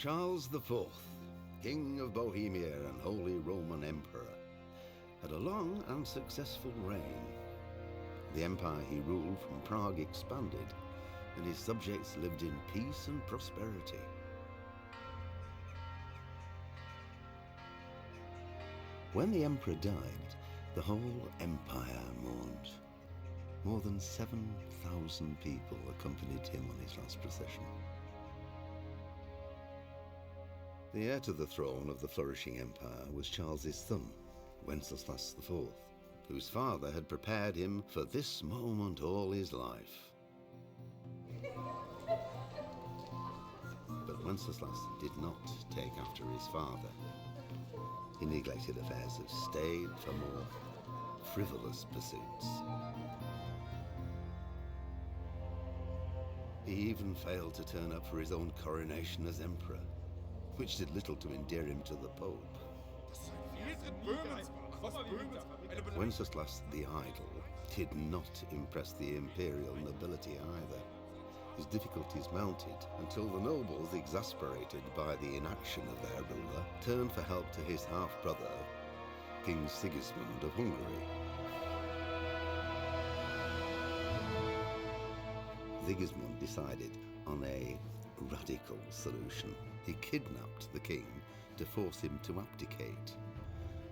Charles IV, King of Bohemia and Holy Roman Emperor, had a long and successful reign. The empire he ruled from Prague expanded, and his subjects lived in peace and prosperity. When the emperor died, the whole empire mourned. More than 7,000 people accompanied him on his last procession. The heir to the throne of the flourishing empire was Charles's son, Wenceslas IV, whose father had prepared him for this moment all his life. But Wenceslas did not take after his father. He neglected affairs of state for more frivolous pursuits. He even failed to turn up for his own coronation as emperor, which did little to endear him to the Pope. Wenceslas the Idle did not impress the imperial nobility either. His difficulties mounted until the nobles, exasperated by the inaction of their ruler, turned for help to his half-brother, King Sigismund of Hungary. Sigismund decided on a radical solution. He kidnapped the king to force him to abdicate,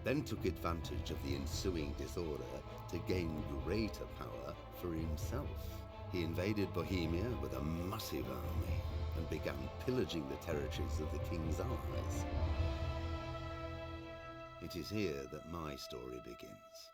then took advantage of the ensuing disorder to gain greater power for himself. He invaded Bohemia with a massive army and began pillaging the territories of the king's allies. It is here that my story begins.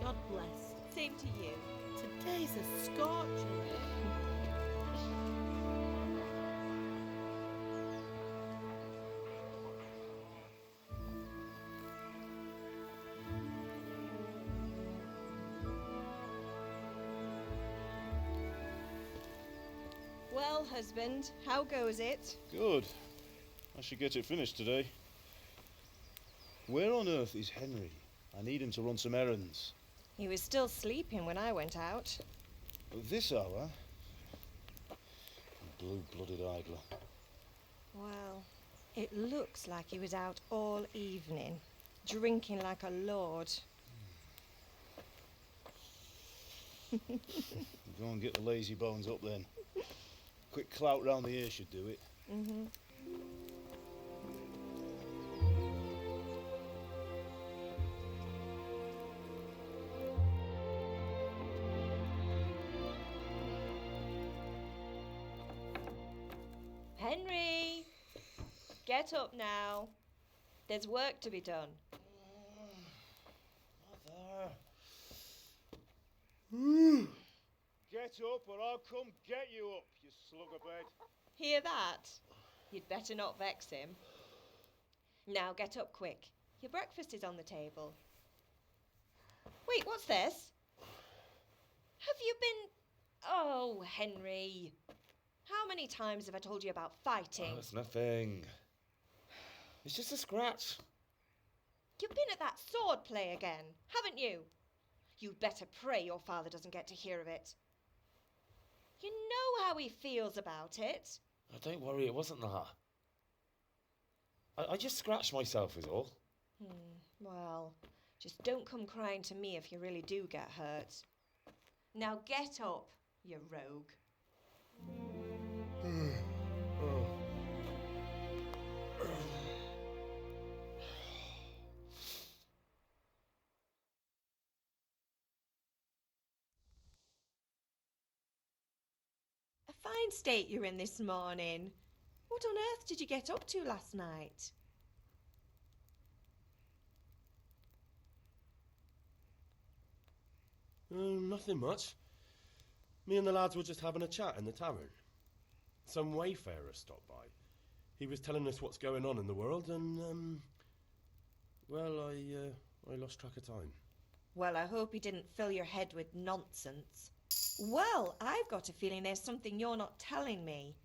God bless. Same to you. Today's a scorcher. Well, husband, how goes it? Good. I should get it finished today. Where on earth is Henry? I need him to run some errands. He was still sleeping when I went out. At this hour? Blue-blooded idler. Well, it looks like he was out all evening, drinking like a lord. Go and get the lazy bones up then. quick clout round the ear should do it. Mm-hmm. Henry! Get up now. There's work to be done. Mother. Get up or I'll come get you up, you sluggerbed. Hear that? You'd better not vex him. Now get up quick. Your breakfast is on the table. Wait, what's this? Have you been... Oh, Henry. How many times have I told you about fighting? Oh, it's nothing. It's just a scratch. You've been at that sword play again, haven't you? You'd better pray your father doesn't get to hear of it. You know how he feels about it. Oh, don't worry, it wasn't that. I just scratched myself is all. Well, just don't come crying to me if you really do get hurt. Now get up, you rogue. A fine state you're in this morning. What on earth did you get up to last night? Nothing much. Me and the lads were just having a chat in the tavern. Some wayfarer stopped by. He was telling us what's going on in the world and, well, I lost track of time. Well, I hope he didn't fill your head with nonsense. Well, I've got a feeling there's something you're not telling me.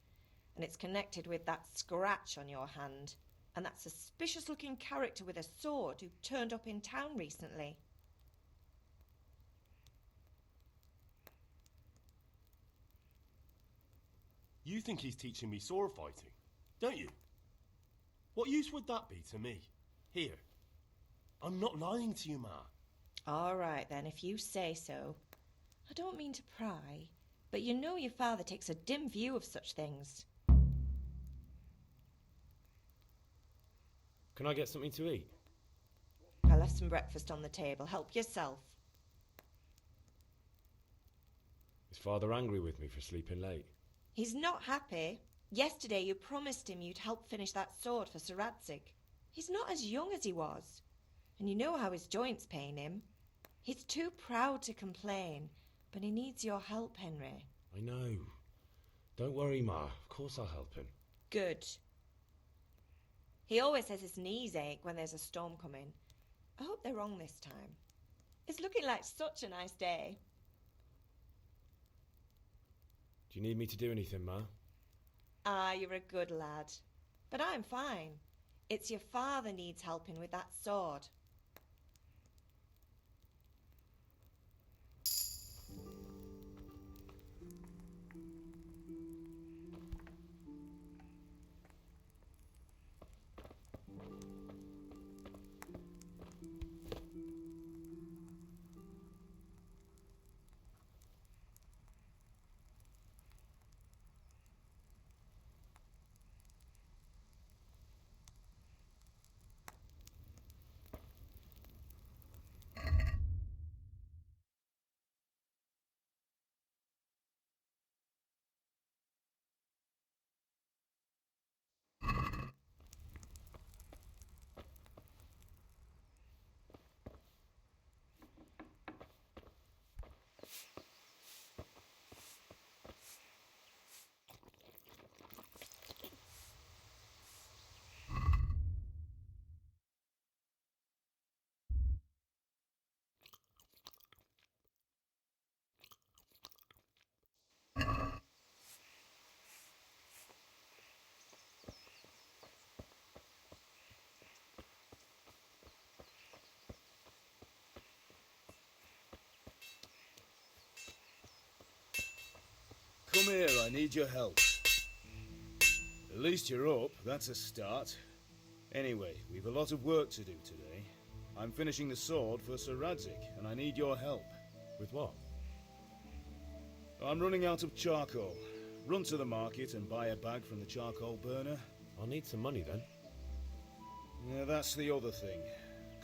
And it's connected with that scratch on your hand. And that suspicious-looking character with a sword who turned up in town recently. You think he's teaching me sword fighting, don't you? What use would that be to me? Here. I'm not lying to you, Ma. All right, then, if you say so. I don't mean to pry, but you know your father takes a dim view of such things. Can I get something to eat? I left some breakfast on the table. Help yourself. Is Father angry with me for sleeping late? He's not happy. Yesterday you promised him you'd help finish that sword for Sir Radzig. He's not as young as he was. And you know how his joints pain him. He's too proud to complain, but he needs your help, Henry. I know. Don't worry, Ma. Of course I'll help him. Good. He always says his knees ache when there's a storm coming. I hope they're wrong this time. It's looking like such a nice day. Do you need me to do anything, Ma? Ah, you're a good lad. But I'm fine. It's your father needs helping with that sword. Come here, I need your help. At least you're up, that's a start. Anyway, we've a lot of work to do today. I'm finishing the sword for Sir Radzig, and I need your help. With what? I'm running out of charcoal. run to the market and buy a bag from the charcoal burner. I'll need some money then. Yeah, that's the other thing.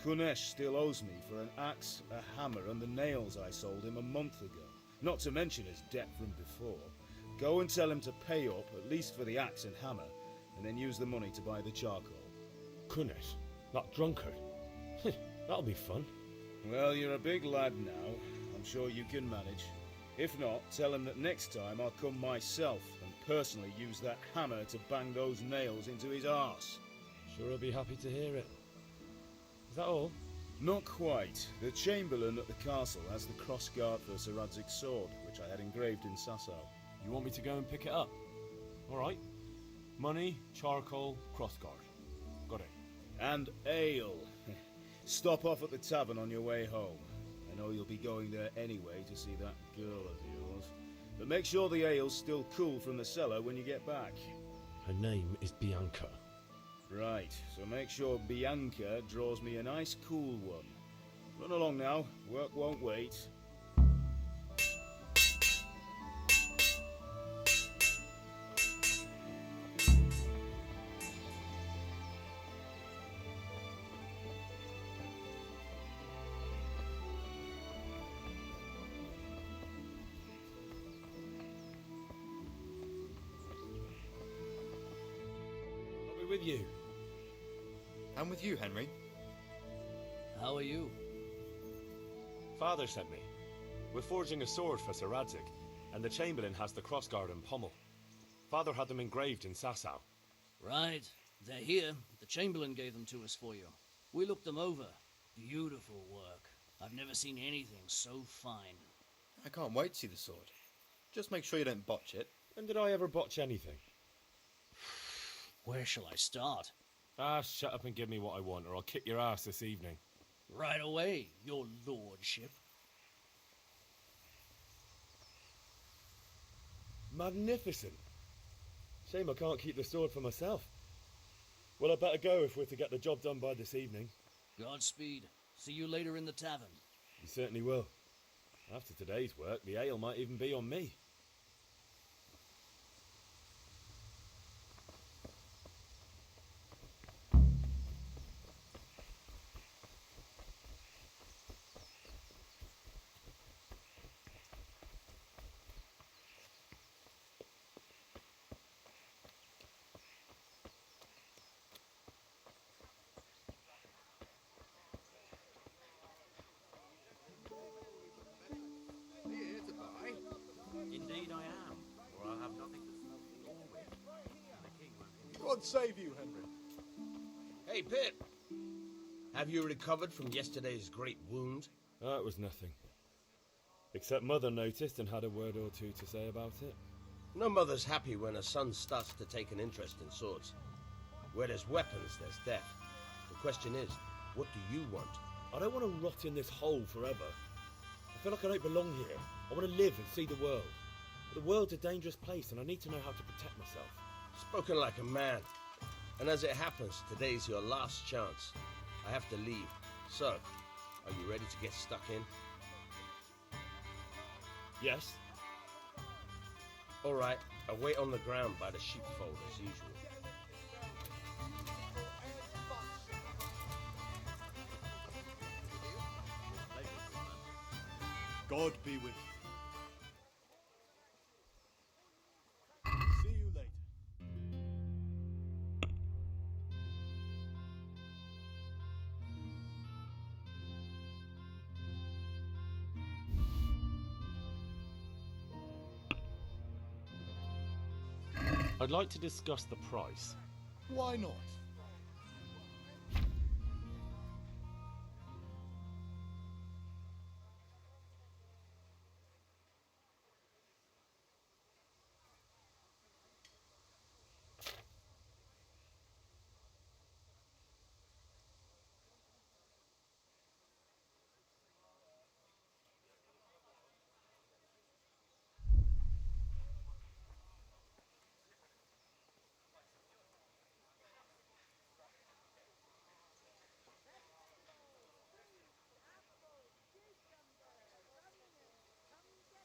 Kunesh still owes me for an axe, a hammer, and the nails I sold him a month ago. Not to mention his debt from before. Go and tell him to pay up, at least for the axe and hammer, and then use the money to buy the charcoal. Kunesh, that drunkard. That'll be fun. Well, you're a big lad now. I'm sure you can manage. If not, tell him that next time I'll come myself and personally use that hammer to bang those nails into his arse. Sure, I'll be happy to hear it. Is that all? Not quite. The Chamberlain at the castle has the crossguard for Sir Radzig's sword, which I had engraved in Sasau. You want me to go and pick it up? All right. Money, charcoal, crossguard. Got it. And ale. Stop off at the tavern on your way home. I know you'll be going there anyway to see that girl of yours. But make sure the ale's still cool from the cellar when you get back. Her name is Bianca. Right, so make sure Bianca draws me a nice cool one. Run along now, work won't wait. I'll be with you. I'm with you, Henry. How are you? Father sent me. We're forging a sword for Sir Radzik, and the Chamberlain has the crossguard and pommel. Father had them engraved in Sasau. Right. They're here. The Chamberlain gave them to us for you. We looked them over. Beautiful work. I've never seen anything so fine. I can't wait to see the sword. Just make sure you don't botch it. When did I ever botch anything? Where shall I start? Ah, shut up and give me what I want, or I'll kick your ass this evening. Right away, your lordship. Magnificent. Shame I can't keep the sword for myself. Well, I better go if we're to get the job done by this evening. Godspeed. See you later in the tavern. You certainly will. After today's work, the ale might even be on me. Indeed I am, or I'll have nothing to smoke the all with. And the king won't... God save you, Henry. Hey, Pip! Have you recovered from yesterday's great wound? That was nothing. Except Mother noticed and had a word or two to say about it. No mother's happy when her son starts to take an interest in swords. Where there's weapons, there's death. The question is, what do you want? I don't want to rot in this hole forever. I feel like I don't belong here. I want to live and see the world. But the world's a dangerous place and I need to know how to protect myself. Spoken like a man. And as it happens, today's your last chance. I have to leave. So, are you ready to get stuck in? Yes? All right, I'll wait on the ground by the sheepfold as usual. God be with you. See you later. I'd like to discuss the price. Why not?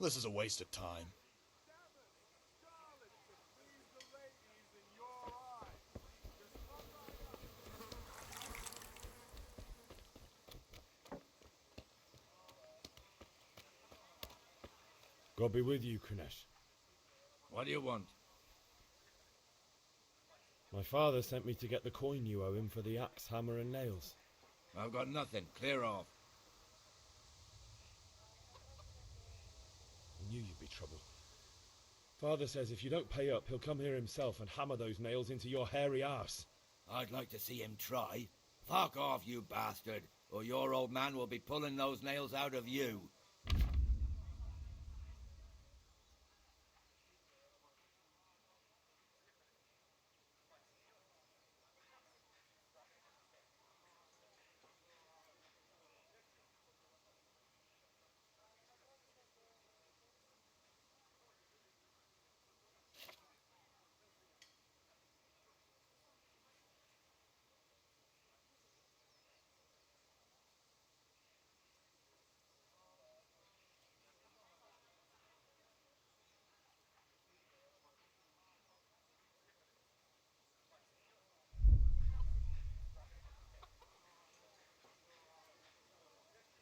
This is a waste of time. God be with you, Kunesh. What do you want? My father sent me to get the coin you owe him for the axe, hammer, and nails. I've got nothing. Clear off. I knew you'd be trouble. Father says if you don't pay up, he'll come here himself and hammer those nails into your hairy arse. I'd like to see him try. Fuck off, you bastard, or your old man will be pulling those nails out of you.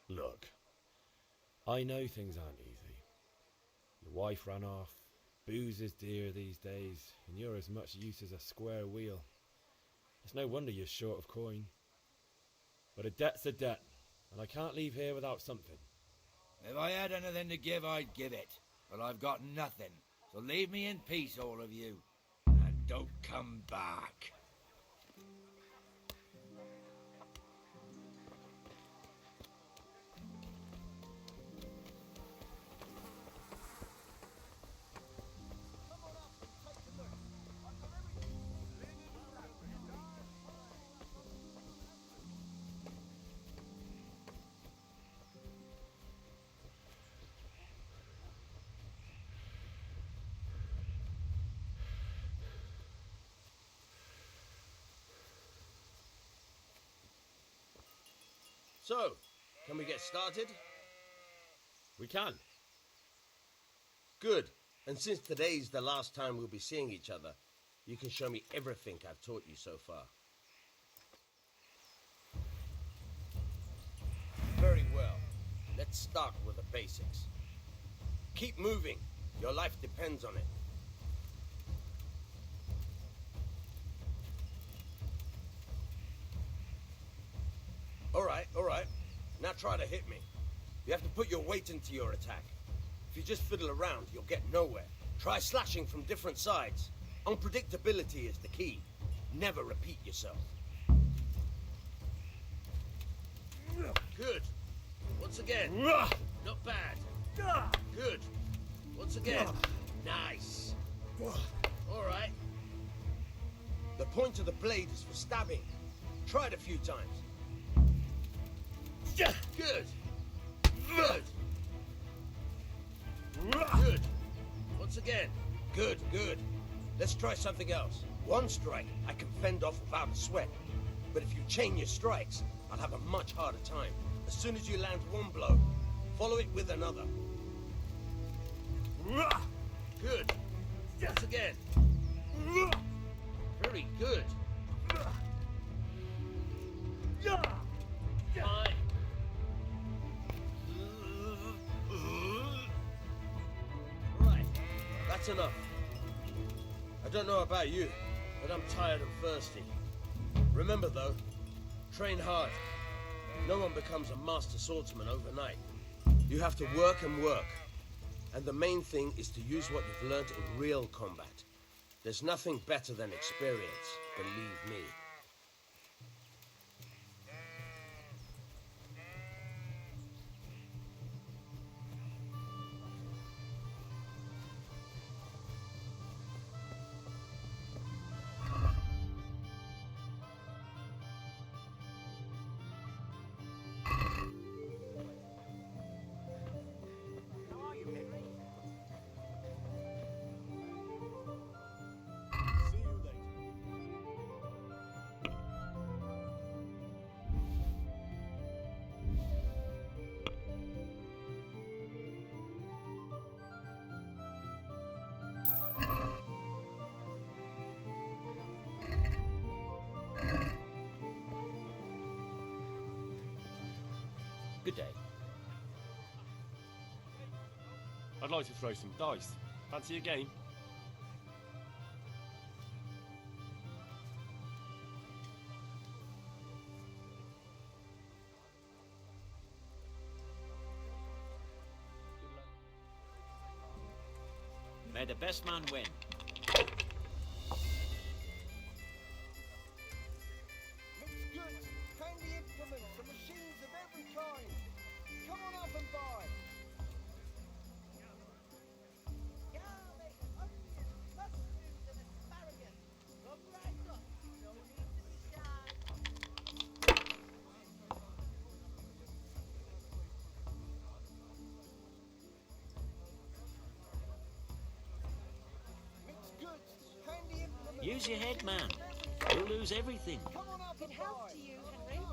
Look, I know things aren't easy. Your wife ran off, booze is dear these days, and you're as much use as a square wheel. It's no wonder you're short of coin. But a debt's a debt, and I can't leave here without something. If I had anything to give, I'd give it. But I've got nothing, so leave me in peace, all of you. And don't come back. So, can we get started? We can. Good. And since today's the last time we'll be seeing each other, you can show me everything I've taught you so far. Very well. Let's start with the basics. Keep moving. Your life depends on it. All right. Now try to hit me. You have to put your weight into your attack. If you just fiddle around, you'll get nowhere. Try slashing from different sides. Unpredictability is the key. Never repeat yourself. Good. Once again. Not bad. Good. Once again. Nice. All right. The point of the blade is for stabbing. Try it a few times. Good. Good. Good. Once again. Good. Let's try something else. One strike I can fend off without a sweat. But if you chain your strikes, I'll have a much harder time. As soon as you land one blow, follow it with another. Good. Once again. Very good. Fine. Right. That's enough. I don't know about you, but I'm tired and thirsty. Remember though, train hard. No one becomes a master swordsman overnight. You have to work and work. And the main thing is to use what you've learned in real combat. There's nothing better than experience, believe me. See you later. Good day. I'd like to throw some dice. Fancy a game? May the best man win. Mixed goods, handy implements and machines of every kind. Come on up and buy. Garlic, onions, mushrooms and asparagus. Come right up. No need to be shy. Mixed goods, handy implements. Use your head, man. You'll lose everything. Come on up Good and health buy. to you, Henry.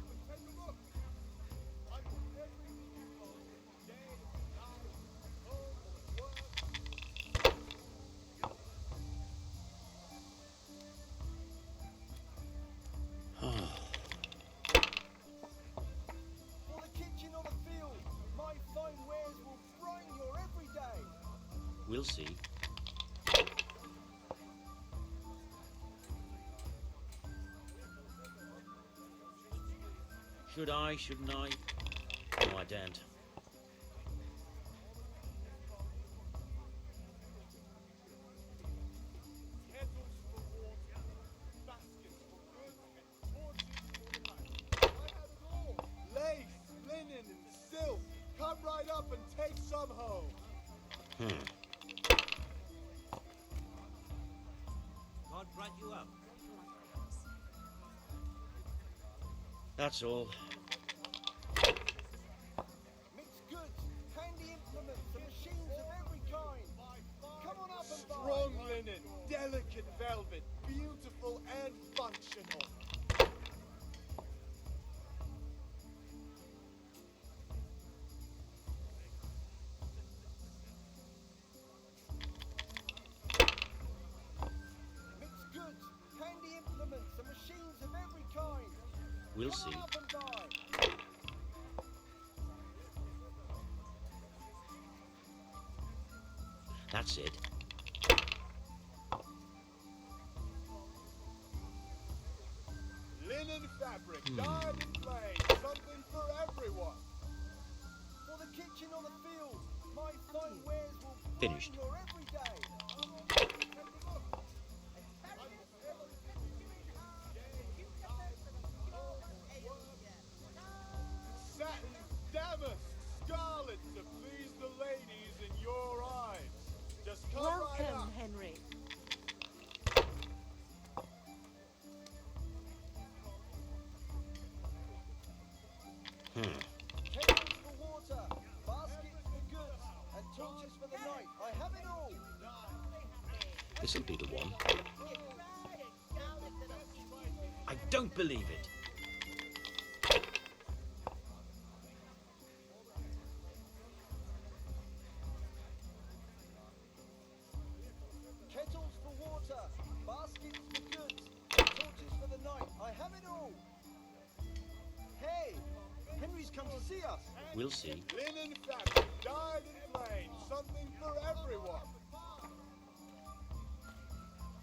For the kitchen or the field, my fine wares will brighten your every day. We'll see. Should I, shouldn't I? No, I daren't. Lace, linen, and silk. Come right up and take some home. God brought you up. That's all. Mixed goods, handy implements and machines of every kind. Come on up and buy. Strong linen, delicate velvet, beautiful and functional. Mixed goods, handy implements and machines of every kind. We'll Come see. on up and buy. That's it. Linen fabric, dyed in plain, something for everyone. For the kitchen or the field, my fine wares will Finished. brighten your every day. Satin, damask, scarlet to please the ladies in your eyes. Just come right Welcome, up. Henry. Kettles for water, baskets for goods, and torches for the night. I have it all. This'll be the one. I don't believe it. Kettles for water, baskets for goods, and torches for the night. I have it all. Hey, Henry's come to see us. We'll see. Linen fabric, dyed in plain, something for everyone.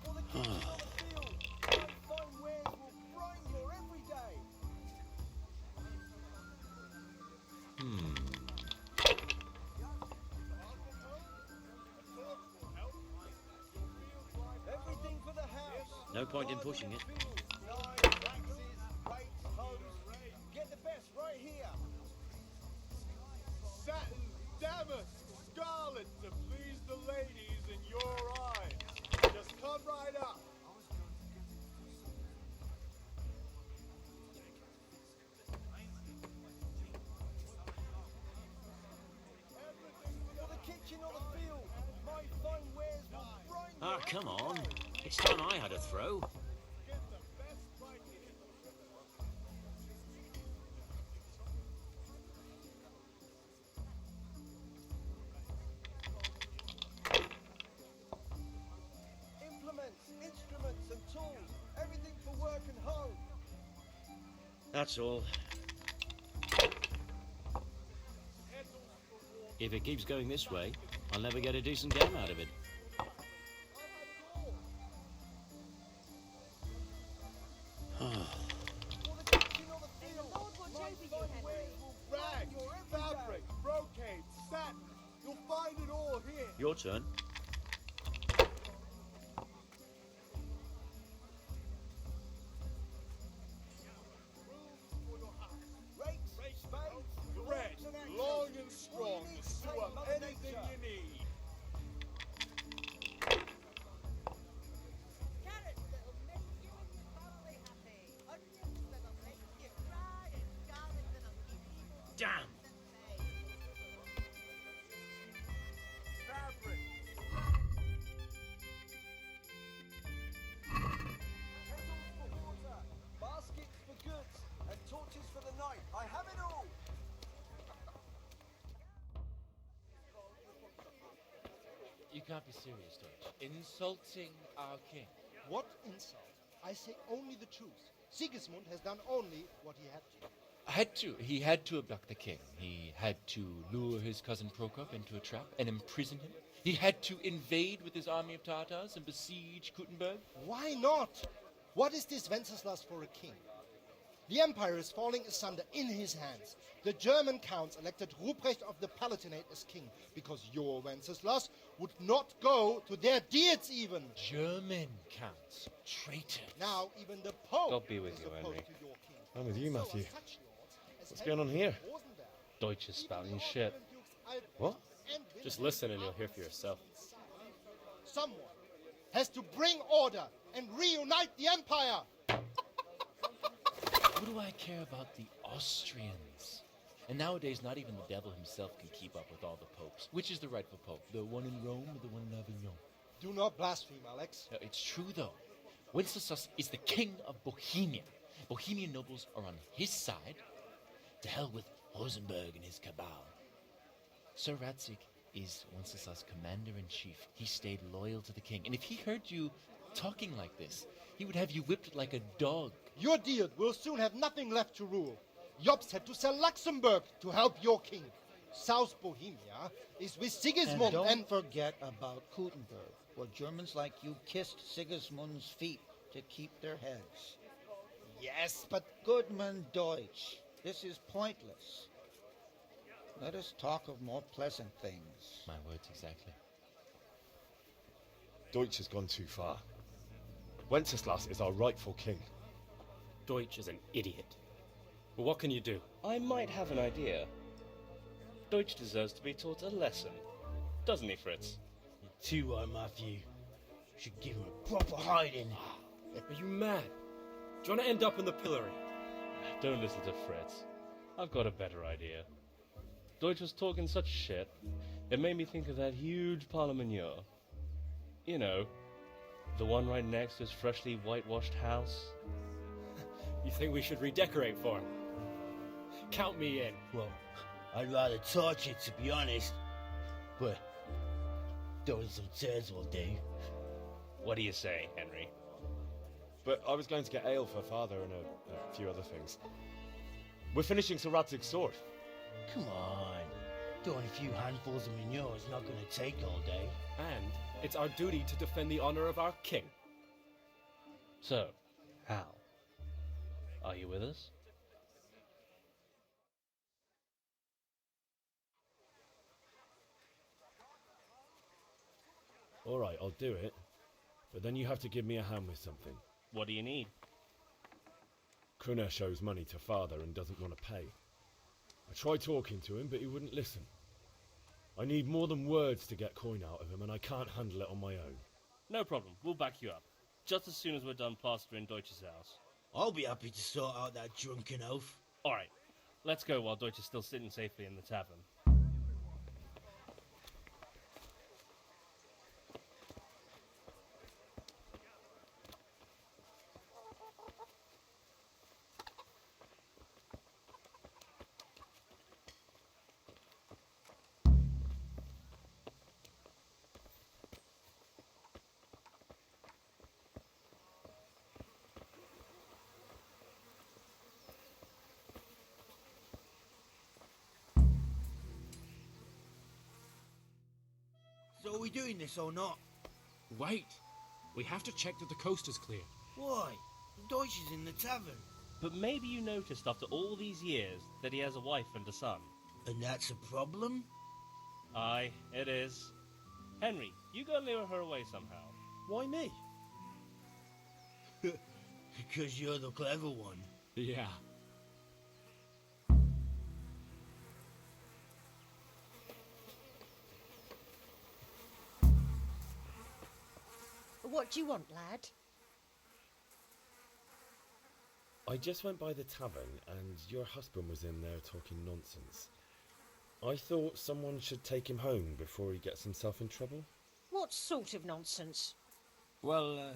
For the kitchen or the field, my fine wares will brighten your every day. Everything for the house. No point in pushing it. Knives, axes, rakes, hoes. Get the best right here. Satin, damask, scarlet to please the ladies in your eyes. Just come right up. For the kitchen or the field, my fine wares will brighten Ah, your come every on. day. It's time I had a throw. Get the best right here. Implements, instruments and tools, everything for work and home. That's all. If it keeps going this way, I'll never get a decent game out of it. Rags, fabric, brocade, satin. You'll find it all here. Your turn. Rakes, spades, thread, long and strong to sew up anything you need. Carrots that'll make you thoroughly happy. Onions that'll make you cry, and garlic that'll keep evil Damn! Fabric. Kettles for water, baskets for goods, and torches for the night. I have it all. You can't be serious, Deutsch. Insulting our king. What insult? I say only the truth. Sigismund has done only what he had to. He had to abduct the king. He had to lure his cousin Prokop into a trap and imprison him. He had to invade with his army of Tartars and besiege Kuttenberg. Why not? What is this Wenceslas for a king? The empire is falling asunder in his hands. The German counts elected Ruprecht of the Palatinate as king because your Wenceslas would not go to their deeds even. German counts. Traitor. Now even the Pope God be with is you, opposed Henry. to your king. I'm with you, So are Matthew. such lords as What's going on here? Rosenberg, Deutsch is spouting even the shit. Austrian Dukes Albrecht What? and Just Wilhelm listen and you'll are hear for yourself. Someone has to bring order and reunite the empire. What do I care about the Austrians? And nowadays, not even the devil himself can keep up with all the popes. Which is the rightful pope? The one in Rome or the one in Avignon? Do not blaspheme, Alex. No, it's true, though. Wenceslas is the king of Bohemia. Bohemian nobles are on his side. To hell with Rosenberg and his cabal. Sir Ratzik is Wenceslas' commander-in-chief. He stayed loyal to the king. And if he heard you talking like this, he would have you whipped like a dog. Your deal will soon have nothing left to rule. Jobst had to sell Luxembourg to help your king. South Bohemia is with Sigismund And don't forget about Kuttenberg, where Germans like you kissed Sigismund's feet to keep their heads. Yes, but Goodman Deutsch, this is pointless. Let us talk of more pleasant things. My words exactly. Deutsch has gone too far. Wenceslas is our rightful king. Deutsch is an idiot. But what can you do? I might have an idea. Deutsch deserves to be taught a lesson. Doesn't he, Fritz? You're too right, Matthew. Should give him a proper hiding. Are you mad? Do you want to end up in the pillory? Don't listen to Fritz. I've got a better idea. Deutsch was talking such shit, it made me think of that huge parliament. You know, the one right next to his freshly whitewashed house. You think we should redecorate for him? Count me in. Well, I'd rather torch it, to be honest. But throwing some turds will do. What do you say, Henry? But I was going to get ale for father and a few other things. We're finishing Sir Radzig's sword. Come on. Throwing a few handfuls of manure is not going to take all day. And it's our duty to defend the honor of our king. So, Hal, are you with us? All right, I'll do it. But then you have to give me a hand with something. What do you need? Kunesh owes money to father and doesn't want to pay. I tried talking to him, but he wouldn't listen. I need more than words to get coin out of him, and I can't handle it on my own. No problem. We'll back you up. Just as soon as we're done plastering Deutsch's house. I'll be happy to sort out that drunken oaf. Alright, let's go while Deutsch is still sitting safely in the tavern. Are we doing this or not? Wait. We have to check that the coast is clear. Why? Deutsch is in the tavern. But maybe you noticed after all these years that he has a wife and a son. And that's a problem? Aye, it is. Henry, you go and lure her away somehow. Why me? Because you're the clever one. Yeah. What do you want, lad? I just went by the tavern and your husband was in there talking nonsense. I thought someone should take him home before he gets himself in trouble. What sort of nonsense? Well,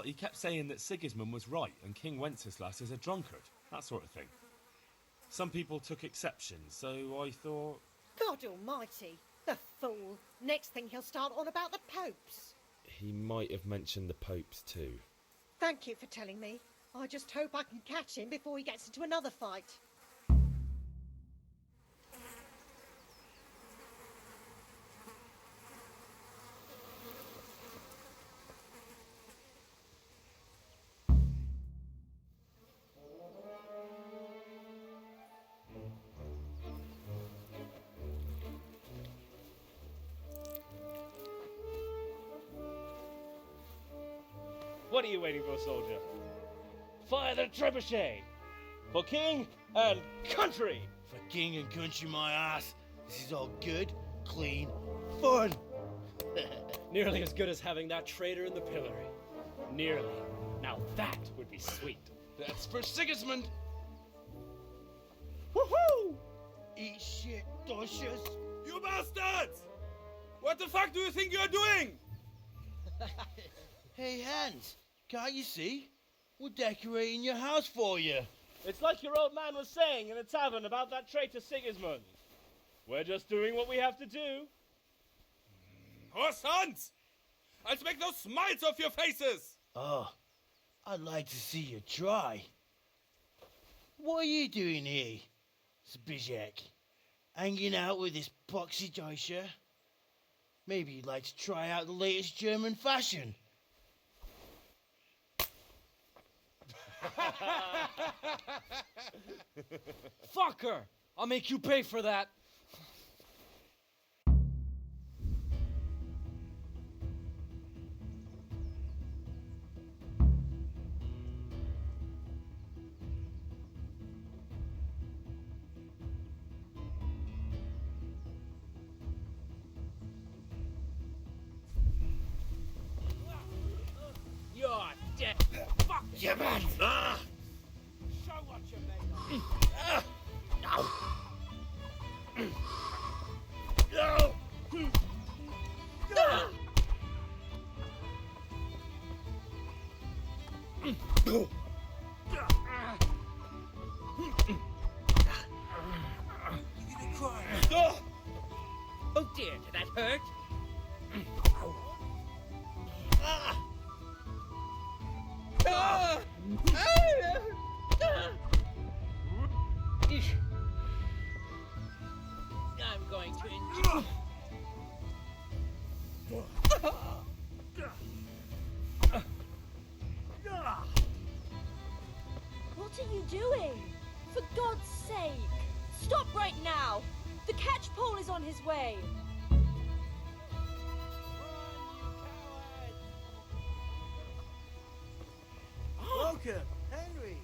he kept saying that Sigismund was right and King Wenceslas is a drunkard, that sort of thing. Some people took exception, so I thought... God almighty, the fool. Next thing he'll start on about the popes. He might have mentioned the popes too. Thank you for telling me. I just hope I can catch him before he gets into another fight. What are you waiting for, soldier? Fire the trebuchet! For king and country! For king and country, my ass. This is all good, clean, fun. Nearly as good as having that traitor in the pillory. Nearly. Now that would be sweet. That's for Sigismund. Woohoo! Eat shit, Docious. You bastards! What the fuck do you think you're doing? Hey, Hans, can't you see? We're decorating your house for you. It's like your old man was saying in the tavern about that traitor Sigismund. We're just doing what we have to do. Oh, sons! I'll make those smiles off your faces! Oh, I'd like to see you try. What are you doing here, Zbigniew? Hanging out with this poxy Deutscher? Maybe you'd like to try out the latest German fashion. Fucker! I'll make you pay for that. You're dead. Fuck you, man! Show what you're made of. Oh dear, did that hurt? I'm going to enjoy. What are you doing? For God's sake! Stop right now! The catchpole is on his way! Welcome, Henry!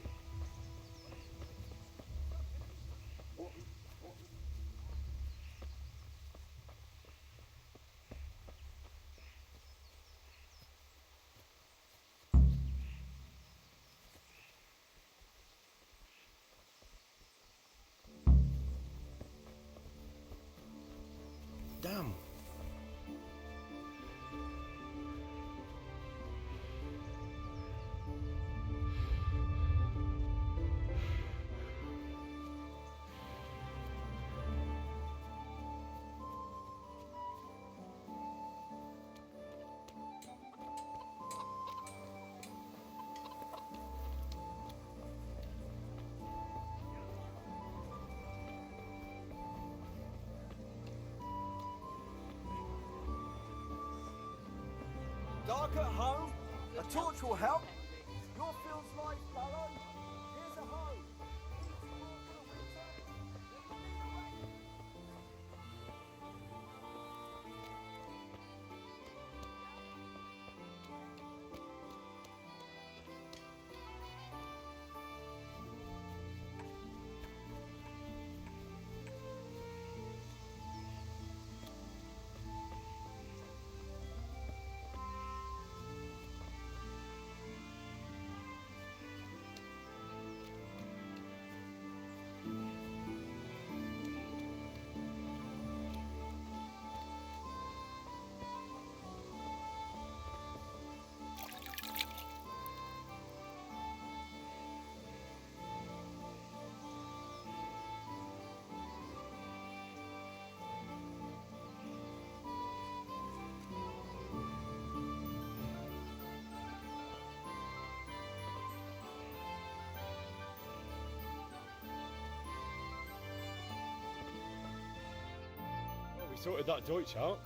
Damn. Dark at home? A torch will help. Your field's life, Baron. Here's a hoe. Well, we sorted that Deutsch out.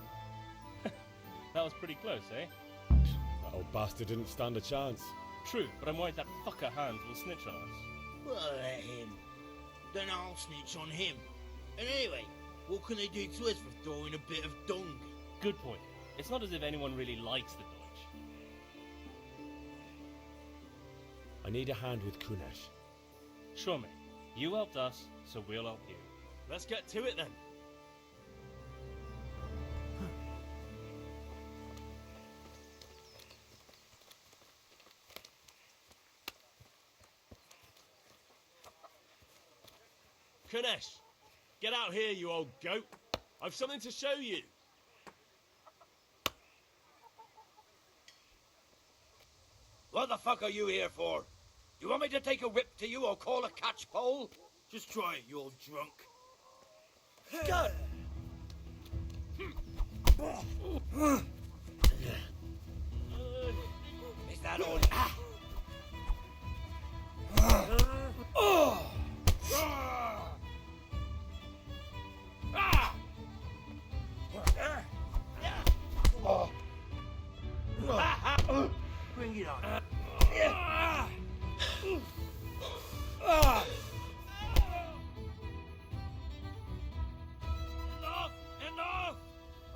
That was pretty close, eh? That old bastard didn't stand a chance. True, but I'm worried that fucker Hans will snitch on us. Well, let him. Then I'll snitch on him. And anyway, what can they do to us for throwing a bit of dung? Good point. It's not as if anyone really likes the Deutsch. I need a hand with Kunesh. Sure, mate. You helped us, so we'll help you. Let's get to it then. Kunesh, get out here, you old goat. I've something to show you. What the fuck are you here for? You want me to take a whip to you or call a catchpole? Just try it, you old drunk. Go! Is that all? Bring it on. Enough! Enough!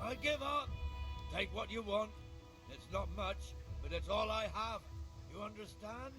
I give up. Take what you want. It's not much, but it's all I have. You understand?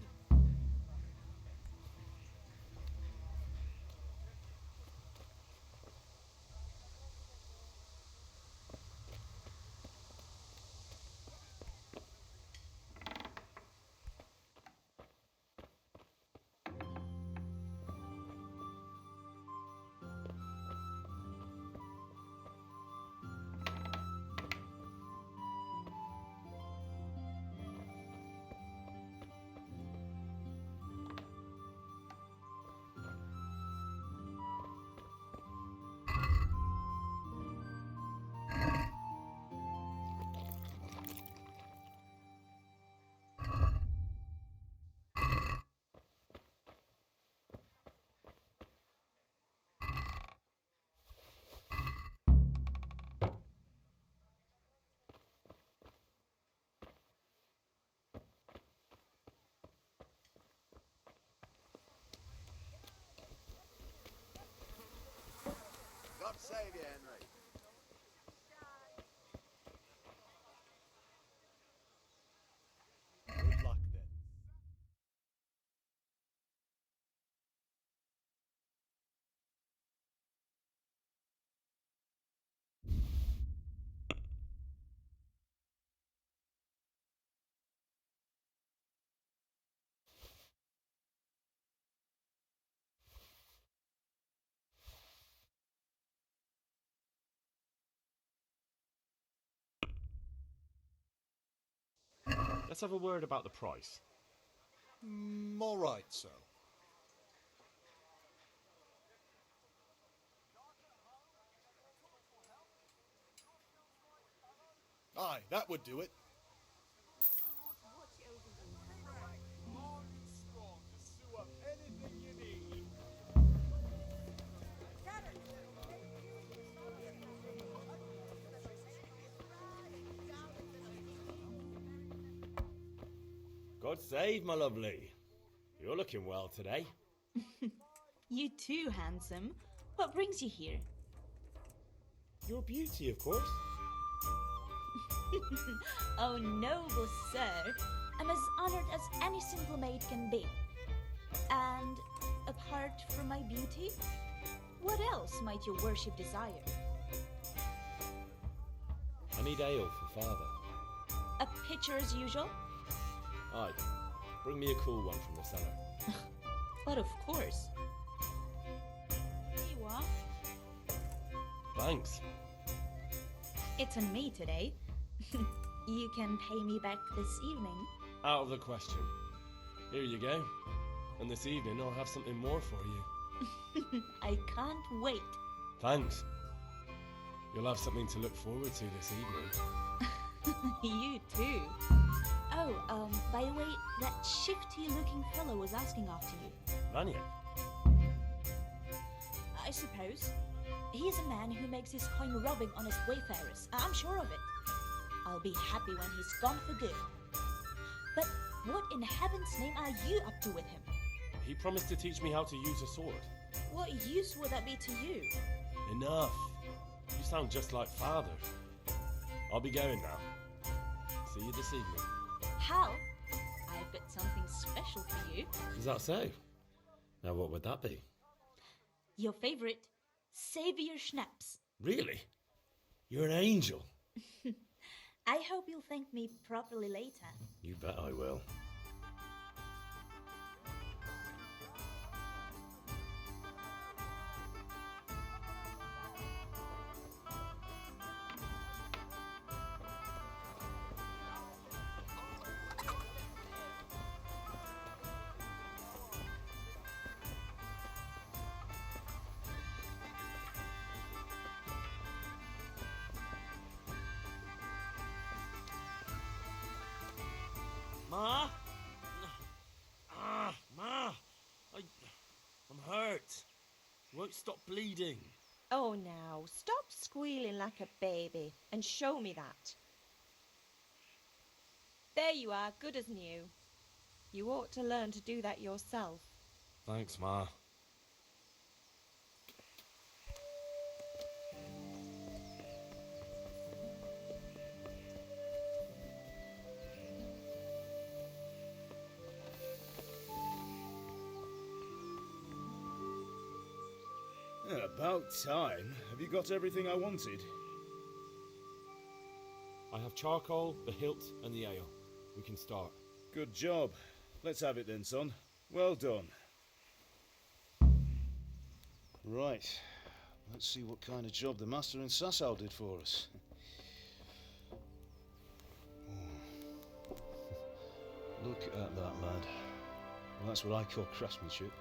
God save you, Henry. Good luck then. Let's have a word about the price. All right, sir. Aye, that would do it. Long and strong to sew up anything you need. God save, my lovely. You're looking well today. You too, handsome. What brings you here? Your beauty, of course. Oh, noble sir. I'm as honored as any single maid can be. And apart from my beauty, what else might your worship desire? I need ale for father. A pitcher as usual? Aye. Bring me a cool one from the cellar. But of course. Here you are. Thanks. It's on me today. You can pay me back this evening. Out of the question. Here you go. And this evening I'll have something more for you. I can't wait. Thanks. You'll have something to look forward to this evening. You too. Oh, by the way, that shifty-looking fellow was asking after you. Vanya? I suppose. He is a man who makes his coin robbing honest wayfarers. I'm sure of it. I'll be happy when he's gone for good. But what in heaven's name are you up to with him? He promised to teach me how to use a sword. What use would that be to you? Enough. You sound just like father. I'll be going now. See you this evening. How? I've got something special for you. Is that so? Now what would that be? Your favorite Savior Schnapps. Really? You're an angel. I hope you'll thank me properly later. You bet I will. Ma? Ma! I'm hurt. Won't stop bleeding. Oh, now, stop squealing like a baby and show me that. There you are, good as new. You ought to learn to do that yourself. Thanks, Ma. About time. Have you got everything I wanted? I have charcoal, the hilt, and the ale. We can start. Good job. Let's have it then, son. Well done. Right. Let's see what kind of job the master in Sasau did for us. Look at that, lad. Well, that's what I call craftsmanship.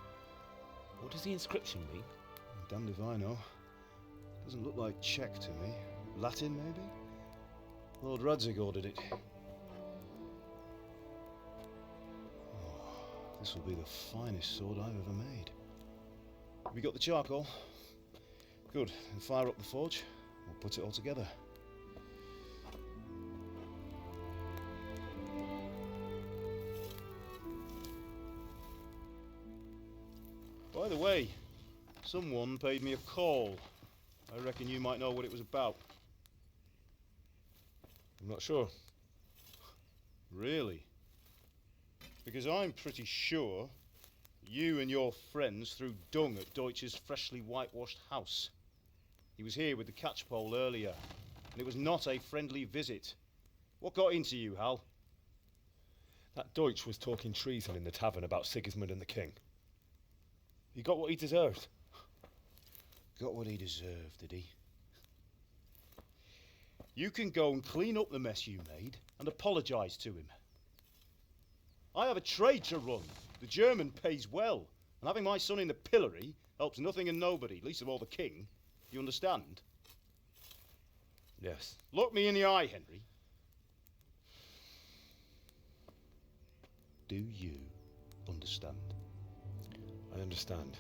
What does the inscription mean? Damned if I know. Doesn't look like Czech to me. Latin, maybe? Lord Radzig ordered it. Oh, this will be the finest sword I've ever made. Have you got the charcoal? Good. Then fire up the forge. We'll put it all together. By the way, someone paid me a call. I reckon you might know what it was about. I'm not sure. Really? Because I'm pretty sure you and your friends threw dung at Deutsch's freshly whitewashed house. He was here with the catchpole earlier, and it was not a friendly visit. What got into you, Hal? That Deutsch was talking treason in the tavern about Sigismund and the king. He got what he deserved. Got what he deserved, did he? You can go and clean up the mess you made and apologise to him. I have a trade to run. The German pays well, and having my son in the pillory helps nothing and nobody, least of all the king. You understand? Yes. Look me in the eye, Henry. Do you understand? I understand.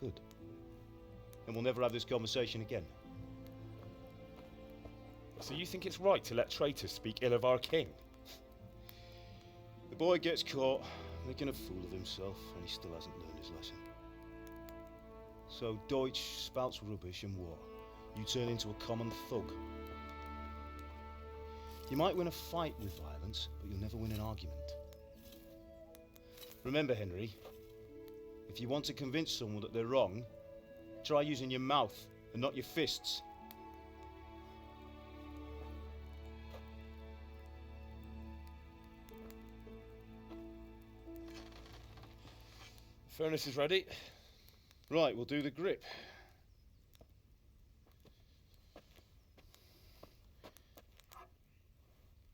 Good. And we'll never have this conversation again. So you think it's right to let traitors speak ill of our king? The boy gets caught, making a fool of himself, and he still hasn't learned his lesson. So Deutsch spouts rubbish, and what? You turn into a common thug. You might win a fight with violence, but you'll never win an argument. Remember, Henry, if you want to convince someone that they're wrong, try using your mouth and not your fists. Furnace is ready. Right, we'll do the grip.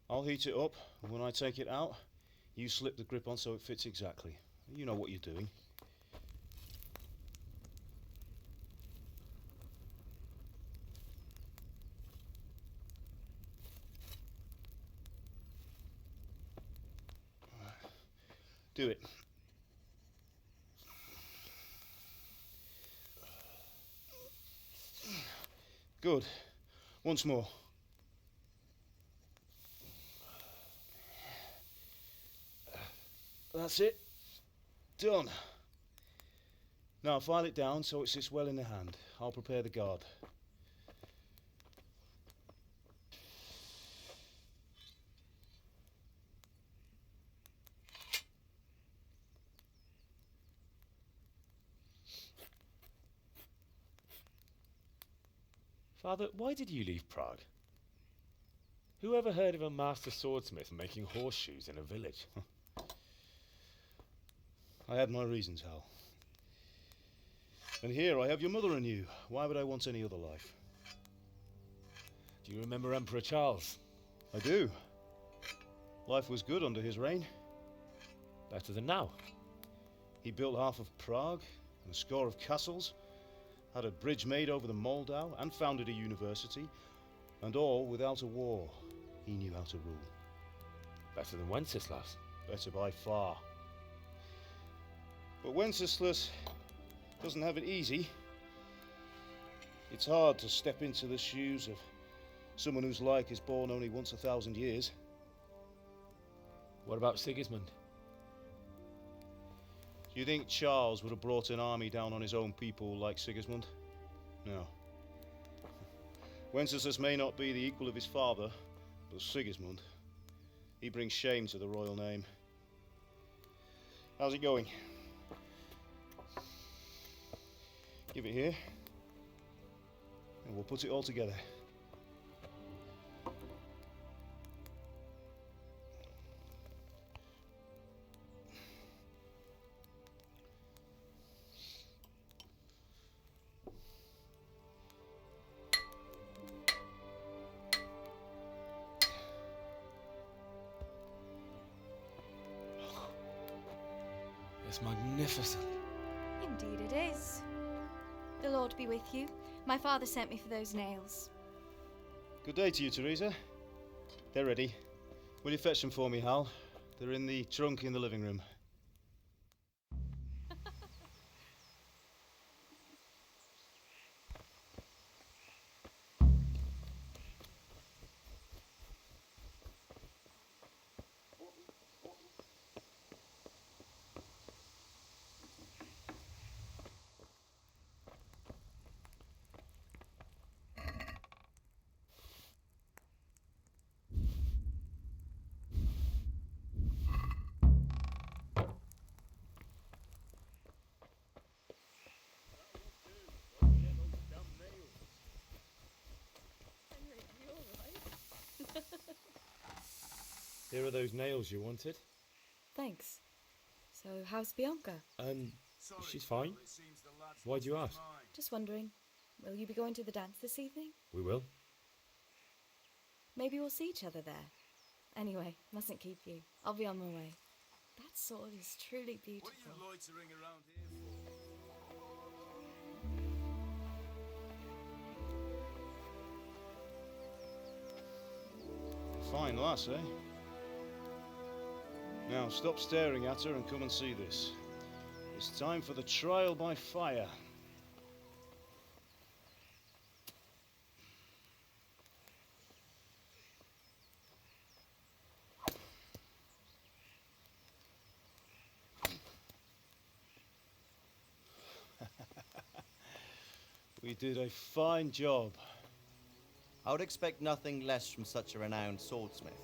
I'll heat it up, and when I take it out, you slip the grip on so it fits exactly. You know what you're doing. Do it. Good. Once more. That's it. Done. Now file it down so it sits well in the hand. I'll prepare the guard. Father, why did you leave Prague? Who ever heard of a master swordsmith making horseshoes in a village? I had my reasons, Hal. And here I have your mother and you. Why would I want any other life? Do you remember Emperor Charles? I do. Life was good under his reign. Better than now. He built half of Prague and a score of castles, had a bridge made over the Moldau, and founded a university, and all without a war. He knew how to rule. Better than Wenceslas. Better by far. But Wenceslas doesn't have it easy. It's hard to step into the shoes of someone whose like is born only once 1,000 years. What about Sigismund? Do you think Charles would have brought an army down on his own people like Sigismund? No. Wenceslas may not be the equal of his father, but Sigismund, he brings shame to the royal name. How's it going? Give it here, and we'll put it all together. It's magnificent. Indeed it is. The Lord be with you. My father sent me for those nails. Good day to you, Teresa. They're ready. Will you fetch them for me, Hal? They're in the trunk in the living room. Here are those nails you wanted. Thanks. So, how's Bianca? She's fine. Why do you ask? Just wondering, will you be going to the dance this evening? We will. Maybe we'll see each other there. Anyway, mustn't keep you. I'll be on my way. That sword is truly beautiful. What are you loitering around here for? Fine lass, eh? Now stop staring at her and come and see this. It's time for the trial by fire. We did a fine job. I would expect nothing less from such a renowned swordsmith.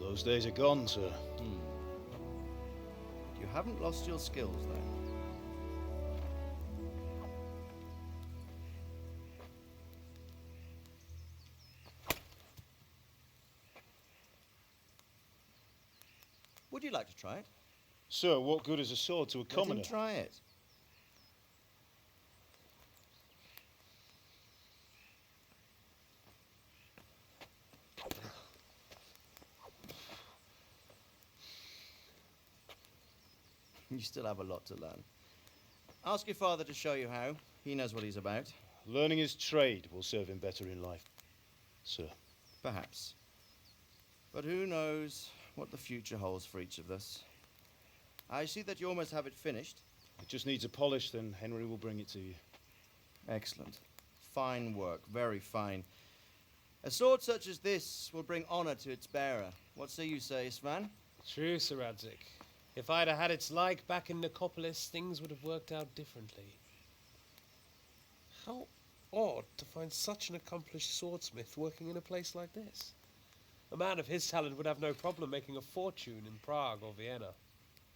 Those days are gone, sir. You haven't lost your skills, though. Would you like to try it? Sir, what good is a sword to a commoner? Let him try it. You still have a lot to learn. Ask your father to show you how. He knows what he's about. Learning his trade will serve him better in life, sir. Perhaps. But who knows what the future holds for each of us. I see that you almost have it finished. It just needs a polish, then Henry will bring it to you. Excellent. Fine work, very fine. A sword such as this will bring honor to its bearer. What say you, Svan? True, Sir Radzik. If I'd have had its like back in Nicopolis, things would have worked out differently. How odd to find such an accomplished swordsmith working in a place like this. A man of his talent would have no problem making a fortune in Prague or Vienna.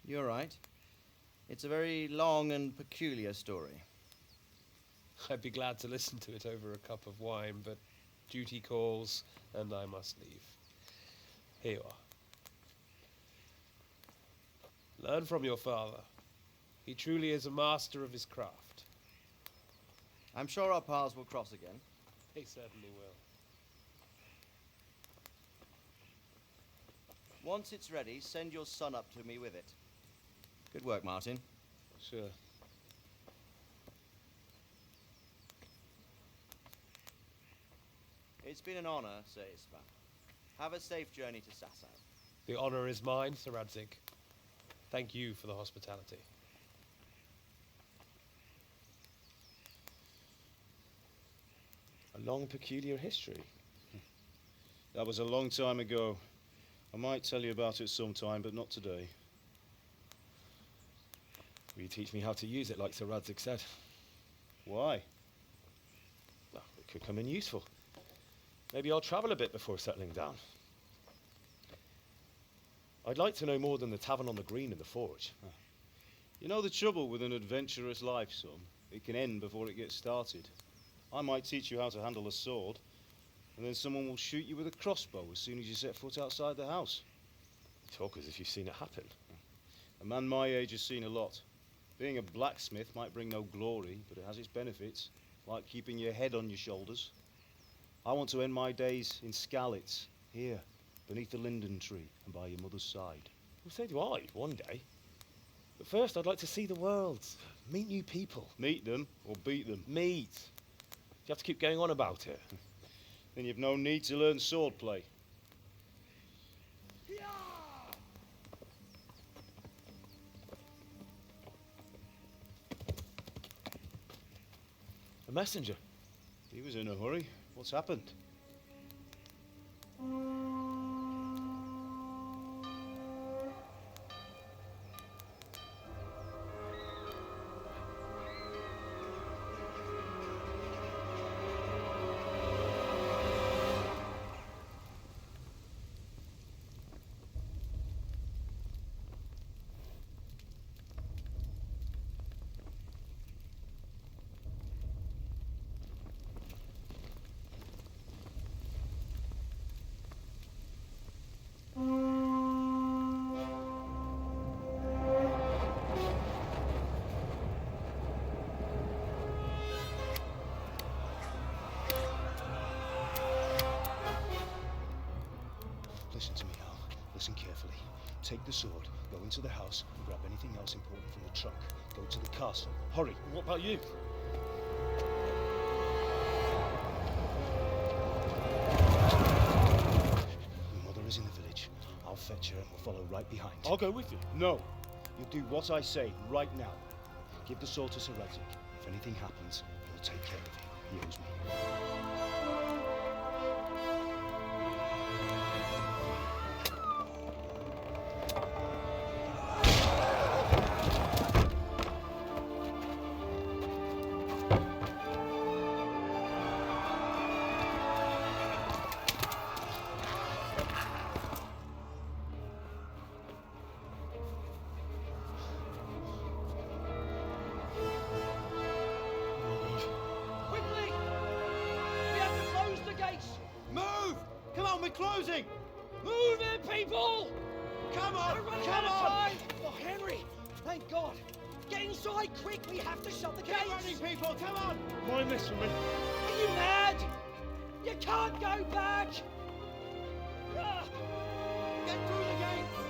You're right. It's a very long and peculiar story. I'd be glad to listen to it over a cup of wine, but duty calls, and I must leave. Here you are. Learn from your father. He truly is a master of his craft. I'm sure our paths will cross again. He certainly will. Once it's ready, send your son up to me with it. Good work, Martin. Sure. It's been an honor, Sir Isvan. Have a safe journey to Sasau. The honor is mine, Sir Radzik. Thank you for the hospitality. A long, peculiar history. That was a long time ago. I might tell you about it sometime, but not today. Will you teach me how to use it, like Sir Radzik said? Why? Well, it could come in useful. Maybe I'll travel a bit before settling down. I'd like to know more than the tavern on the green and the forge. You know the trouble with an adventurous life, son? It can end before it gets started. I might teach you how to handle a sword, and then someone will shoot you with a crossbow as soon as you set foot outside the house. You talk as if you've seen it happen. A man my age has seen a lot. Being a blacksmith might bring no glory, but it has its benefits, like keeping your head on your shoulders. I want to end my days in Skalitz, here, beneath the linden tree and by your mother's side. Well, so do I, one day. But first, I'd like to see the world, meet new people. Meet them or beat them? Meet. You have to keep going on about it. Then you've no need to learn swordplay. A messenger. He was in a hurry. What's happened? Listen to me, Al. Listen carefully. Take the sword, go into the house, and grab anything else important from the trunk. Go to the castle. Hurry. What about you? Your mother is in the village. I'll fetch her and we'll follow right behind. I'll go with you. No. You'll do what I say right now. Give the sword to Sir Radzik. If anything happens, he'll take care of you. He owes me. closing! Move it, people! Come on! We're running Come out of on! time! Oh, Henry! Thank God! Get inside, quick! We have to shut the Keep gates! running, people! Come on! Mind this for me. Are you mad? You can't go back! Ah. Get through the gates!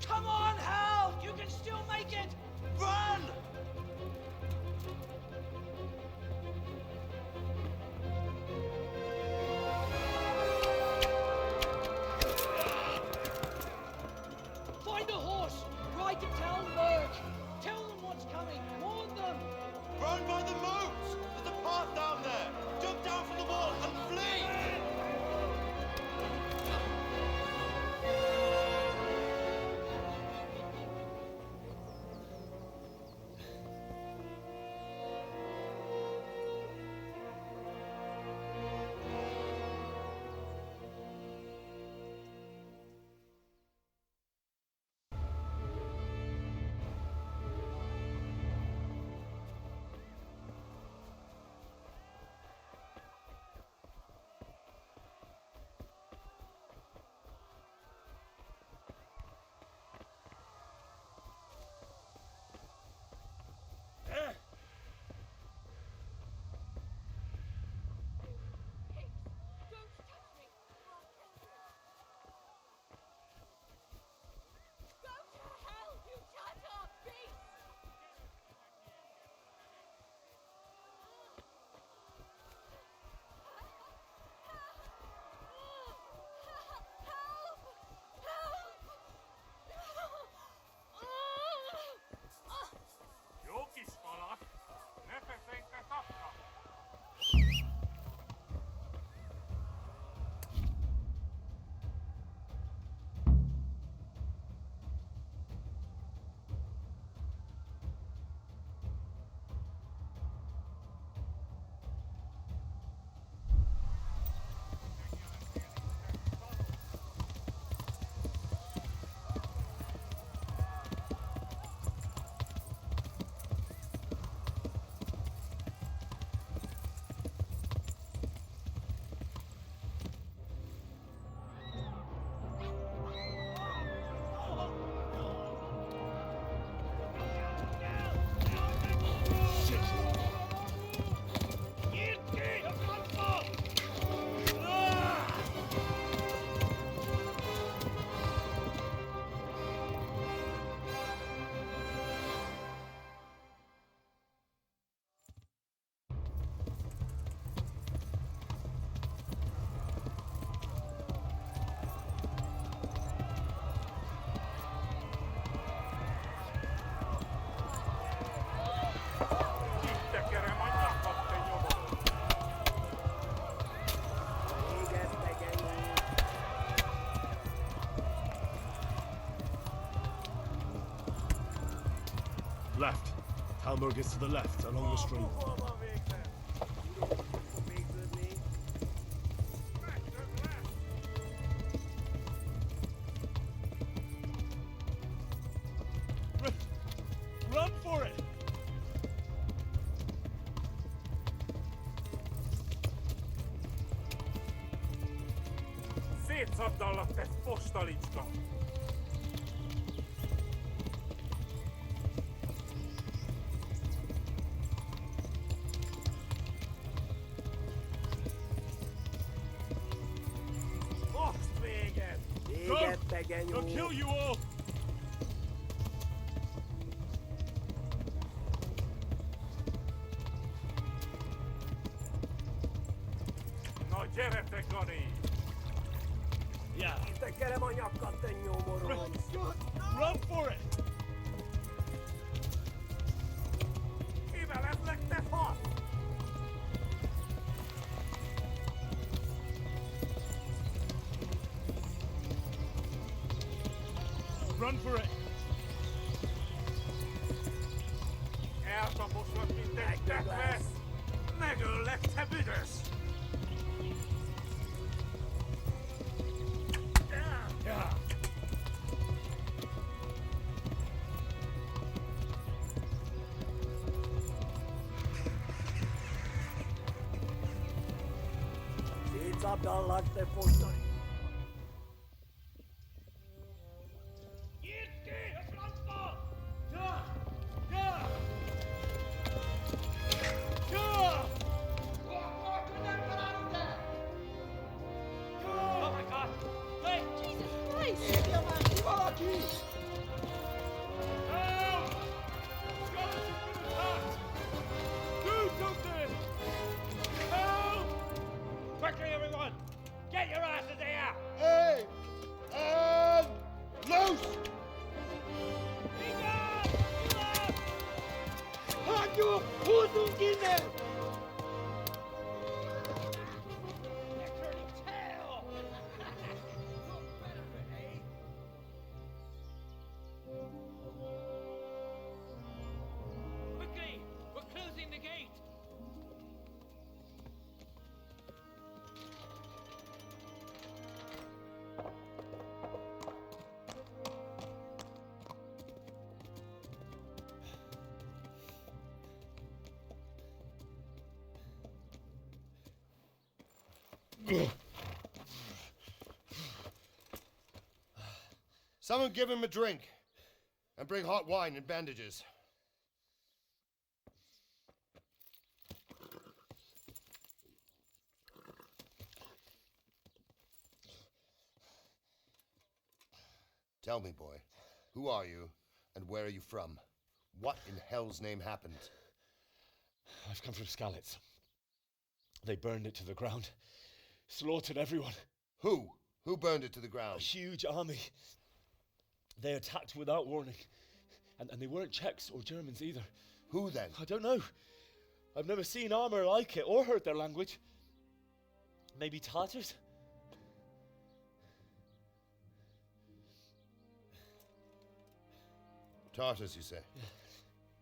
Come on, Hal! You can still make it! Run! Find a horse! Ride to Talmberg! Tell them what's coming! Warn them! Run by the moat! There's a path down there! Jump down from the wall and flee! Left. Talmberg is to the left, along the stream. oddala te postaličko. Most véget! Véget, tegenyó! I'll kill you all! Na gyere te, Gani! Yeah. Tekerem a nyakkad, te nyomorult! Run for it! Kivelezlek, te fasz! Run for it! Eltaposlak minden tekve! Megöllek, te büdös! Yeah. Szétszabdallak, te postali! Oh my God! Hey! Jesus Christ! Do something! Help! Quickly, everyone! Get your asses here! Hey! And loose! Hanyo! Húzzunk innen! Quickly! We're closing the gate! Someone give him a drink. And bring hot wine and bandages. Tell me, boy, who are you and where are you from? What in hell's name happened? I've come from Skalitz. They burned it to the ground. Slaughtered everyone. Who? Who burned it to the ground? A huge army. They attacked without warning. And they weren't Czechs or Germans either. Who then? I don't know. I've never seen armor like it or heard their language. Maybe Tatars? Tartars, you say? Yeah.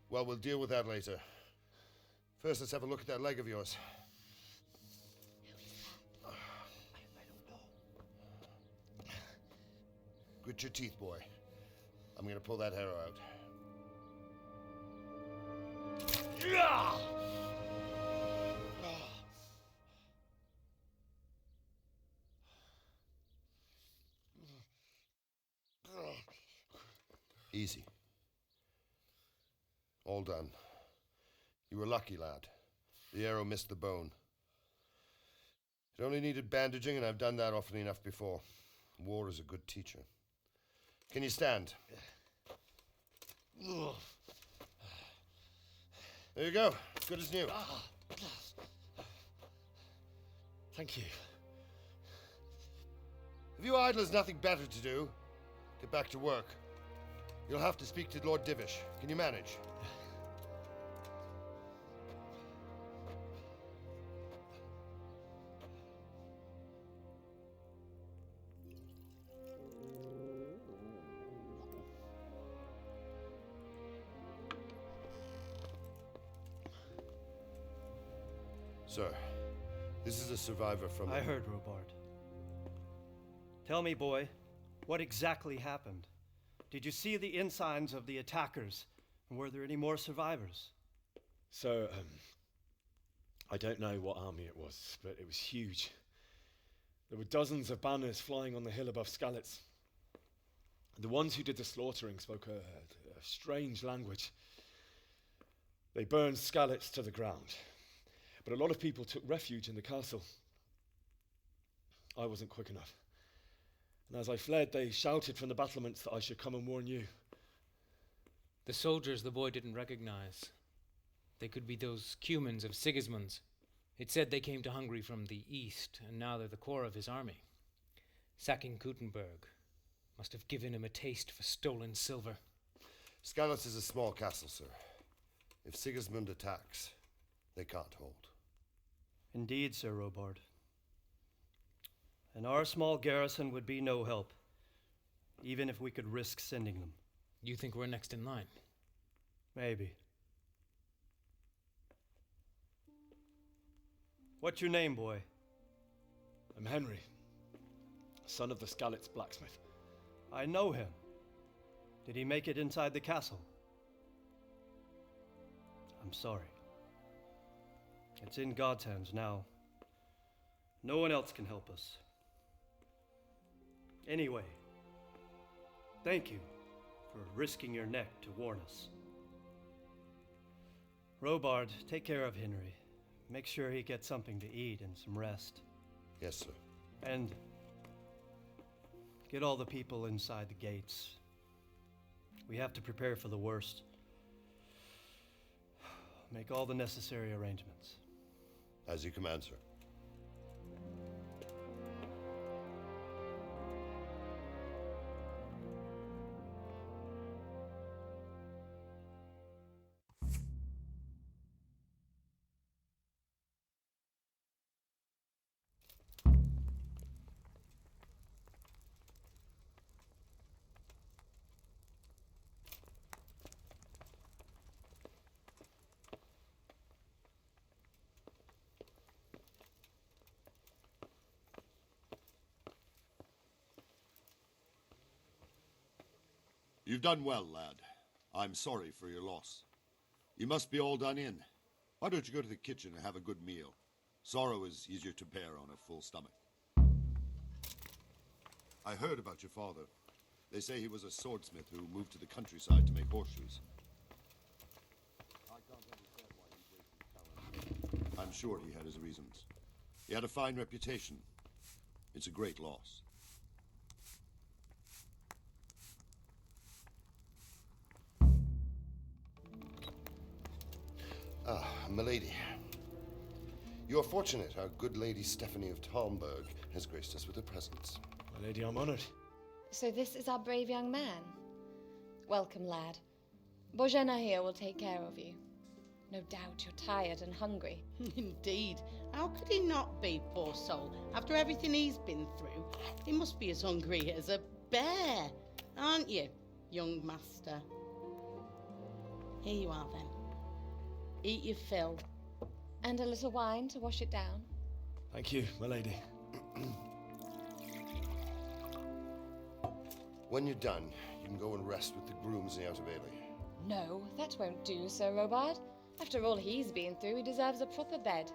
Well, we'll deal with that later. First, let's have a look at that leg of yours. Grit your teeth, boy. I'm gonna pull that arrow out. Easy. All done. You were lucky, lad. The arrow missed the bone. It only needed bandaging, and I've done that often enough before. War is a good teacher. Can you stand? There you go. Good as new. Thank you. If you idlers nothing better to do, get back to work. You'll have to speak to Lord Divish. Can you manage? Sir, this is a survivor from... I heard, Robart. Tell me, boy, what exactly happened? Did you see the ensigns of the attackers? And were there any more survivors? So, I don't know what army it was, but it was huge. There were dozens of banners flying on the hill above Skalitz. The ones who did the slaughtering spoke a strange language. They burned Skalitz to the ground, but a lot of people took refuge in the castle. I wasn't quick enough. And as I fled, they shouted from the battlements that I should come and warn you. The soldiers the boy didn't recognize. They could be those Cumans of Sigismund's. It said they came to Hungary from the east, and now they're the core of his army. Sacking Gutenberg must have given him a taste for stolen silver. Skalitz is a small castle, sir. If Sigismund attacks, they can't hold. Indeed, Sir Robard. And our small garrison would be no help, even if we could risk sending them. You think we're next in line? Maybe. What's your name, boy? I'm Henry, son of the Skalitz blacksmith. I know him. Did he make it inside the castle? I'm sorry. It's in God's hands now. No one else can help us. Anyway, thank you for risking your neck to warn us. Robard, take care of Henry. Make sure he gets something to eat and some rest. Yes, sir. And get all the people inside the gates. We have to prepare for the worst. Make all the necessary arrangements. As you command, sir. You've done well, lad. I'm sorry for your loss. You must be all done in. Why don't you go to the kitchen and have a good meal? Sorrow is easier to bear on a full stomach. I heard about your father. They say he was a swordsmith who moved to the countryside to make horseshoes. I can't understand why he wasted talent. I'm sure he had his reasons. He had a fine reputation. It's a great loss. Ah, milady. You are fortunate our good lady Stephanie of Talmberg has graced us with her presence. My lady, I'm honored. So this is our brave young man. Welcome, lad. Bojena here will take care of you. No doubt you're tired and hungry. Indeed. How could he not be, poor soul? After everything he's been through, he must be as hungry as a bear, aren't you, young master? Here you are, then. Eat your fill. And a little wine to wash it down. Thank you, my lady. When you're done, you can go and rest with the grooms in the Outer Bailey. No, that won't do, Sir Robard. After all he's been through, he deserves a proper bed.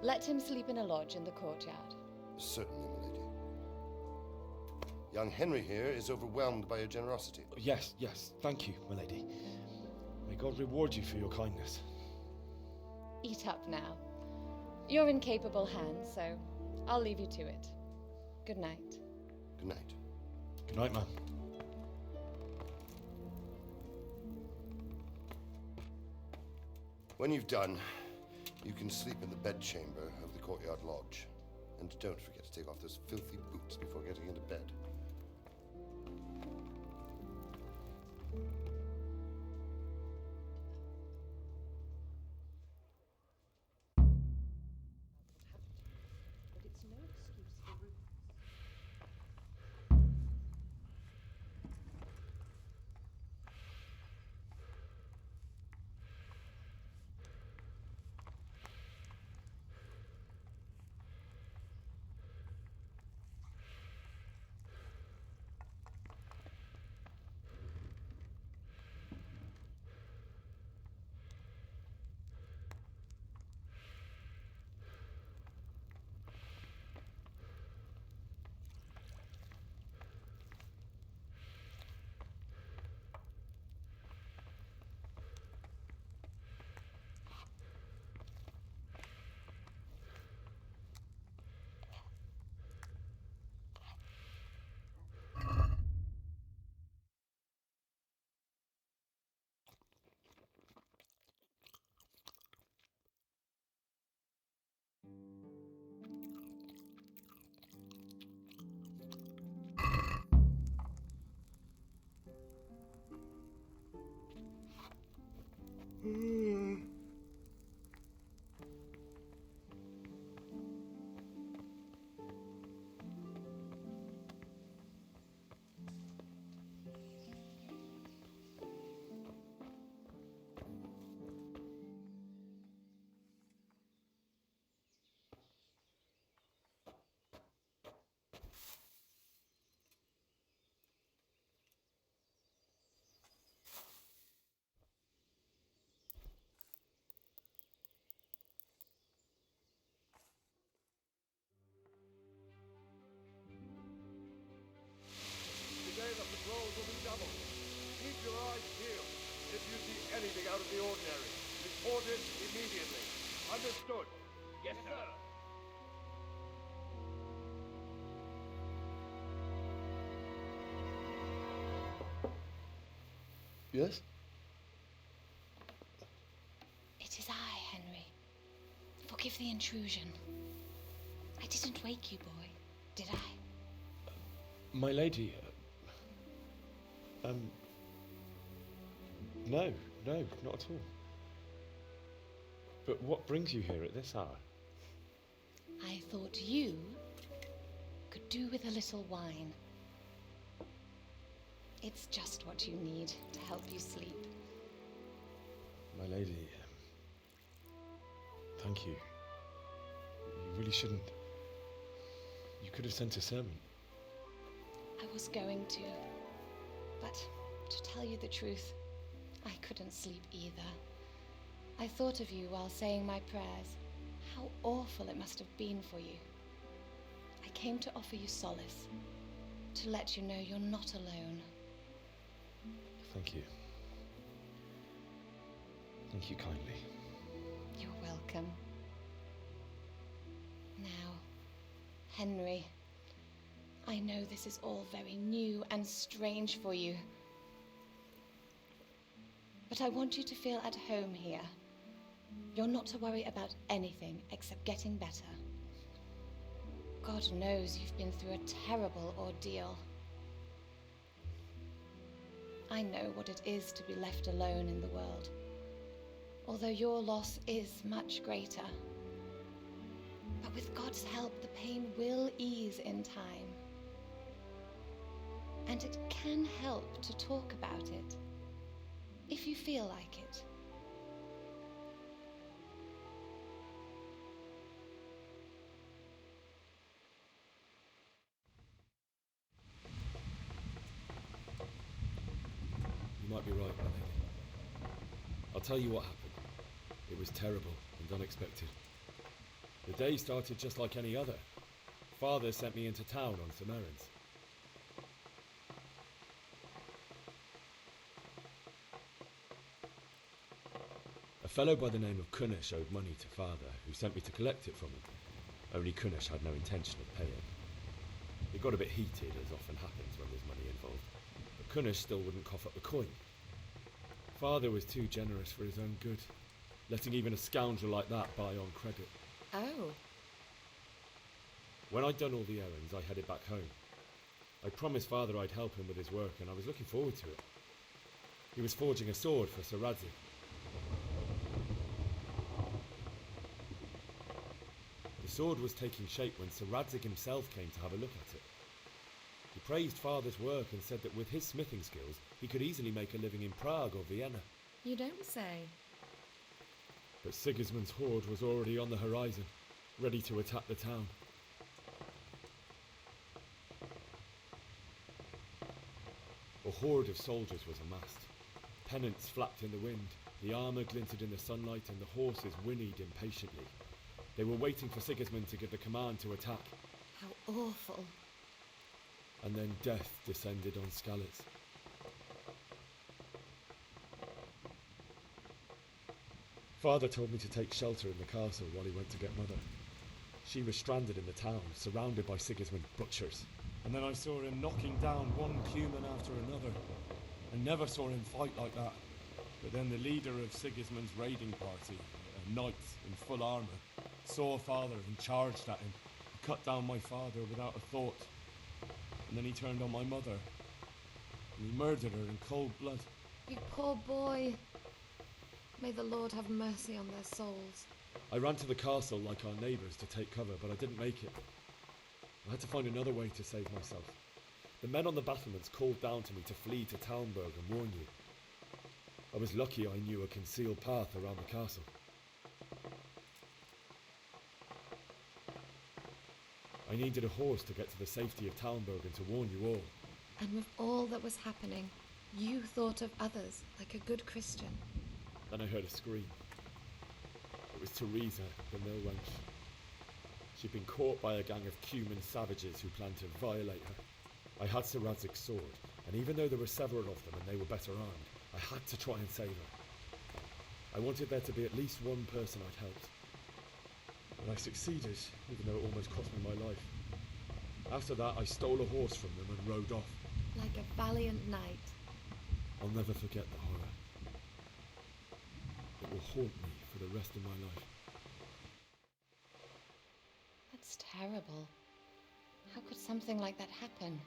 Let him sleep in a lodge in the courtyard. Certainly, milady. Young Henry here is overwhelmed by your generosity. Yes, yes, thank you, my lady. May God reward you for your kindness. Eat up now. You're in capable hands, so I'll leave you to it. Good night. Good night. Good night, ma'am. When you've done, you can sleep in the bedchamber of the courtyard lodge. And don't forget to take off those filthy boots before getting into bed. But it's no excuse for rudeness. rolls will be doubled. Keep your eyes peeled. If you see anything out of the ordinary, report it immediately. Understood? Yes, sir. Yes? It is I, Henry. Forgive the intrusion. I didn't wake you, boy, did I? My lady. No, not at all. But what brings you here at this hour? I thought you could do with a little wine. It's just what you need to help you sleep. My lady, thank you. You really shouldn't. You could have sent a servant. I was going to, but to tell you the truth, I couldn't sleep either. I thought of you while saying my prayers. How awful it must have been for you. I came to offer you solace, to let you know you're not alone. Thank you. Thank you kindly. You're welcome. Now, Henry, I know this is all very new and strange for you, but I want you to feel at home here. You're not to worry about anything except getting better. God knows you've been through a terrible ordeal. I know what it is to be left alone in the world, although your loss is much greater. But with God's help, the pain will ease in time. And it can help to talk about it, if you feel like it. You might be right, my lady. I'll tell you what happened. It was terrible and unexpected. The day started just like any other. Father sent me into town on some errands. A fellow by the name of Kunesh owed money to Father, who sent me to collect it from him. Only Kunesh had no intention of paying. It got a bit heated, as often happens when there's money involved, but Kunesh still wouldn't cough up the coin. Father was too generous for his own good, letting even a scoundrel like that buy on credit. Oh. When I'd done all the errands, I headed back home. I promised Father I'd help him with his work, and I was looking forward to it. He was forging a sword for Sir Radzig. The sword was taking shape when Sir Radzig himself came to have a look at it. He praised Father's work and said that with his smithing skills, he could easily make a living in Prague or Vienna. You don't say. But Sigismund's horde was already on the horizon, ready to attack the town. A horde of soldiers was amassed. Pennants flapped in the wind, the armour glinted in the sunlight, and the horses whinnied impatiently. They were waiting for Sigismund to give the command to attack. How awful. And then death descended on Skalitz. Father told me to take shelter in the castle while he went to get Mother. She was stranded in the town, surrounded by Sigismund butchers. And then I saw him knocking down one human after another. I never saw him fight like that. But then the leader of Sigismund's raiding party, a knight in full armour, saw Father and charged at him. He cut down my father without a thought. And then he turned on my mother. And he murdered her in cold blood. You poor boy. May the Lord have mercy on their souls. I ran to the castle like our neighbours to take cover, but I didn't make it. I had to find another way to save myself. The men on the battlements called down to me to flee to Talmberg and warn you. I was lucky I knew a concealed path around the castle. I needed a horse to get to the safety of Talmberg and to warn you all. And with all that was happening, you thought of others like a good Christian. Then I heard a scream. It was Teresa, the mill wench. She'd been caught by a gang of Cuman savages who planned to violate her. I had Sir Radzig's sword, and even though there were several of them and they were better armed, I had to try and save her. I wanted there to be at least one person I'd helped. And I succeeded, even though it almost cost me my life. After that, I stole a horse from them and rode off. Like a valiant knight. I'll never forget the horror. It will haunt me for the rest of my life. That's terrible. How could something like that happen?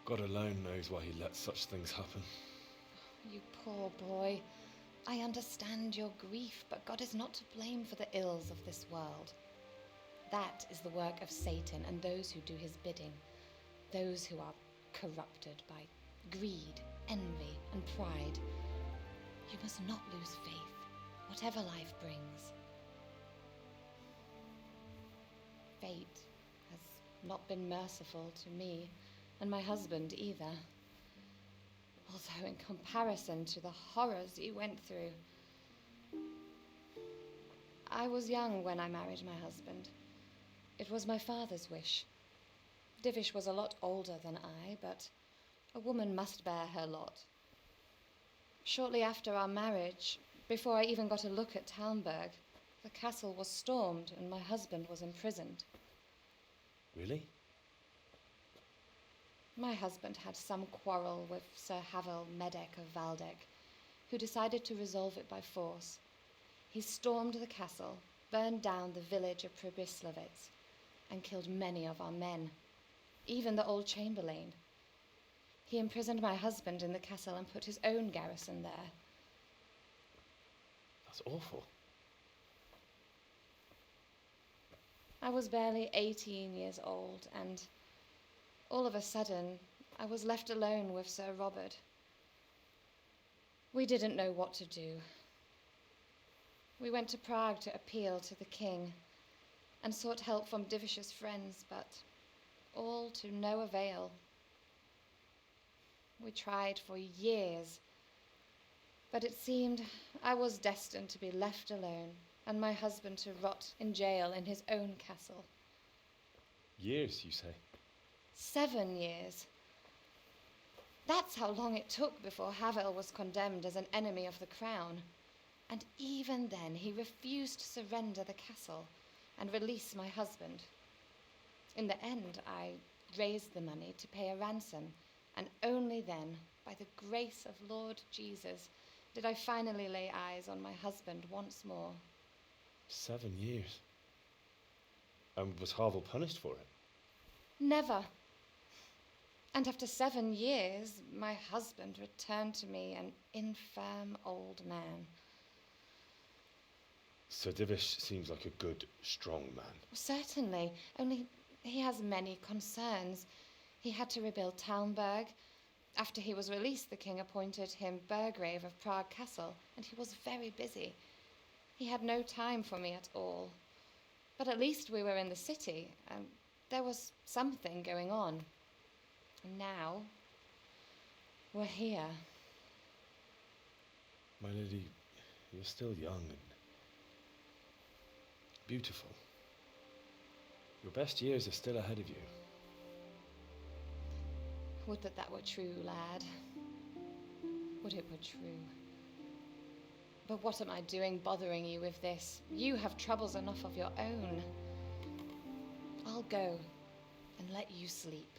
God alone knows why he lets such things happen. You poor boy. I understand your grief, but God is not to blame for the ills of this world. That is the work of Satan and those who do his bidding. Those who are corrupted by greed, envy, and pride. You must not lose faith, whatever life brings. Fate has not been merciful to me, and my husband either. Although in comparison to the horrors you went through. I was young when I married my husband. It was my father's wish. Divish was a lot older than I, but a woman must bear her lot. Shortly after our marriage, before I even got a look at Talmberg, the castle was stormed and my husband was imprisoned. Really? My husband had some quarrel with Sir Havel Medek of Valdek, who decided to resolve it by force. He stormed the castle, burned down the village of Pribyslavitz, and killed many of our men, even the old chamberlain. He imprisoned my husband in the castle and put his own garrison there. That's awful. I was barely 18 years old, and all of a sudden, I was left alone with Sir Robert. We didn't know what to do. We went to Prague to appeal to the king and sought help from Divish's friends, but all to no avail. We tried for years, but it seemed I was destined to be left alone and my husband to rot in jail in his own castle. Years, you say? 7 years. That's how long it took before Havel was condemned as an enemy of the crown. And even then, he refused to surrender the castle and release my husband. In the end, I raised the money to pay a ransom, and only then, by the grace of Lord Jesus, did I finally lay eyes on my husband once more. 7 years? And was Havel punished for it? Never. And after 7 years, my husband returned to me an infirm old man. Sir Divish seems like a good, strong man. Certainly, only he has many concerns. He had to rebuild Talmberg. After he was released, the king appointed him Burgrave of Prague Castle, and he was very busy. He had no time for me at all. But at least we were in the city, and there was something going on. And now, we're here. My lady, you're still young and beautiful. Your best years are still ahead of you. Would that that were true, lad. Would it were true. But what am I doing bothering you with this? You have troubles enough of your own. I'll go and let you sleep.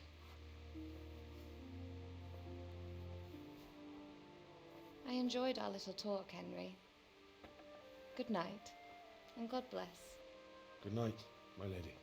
I enjoyed our little talk, Henry. Good night, and God bless. Good night, my lady.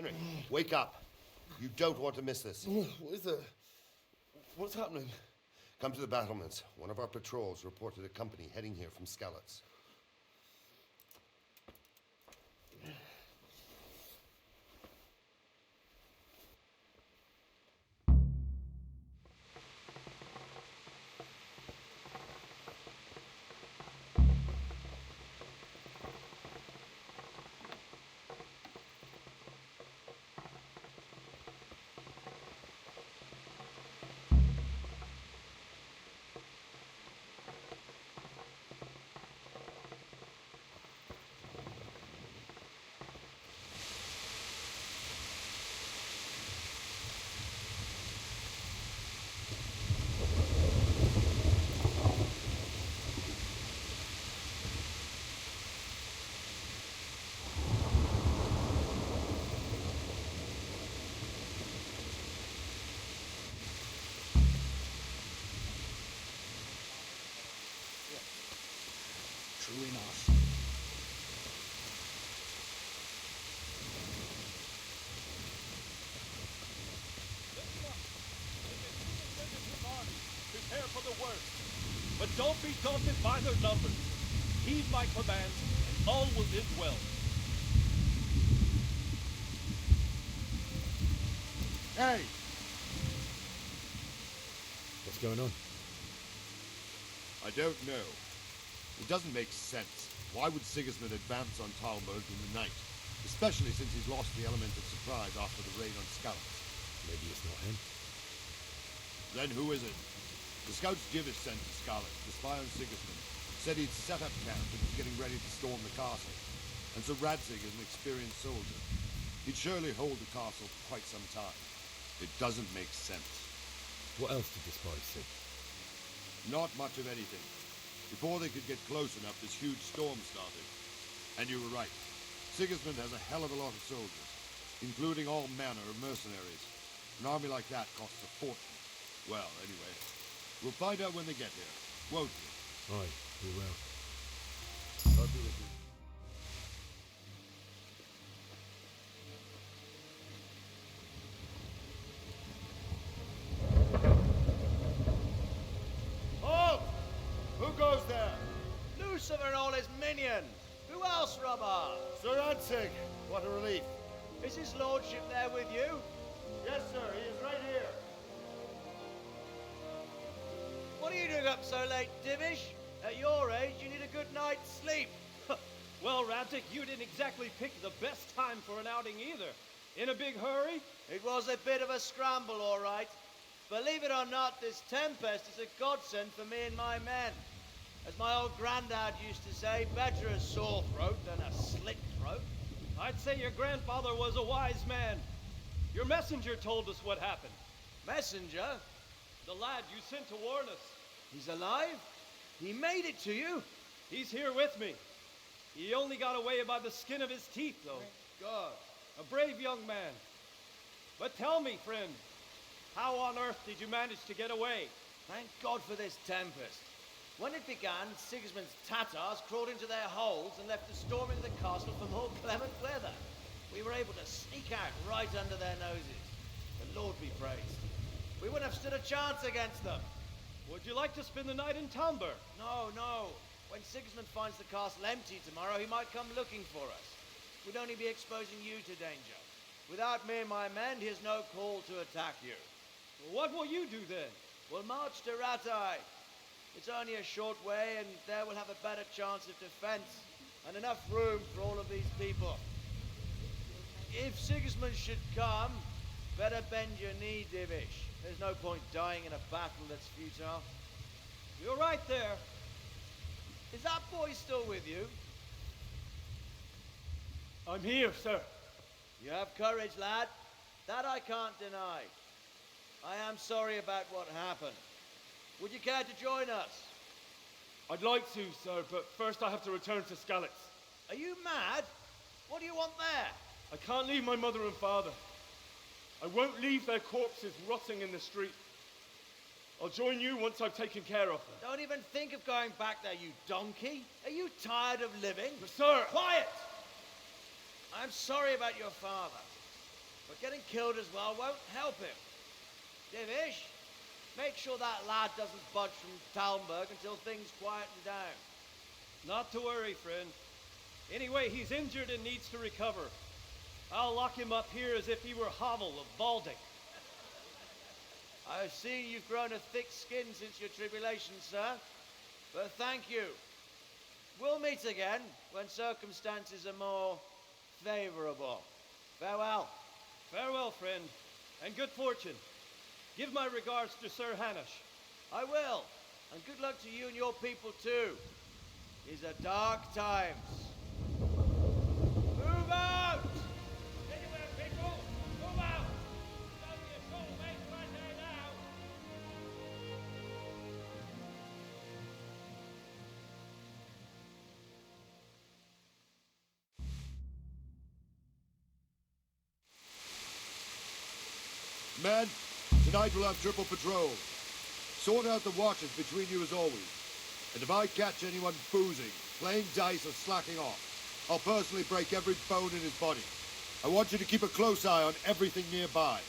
Henry, wake up. You don't want to miss this. What is it? What's happening? Come to the battlements. One of our patrols reported a company heading here from Skalitz. True enough. Prepare for the worst. But don't be daunted by their numbers. Heed my commands, and all will end well. Hey! What's going on? I don't know. It doesn't make sense. Why would Sigismund advance on Talmud in the night? Especially since he's lost the element of surprise after the raid on Skalitz. Maybe it's not him. Then who is it? The scouts Divish sent to Skalitz to spy on Sigismund said he'd set up camp and was getting ready to storm the castle. And so Radzig is an experienced soldier. He'd surely hold the castle for quite some time. It doesn't make sense. What else did the spies see? Not much of anything. Before they could get close enough, this huge storm started. And you were right. Sigismund has a hell of a lot of soldiers, including all manner of mercenaries. An army like that costs a fortune. Well, anyway, we'll find out when they get here, won't we? Aye, we will. God be with you. Halt! Who goes there? Lucifer and all his minions. Who else, Robber? Sir Radzig, what a relief. Is his lordship there with you? Yes, sir, he is right here. What are you doing up so late, Divish? At your age, you need a good night's sleep. Well, Radzig, you didn't exactly pick the best time for an outing either. In a big hurry? It was a bit of a scramble, all right. Believe it or not, this tempest is a godsend for me and my men. As my old granddad used to say, better a sore throat than a slit throat. I'd say your grandfather was a wise man. Your messenger told us what happened. Messenger? The lad you sent to warn us. He's alive? He made it to you? He's here with me. He only got away by the skin of his teeth, though. Thank God. A brave young man. But tell me, friend, how on earth did you manage to get away? Thank God for this tempest. When it began, Sigismund's Tatars crawled into their holes and left us storming the castle for more clement weather. We were able to sneak out right under their noses. The Lord be praised. We wouldn't have stood a chance against them. Would you like to spend the night in Tamber? No, no. When Sigismund finds the castle empty tomorrow, he might come looking for us. We'd only be exposing you to danger. Without me and my men, he has no call to attack you. Well, what will you do then? We'll march to Ratai. It's only a short way, and there we'll have a better chance of defense and enough room for all of these people. If Sigismund should come, better bend your knee, Divish. There's no point dying in a battle that's futile. You're right there. Is that boy still with you? I'm here, sir. You have courage, lad. That I can't deny. I am sorry about what happened. Would you care to join us? I'd like to, sir, but first I have to return to Skalitz. Are you mad? What do you want there? I can't leave my mother and father. I won't leave their corpses rotting in the street. I'll join you once I've taken care of them. Don't even think of going back there, you donkey. Are you tired of living? But sir! Quiet! I'm sorry about your father. but getting killed as well won't help him. Divish, make sure that lad doesn't budge from Talmberg until things quieten down. Not to worry, friend. Anyway, he's injured and needs to recover. I'll lock him up here as if he were Hovel of Baldic. I've seen you've grown a thick skin since your tribulation, sir. But thank you. We'll meet again when circumstances are more favourable. Farewell. Farewell, friend, and good fortune. Give my regards to Sir Hanush. I will. And good luck to you and your people too. These are dark times. Move out! Anywhere, people! Move out! Don't be a troublemaker right there now! Men, tonight we'll have triple patrol. Sort out the watches between you as always. And if I catch anyone boozing, playing dice or slacking off, I'll personally break every bone in his body. I want you to keep a close eye on everything nearby.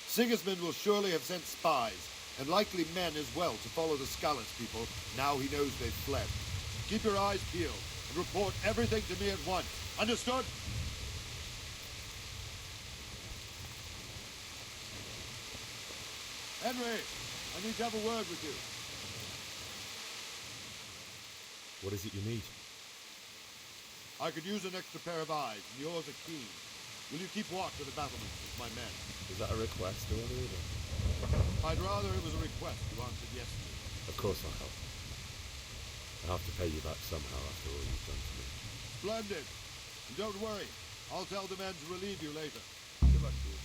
Sigismund will surely have sent spies, and likely men as well, to follow the Skalitz people now he knows they've fled. Keep your eyes peeled and report everything to me at once. Understood? Henry, I need to have a word with you. What is it you need? I could use an extra pair of eyes, and yours are keen. Will you keep watch of the battlements with my men? Is that a request or an order? I'd rather it was a request you answered yes to. Of course I'll help. I have to pay you back somehow after all you've done for me. Splendid. And don't worry, I'll tell the men to relieve you later. Good luck to you.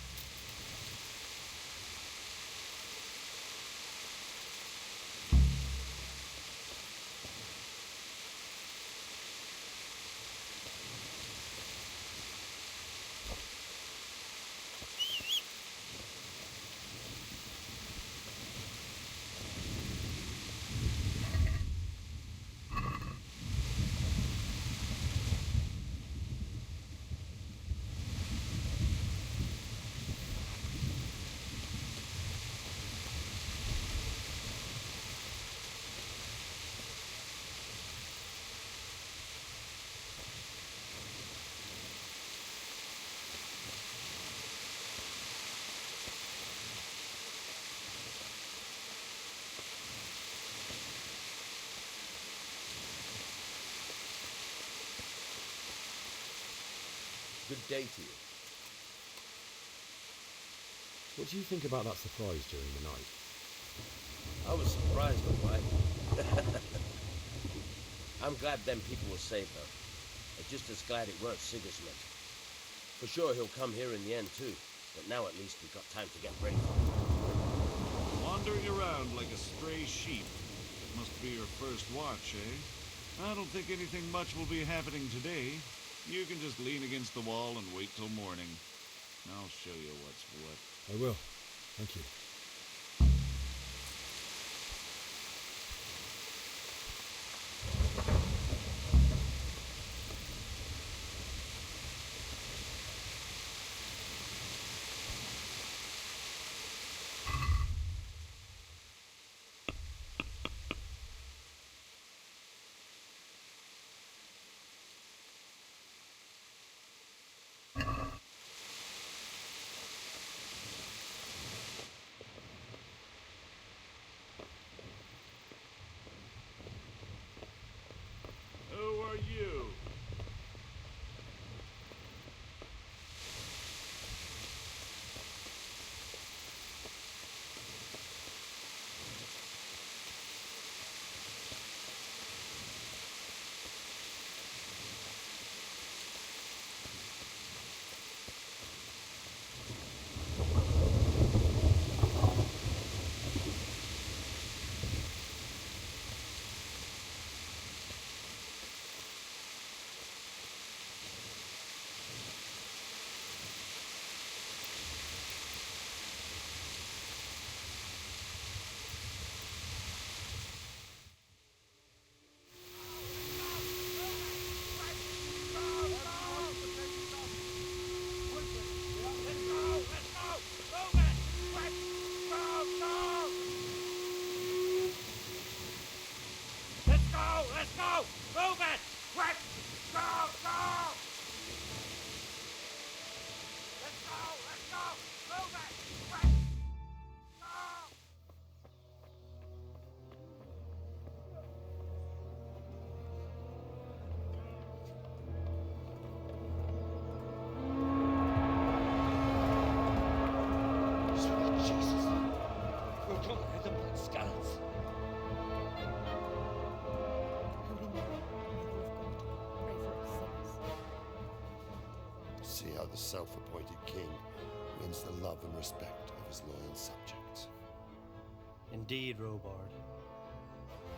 Good day to you. What do you think about that surprise during the night? I was surprised, all right. I'm glad them people were safe, though. I'm just as glad it weren't Sigismund. For sure he'll come here in the end, too. But now at least we've got time to get ready for him. Wandering around like a stray sheep. Must be your first watch, eh? I don't think anything much will be happening today. You can just lean against the wall and wait till morning. I'll show you what's what. I will. Thank you. Don't let them put scallops. See how the self-appointed king wins the love and respect of his loyal subjects. Indeed, Robard.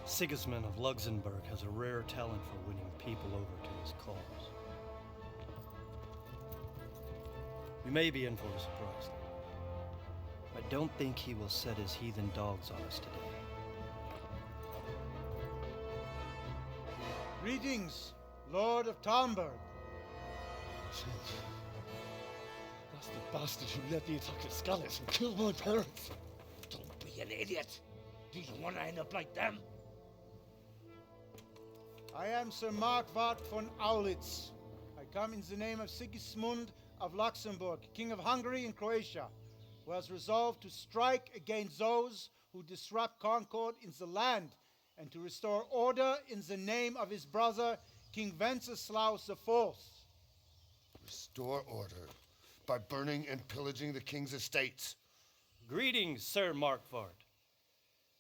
Sigismund of Luxembourg has a rare talent for winning people over to his cause. We may be in for a surprise. I don't think he will set his heathen dogs on us today. Greetings, Lord of Talmberg. That's the bastard who led the attack at Scallops and killed my parents. Don't be an idiot. Do you want to end up like them? I am Sir Markwart von Aulitz. I come in the name of Sigismund of Luxembourg, King of Hungary and Croatia, who has resolved to strike against those who disrupt concord in the land and to restore order in the name of his brother, King Wenceslaus IV. Restore order by burning and pillaging the king's estates. Greetings, Sir Markwart.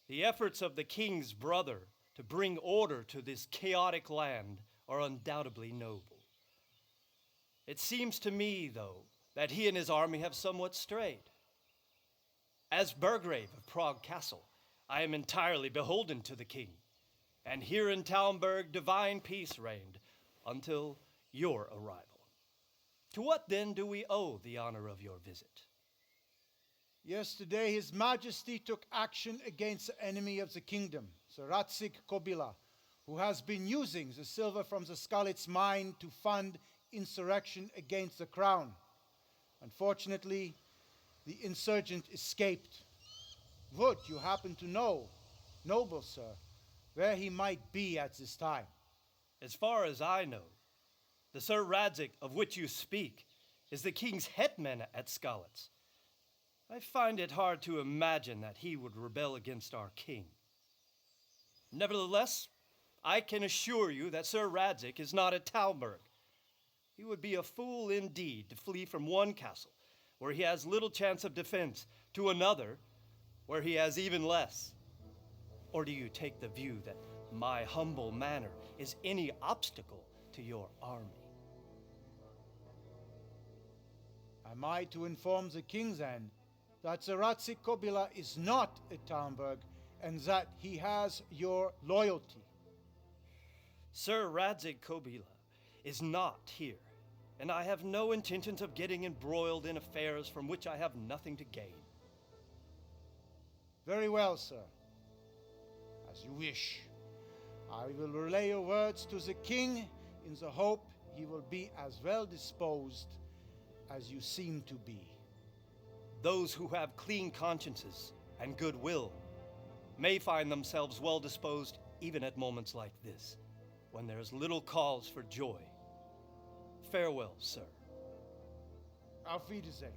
The efforts of the king's brother to bring order to this chaotic land are undoubtedly noble. It seems to me, though, that he and his army have somewhat strayed. As Burgrave of Prague Castle, I am entirely beholden to the king, and here in Talmberg divine peace reigned until your arrival. To what then do we owe the honor of your visit? Yesterday, His Majesty took action against the enemy of the kingdom, Sir Ratzik Kobila, who has been using the silver from the Skalitz mine to fund insurrection against the crown. Unfortunately, the insurgent escaped. Would you happen to know, noble sir, where he might be at this time? As far as I know, the Sir Radzik of which you speak is the king's hetman at Skalitz. I find it hard to imagine that he would rebel against our king. Nevertheless, I can assure you that Sir Radzik is not at Talmberg. He would be a fool indeed to flee from one castle, where he has little chance of defense, to another, where he has even less. Or do you take the view that my humble manner is any obstacle to your army? Am I to inform the king then that Sir Ratzik Kobila is not at Talmberg and that he has your loyalty? Sir Radzik Kobila is not here, and I have no intentions of getting embroiled in affairs from which I have nothing to gain. Very well, sir. As you wish. I will relay your words to the king in the hope he will be as well disposed as you seem to be. Those who have clean consciences and goodwill may find themselves well disposed even at moments like this, when there is little cause for joy. Farewell, sir. Auf Wiedersehen.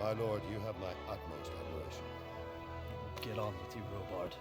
My lord, you have my utmost admiration. Get on with you, Robard.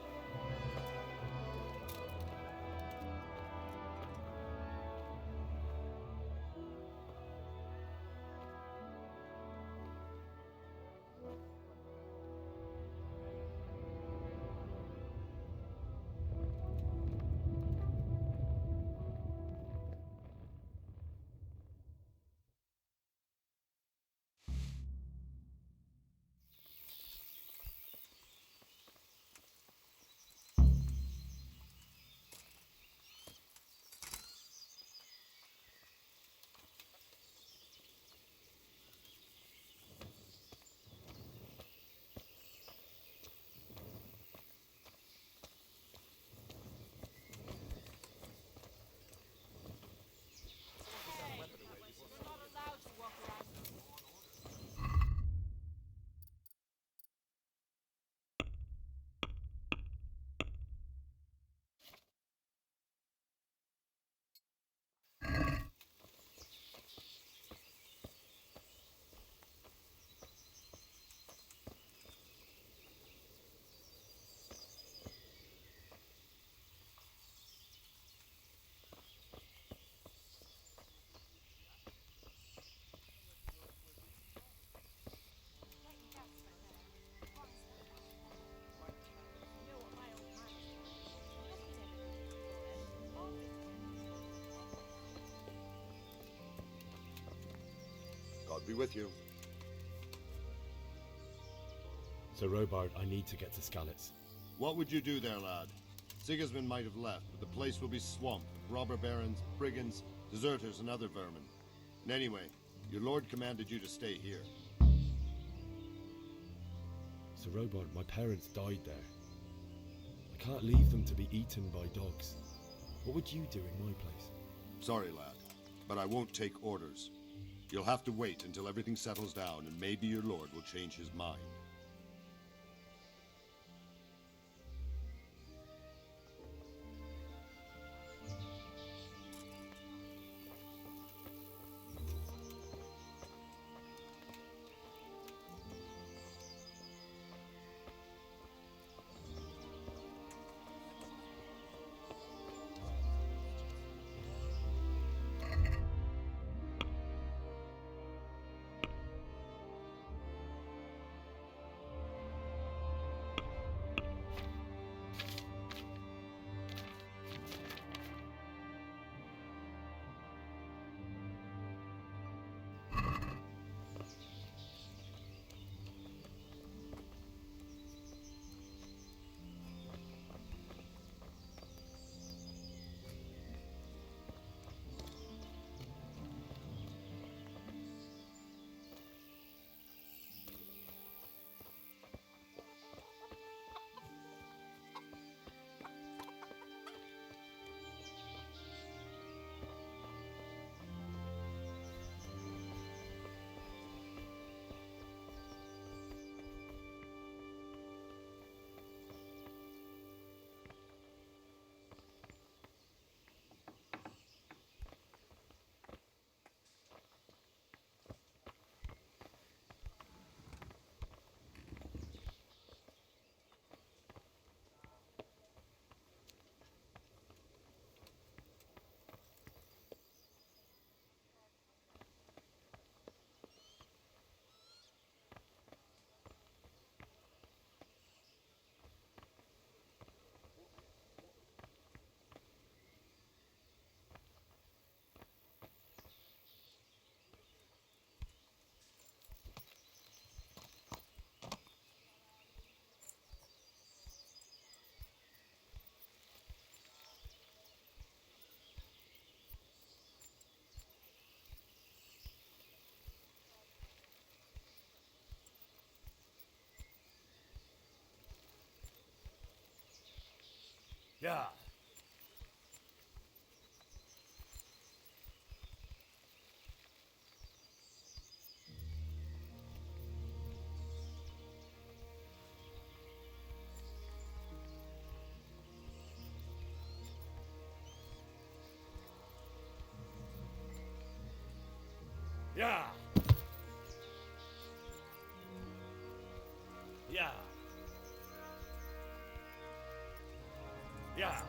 I'll be with you. Sir Robard, I need to get to Skalitz. What would you do there, lad? Sigismund might have left, but the place will be swamped with robber barons, brigands, deserters, and other vermin. And anyway, your lord commanded you to stay here. Sir Robard, my parents died there. I can't leave them to be eaten by dogs. What would you do in my place? Sorry, lad, but I won't take orders. You'll have to wait until everything settles down, and maybe your lord will change his mind. Yeah. Yeah. Yeah. Yeah.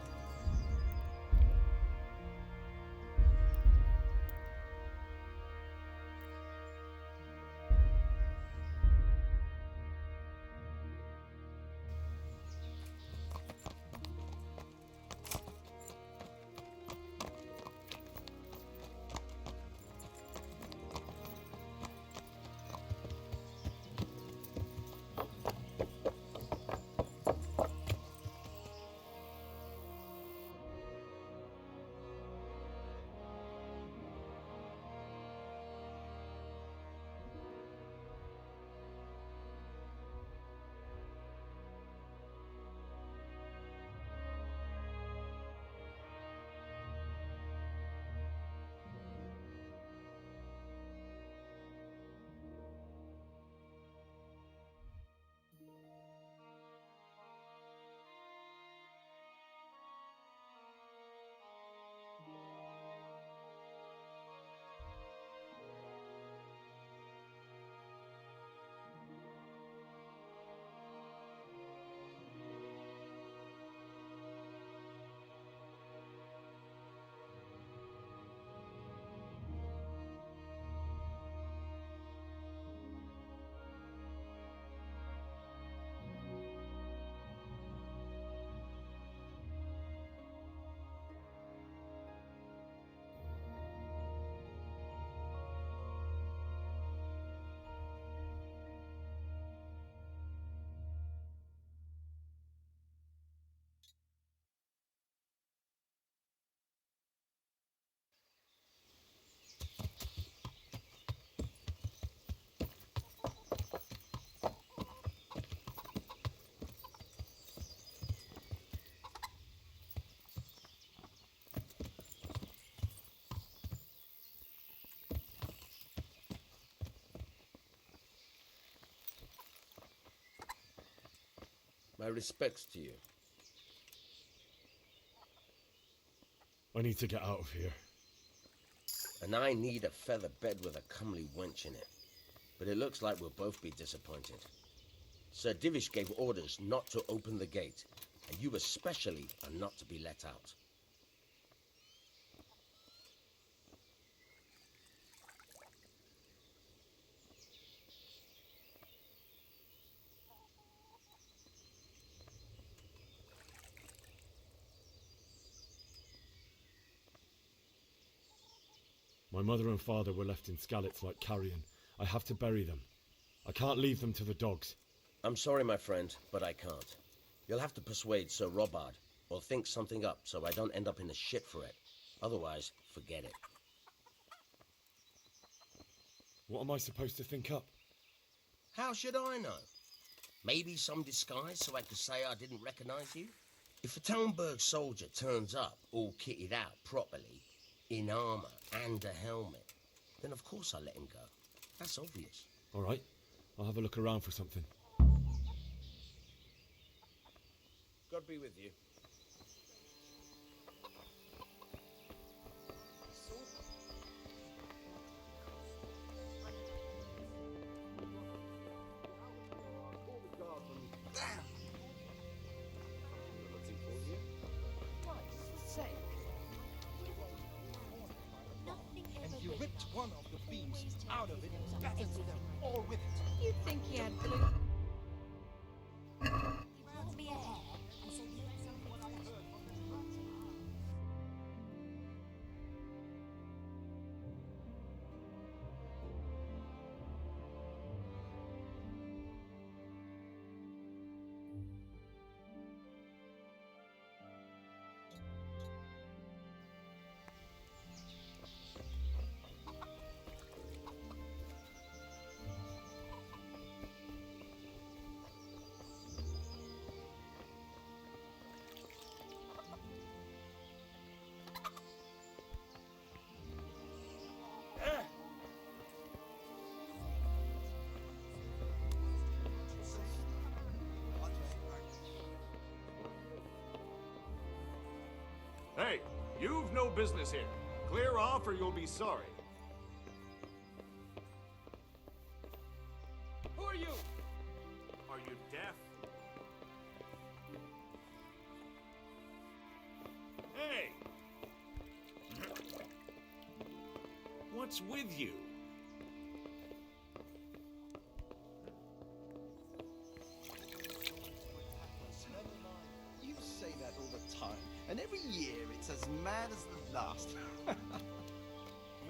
My respects to you. I need to get out of here. And I need a feather bed with a comely wench in it. But it looks like we'll both be disappointed. Sir Divish gave orders not to open the gate, and you especially are not to be let out. My mother and father were left in Skalitz like carrion. I have to bury them. I can't leave them to the dogs. I'm sorry, my friend, but I can't. You'll have to persuade Sir Robard, or think something up so I don't end up in the shit for it. Otherwise, forget it. What am I supposed to think up? How should I know? Maybe some disguise so I could say I didn't recognize you? If a Talmberg soldier turns up all kitted out properly, in armor and a helmet, then of course I let him go. That's obvious. All right, I'll have a look around for something. God be with you. And he ripped one of the beams out of it and battered them all with it. You'd think he had blue. Hey, you've no business here. Clear off or you'll be sorry. Who are you? Are you deaf? Hey! What's with you? You say that all the time, and every year it's as mad as the last.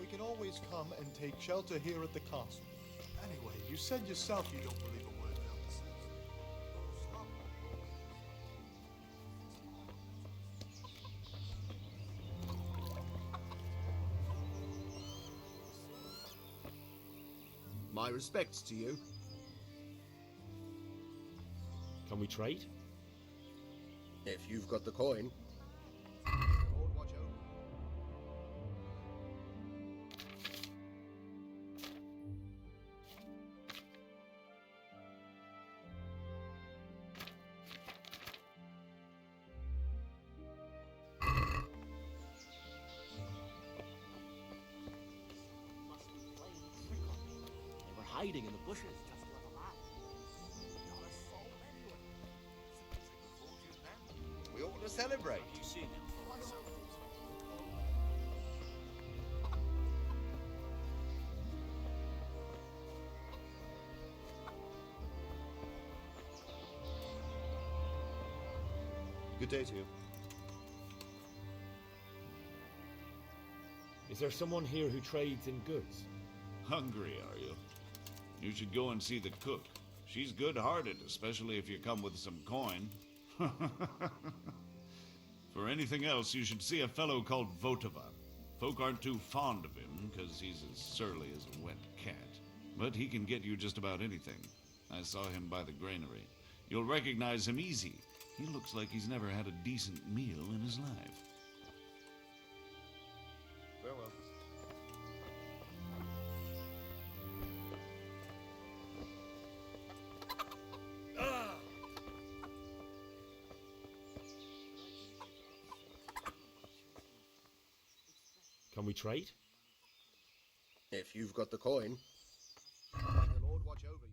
We can always come and take shelter here at the castle. Anyway, you said yourself you don't believe a word Velma says. My respects to you. Can we trade? If you've got the coin. They were hiding in the bushes just the other night. Not a soul anywhere. We ought to celebrate. Have you seen him? Good day to you. Is there someone here who trades in goods? Hungry, are you? You should go and see the cook. She's good-hearted, especially if you come with some coin. For anything else, you should see a fellow called Votava. Folk aren't too fond of him, because he's as surly as a wet cat. But he can get you just about anything. I saw him by the granary. You'll recognize him easy. He looks like he's never had a decent meal in his life. Farewell. Can we trade? If you've got the coin. May the Lord watch over you.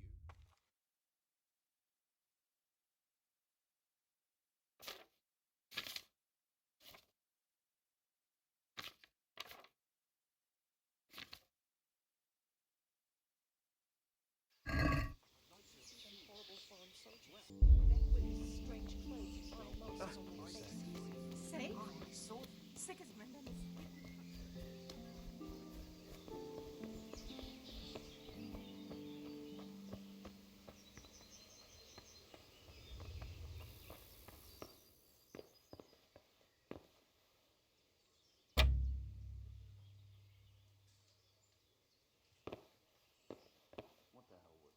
Safe? Sigismund and his... What the hell was that?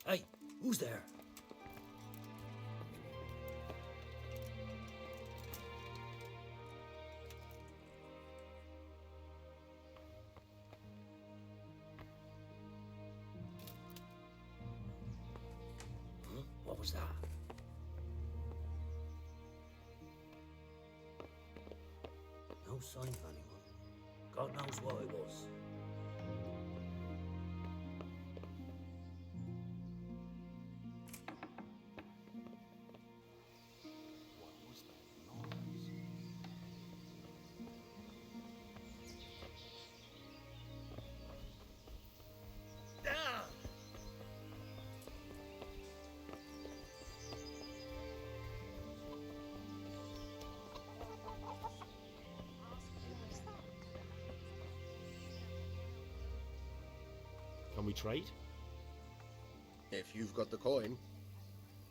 Hey, who's there? Huh? What was that? No sign of anyone. God knows what it was. What was that noise? Can we trade? If you've got the coin.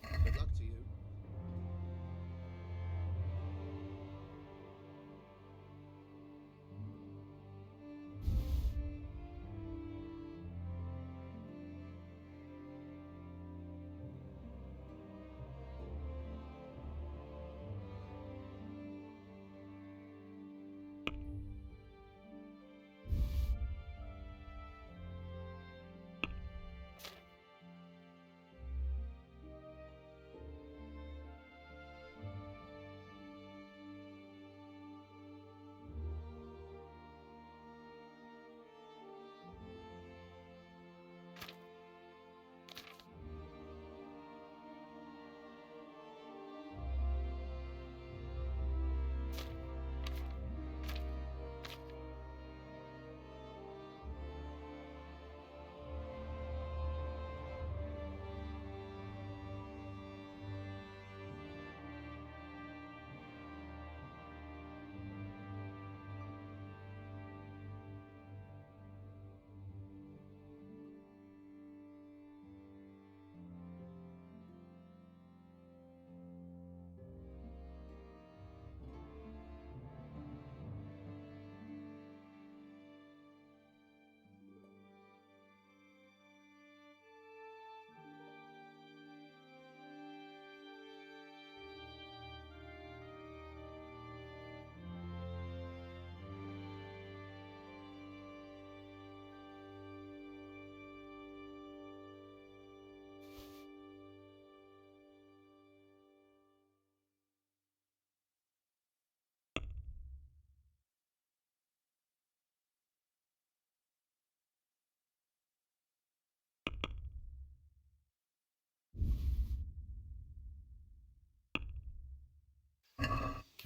Good luck to you.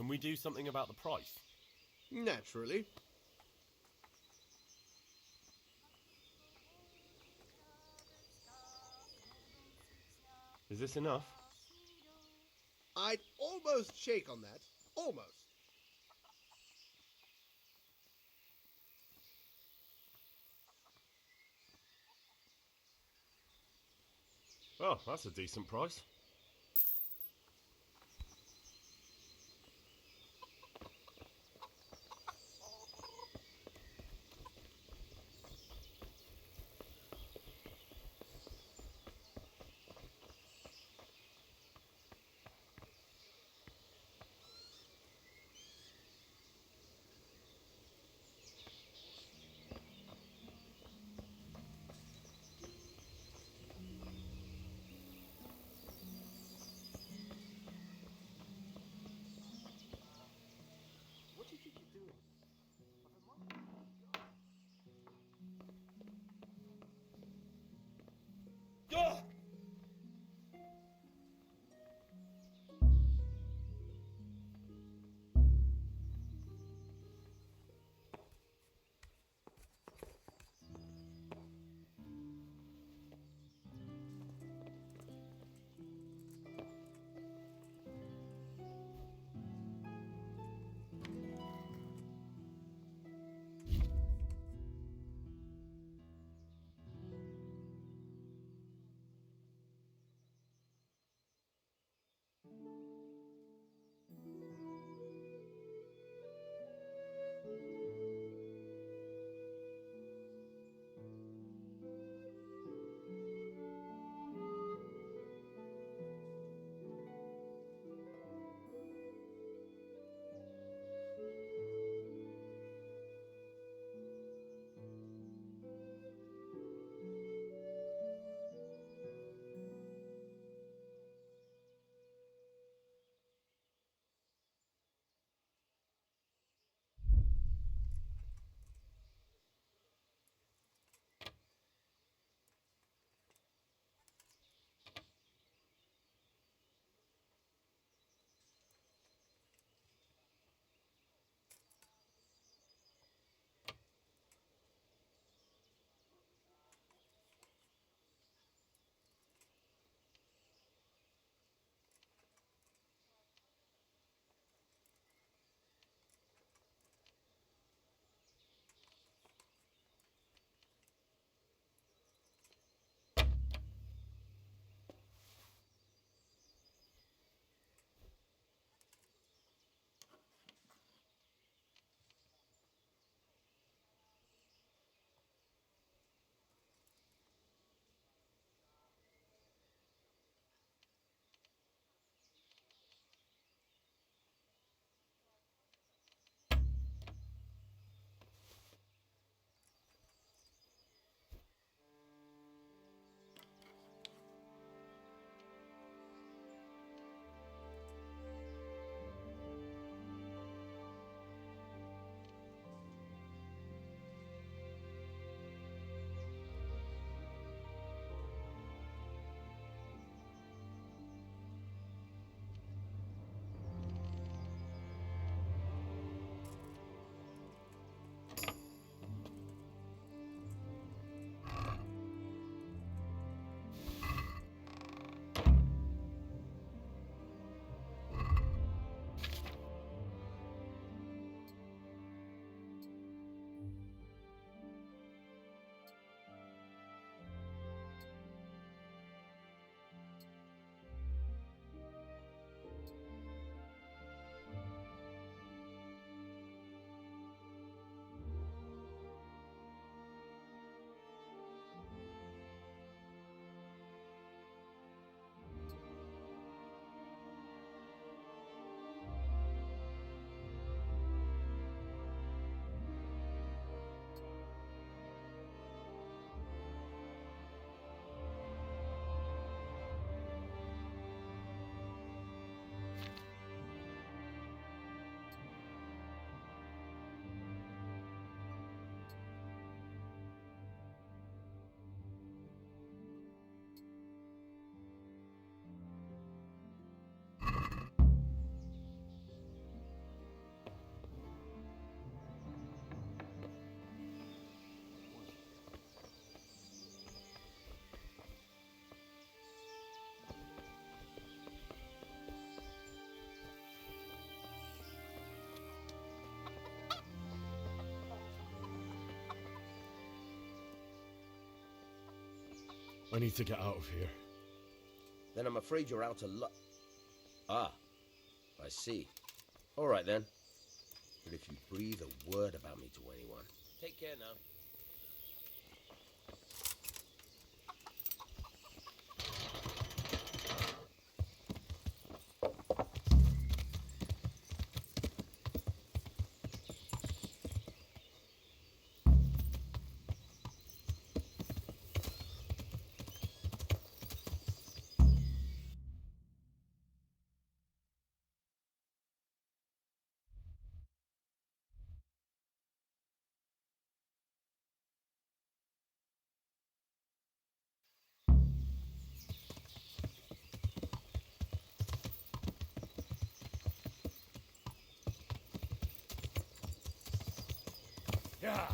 Can we do something about the price? Naturally. Is this enough? I'd almost shake on that. Almost. Oh, that's a decent price. What do you think you're doing? I need to get out of here. Then I'm afraid you're out of luck. Ah, I see. All right then. But if you breathe a word about me to anyone... Take care now. Yeah.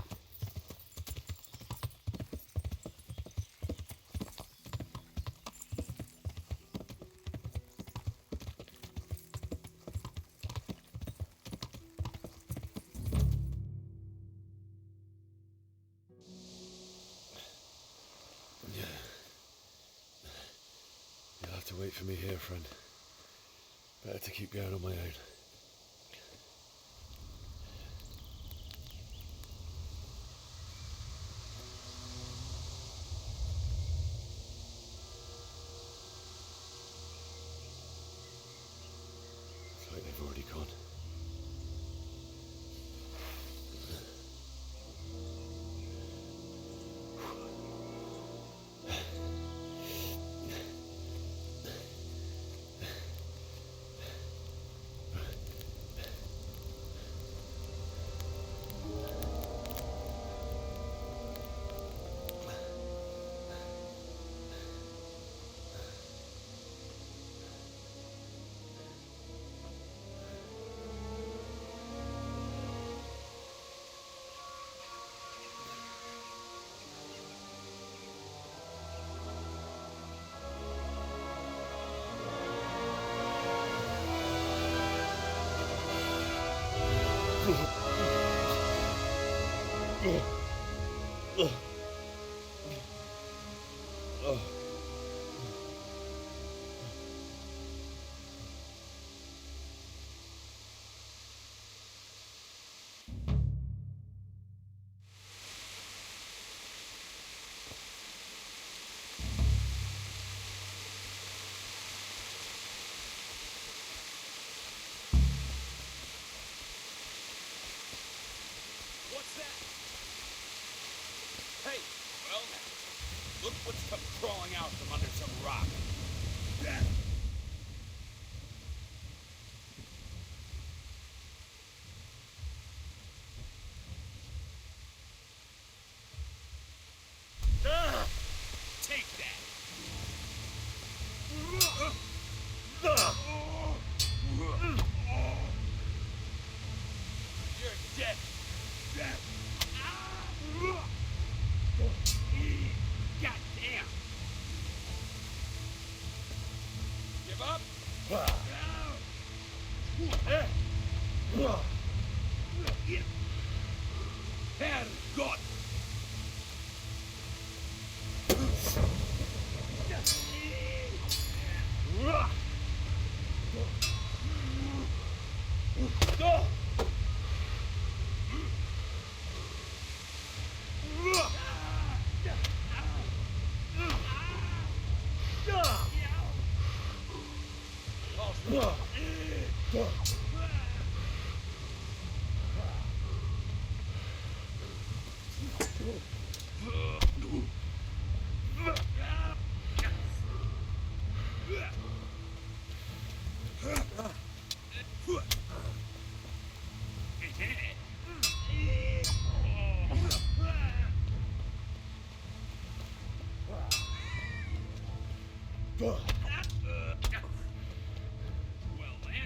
You'll have to wait for me here, friend. Better to keep going on my own. It's like they've already gone. What's that? Hey, well now, look what's come crawling out from under some rock. Take that. You're dead. Goddamn. Give up? Herrgott! Well then.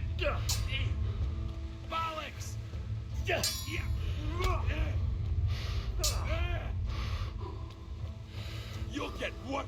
Bollocks! You'll get what?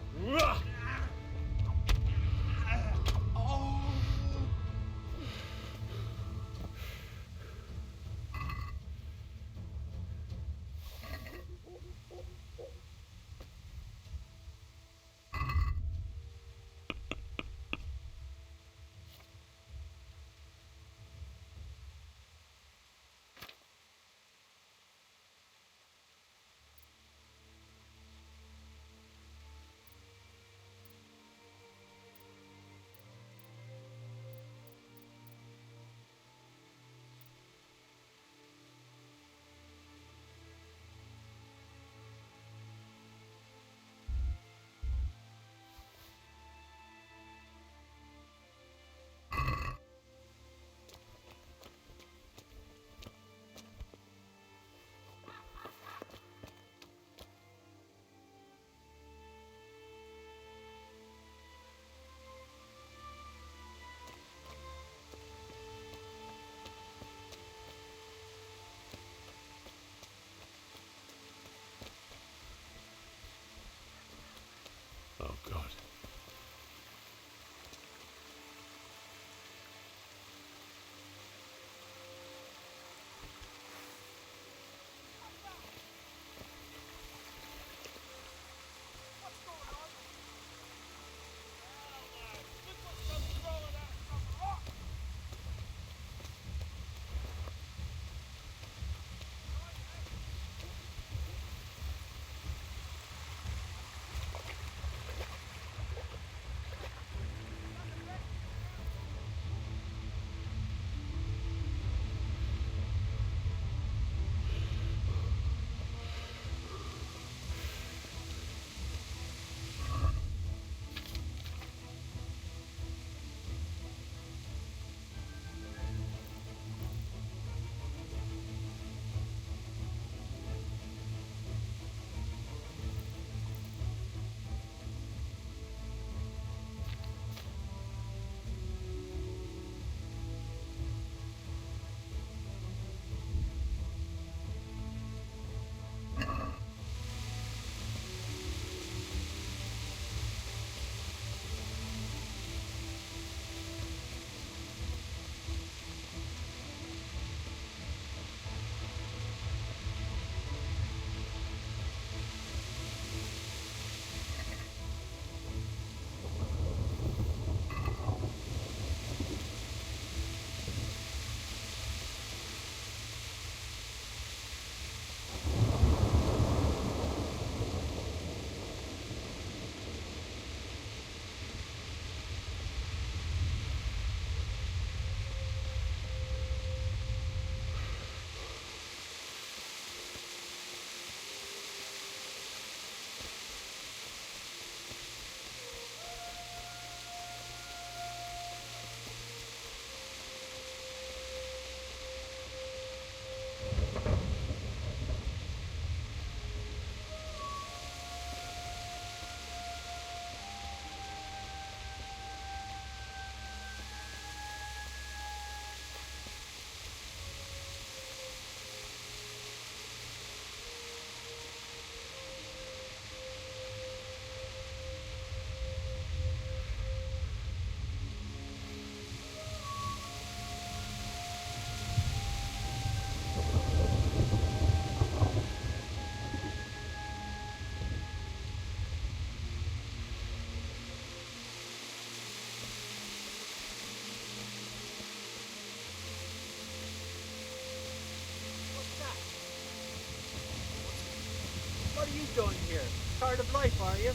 you doing here? Tired of life, are you?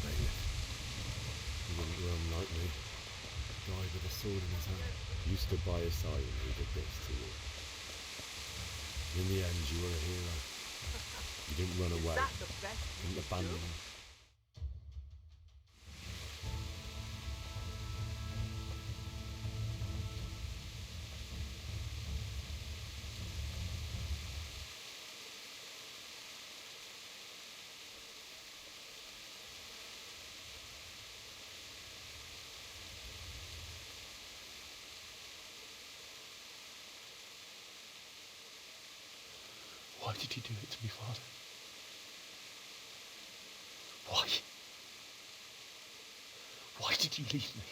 Bailiff. He didn't run like me. Died with a sword in his hand. You stood by his side and he did this to you. In the end, you were a hero. You didn't run away. Is that the best you Didn't can abandon do? him. Why did you do it to me, Father? Why? Why did you leave me?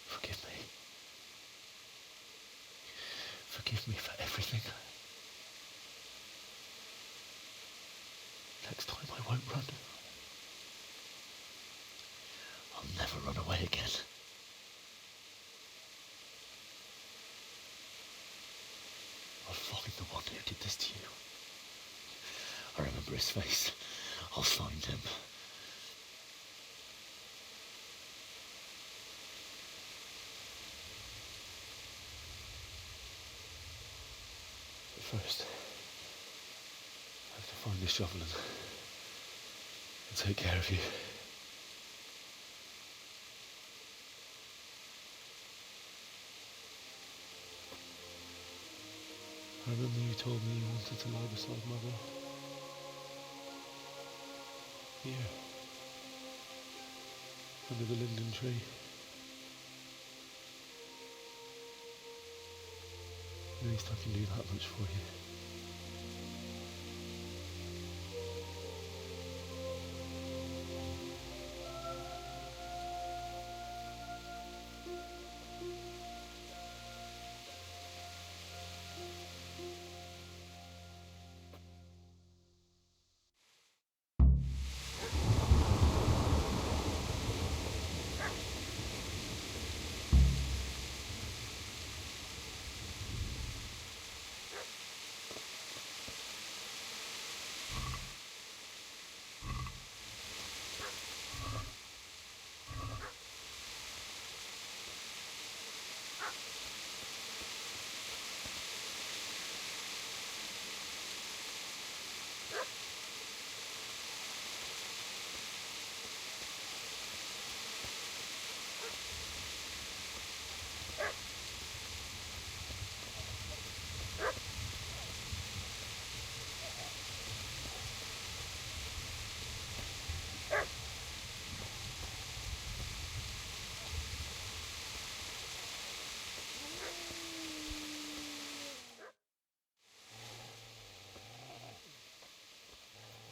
Forgive me. Forgive me for everything. Next time I won't run. I'll never run away again. I'll find the one who did this to you. I remember his face. I'll find him. But first, I have to find this shovel and take care of you. I remember you told me you wanted to lie beside Mother. Here. Under the linden tree. At least I can do that much for you.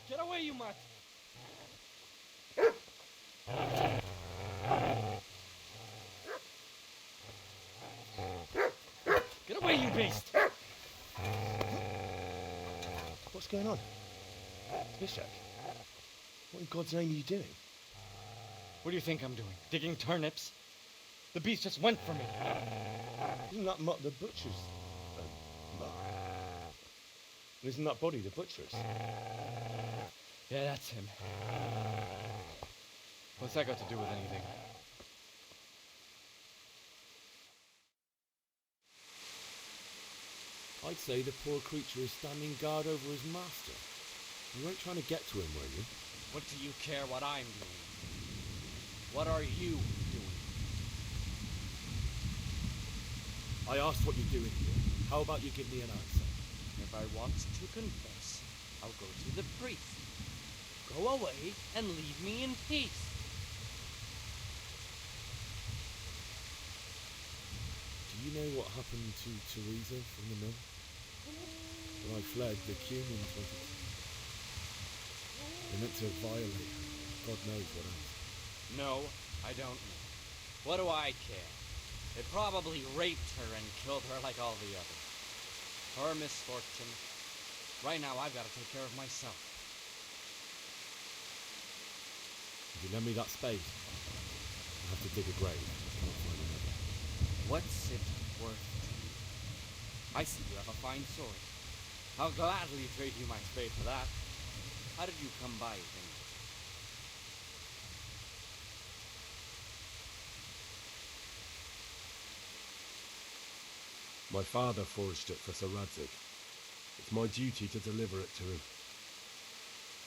Get away, you mutt! Get away, you beast! What's going on? Bishop? What in God's name are you doing? What do you think I'm doing? Digging turnips? The beast just went for me. Isn't that the butcher's? Mutt? And isn't that body the butcher's? Yeah, that's him. What's that got to do with anything? I'd say the poor creature is standing guard over his master. You weren't trying to get to him, were you? What do you care what I'm doing? What are you doing? I asked what you're doing here. How about you give me an answer? If I want to confess, I'll go to the priest. Go away and leave me in peace. Do you know what happened to Teresa from the mill? When I fled, the Cumans wanted to. They meant to violate her. God knows what else. No, I don't know. What do I care? They probably raped her and killed her like all the others. Her misfortune. Right now, I've got to take care of myself. Would you lend me that spade? I'll have to dig a grave and not find another. What's it worth to you? I see you have a fine sword. I'll gladly trade you my spade for that. How did you come by it anyway? My father forged it for Sir Radzig. It's my duty to deliver it to him.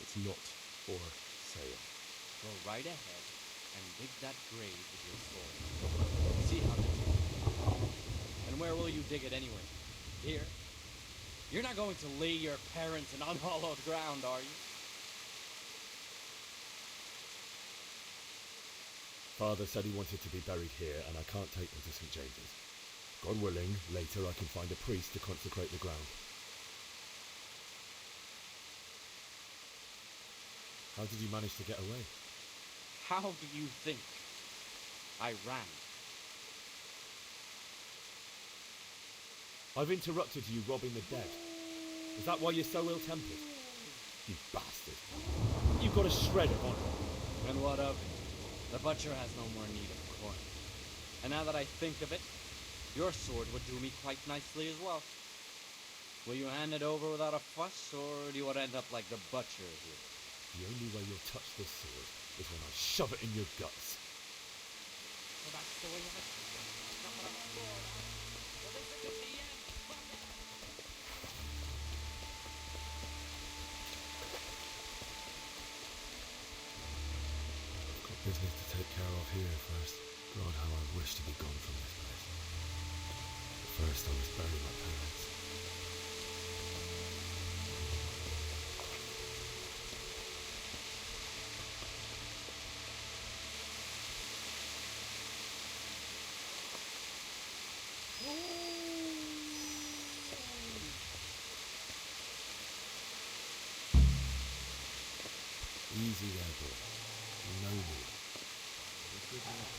It's not for sale. Go right ahead and dig that grave with your sword. See how that's done. And where will you dig it anyway? Here? You're not going to lay your parents in unhallowed ground, are you? Father said he wanted to be buried here, and I can't take them to St. James's. God willing, later I can find a priest to consecrate the ground. How did you manage to get away? How do you think? I ran. I've interrupted you robbing the dead. Is that why you're so ill-tempered? You bastard. You've got a shred of honor. And what of it? The butcher has no more need of coin. And now that I think of it, your sword would do me quite nicely as well. Will you hand it over without a fuss, or do you want to end up like the butcher here? The only way you'll touch this sword is when I shove it in your guts. So that's the way of it. Not without a sword, huh? Well, this isn't the end. I've got business to take care of here first. God, how I wish to be gone from this place. But first I must bury my parents. Easy there, boy. You know me. You're good enough.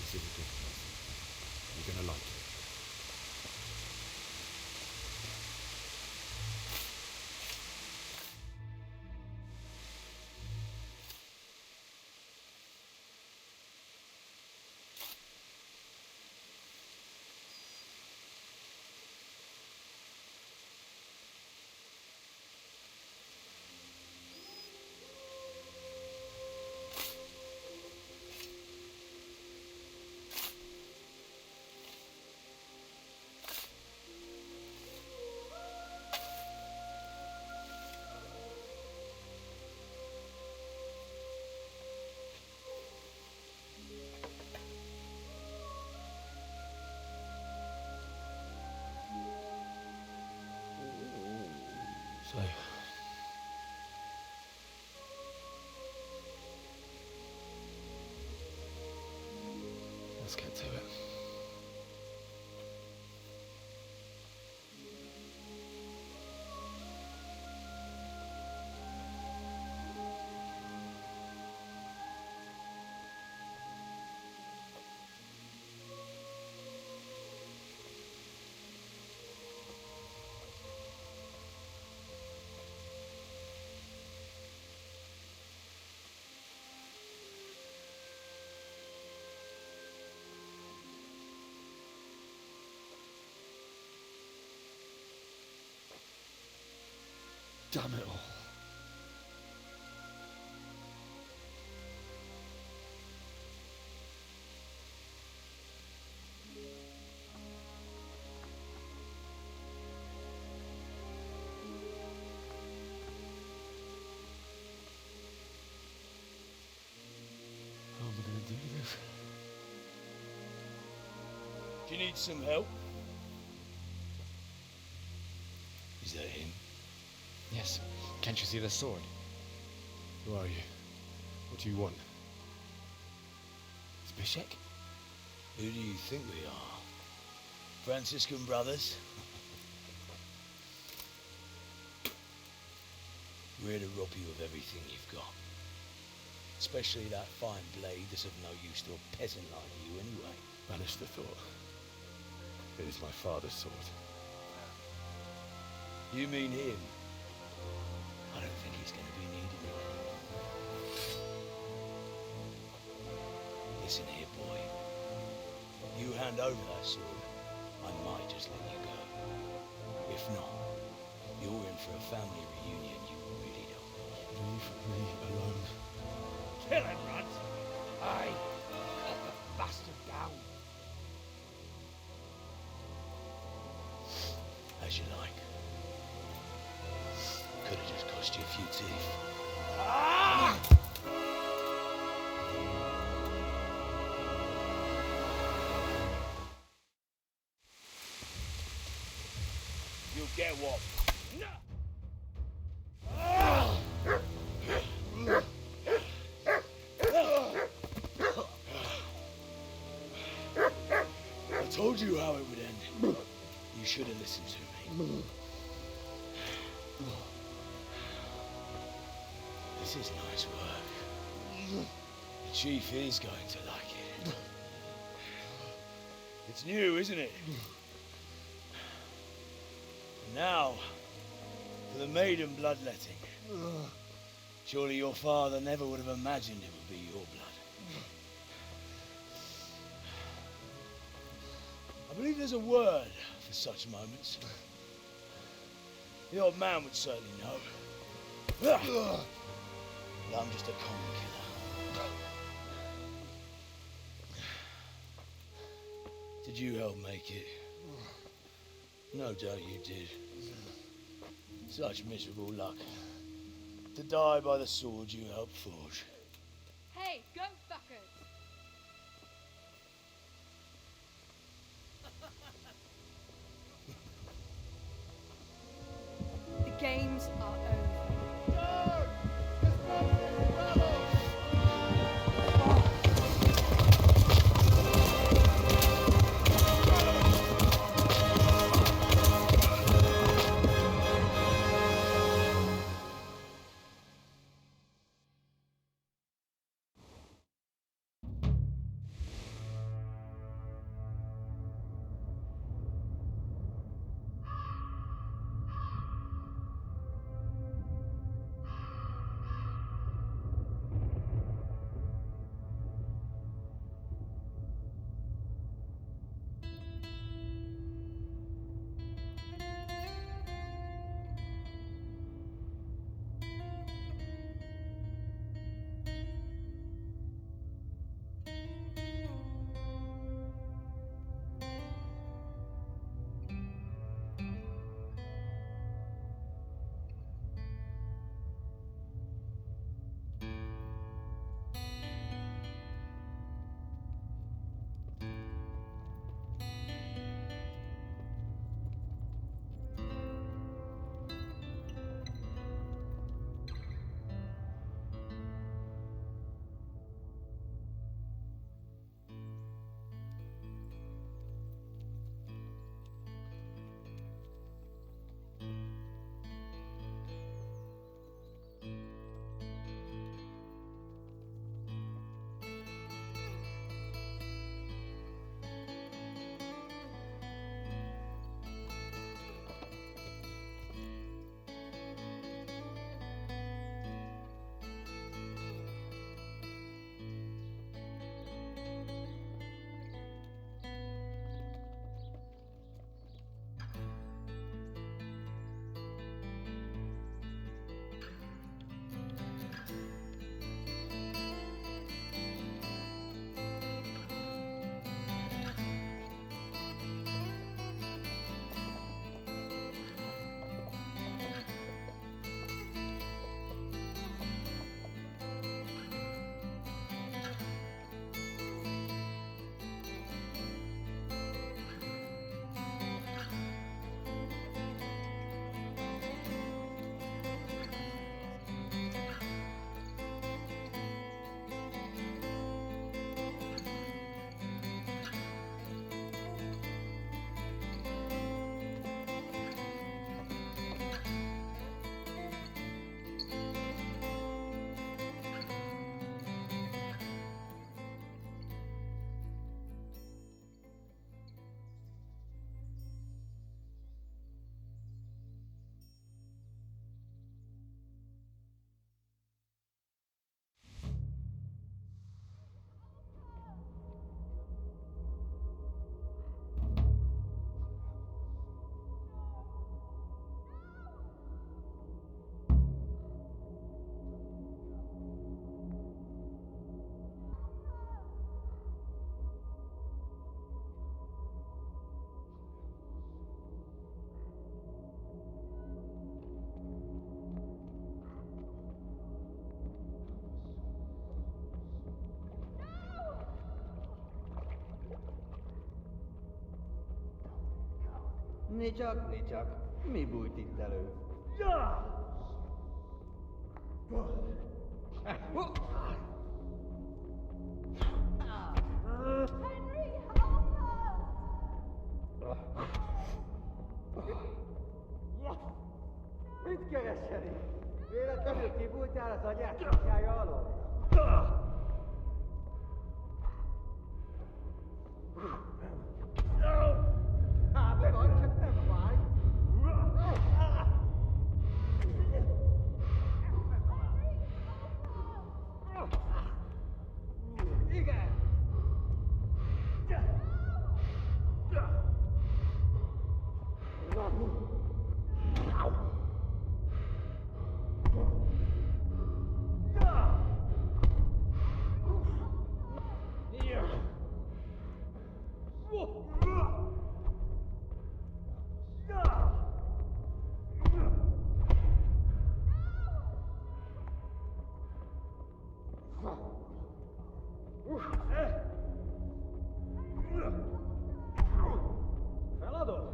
This is a good place. You're gonna like it. So, let's get to it. Damn it all. Do you need some help? Is that him? Yes. Can't you see the sword? Who are you? What do you want? Zbyszek? Who do you think we are? Franciscan brothers? We're here to rob you of everything you've got. Especially that fine blade that's of no use to a peasant like you anyway. Banish the thought. It is my father's sword. You mean him? I don't think he's going to be needing it anymore. Listen here, boy. You hand over that sword, I might just let you go. If not, you're in for a family reunion you really don't want. Leave me alone. Kill him, Runt! Aye! Cut the bastard down! As you like. Could have just cost you a few teeth. Ah! You'll get what? I told you how it would end. You should have listened to me. This is nice work. The chief is going to like it. It's new, isn't it? And now, for the maiden bloodletting. Surely your father never would have imagined it would be your blood. I believe there's a word for such moments. The old man would certainly know. But I'm just a common killer. Did you help make it? No doubt you did. Such miserable luck. To die by the sword you helped forge. Hey, go fuckers! The games are over. Nicsak, mi bújt itt elő? Mit kereseni? Véletlenül kibújtál az agyák kutyája alól? Van, csak nem fáj. Igen! Feladod?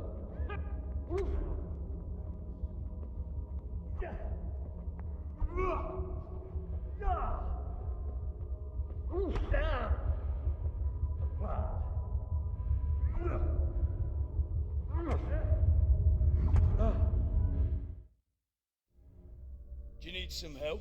Do you need some help?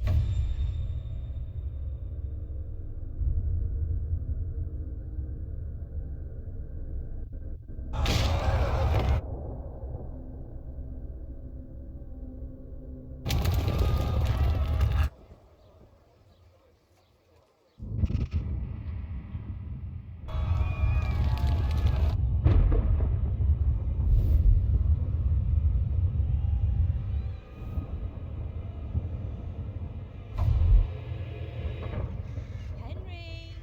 Henry!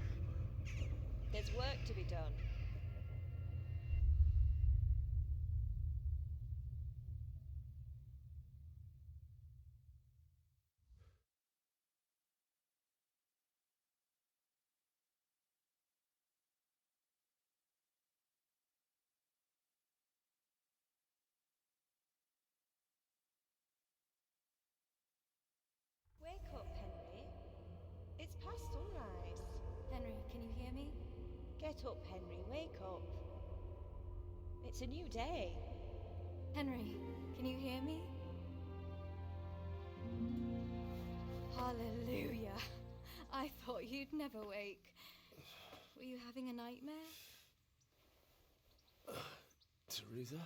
There's work to be done. Wake up, Henry. It's past sunrise. Henry, can you hear me? Get up, Henry. Wake up. It's a new day. Henry, can you hear me? Hallelujah. I thought you'd never wake. Were you having a nightmare? Teresa?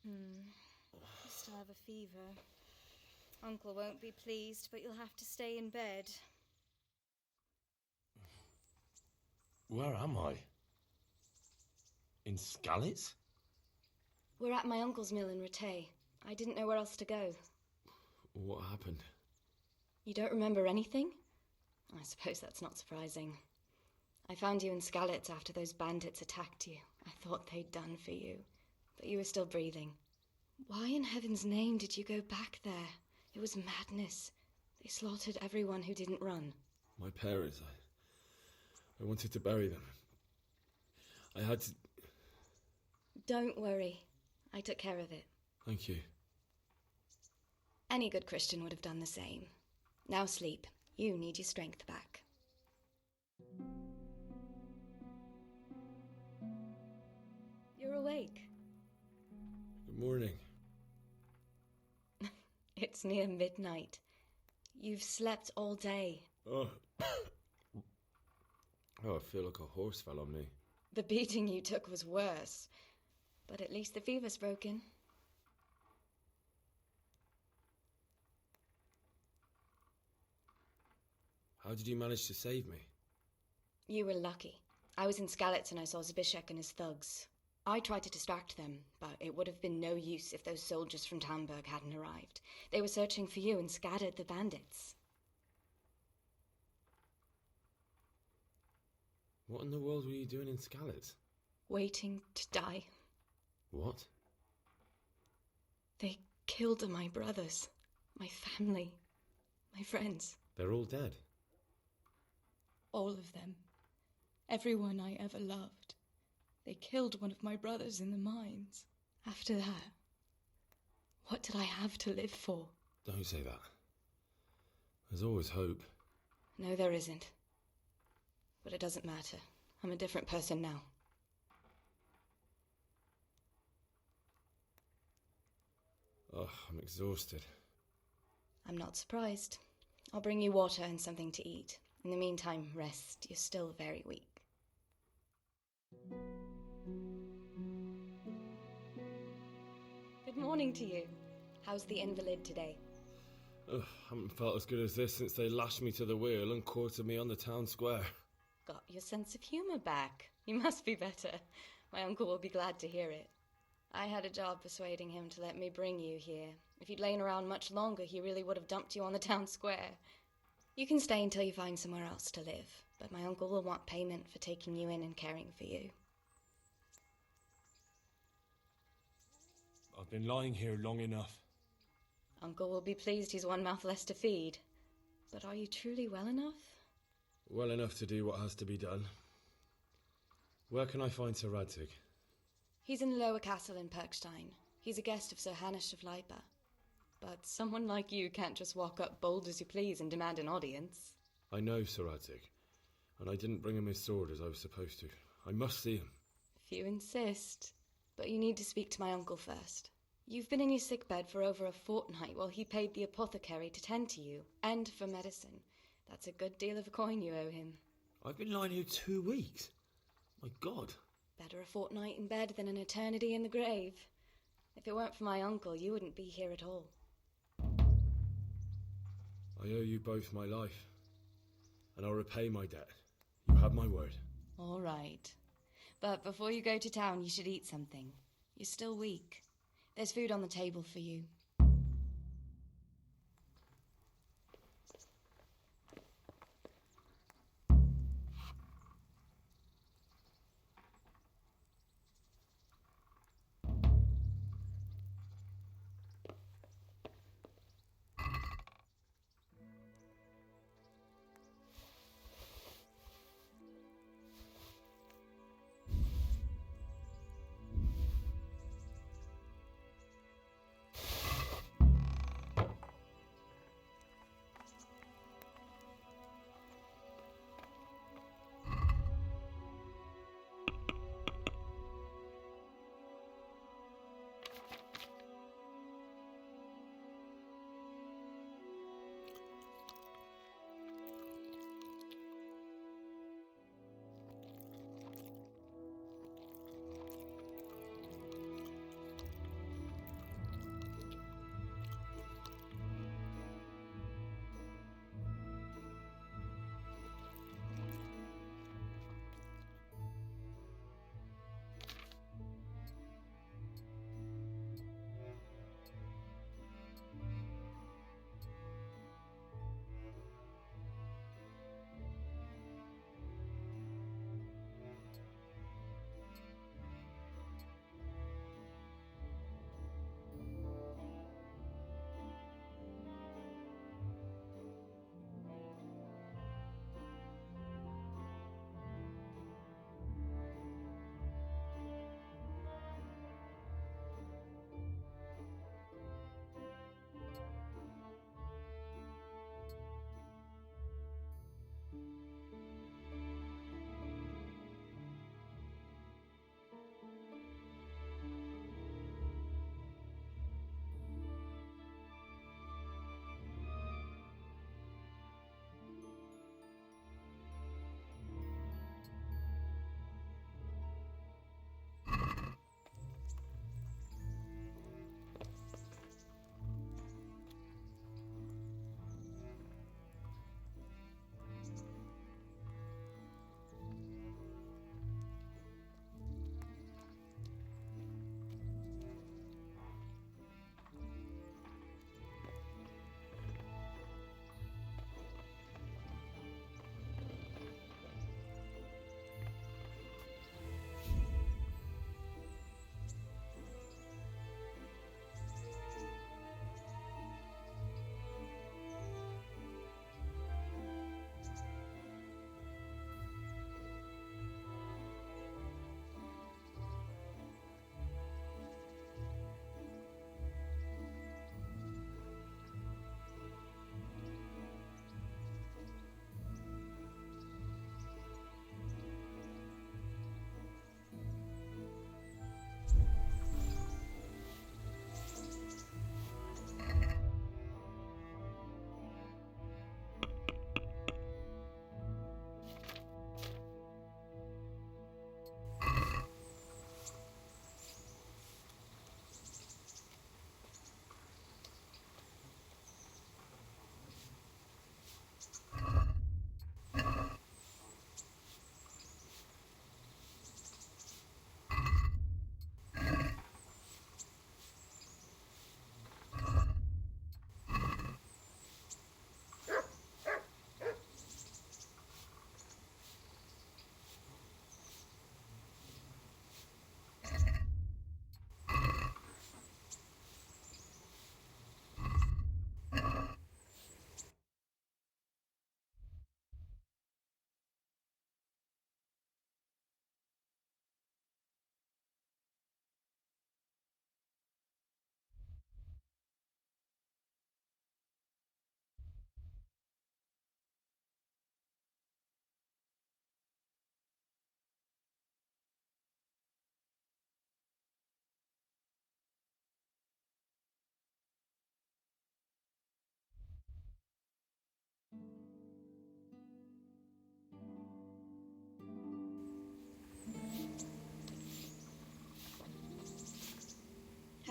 You still have a fever. Uncle won't be pleased, but you'll have to stay in bed. Where am I? In Skalitz? We're at my uncle's mill in Rattay. I didn't know where else to go. What happened? You don't remember anything? I suppose that's not surprising. I found you in Skalitz after those bandits attacked you. I thought they'd done for you, but you were still breathing. Why in heaven's name did you go back there? It was madness. They slaughtered everyone who didn't run. My parents, I wanted to bury them. I had to... Don't worry. I took care of it. Thank you. Any good Christian would have done the same. Now sleep. You need your strength back. You're awake. Good morning. It's near midnight. You've slept all day. Oh. I feel like a horse fell on me. The beating you took was worse. But at least the fever's broken. How did you manage to save me? You were lucky. I was in Skalitz and I saw Zbyszek and his thugs. I tried to distract them, but it would have been no use if those soldiers from Tamburg hadn't arrived. They were searching for you and scattered the bandits. What in the world were you doing in Skalitz? Waiting to die. What? They killed my brothers, my family, my friends. They're all dead. All of them. Everyone I ever loved. They killed one of my brothers in the mines. After that, what did I have to live for? Don't say that. There's always hope. No, there isn't. But it doesn't matter. I'm a different person now. Oh, I'm exhausted. I'm not surprised. I'll bring you water and something to eat. In the meantime, rest. You're still very weak. Good morning to you. How's the invalid today? Ugh, haven't felt as good as this since they lashed me to the wheel and quartered me on the town square. Got your sense of humour back. You must be better. My uncle will be glad to hear it. I had a job persuading him to let me bring you here. If you'd lain around much longer, he really would have dumped you on the town square. You can stay until you find somewhere else to live, but my uncle will want payment for taking you in and caring for you. I've been lying here long enough. Uncle will be pleased he's one mouth less to feed. But are you truly well enough? Well enough to do what has to be done. Where can I find Sir Radzig? He's in the lower castle in Perkstein. He's a guest of Sir Hanush of Leipa. But someone like you can't just walk up bold as you please and demand an audience. I know Sir Radzig, and I didn't bring him his sword as I was supposed to. I must see him. If you insist. But you need to speak to my uncle first. You've been in your sickbed for over a fortnight while he paid the apothecary to tend to you, and for medicine. That's a good deal of coin you owe him. I've been lying here 2 weeks. My God. Better a fortnight in bed than an eternity in the grave. If it weren't for my uncle, you wouldn't be here at all. I owe you both my life, and I'll repay my debt. You have my word. All right. But before you go to town, you should eat something. You're still weak. There's food on the table for you.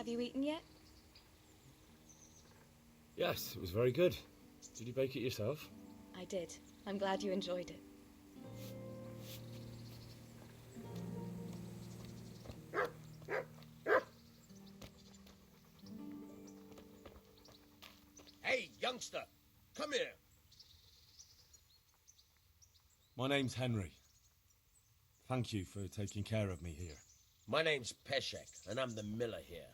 Have you eaten yet? Yes, it was very good. Did you bake it yourself? I did. I'm glad you enjoyed it. Hey, youngster, come here. My name's Henry. Thank you for taking care of me here. My name's Peshek, and I'm the miller here.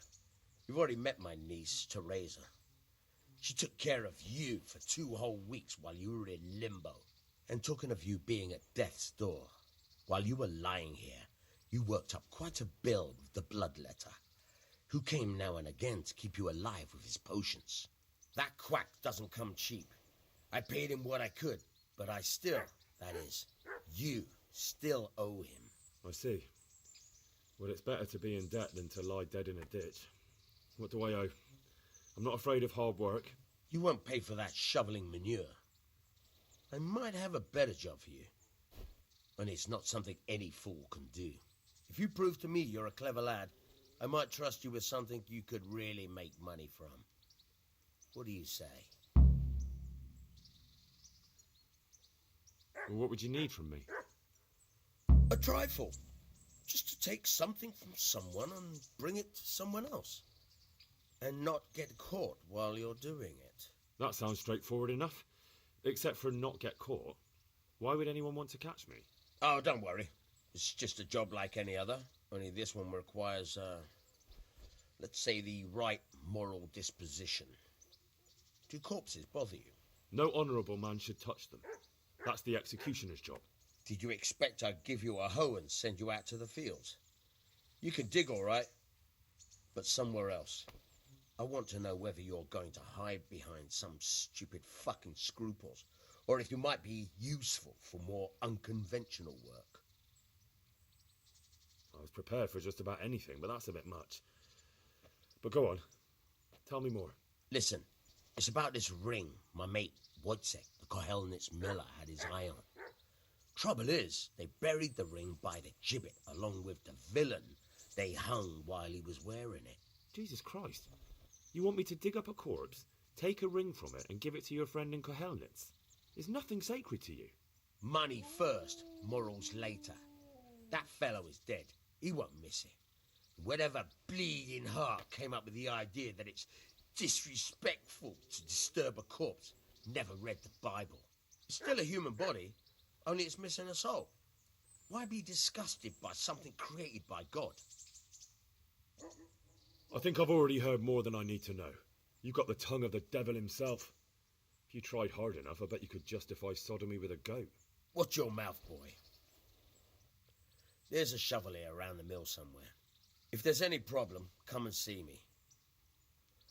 You've already met my niece, Teresa. She took care of you for 2 whole weeks while you were in limbo. And talking of you being at death's door, while you were lying here, you worked up quite a bill with the bloodletter, who came now and again to keep you alive with his potions. That quack doesn't come cheap. I paid him what I could, but I still, that is, you still owe him. I see. Well, it's better to be in debt than to lie dead in a ditch. What do I owe? I'm not afraid of hard work. You won't pay for that shoveling manure. I might have a better job for you. And it's not something any fool can do. If you prove to me you're a clever lad, I might trust you with something you could really make money from. What do you say? Well, what would you need from me? A trifle. Just to take something from someone and bring it to someone else. And not get caught while you're doing it. That sounds straightforward enough. Except for not get caught. Why would anyone want to catch me? Oh, don't worry. It's just a job like any other. Only this one requires, let's say, the right moral disposition. Do corpses bother you? No honourable man should touch them. That's the executioner's job. Did you expect I'd give you a hoe and send you out to the fields? You can dig all right, but somewhere else. I want to know whether you're going to hide behind some stupid fucking scruples, or if you might be useful for more unconventional work. I was prepared for just about anything, but that's a bit much. But go on. Tell me more. Listen, it's about this ring my mate Wojciech, the Kohelnitz miller, had his eye on. Trouble is, they buried the ring by the gibbet along with the villain they hung while he was wearing it. Jesus Christ. You want me to dig up a corpse, take a ring from it, and give it to your friend in Kohelnitz? Is nothing sacred to you? Money first, morals later. That fellow is dead. He won't miss it. Whatever bleeding heart came up with the idea that it's disrespectful to disturb a corpse never read the Bible. It's still a human body, only it's missing a soul. Why be disgusted by something created by God? I think I've already heard more than I need to know. You've got the tongue of the devil himself. If you tried hard enough, I bet you could justify sodomy with a goat. Watch your mouth, boy. There's a shovel here around the mill somewhere. If there's any problem, come and see me.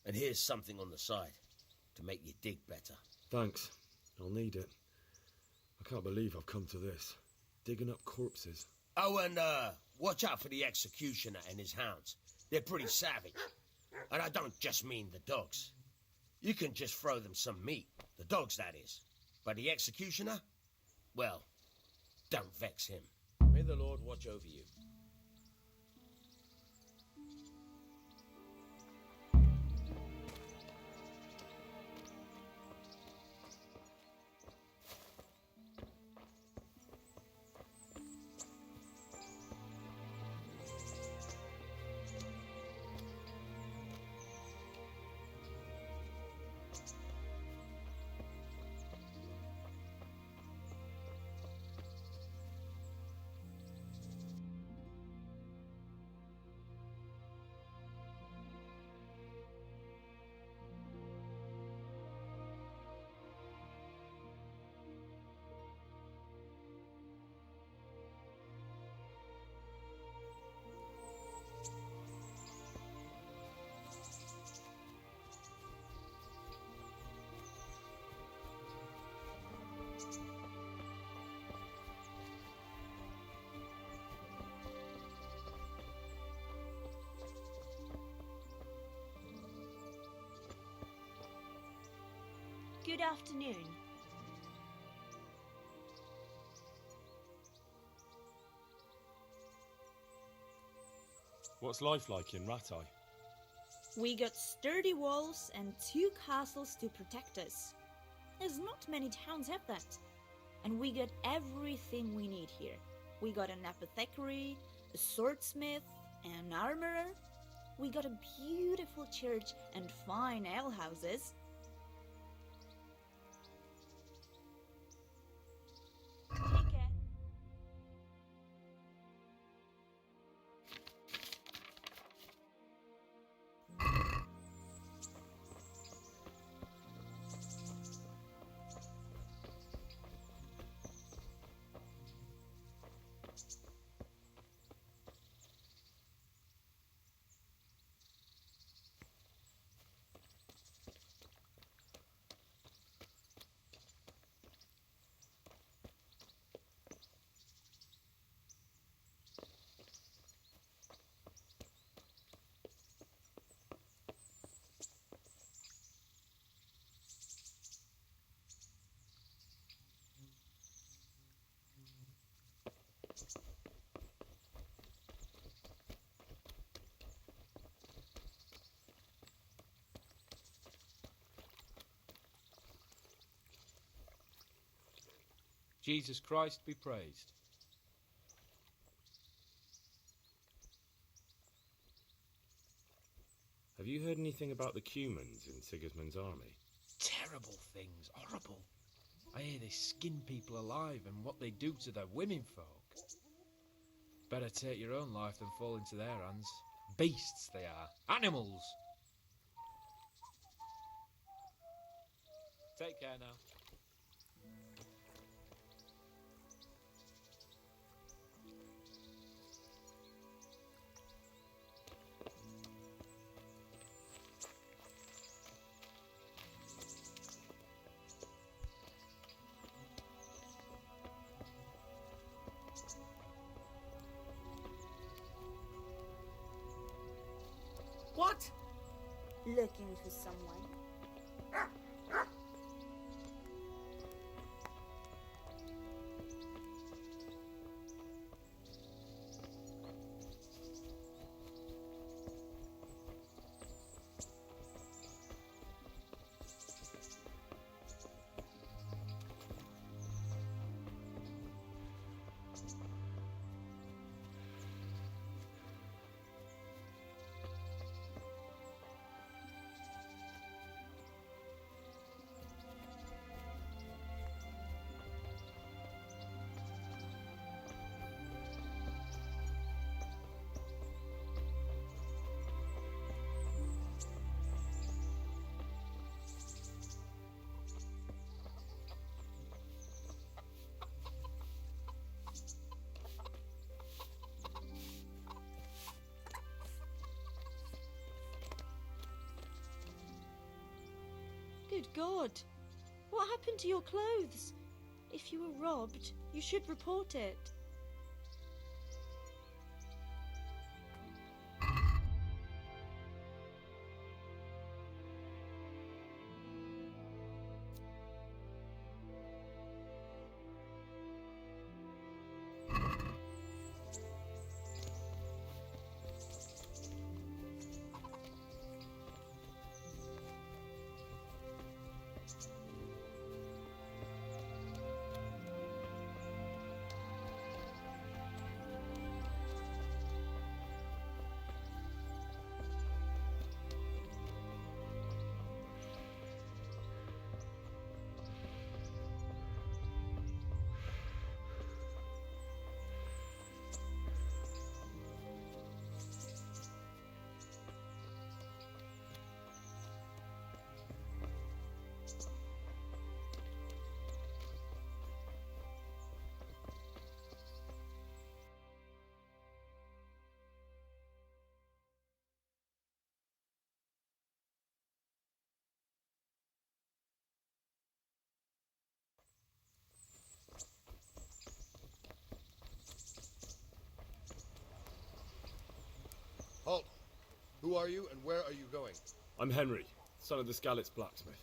And here's something on the side to make you dig better. Thanks. I'll need it. I can't believe I've come to this. Digging up corpses. Oh, and watch out for the executioner and his hounds. They're pretty savage. And I don't just mean the dogs. You can just throw them some meat. The dogs, that is. But the executioner? Well, don't vex him. May the Lord watch over you. Good afternoon. What's life like in Ratai? We got sturdy walls and 2 castles to protect us. There's not many towns have that. And we got everything we need here. We got an apothecary, a swordsmith, an armorer. We got a beautiful church and fine alehouses. Take care. Jesus Christ be praised. Have you heard anything about the Cumans in Sigismund's army? Terrible things, horrible. I hear they skin people alive and what they do to their women folk. Better take your own life than fall into their hands. Beasts they are. Animals! Take care now. What? Looking for someone. Good God! What happened to your clothes? If you were robbed, you should report it. Halt! Who are you and where are you going? I'm Henry, son of the Skalitz blacksmith.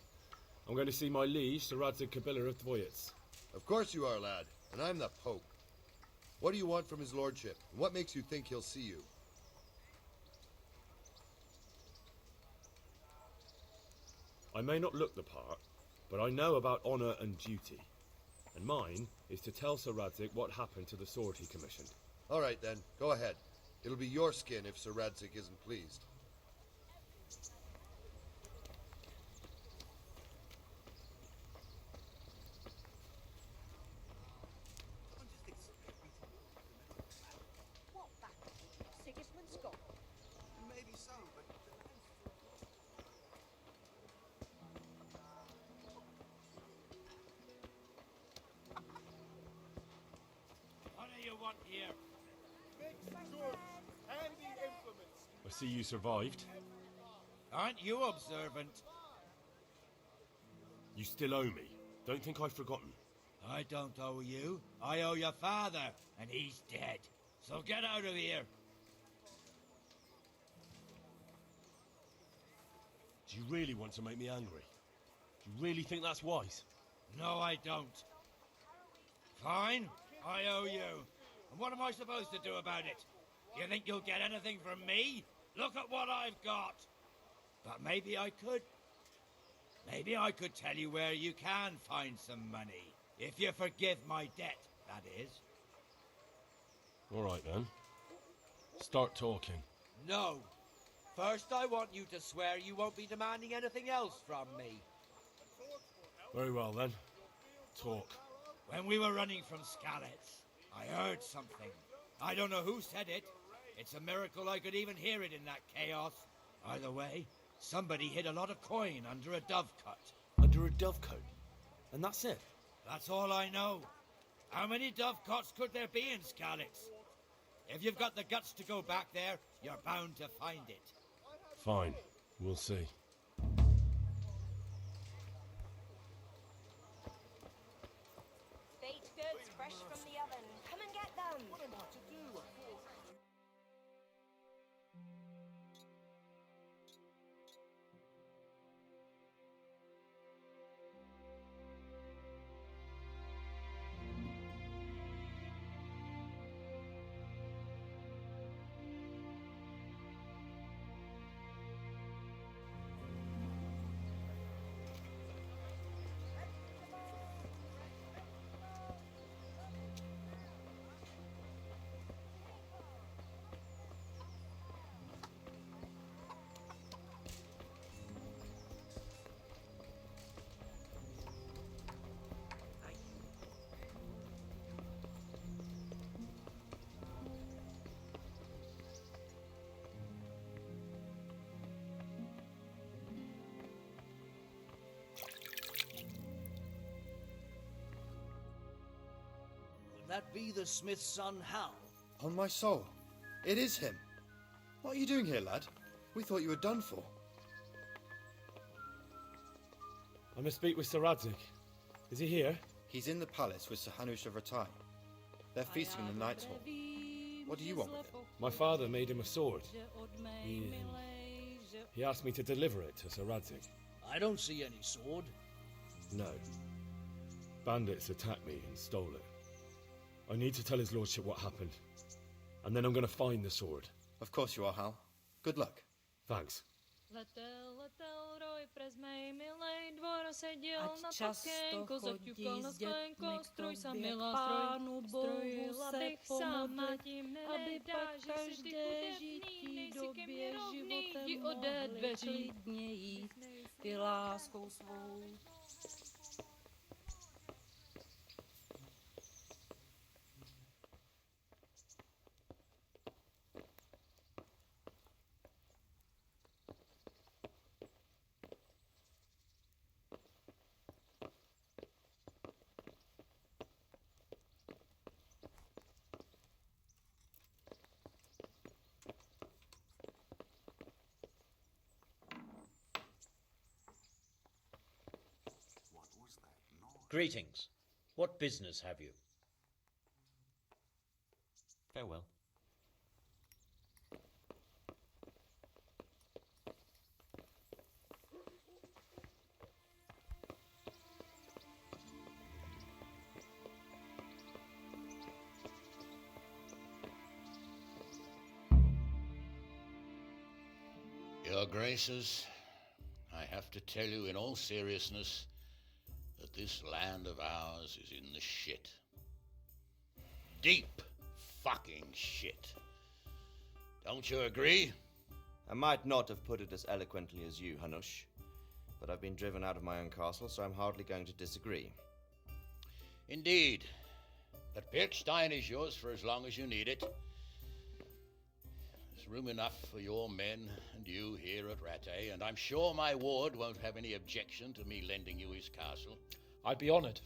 I'm going to see my liege, Sir Radzig Kobyla of Dvoyitz. Of course you are, lad, and I'm the Pope. What do you want from his lordship, and what makes you think he'll see you? I may not look the part, but I know about honour and duty. And mine is to tell Sir Radzig what happened to the sword he commissioned. All right, then. Go ahead. It'll be your skin if Sir Radzig isn't pleased. What battle? Sigismund's gone. Maybe so, but What do you want here? I see you survived. Aren't you observant? You still owe me. Don't think I've forgotten. I don't owe you. I owe your father, and he's dead. So get out of here. Do you really want to make me angry? Do you really think that's wise? No, I don't. Fine, I owe you. And what am I supposed to do about it? You think you'll get anything from me? Look at what I've got. But maybe I could. Maybe I could tell you where you can find some money. If you forgive my debt, that is. All right, then. Start talking. No. First, I want you to swear you won't be demanding anything else from me. Very well, then. Talk. When we were running from Skalitz, I heard something. I don't know who said it. It's a miracle I could even hear it in that chaos. Either way, somebody hid a lot of coin under a dovecote. Under a dovecote? And that's it? That's all I know. How many dovecotes could there be in Skalitz? If you've got the guts to go back there, you're bound to find it. Fine. We'll see. Baked goods fresh from the oven. Come and get them. What am I to do? That be the smith's son, Hal? On my soul. It is him. What are you doing here, lad? We thought you were done for. I must speak with Sir Radzig. Is he here? He's in the palace with Sir Hanush of Rattay. They're feasting in the Knight's Hall. What do you want with him? My father made him a sword. He asked me to deliver it to Sir Radzig. I don't see any sword. No. Bandits attacked me and stole it. I need to tell his lordship what happened. And then I'm going to find the sword. Of course you are, Hal. Good luck. Thanks. Ať často chodí s dětmi k tobě, k Pánu Bohu se pomodlit, aby pak každé žití době životem mohli klidně jít ty láskou svou. Greetings. What business have you? Farewell. Your Graces, I have to tell you in all seriousness that this land of ours is in the shit. Deep fucking shit. Don't you agree? I might not have put it as eloquently as you, Hanush, but I've been driven out of my own castle, so I'm hardly going to disagree. Indeed. But Birkstein is yours for as long as you need it. There's room enough for your men and you here at Rattay, and I'm sure my ward won't have any objection to me lending you his castle. I'd be honoured.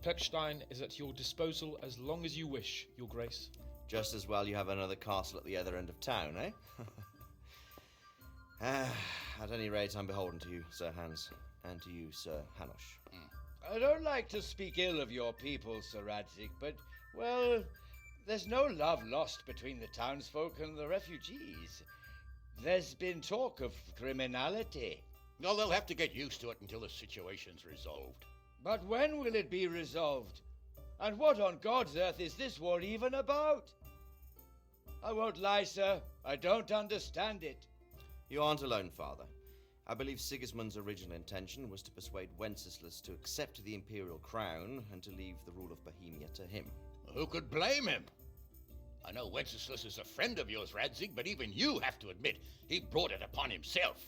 Birkstein is at your disposal as long as you wish, Your Grace. Just as well you have another castle at the other end of town, eh? At any rate, I'm beholden to you, Sir Hans, and to you, Sir Hanush. I don't like to speak ill of your people, Sir Radzik, but, well, there's no love lost between the townsfolk and the refugees. There's been talk of criminality. Well, they'll have to get used to it until the situation's resolved. But when will it be resolved? And what on God's earth is this war even about? I won't lie, sir. I don't understand it. You aren't alone, Father. I believe Sigismund's original intention was to persuade Wenceslas to accept the imperial crown and to leave the rule of Bohemia to him. Who could blame him? I know Wenceslas is a friend of yours, Radzig, but even you have to admit he brought it upon himself.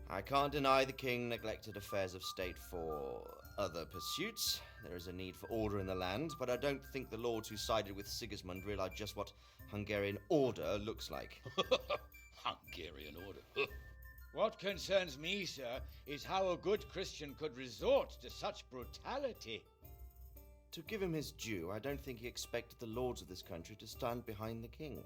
I can't deny the king neglected affairs of state for other pursuits. There is a need for order in the land, but I don't think the lords who sided with Sigismund realized just what Hungarian order looks like. Hungarian order? What concerns me, sir, is how a good Christian could resort to such brutality. To give him his due, I don't think he expected the lords of this country to stand behind the king.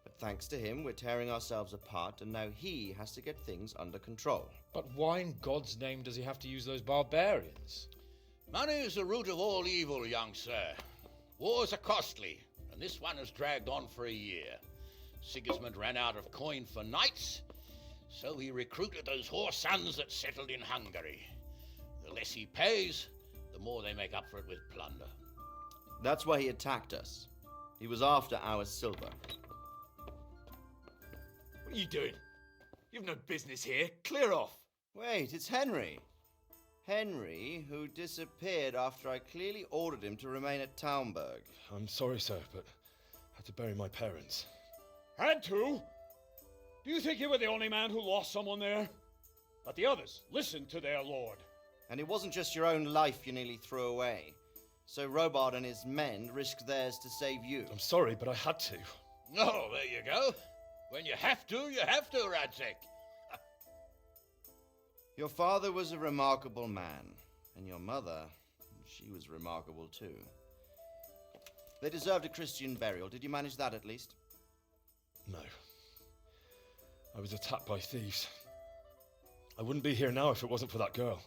But thanks to him, we're tearing ourselves apart, and now he has to get things under control. But why in God's name does he have to use those barbarians? Money is the root of all evil, young sir. Wars are costly, and this one has dragged on for a year. Sigismund ran out of coin for knights, so he recruited those whore sons that settled in Hungary. The less he pays, the more they make up for it with plunder. That's why he attacked us. He was after our silver. What are you doing? You've no business here. Clear off. Wait, it's Henry. Henry, who disappeared after I clearly ordered him to remain at Taumberg. I'm sorry, sir, but I had to bury my parents. Had to? Do you think you were the only man who lost someone there? But the others listened to their lord. And it wasn't just your own life you nearly threw away. So Robard and his men risked theirs to save you. I'm sorry, but I had to. Oh, there you go. When you have to, Radzig. Your father was a remarkable man, and your mother, she was remarkable too. They deserved a Christian burial. Did you manage that at least? No. I was attacked by thieves. I wouldn't be here now if it wasn't for that girl.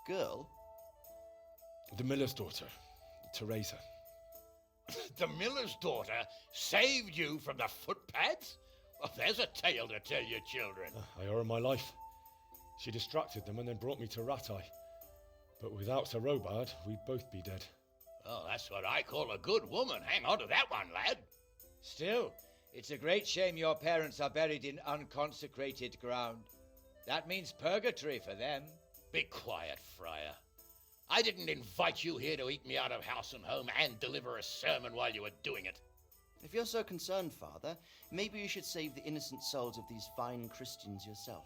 Girl? The miller's daughter, Teresa. The miller's daughter saved you from the footpads? Well, there's a tale to tell your children. I owe her my life. She distracted them and then brought me to Rattay. But without Sir Robard, we'd both be dead. Oh, that's what I call a good woman. Hang on to that one, lad. Still, it's a great shame your parents are buried in unconsecrated ground. That means purgatory for them. Be quiet, Friar. I didn't invite you here to eat me out of house and home and deliver a sermon while you were doing it. If you're so concerned, Father, maybe you should save the innocent souls of these fine Christians yourself.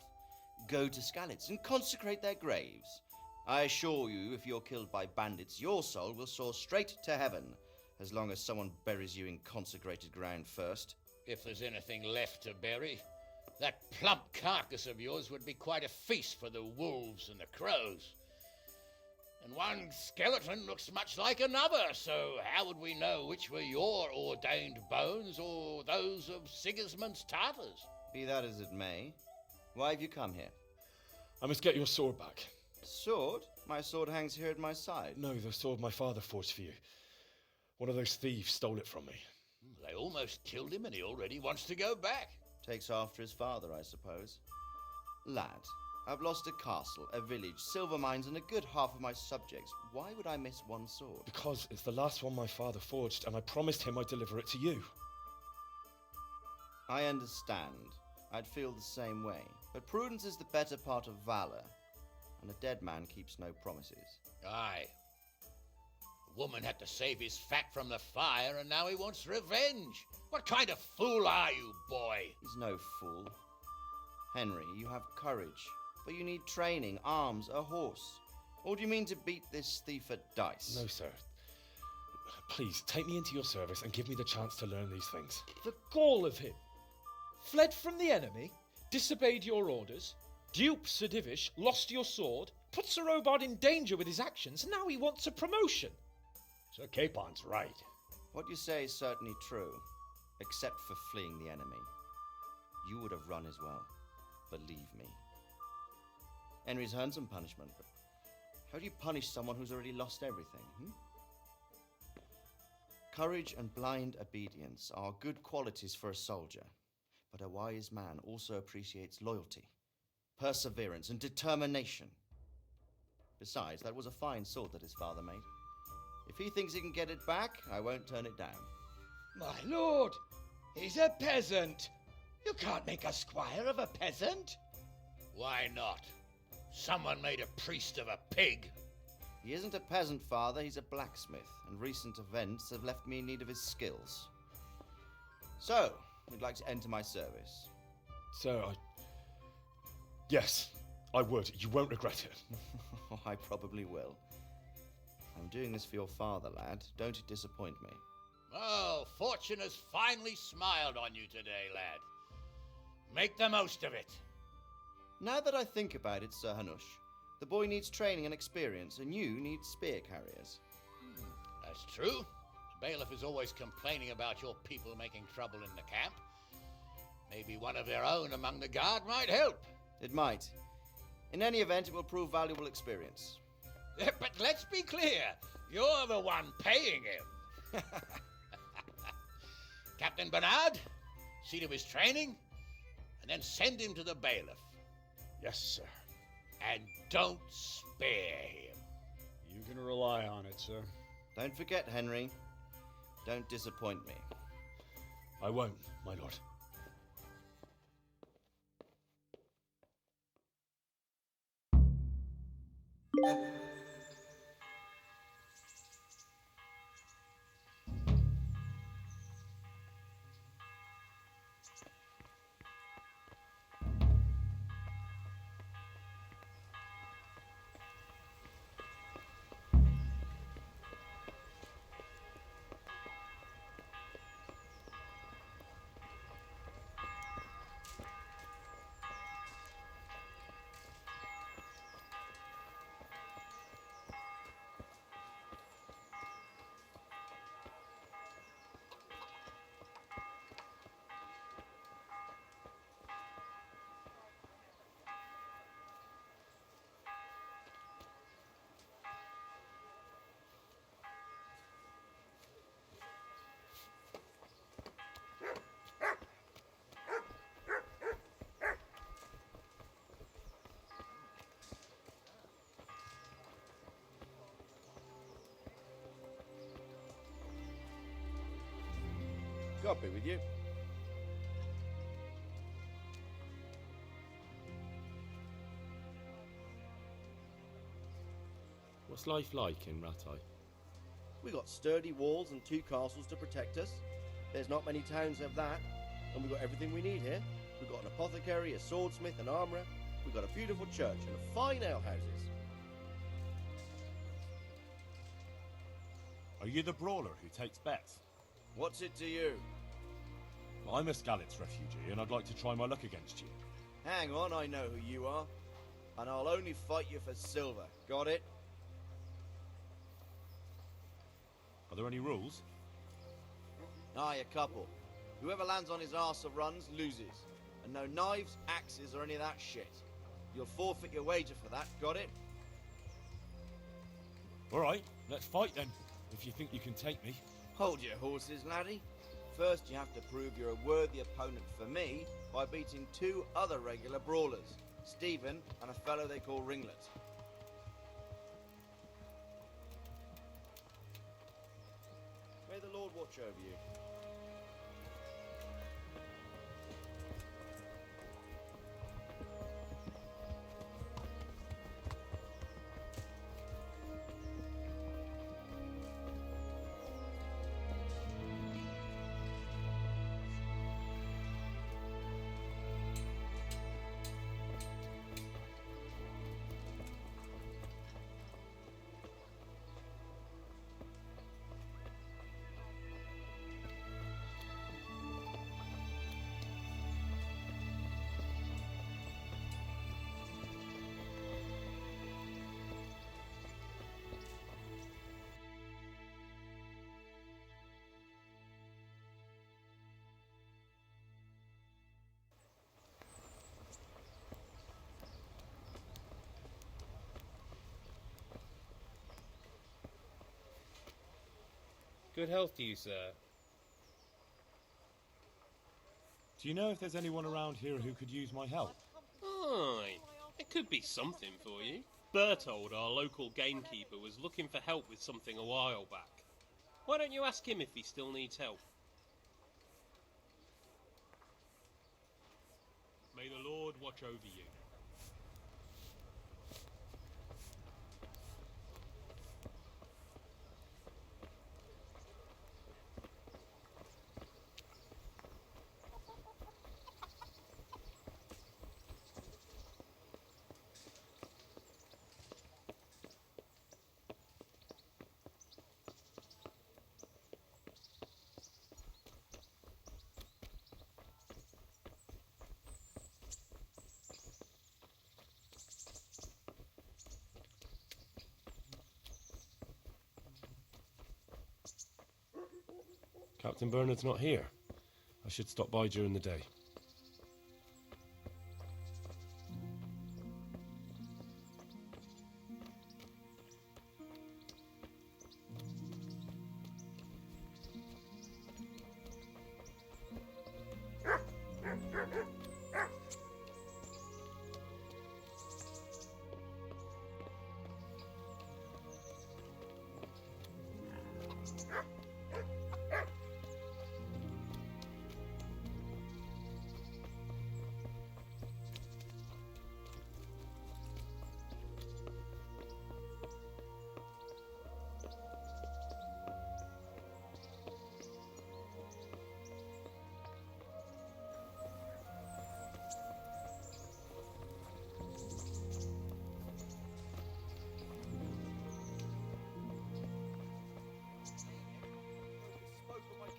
Go to Skalitz and consecrate their graves. I assure you, if you're killed by bandits, your soul will soar straight to heaven, as long as someone buries you in consecrated ground first. If there's anything left to bury, that plump carcass of yours would be quite a feast for the wolves and the crows. And one skeleton looks much like another, so how would we know which were your ordained bones or those of Sigismund's Tartars? Be that as it may, why have you come here? I must get your sword back. Sword? My sword hangs here at my side. No, the sword my father forged for you. One of those thieves stole it from me. They almost killed him and he already wants to go back. Takes after his father, I suppose. Lad, I've lost a castle, a village, silver mines, and a good half of my subjects. Why would I miss one sword? Because it's the last one my father forged, and I promised him I'd deliver it to you. I understand. I'd feel the same way. But prudence is the better part of valor, and a dead man keeps no promises. Aye. The woman had to save his fat from the fire, and now he wants revenge. What kind of fool are you, boy? He's no fool. Henry, you have courage, but you need training, arms, a horse. Or do you mean to beat this thief at dice? No, sir. Please, take me into your service and give me the chance to learn these things. The gall of him. Fled from the enemy, disobeyed your orders, duped Sir Divish, lost your sword, put Sir Robard in danger with his actions, and now he wants a promotion. Sir Capon's right. What you say is certainly true, except for fleeing the enemy. You would have run as well, believe me. Henry's earned some punishment, but how do you punish someone who's already lost everything? Courage and blind obedience are good qualities for a soldier, but a wise man also appreciates loyalty, perseverance, and determination. Besides, that was a fine sword that his father made. If he thinks he can get it back, I won't turn it down. My lord, he's a peasant. You can't make a squire of a peasant. Why not? Someone made a priest of a pig. He isn't a peasant, father, he's a blacksmith, and recent events have left me in need of his skills. So, you'd like to enter my service? Sir, Yes, I would. You won't regret it. I probably will. I'm doing this for your father, lad. Don't disappoint me. Oh, fortune has finally smiled on you today, lad. Make the most of it. Now that I think about it, Sir Hanush, the boy needs training and experience, and you need spear carriers. That's true. The bailiff is always complaining about your people making trouble in the camp. Maybe one of their own among the guard might help. It might. In any event, it will prove valuable experience. But let's be clear, you're the one paying him. Captain Bernard, see to his training, and then send him to the bailiff. Yes, sir. And don't spare him. You can rely on it, sir. Don't forget, Henry. Don't disappoint me. I won't, my lord. God be with you. What's life like in Ratai? We got sturdy walls and 2 castles to protect us. There's not many towns have that, and we've got everything we need here. We've got an apothecary, a swordsmith, an armourer. We've got a beautiful church and a fine alehouses. Are you the brawler who takes bets? What's it to you? I'm a Skalitz refugee, and I'd like to try my luck against you. Hang on, I know who you are. And I'll only fight you for silver. Got it? Are there any rules? Aye, a couple. Whoever lands on his arse or runs, loses. And no knives, axes, or any of that shit. You'll forfeit your wager for that, got it? Alright, let's fight then, if you think you can take me. Hold your horses, laddie. First, you have to prove you're a worthy opponent for me by beating 2 other regular brawlers, Stephen and a fellow they call Ringlet. May the Lord watch over you. Good health to you, sir. Do you know if there's anyone around here who could use my help? Aye, it could be something for you. Bertold, our local gamekeeper, was looking for help with something a while back. Why don't you ask him if he still needs help? May the Lord watch over you. Captain Bernard's not here. I should stop by during the day.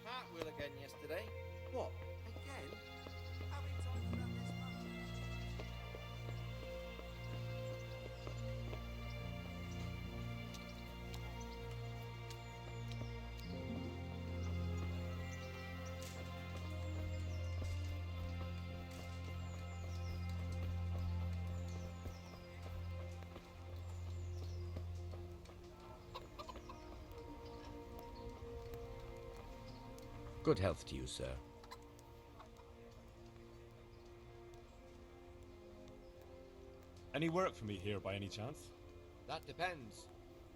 Cartwheel again yesterday. What? Again? How many times have you done this Good health to you, sir. Any work for me here by any chance? That depends.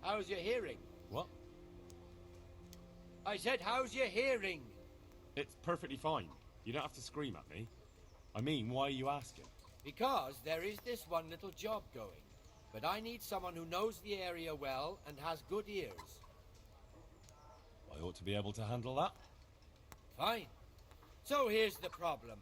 How's your hearing? What? I said, how's your hearing? It's perfectly fine. You don't have to scream at me. I mean, why are you asking? Because there is this one little job going. But I need someone who knows the area well and has good ears. I ought to be able to handle that. Fine. So here's the problem.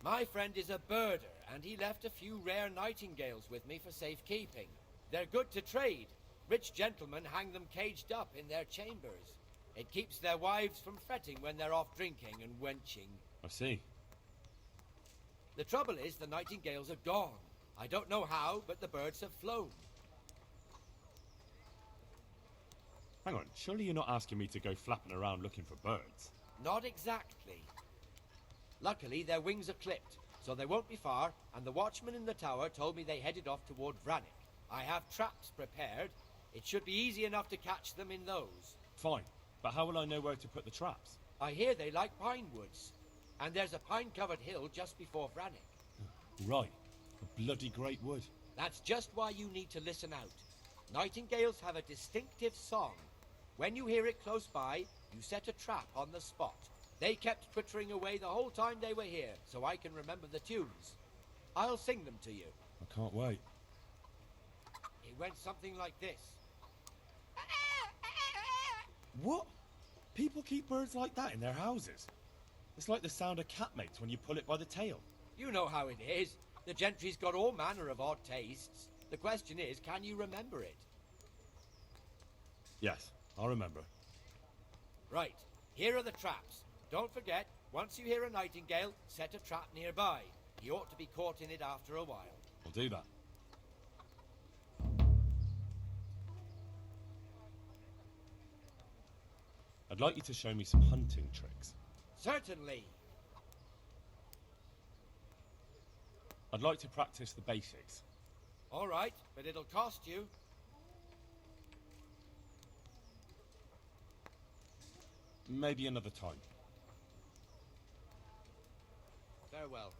My friend is a birder, and he left a few rare nightingales with me for safekeeping. They're good to trade. Rich gentlemen hang them caged up in their chambers. It keeps their wives from fretting when they're off drinking and wenching. I see. The trouble is the nightingales are gone. I don't know how, but the birds have flown. Hang on, surely you're not asking me to go flapping around looking for birds? Not exactly. Luckily, their wings are clipped, so they won't be far, and the watchman in the tower told me they headed off toward Vranik. I have traps prepared. It should be easy enough to catch them in those. Fine, but how will I know where to put the traps? I hear they like pine woods, and there's a pine-covered hill just before Vranik. Right, a bloody great wood. That's just why you need to listen out. Nightingales have a distinctive song. When you hear it close by, you set a trap on the spot. They kept twittering away the whole time they were here, so I can remember the tunes. I'll sing them to you. I can't wait. It went something like this. What? People keep birds like that in their houses? It's like the sound a cat makes when you pull it by the tail. You know how it is. The gentry's got all manner of odd tastes. The question is, can you remember it? Yes, I'll remember. Right, here are the traps. Don't forget, once you hear a nightingale, set a trap nearby. He ought to be caught in it after a while. I'll do that. I'd like you to show me some hunting tricks. Certainly. I'd like to practice the basics. All right, but it'll cost you. Maybe another time. Farewell.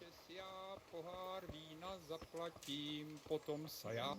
Ještě já pohár vína zaplatím, potom se já...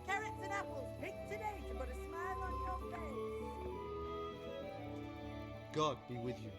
Carrots and apples picked today to put a smile on your face. God be with you.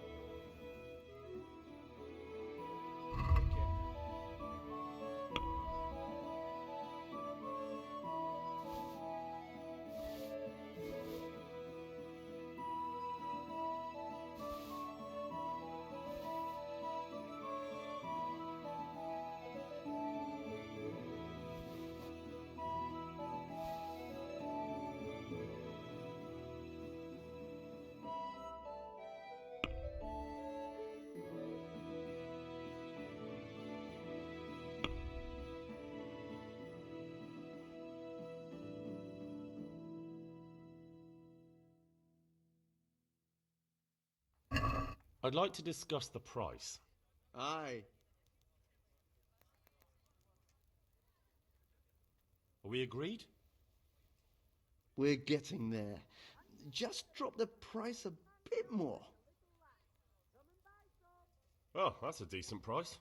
I'd like to discuss the price. Aye. Are we agreed? We're getting there. Just drop the price a bit more. Oh, that's a decent price.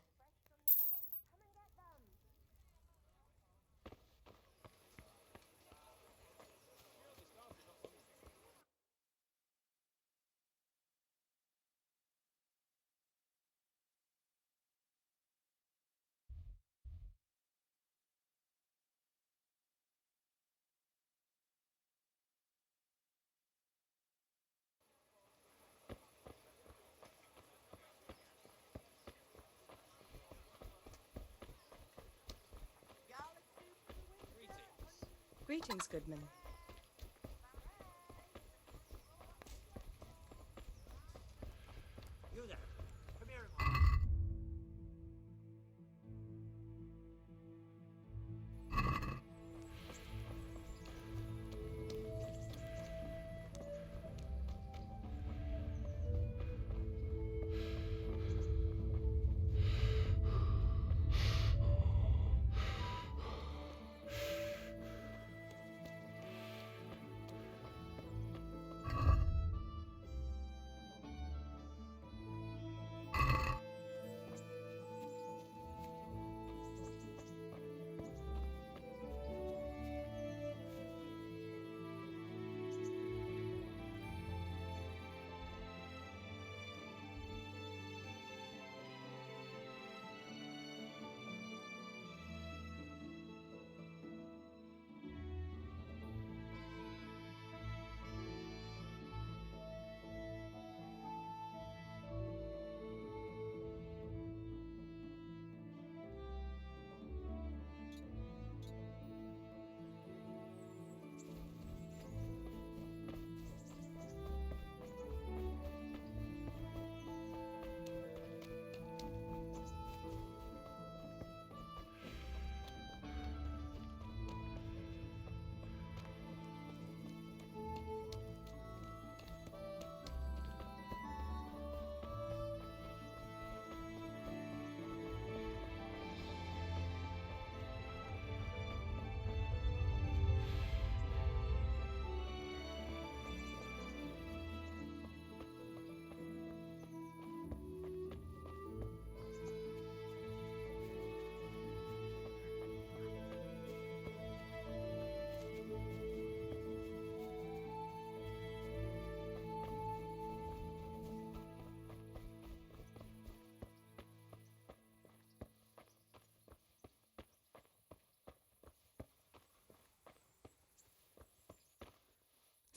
Greetings, Goodman. You there. Come here.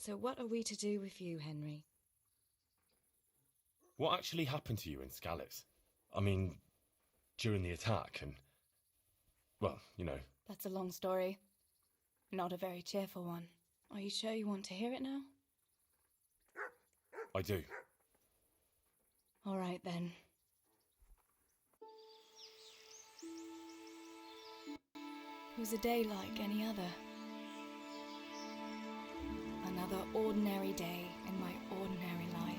So what are we to do with you, Henry? What actually happened to you in Skalitz? I mean, during the attack and... well, you know. That's a long story. Not a very cheerful one. Are you sure you want to hear it now? I do. All right, then. It was a day like any other. Another ordinary day in my ordinary life.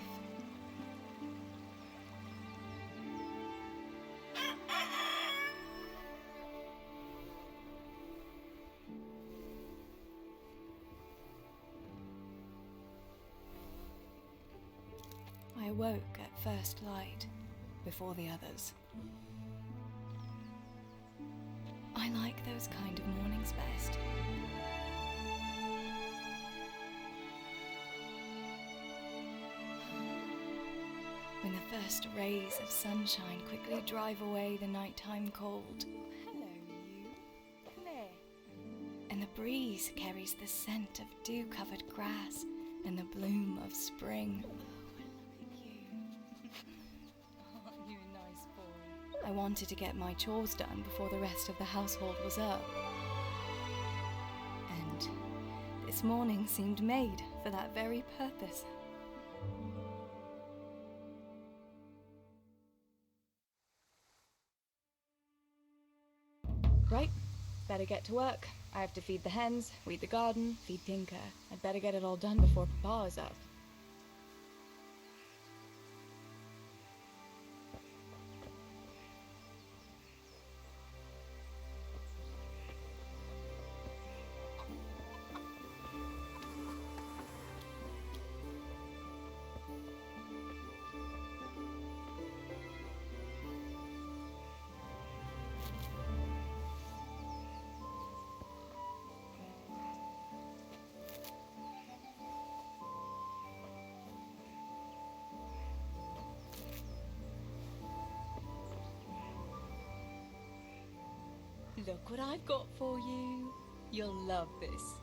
I awoke at first light, before the others. I like those kind of mornings best. When the first rays of sunshine quickly drive away the nighttime cold. Hello, you. Come here. And the breeze carries the scent of dew-covered grass and the bloom of spring. Aren't you a nice boy? I wanted to get my chores done before the rest of the household was up. And this morning seemed made for that very purpose. Right, better get to work. I have to feed the hens, weed the garden, feed Tinker. I'd better get it all done before Papa is up. Look what I've got for you. You'll love this.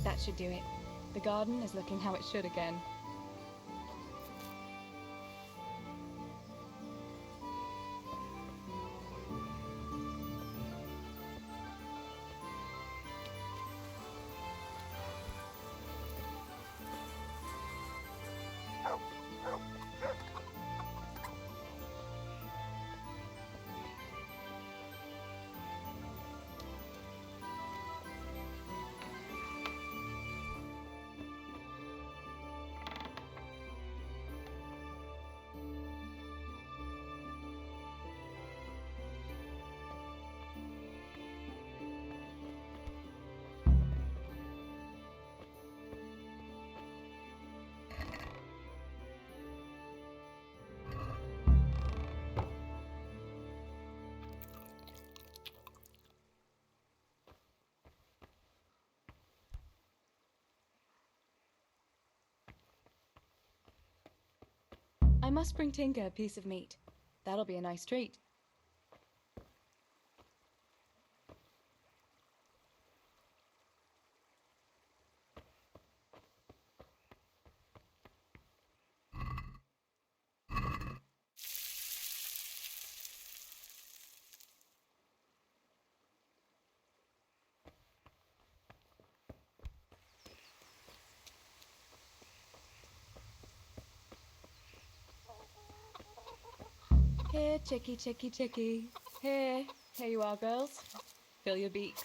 That should do it. The garden is looking how it should again. I must bring Tinker a piece of meat. That'll be a nice treat. Here, chickie, chickie, chickie. Here you are, girls. Fill your beaks.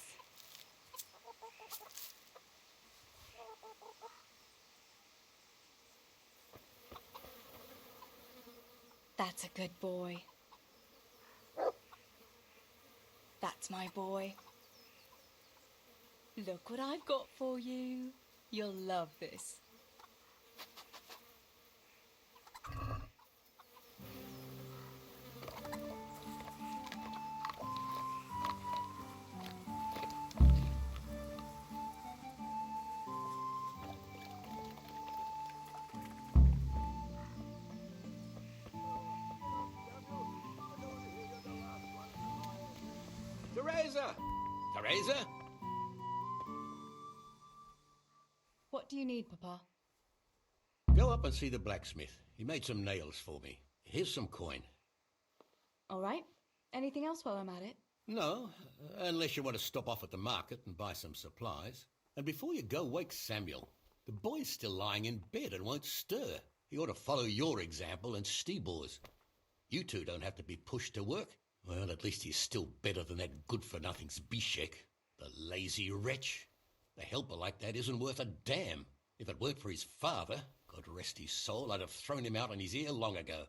That's a good boy. That's my boy. Look what I've got for you. You'll love this. Teresa! Teresa! What do you need, Papa? Go up and see the blacksmith. He made some nails for me. Here's some coin. All right. Anything else while I'm at it? No, unless you want to stop off at the market and buy some supplies. And before you go, wake Samuel. The boy's still lying in bed and won't stir. He ought to follow your example and Stebor's. You two don't have to be pushed to work. Well, at least he's still better than that good-for-nothing Zbyszek, the lazy wretch. A helper like that isn't worth a damn. If it weren't for his father, God rest his soul, I'd have thrown him out on his ear long ago.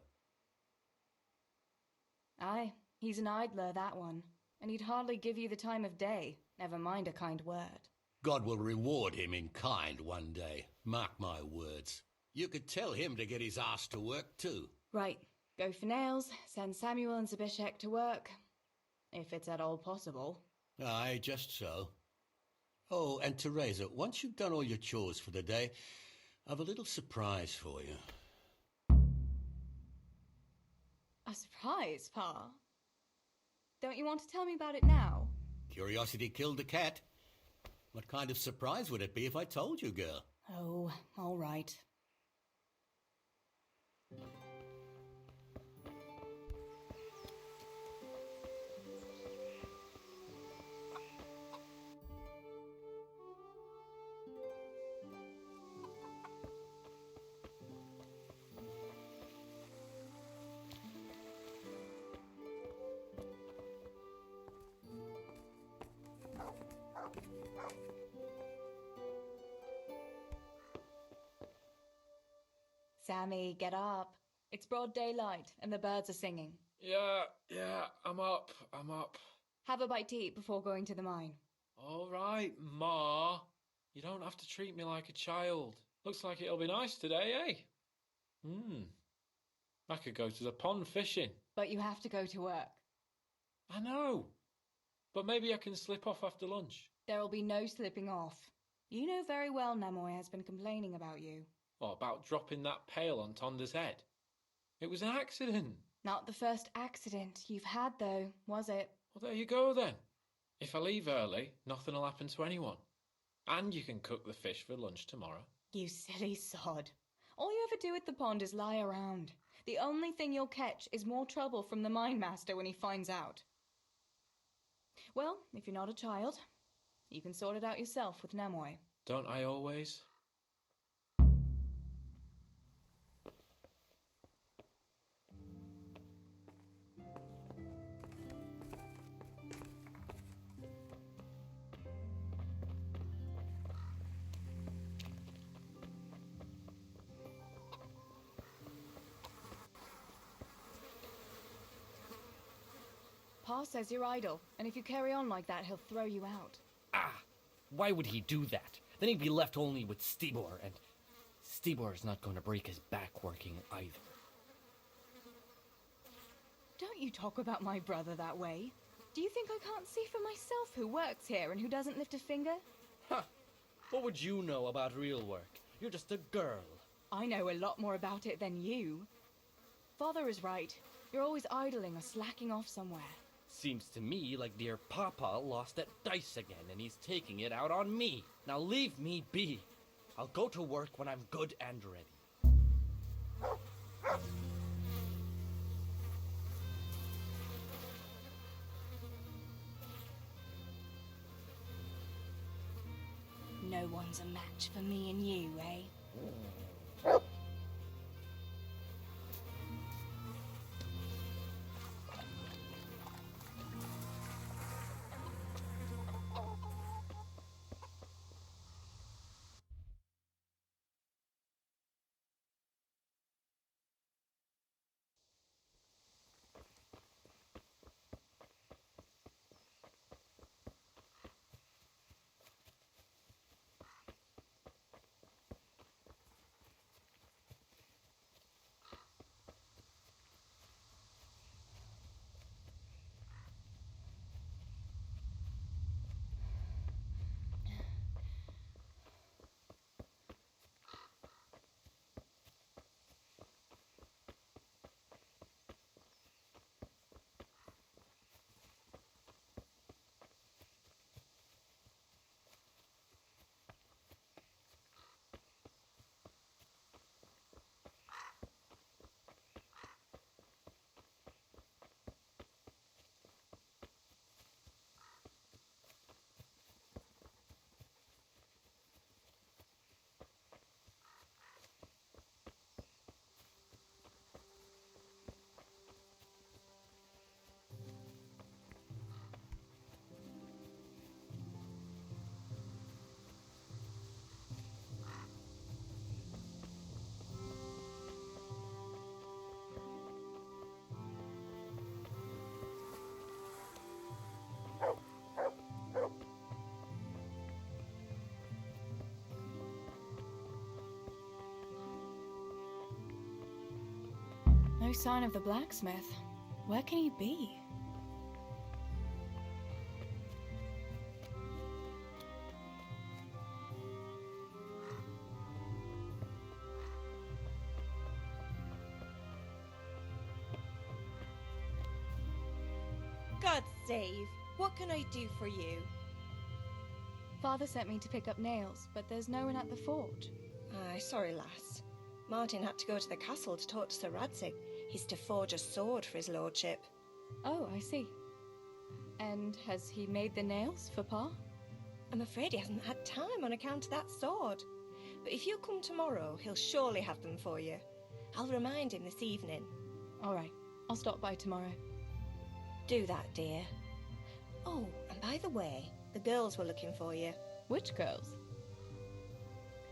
Aye, he's an idler, that one. And he'd hardly give you the time of day, never mind a kind word. God will reward him in kind one day. Mark my words. You could tell him to get his ass to work too. Right. Go for nails, send Samuel and Zbyszek to work. If it's at all possible. Aye, just so. Oh, and Teresa, once you've done all your chores for the day, I've a little surprise for you. A surprise, Pa? Don't you want to tell me about it now? Curiosity killed the cat. What kind of surprise would it be if I told you, girl? Oh, all right. Sammy, get up. It's broad daylight and the birds are singing. Yeah, I'm up. Have a bite to eat before going to the mine. All right, Ma. You don't have to treat me like a child. Looks like it'll be nice today, eh? I could go to the pond fishing. But you have to go to work. I know. But maybe I can slip off after lunch. There'll be no slipping off. You know very well Nemoy has been complaining about you. Or about dropping that pail on Tonda's head. It was an accident. Not the first accident you've had, though, was it? Well, there you go, then. If I leave early, nothing will happen to anyone. And you can cook the fish for lunch tomorrow. You silly sod. All you ever do at the pond is lie around. The only thing you'll catch is more trouble from the mine master when he finds out. Well, if you're not a child, you can sort it out yourself with Nemoy. Don't I always? Pa says you're idle, and if you carry on like that, he'll throw you out. Why would he do that? Then he'd be left only with Stibor, and Stibor's not going to break his back working either. Don't you talk about my brother that way. Do you think I can't see for myself who works here and who doesn't lift a finger? What would you know about real work? You're just a girl. I know a lot more about it than you. Father is right. You're always idling or slacking off somewhere. Seems to me like dear Papa lost at dice again, and he's taking it out on me. Now leave me be. I'll go to work when I'm good and ready. No one's a match for me and you, eh? No sign of the blacksmith. Where can he be? God save. What can I do for you? Father sent me to pick up nails, but there's no one at the fort. Aye, sorry, lass. Martin had to go to the castle to talk to Sir Radzig. He's to forge a sword for his lordship. Oh, I see. And has he made the nails for Pa? I'm afraid he hasn't had time on account of that sword. But if you come tomorrow, he'll surely have them for you. I'll remind him this evening. All right, I'll stop by tomorrow. Do that, dear. Oh, and by the way, the girls were looking for you. Which girls?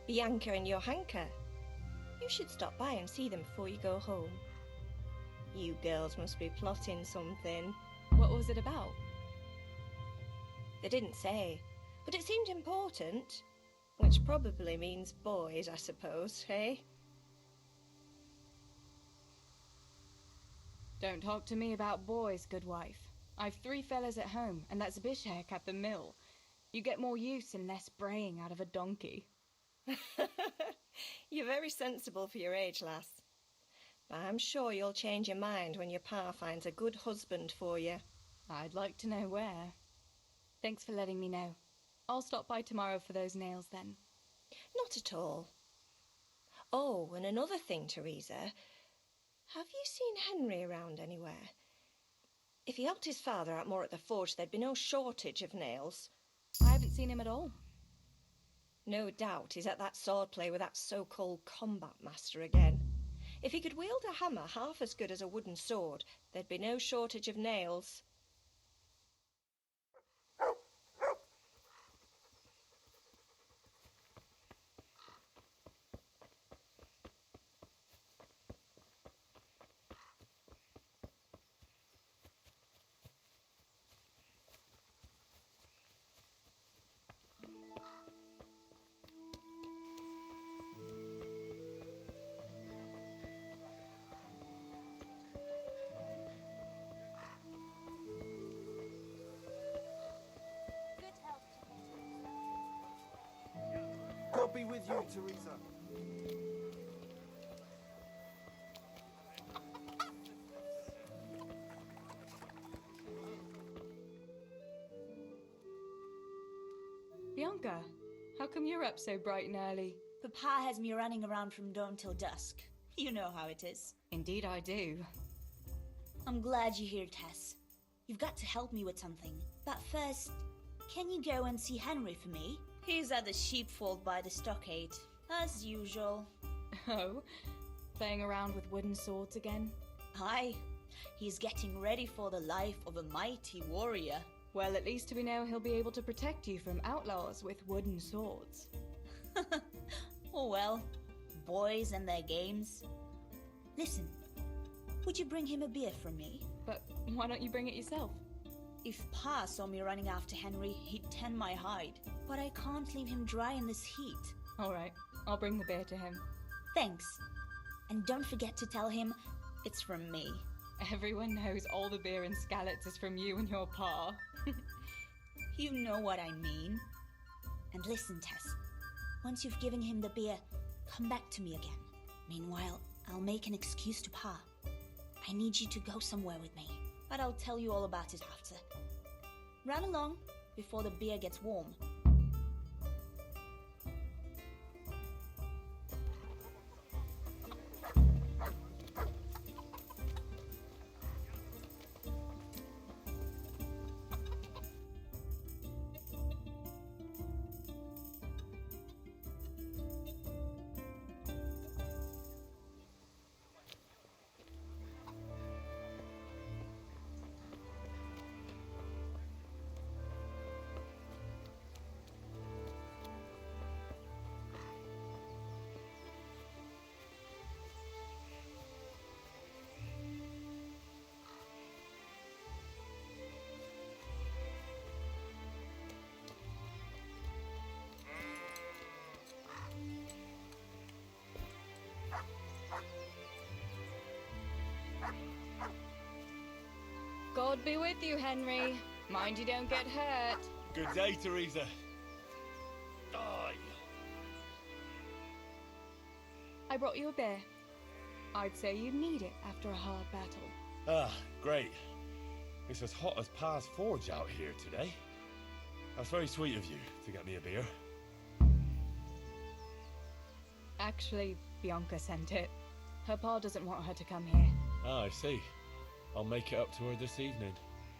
Bianca and Johanka. You should stop by and see them before you go home. You girls must be plotting something. What was it about? They didn't say, but it seemed important. Which probably means boys, I suppose, eh? Don't talk to me about boys, good wife. I've 3 fellas at home, and that's Bishek at the mill. You get more use and less braying out of a donkey. You're very sensible for your age, lass. But I'm sure you'll change your mind when your pa finds a good husband for you. I'd like to know where. Thanks for letting me know. I'll stop by tomorrow for those nails then. Not at all. Oh, and another thing, Teresa. Have you seen Henry around anywhere? If he helped his father out more at the forge, there'd be no shortage of nails. I haven't seen him at all. No doubt he's at that swordplay with that so-called combat master again. If he could wield a hammer half as good as a wooden sword, there'd be no shortage of nails. God be with you, Teresa. Bianca, how come you're up so bright and early? Papa has me running around from dawn till dusk. You know how it is. Indeed I do. I'm glad you're here, Tess. You've got to help me with something. But first, can you go and see Henry for me? He's at the sheepfold by the stockade, as usual. Oh, playing around with wooden swords again? Aye, he's getting ready for the life of a mighty warrior. Well, at least we know he'll be able to protect you from outlaws with wooden swords. Oh well, boys and their games. Listen, would you bring him a beer from me? But why don't you bring it yourself? If Pa saw me running after Henry, he'd tan my hide. But I can't leave him dry in this heat. All right, I'll bring the beer to him. Thanks. And don't forget to tell him it's from me. Everyone knows all the beer in Skalitz is from you and your pa. You know what I mean. And listen, Tess. Once you've given him the beer, come back to me again. Meanwhile, I'll make an excuse to Pa. I need you to go somewhere with me. But I'll tell you all about it after. Run along before the beer gets warm. God be with you, Henry. Mind you don't get hurt. Good day, Teresa. Die. I brought you a beer. I'd say you'd need it after a hard battle. Ah, great. It's as hot as Pa's Forge out here today. That's very sweet of you to get me a beer. Actually, Bianca sent it. Her pa doesn't want her to come here. Ah, I see. I'll make it up to her this evening.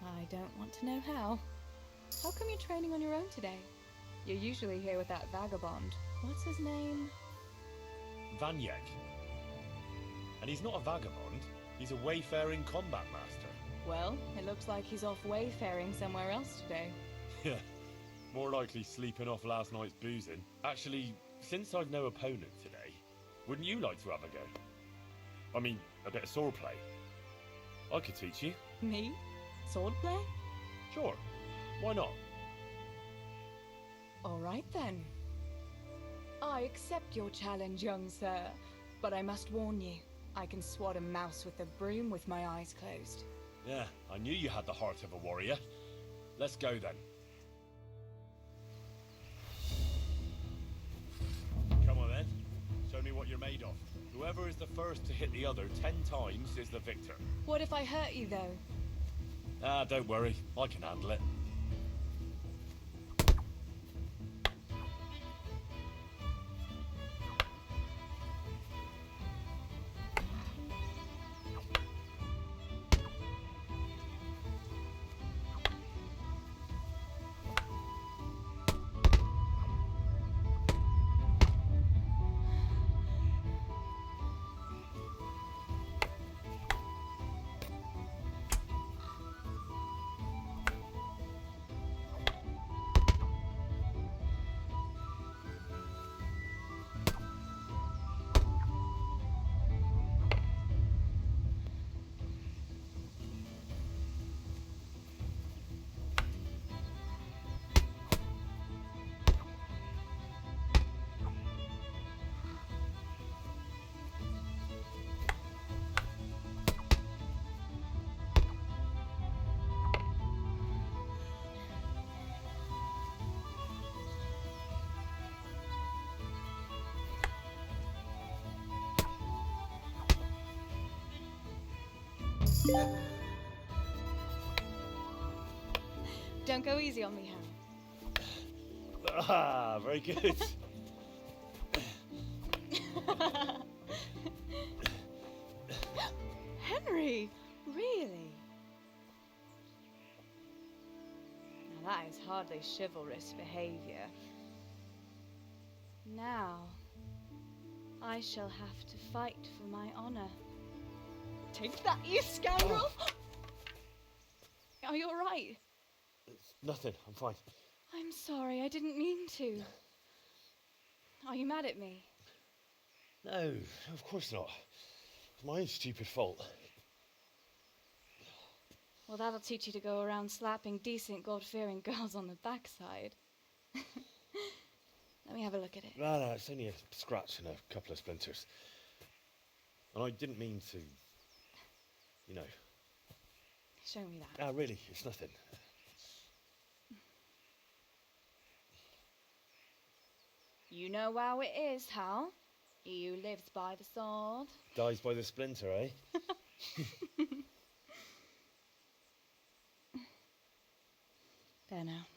I don't want to know how. How come you're training on your own today? You're usually here with that vagabond. What's his name? Vanyek. And he's not a vagabond. He's a wayfaring combat master. Well, it looks like he's off wayfaring somewhere else today. Yeah, more likely sleeping off last night's boozing. Actually, since I've no opponent today, Wouldn't you like to have a go? I mean, a bit of swordplay. I could teach you. Me? Swordplay? Sure. Why not? All right then. I accept your challenge, young sir, but I must warn you, I can swat a mouse with a broom with my eyes closed. Yeah, I knew you had the heart of a warrior. Let's go then. Come on then. Show me what you're made of. Whoever is the first to hit the other 10 times is the victor. What if I hurt you, though? Ah, don't worry. I can handle it. Don't go easy on me, Hal. Ah, very good. Henry, really? Now that is hardly chivalrous behavior. Now, I shall have to fight for my honor. Take that, you scoundrel! Are you all right? Nothing, I'm fine. I'm sorry, I didn't mean to. Are you mad at me? No, of course not. It's my own stupid fault. Well, that'll teach you to go around slapping decent, God-fearing girls on the backside. Let me have a look at it. No, it's only a scratch and a couple of splinters. And I didn't mean to, you know. Show me that. Ah, really, it's nothing. You know how it is, Hal. He who lives by the sword Dies by the splinter, eh? There now.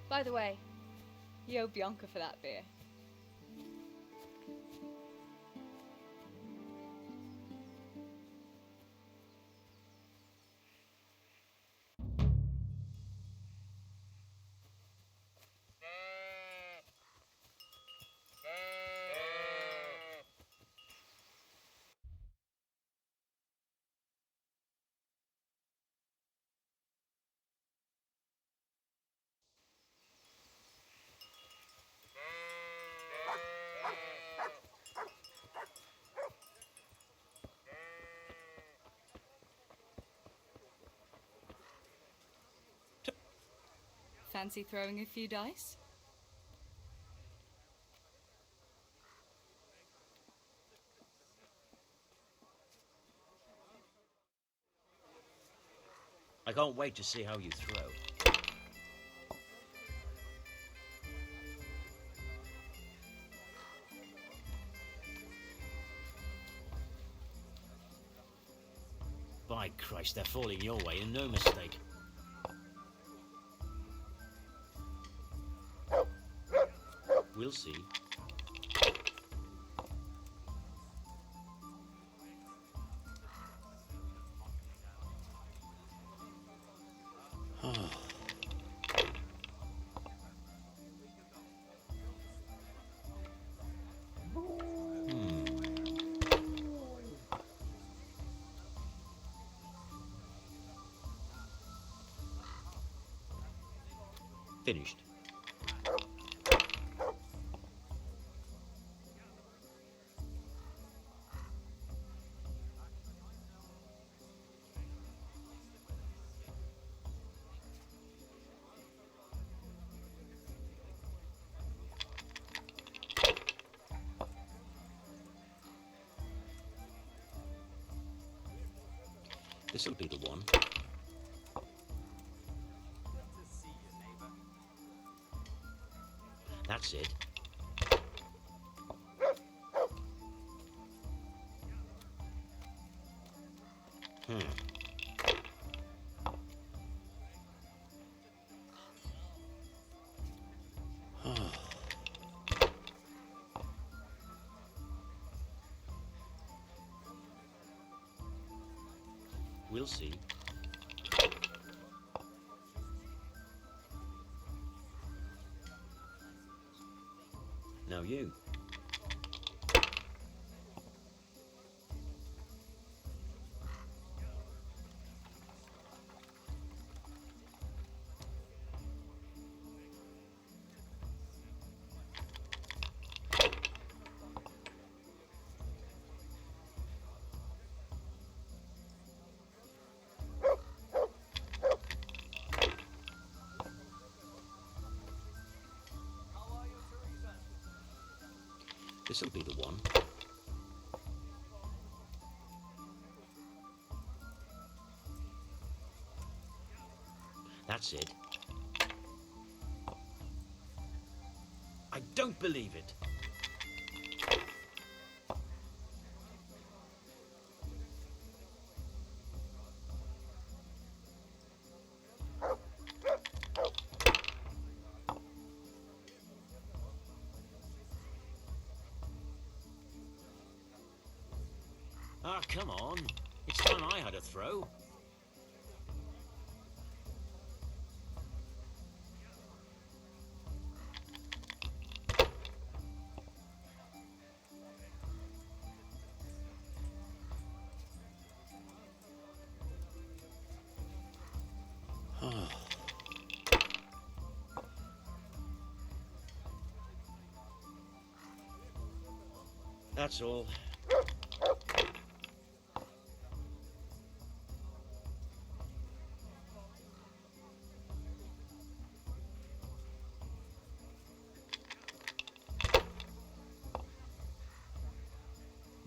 By the way, you owe Bianca for that beer. Fancy throwing a few dice? I can't wait to see how you throw. By Christ, they're falling your way, and no mistake. We'll see. Finished. This'll be the one. That's it. We'll see. Now you. This'll be the one. That's it. I don't believe it. Ah, come on. It's time I had a throw. That's all.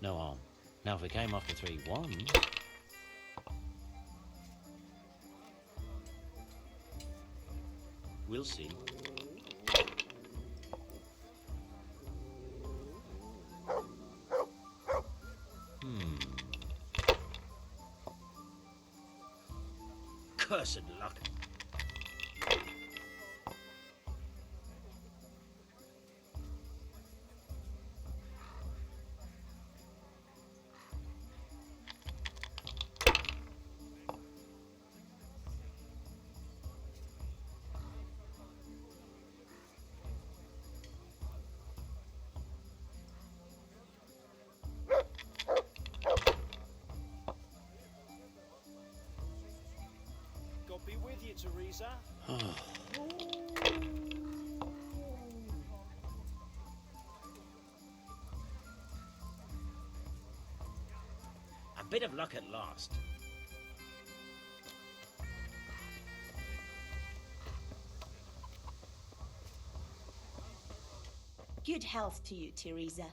No harm. Now if we came off the 3 ones... We'll see. Cursed luck. God be with you, Teresa. A bit of luck at last. Good health to you, Teresa.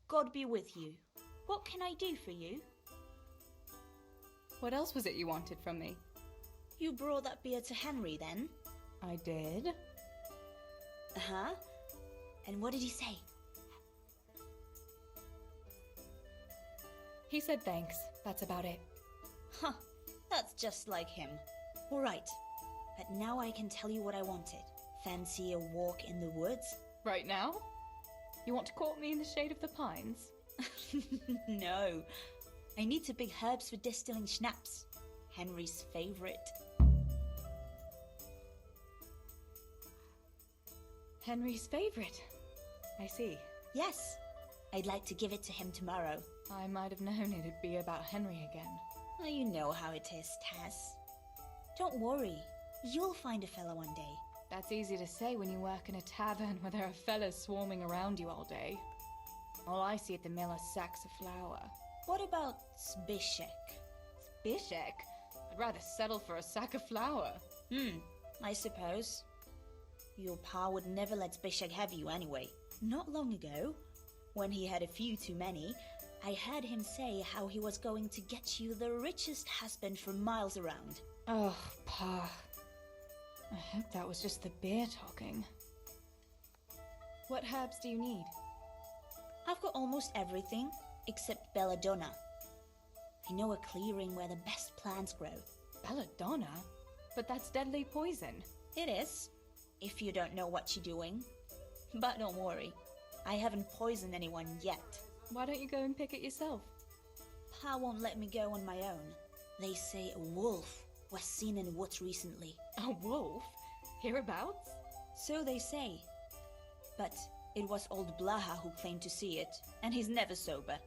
God be with you. What can I do for you? What else was it you wanted from me? You brought that beer to Henry, then? I did. Uh-huh. And what did he say? He said thanks. That's about it. Huh. That's just like him. All right. But now I can tell you what I wanted. Fancy a walk in the woods? Right now? You want to court me in the shade of the pines? No. I need to big herbs for distilling schnapps. Henry's favorite. Henry's favorite? I see. Yes. I'd like to give it to him tomorrow. I might have known it'd be about Henry again. Oh, you know how it is, Taz. Don't worry. You'll find a fella one day. That's easy to say when you work in a tavern where there are fellas swarming around you all day. All I see at the mill are sacks of flour. What about Zbyszek? Zbyszek? I'd rather settle for a sack of flour. I suppose. Your pa would never let Zbyszek have you anyway. Not long ago, when he had a few too many, I heard him say how he was going to get you the richest husband for miles around. Oh, Pa. I hope that was just the beer talking. What herbs do you need? I've got almost everything except belladonna. I know a clearing where the best plants grow. Belladonna? But that's deadly poison. It is, if you don't know what you're doing. But don't worry, I haven't poisoned anyone yet. Why don't you go and pick it yourself? Pa won't let me go on my own. They say a wolf was seen in the woods recently. A wolf? Hereabouts? So they say. But it was old Blaha who claimed to see it, and he's never sober.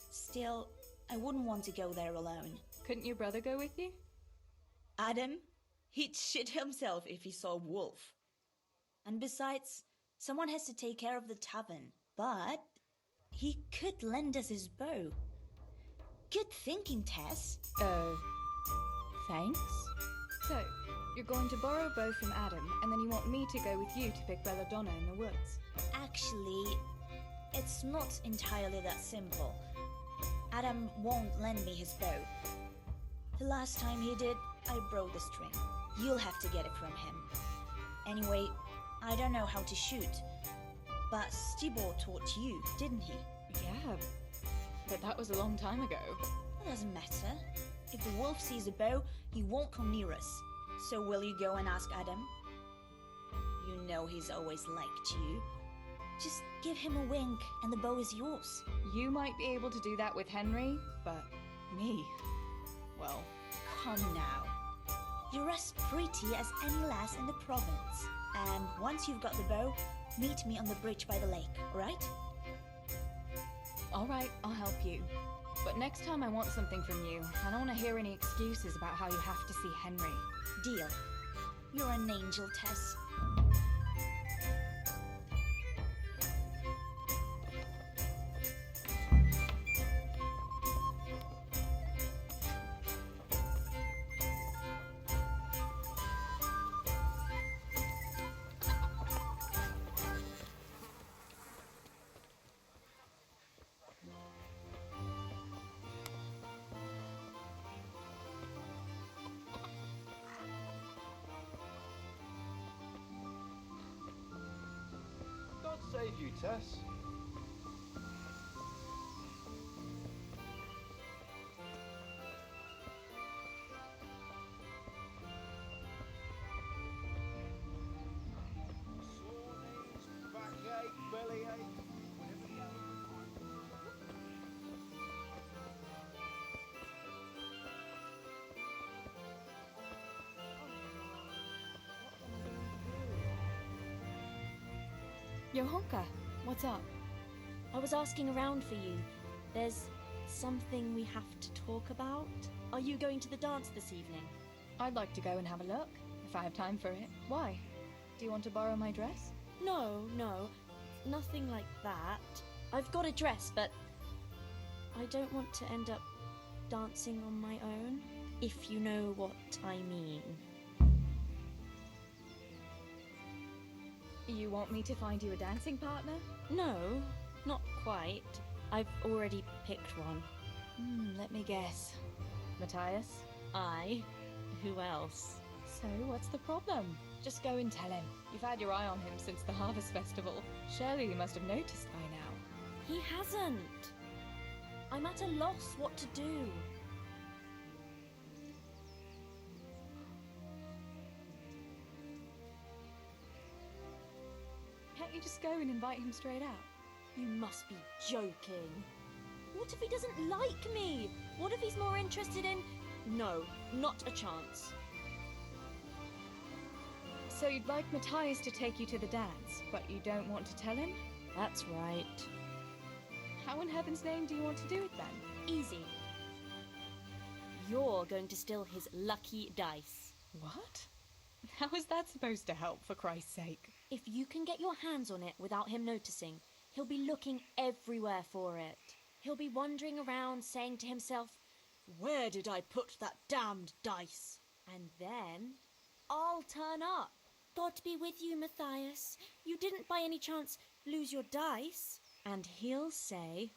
Still, I wouldn't want to go there alone. Couldn't your brother go with you? Adam? He'd shit himself if he saw a wolf. And besides, someone has to take care of the tavern. But he could lend us his bow. Good thinking, Tess. Thanks. So, you're going to borrow a bow from Adam, and then you want me to go with you to pick belladonna in the woods? Actually, it's not entirely that simple. Adam won't lend me his bow. The last time he did, I broke the string. You'll have to get it from him. Anyway, I don't know how to shoot. But Stibor taught you, didn't he? Yeah, but that was a long time ago. It doesn't matter. If the wolf sees a bow, he won't come near us. So will you go and ask Adam? You know he's always liked you. Just give him a wink and the bow is yours. You might be able to do that with Henry, but me, well... Come now. You're as pretty as any lass in the province. And once you've got the bow, meet me on the bridge by the lake, alright? Alright, I'll help you. But next time I want something from you. I don't want to hear any excuses about how you have to see Henry. Deal. You're an angel, Tess. God save you, Tess. Sore knees, backache, bellyache, whatever the hell you find. Johanka, what's up? I was asking around for you. There's something we have to talk about. Are you going to the dance this evening? I'd like to go and have a look, if I have time for it. Why? Do you want to borrow my dress? No, nothing like that. I've got a dress, but I don't want to end up dancing on my own, if you know what I mean. You want me to find you a dancing partner? No, not quite. I've already picked one. Let me guess. Matthias? I? Who else? So, what's the problem? Just go and tell him. You've had your eye on him since the Harvest Festival. Surely you must have noticed by now. He hasn't. I'm at a loss what to do. Can't you just go and invite him straight out? You must be joking. What if he doesn't like me? What if he's more interested in... No, not a chance. So you'd like Matthias to take you to the dance, but you don't want to tell him? That's right. How in heaven's name do you want to do it then? Easy. You're going to steal his lucky dice. What? How is that supposed to help, for Christ's sake? If you can get your hands on it without him noticing, he'll be looking everywhere for it. He'll be wandering around saying to himself, "Where did I put that damned dice?" And then I'll turn up. God be with you, Matthias. You didn't by any chance lose your dice? And he'll say,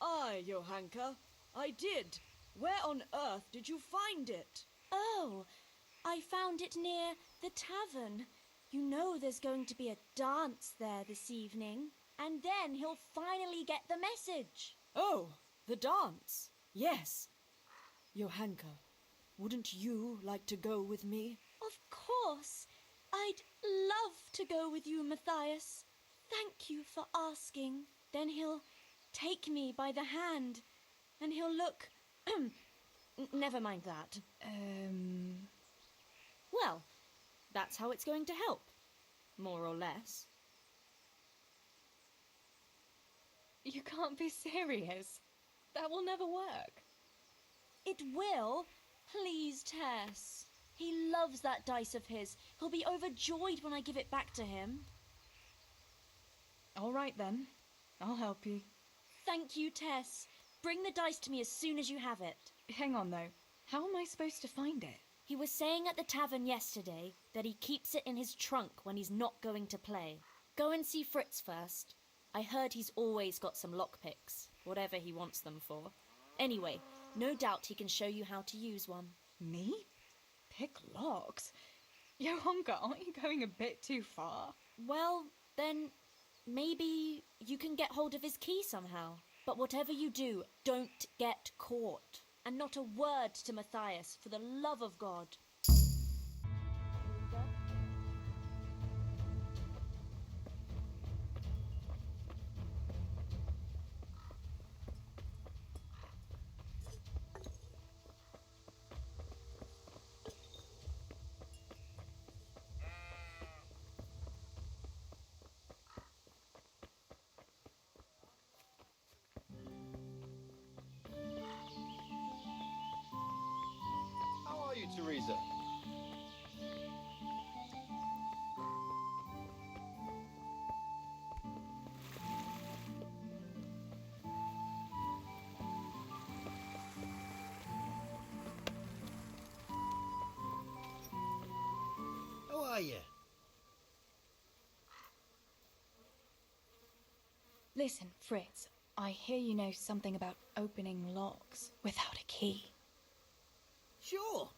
"Aye, Johanka, I did. Where on earth did you find it?" "Oh, I found it near the tavern. You know there's going to be a dance there this evening." And then he'll finally get the message. "Oh, the dance. Yes. Johanka, wouldn't you like to go with me?" Of course. I'd love to go with you, Matthias. Thank you for asking. Then he'll take me by the hand, and he'll look... Never mind that. Well, that's how it's going to help. More or less. You can't be serious. That will never work. It will. Please, Tess. He loves that dice of his. He'll be overjoyed when I give it back to him. All right, then. I'll help you. Thank you, Tess. Bring the dice to me as soon as you have it. Hang on, though. How am I supposed to find it? He was saying at the tavern yesterday that he keeps it in his trunk when he's not going to play. Go and see Fritz first. I heard he's always got some lockpicks, whatever he wants them for. Anyway, no doubt he can show you how to use one. Me? Pick locks? Johanka, aren't you going a bit too far? Well, then maybe you can get hold of his key somehow. But whatever you do, don't get caught. And not a word to Matthias, for the love of God. How are you, Teresa? How are you? Listen, Fritz, I hear you know something about opening locks without a key. Sure.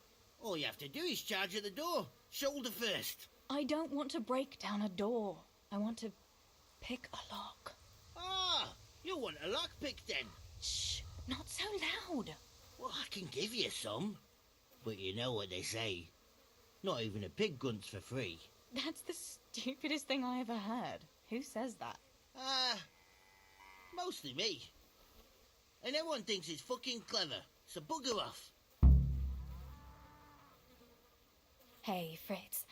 All you have to do is charge at the door, shoulder first. I don't want to break down a door. I want to pick a lock. Ah, you want a lockpick then? Shh, not so loud. Well, I can give you some. But you know what they say. Not even a pig grunts for free. That's the stupidest thing I ever heard. Who says that? Mostly me. And everyone thinks it's fucking clever, so bugger off. Hey, Fritz,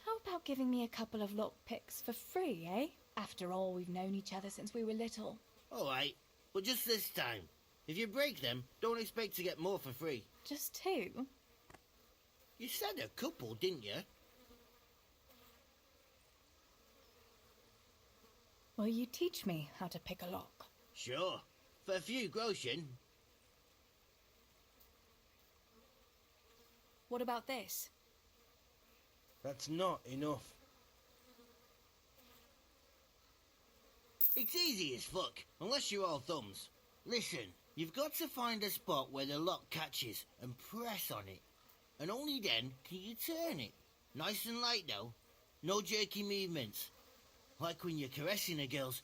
how about giving me a couple of lockpicks for free, eh? After all, we've known each other since we were little. All right, but just this time. If you break them, don't expect to get more for free. Just two? You said a couple, didn't you? Will you teach me how to pick a lock? Sure. For a few groschen. What about this? That's not enough. It's easy as fuck, unless you're all thumbs. Listen, you've got to find a spot where the lock catches and press on it. And only then can you turn it. Nice and light though. No jerky movements. Like when you're caressing a girl's...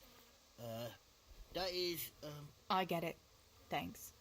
that is, I get it. Thanks.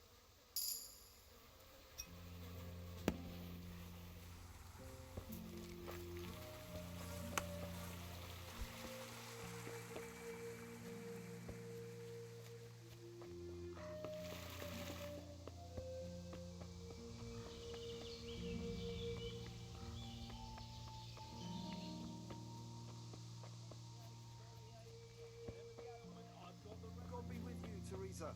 God be with you, Teresa.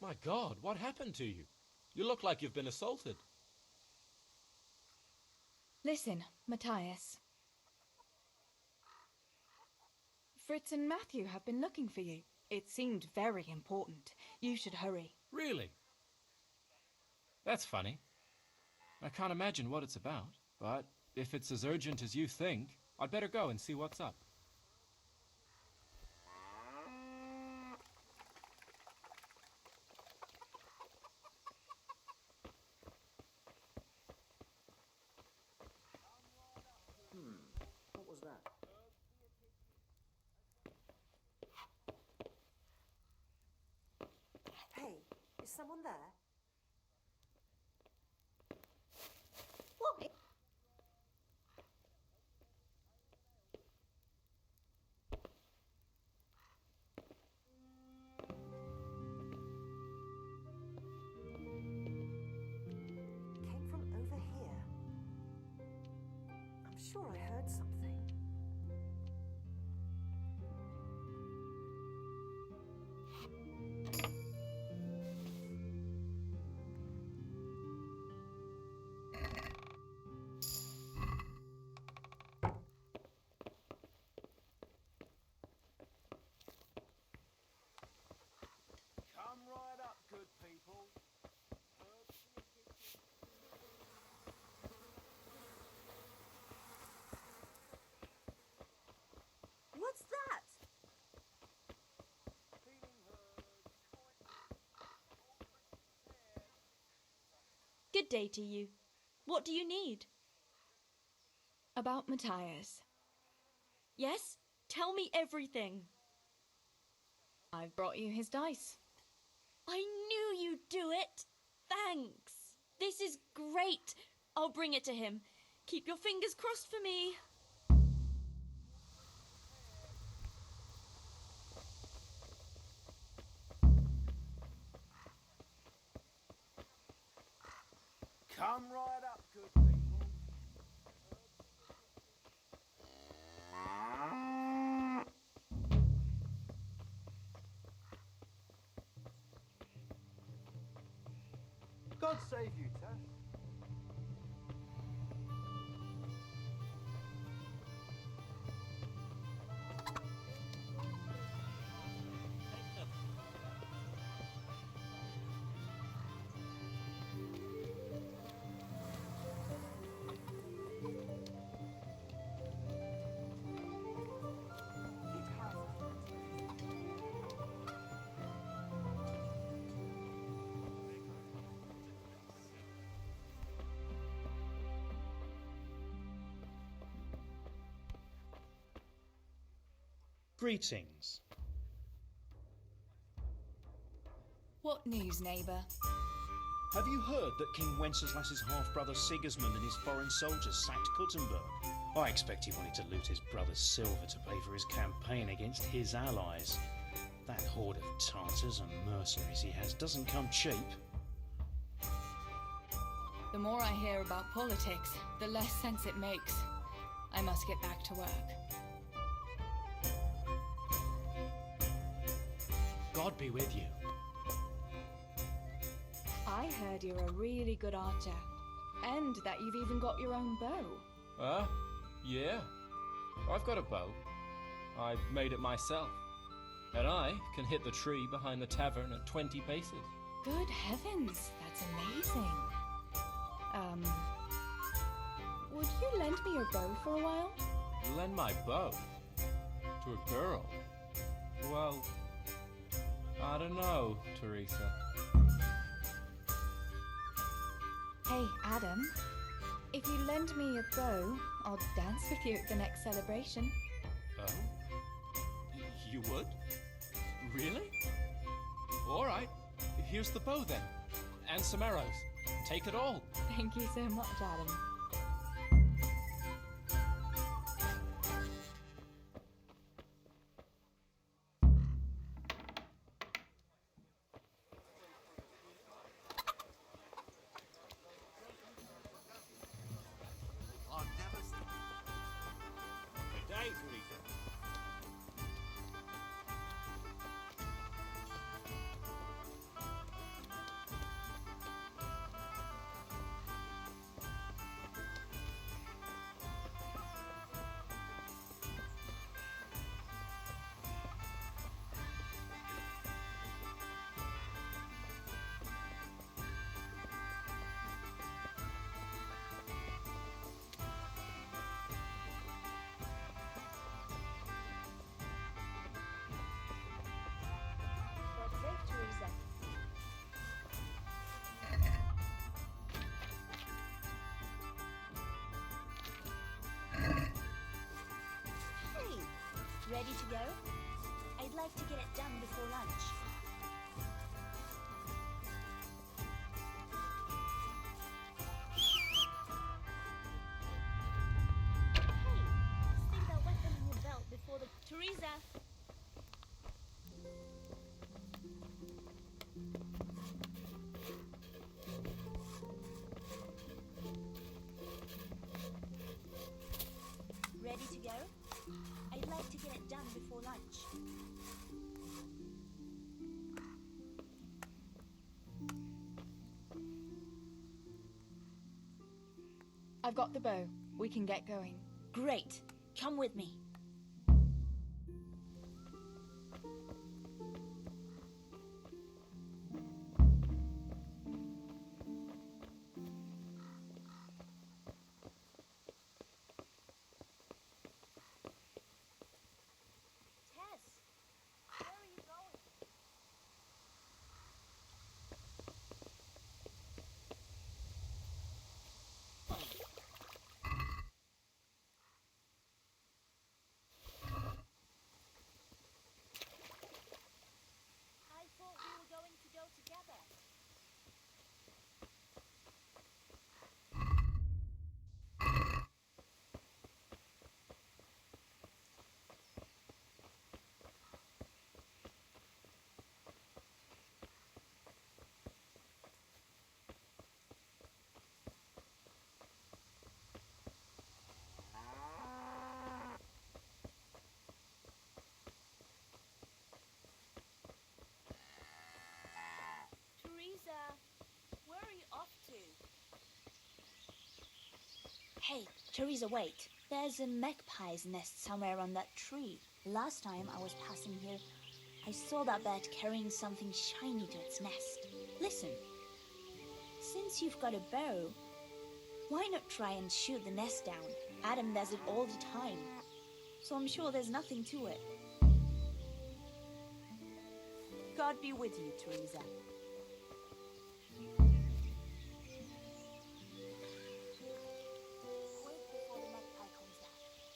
My God, what happened to you? You look like you've been assaulted. Listen, Matthias. Fritz and Matthew have been looking for you. It seemed very important. You should hurry. Really? That's funny. I can't imagine what it's about, but if it's as urgent as you think, I'd better go and see what's up. What was that? Hey, is someone there? What? Came from over here. I'm sure I heard something. Come right up, good people. What's that? Good day to you. What do you need? About Matthias. Yes? Tell me everything. I've brought you his dice. I knew you'd do it. Thanks. This is great. I'll bring it to him. Keep your fingers crossed for me. Come right up, good people. God save you, Tess. Greetings. What news, neighbour? Have you heard that King Wenceslas's half-brother Sigismund and his foreign soldiers sacked Kuttenberg? I expect he wanted to loot his brother's silver to pay for his campaign against his allies. That horde of Tartars and mercenaries he has doesn't come cheap. The more I hear about politics, the less sense it makes. I must get back to work. God be with you. I heard you're a really good archer, and that you've even got your own bow. Yeah. I've got a bow. I made it myself. And I can hit the tree behind the tavern at 20 paces. Good heavens, that's amazing. Would you lend me your bow for a while? Lend my bow? To a girl? Well, I don't know, Teresa. Hey, Adam. If you lend me your bow, I'll dance with you at the next celebration. Oh? You would? Really? All right. Here's the bow then. And some arrows. Take it all. Thank you so much, Adam. I've never seen. Good day, Teresa. Ready to go? I'd like to get it done before lunch. Hey, stick that weapon in your belt before the... Teresa! Ready to go? I'd like to get it done before lunch. I've got the bow. We can get going. Great. Come with me. Tess, where are you going? I thought we were going to go together. Teresa, where are you off to? Hey, Teresa, wait. There's a magpie's nest somewhere on that tree. Last time I was passing here, I saw that bird carrying something shiny to its nest. Listen, since you've got a bow, why not try and shoot the nest down? Adam does it all the time, so I'm sure there's nothing to it. God be with you, Teresa. Wait before the magpie comes back.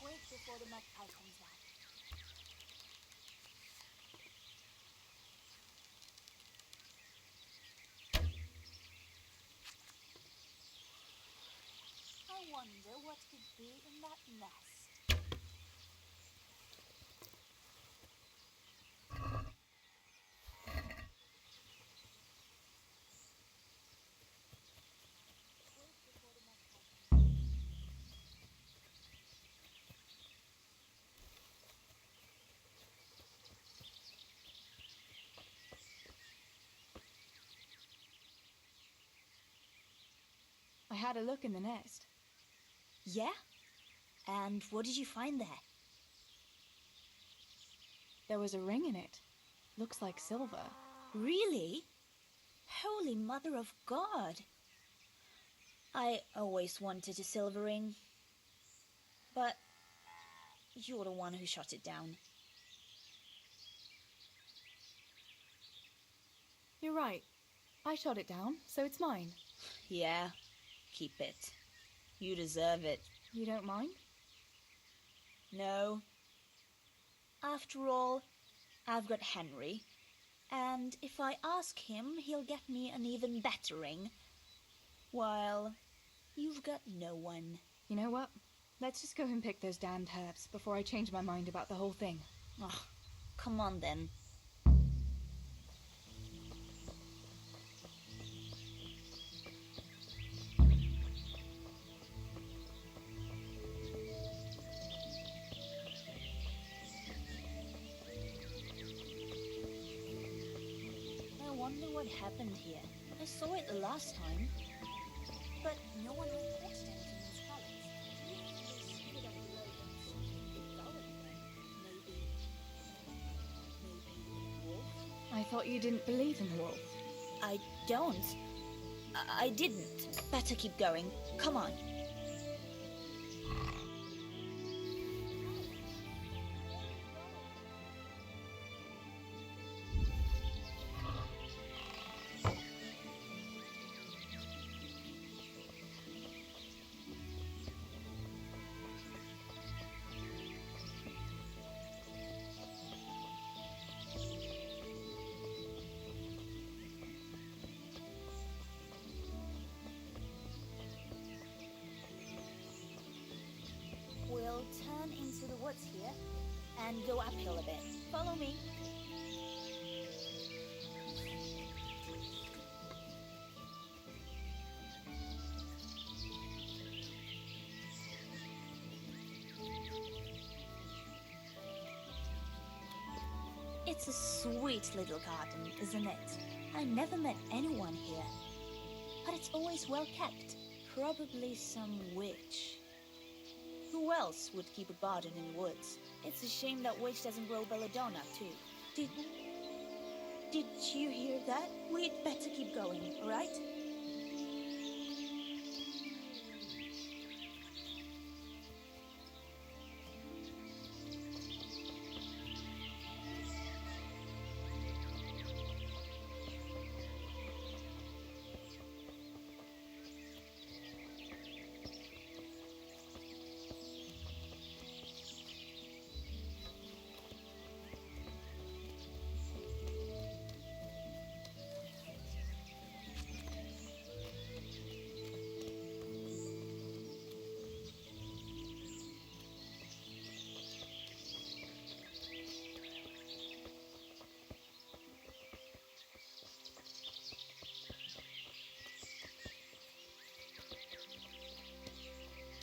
Wait before the magpie comes back. I wonder what could be in that nest. I had a look in the nest. Yeah? And what did you find there? There was a ring in it. Looks like silver. Really? Holy Mother of God! I always wanted a silver ring. But you're the one who shot it down. You're right. I shot it down, so it's mine. Yeah, keep it. You deserve it. You don't mind? No. After all, I've got Henry. And if I ask him, he'll get me an even better ring. While you've got no one. You know what? Let's just go and pick those damned herbs before I change my mind about the whole thing. Oh, come on then. I wonder what happened here. I saw it the last time, but no one reported anything in the palace. Do you think they sealed up the road and something could go again? Maybe wolf? I thought you didn't believe in the wolf. I don't. I didn't. Better keep going. Come on. into the woods here and go uphill a bit. Follow me. It's a sweet little garden, isn't it? I never met anyone here. But it's always well kept. Probably some witch. Who else would keep a garden in the woods? It's a shame that witch doesn't grow belladonna, too. Did you hear that? We'd better keep going, alright?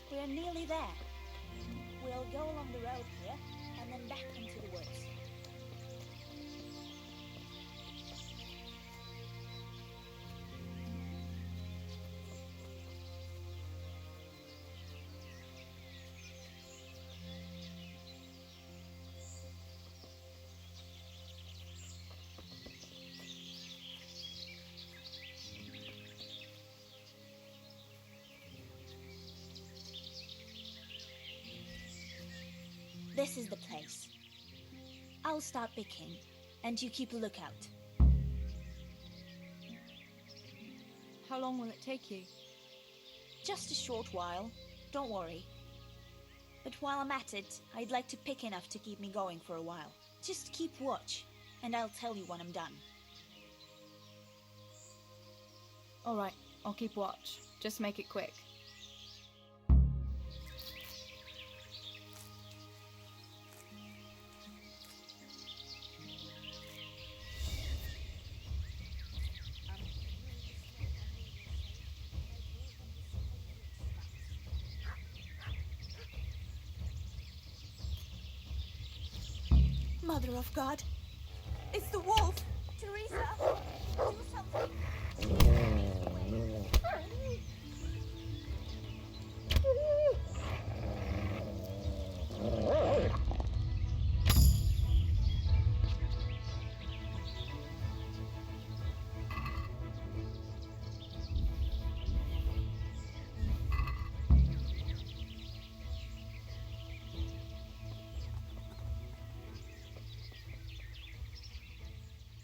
We're nearly there. We'll go along the road here, and then back into the woods. This is the place. I'll start picking, and you keep a lookout. How long will it take you? Just a short while. Don't worry. But while I'm at it, I'd like to pick enough to keep me going for a while. Just keep watch, and I'll tell you when I'm done. All right, I'll keep watch. Just make it quick. Mother of God! It's the wolf! Teresa! Do something!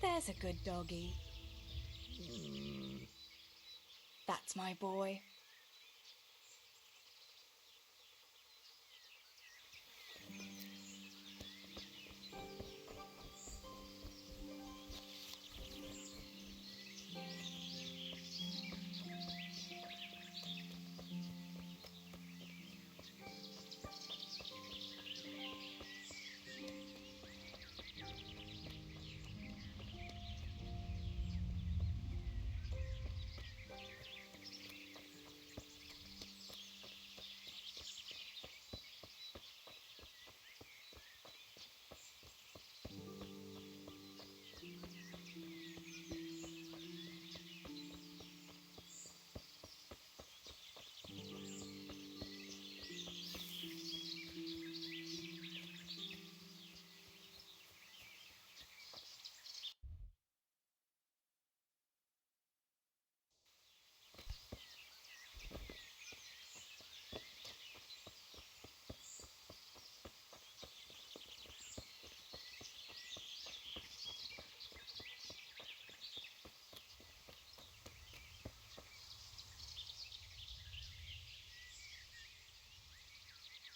There's a good doggy. That's my boy.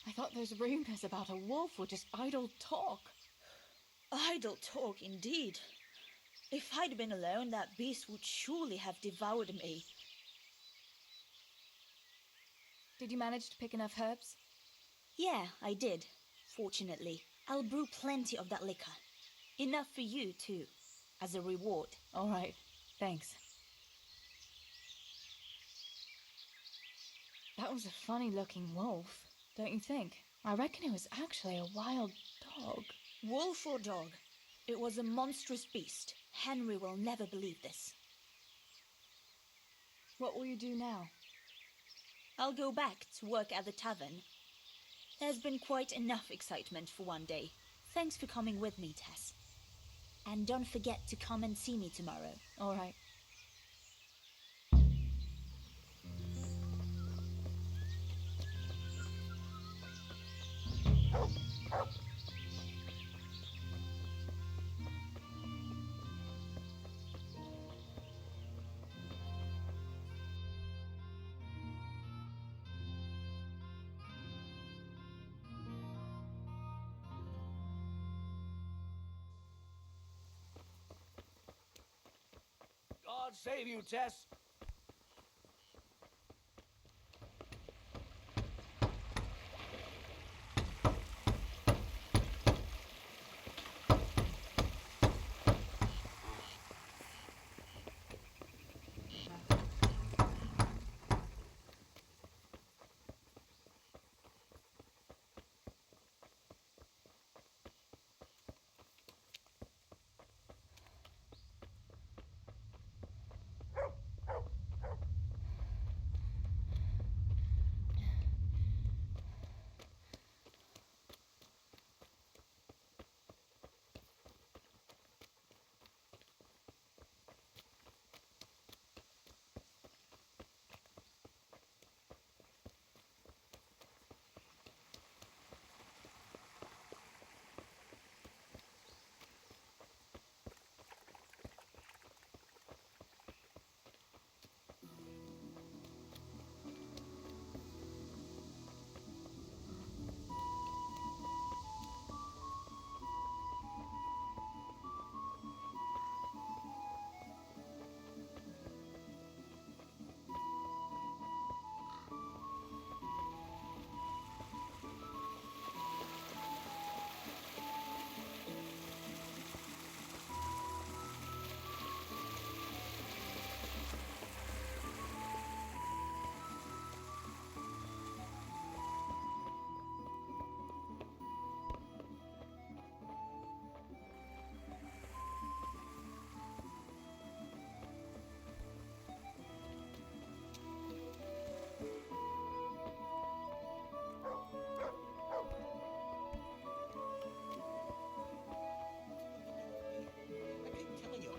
I thought those rumors about a wolf were just idle talk. Idle talk, indeed. If I'd been alone, that beast would surely have devoured me. Did you manage to pick enough herbs? Yeah, I did. Fortunately, I'll brew plenty of that liquor. Enough for you, too, as a reward. All right, thanks. That was a funny-looking wolf, don't you think? I reckon it was actually a wild dog. Wolf or dog, it was a monstrous beast. Henry will never believe this. What will you do now? I'll go back to work at the tavern. There's been quite enough excitement for one day. Thanks for coming with me, Tess. And don't forget to come and see me tomorrow. All right. God save you, Tess.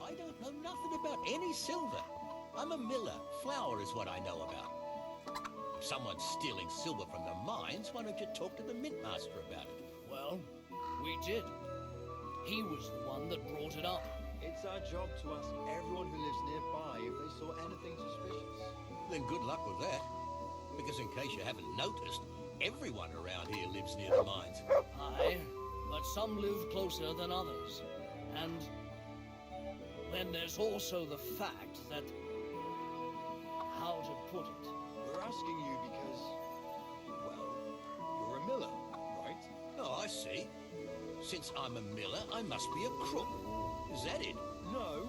I don't know nothing about any silver. I'm a miller. Flour is what I know about. If someone's stealing silver from the mines, why don't you talk to the mint master about it? Well, we did. He was the one that brought it up. It's our job to ask everyone who lives nearby if they saw anything suspicious. Then good luck with that. Because in case you haven't noticed, everyone around here lives near the mines. Aye, but some live closer than others. And then there's also the fact that... how to put it? We're asking you because, well, you're a miller, right? Oh, I see. Since I'm a miller, I must be a crook. Is that it? No,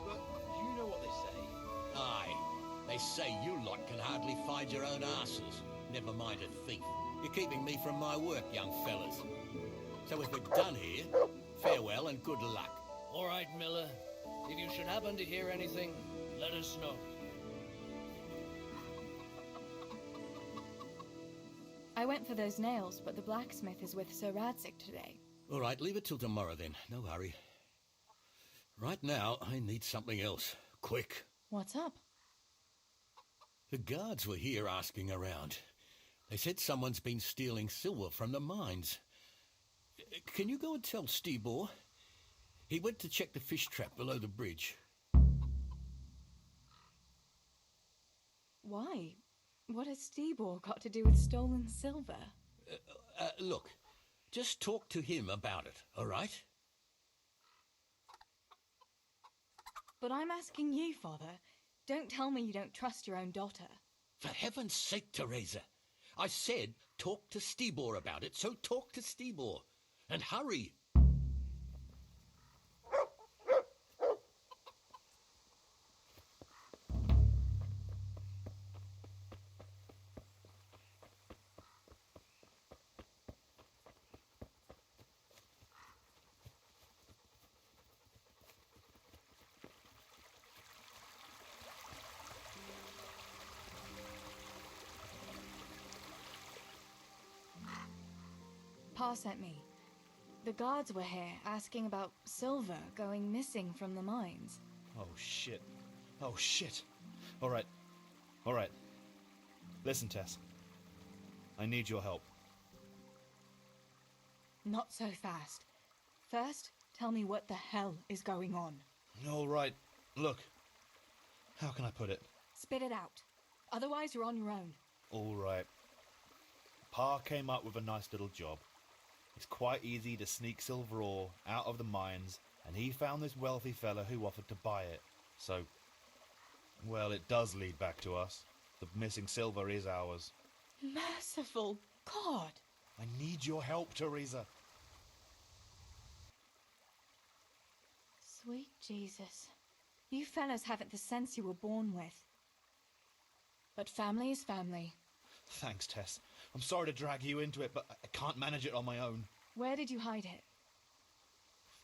but you know what they say. Aye. They say you lot can hardly find your own asses. Never mind a thief. You're keeping me from my work, young fellas. So if we're done here, farewell and good luck. All right, Miller. If you should happen to hear anything, let us know. I went for those nails, but the blacksmith is with Sir Radzik today. All right, leave it till tomorrow then. No hurry. Right now, I need something else. Quick. What's up? The guards were here asking around. They said someone's been stealing silver from the mines. Can you go and tell Stibor? He went to check the fish trap below the bridge. Why? What has Stibor got to do with stolen silver? Look, just talk to him about it, all right? But I'm asking you, Father. Don't tell me you don't trust your own daughter. For heaven's sake, Teresa. I said Talk to Stibor about it, so talk to Stibor. And hurry! Pa sent me. The guards were here asking about silver going missing from the mines. Oh, shit. Oh, shit. All right. Listen, Tess. I need your help. Not so fast. First, tell me what the hell is going on. All right. Look. How can I put it? Spit it out. Otherwise, you're on your own. All right. Pa came up with a nice little job. It's quite easy to sneak silver ore out of the mines, and he found this wealthy fella who offered to buy it. So, well, it does lead back to us. The missing silver is ours. Merciful God! I need your help, Teresa. Sweet Jesus. You fellas haven't the sense you were born with. But family is family. Thanks, Tess. I'm sorry to drag you into it, but I can't manage it on my own. Where did you hide it?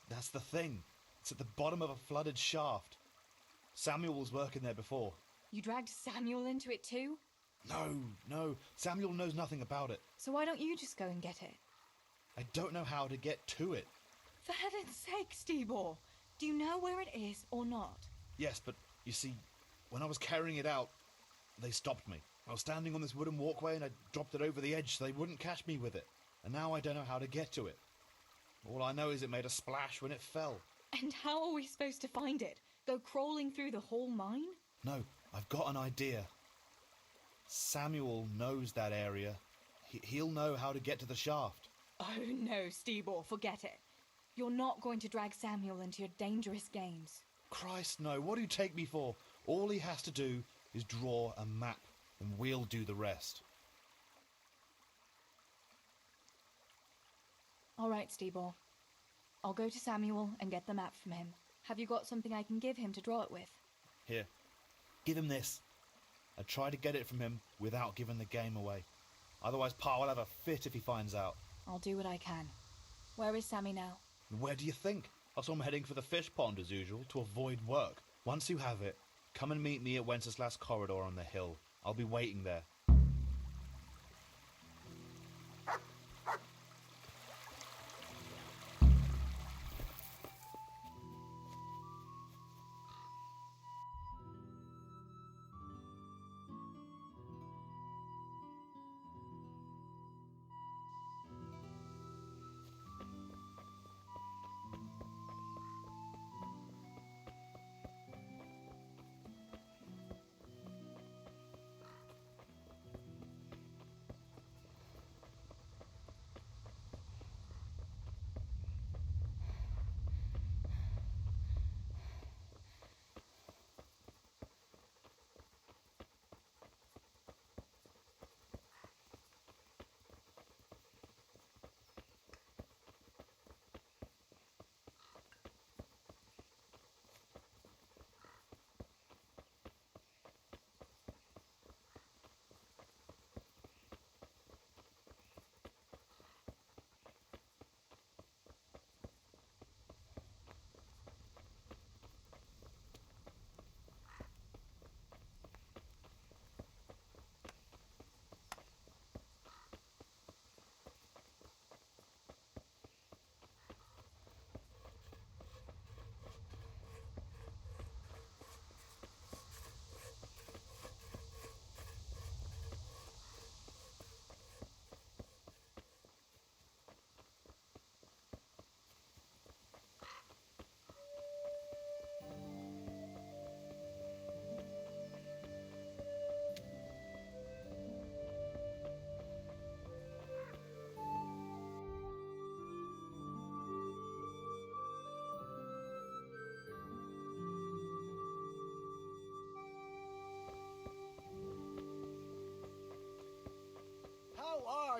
That's the thing. It's at the bottom of a flooded shaft. Samuel was working there before. You dragged Samuel into it too? No. Samuel knows nothing about it. So why don't you just go and get it? I don't know how to get to it. For heaven's sake, Stibor! Do you know where it is or not? Yes, but you see, when I was carrying it out, they stopped me. I was standing on this wooden walkway and I dropped it over the edge so they wouldn't catch me with it. And now I don't know how to get to it. All I know is it made a splash when it fell. And how are we supposed to find it? Go crawling through the whole mine? No, I've got an idea. Samuel knows that area. He'll know how to get to the shaft. Oh no, Stibor, forget it. You're not going to drag Samuel into your dangerous games. Christ, no. What do you take me for? All he has to do is draw a map, and we'll do the rest. All right, Stibor. I'll go to Samuel and get the map from him. Have you got something I can give him to draw it with? Here, give him this. I try to get it from him without giving the game away. Otherwise, Pa will have a fit if he finds out. I'll do what I can. Where is Sammy now? Where do you think? I saw him heading for the fish pond as usual to avoid work. Once you have it, come and meet me at Wenceslas Corridor on the hill. I'll be waiting there.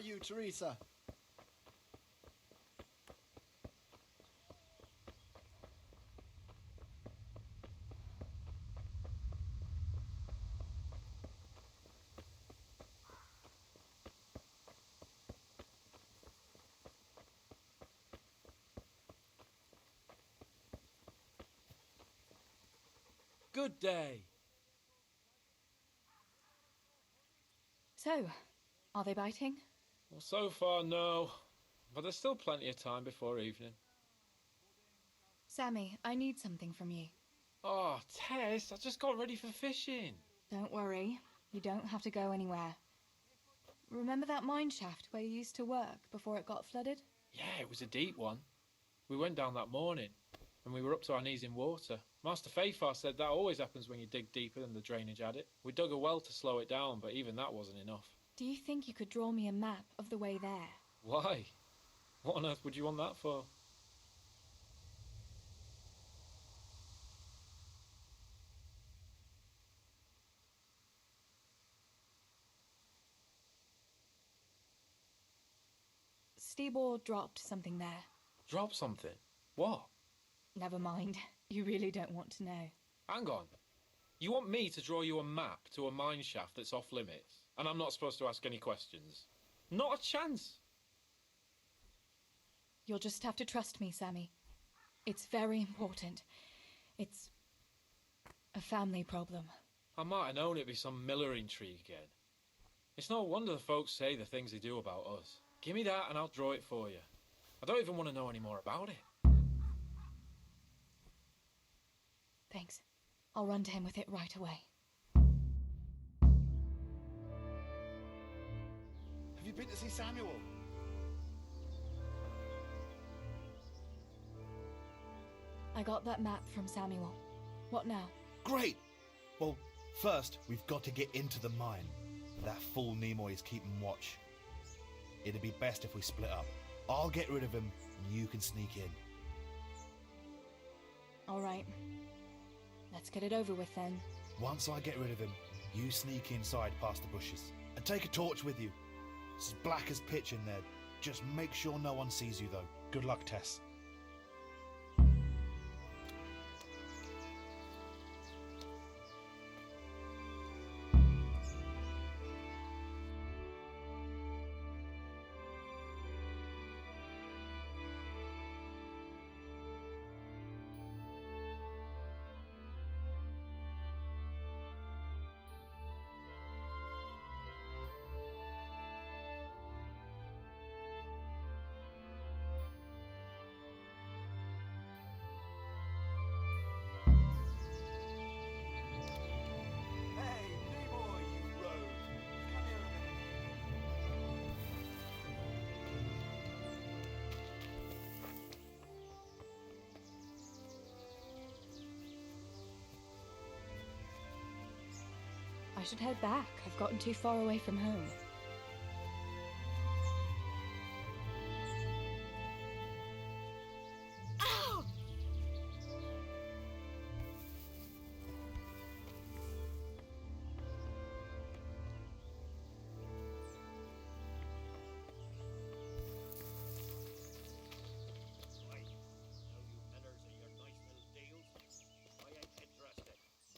you, Teresa? Good day. So, are they biting? Well, so far, no. But there's still plenty of time before evening. Sammy, I need something from you. Oh, Tess, I just got ready for fishing. Don't worry, you don't have to go anywhere. Remember that mine shaft where you used to work before it got flooded? Yeah, it was a deep one. We went down that morning, and we were up to our knees in water. Master Fafar said that always happens when you dig deeper than the drainage had it. We dug a well to slow it down, but even that wasn't enough. Do you think you could draw me a map of the way there? Why? What on earth would you want that for? Stibor dropped something there. Drop something? What? Never mind. You really don't want to know. Hang on. You want me to draw you a map to a mine shaft that's off limits, and I'm not supposed to ask any questions? Not a chance. You'll just have to trust me, Sammy. It's very important. It's a family problem. I might have known it'd be some Miller intrigue again. It's no wonder the folks say the things they do about us. Give me that and I'll draw it for you. I don't even want to know any more about it. Thanks. I'll run to him with it right away. Have you been to see Samuel? I got that map from Samuel. What now? Great! Well, first, we've got to get into the mine. That fool Nimoy is keeping watch. It'd be best if we split up. I'll get rid of him, and you can sneak in. All right. Let's get it over with then. Once I get rid of him, you sneak inside past the bushes. And take a torch with you. It's as black as pitch in there. Just make sure no one sees you, though. Good luck, Tess. Hey, Nimoy, you rogue. Come here a minute. I should head back. I've gotten too far away from home.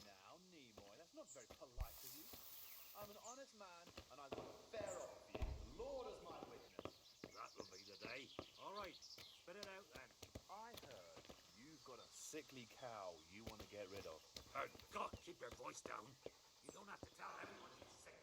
Now, Nimoy, that's not very polite of you. I'm an honest man, and I want a fair offer for you. The Lord is my witness. That'll be the day. All right, spit it out then. I heard you've got a sickly cow you want to get rid of. God, keep your voice down. You don't have to tell everyone he's sick.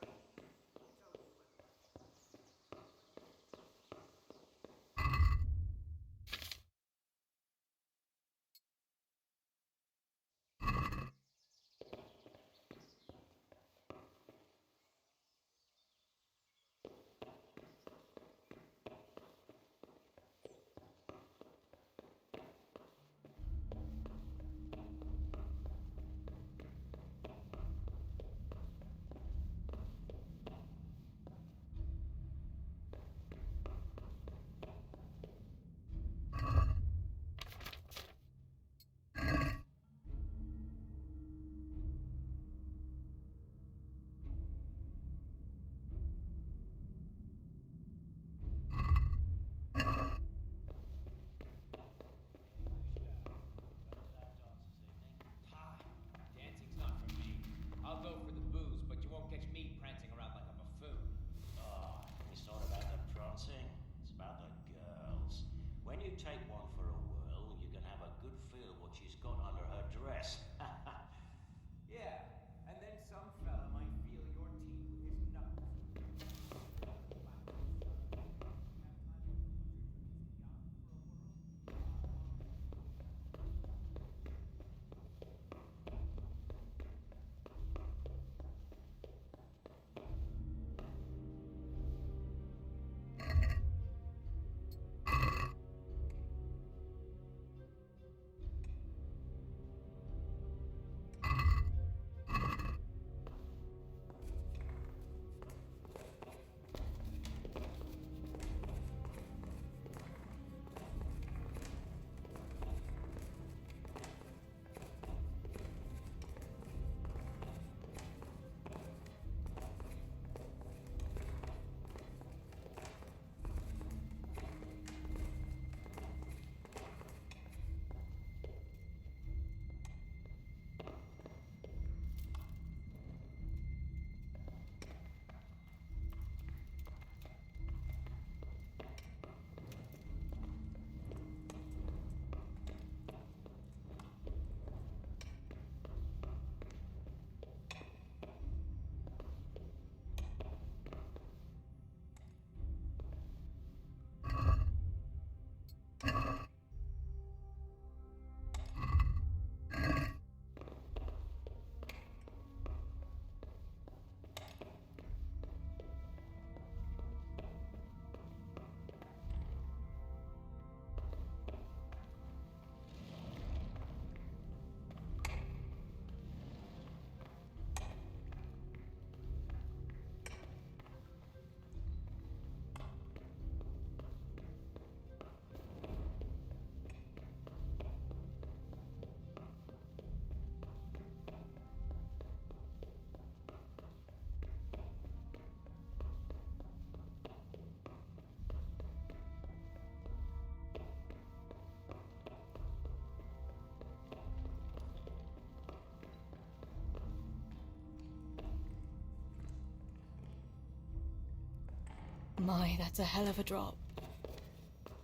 My, that's a hell of a drop.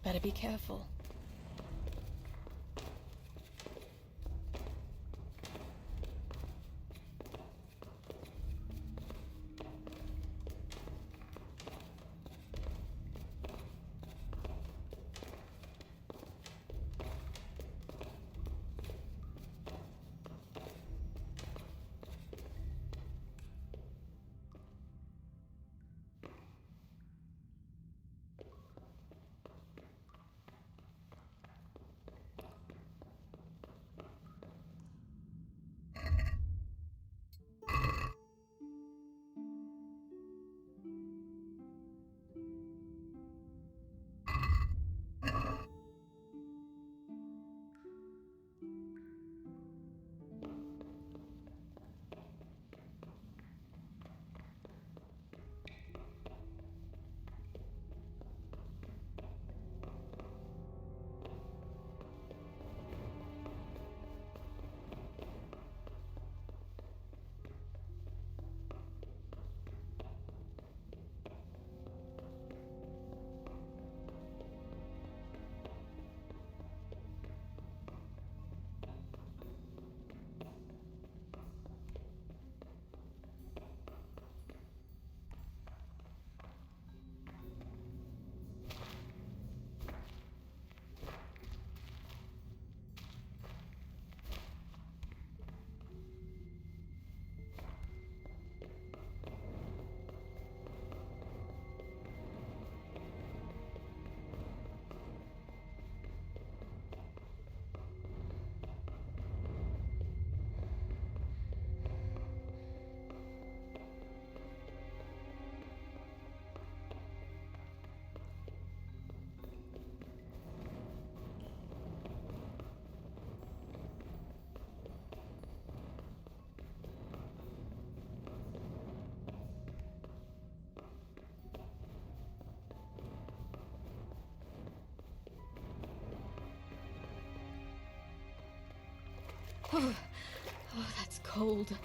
Better be careful. Oh, that's cold.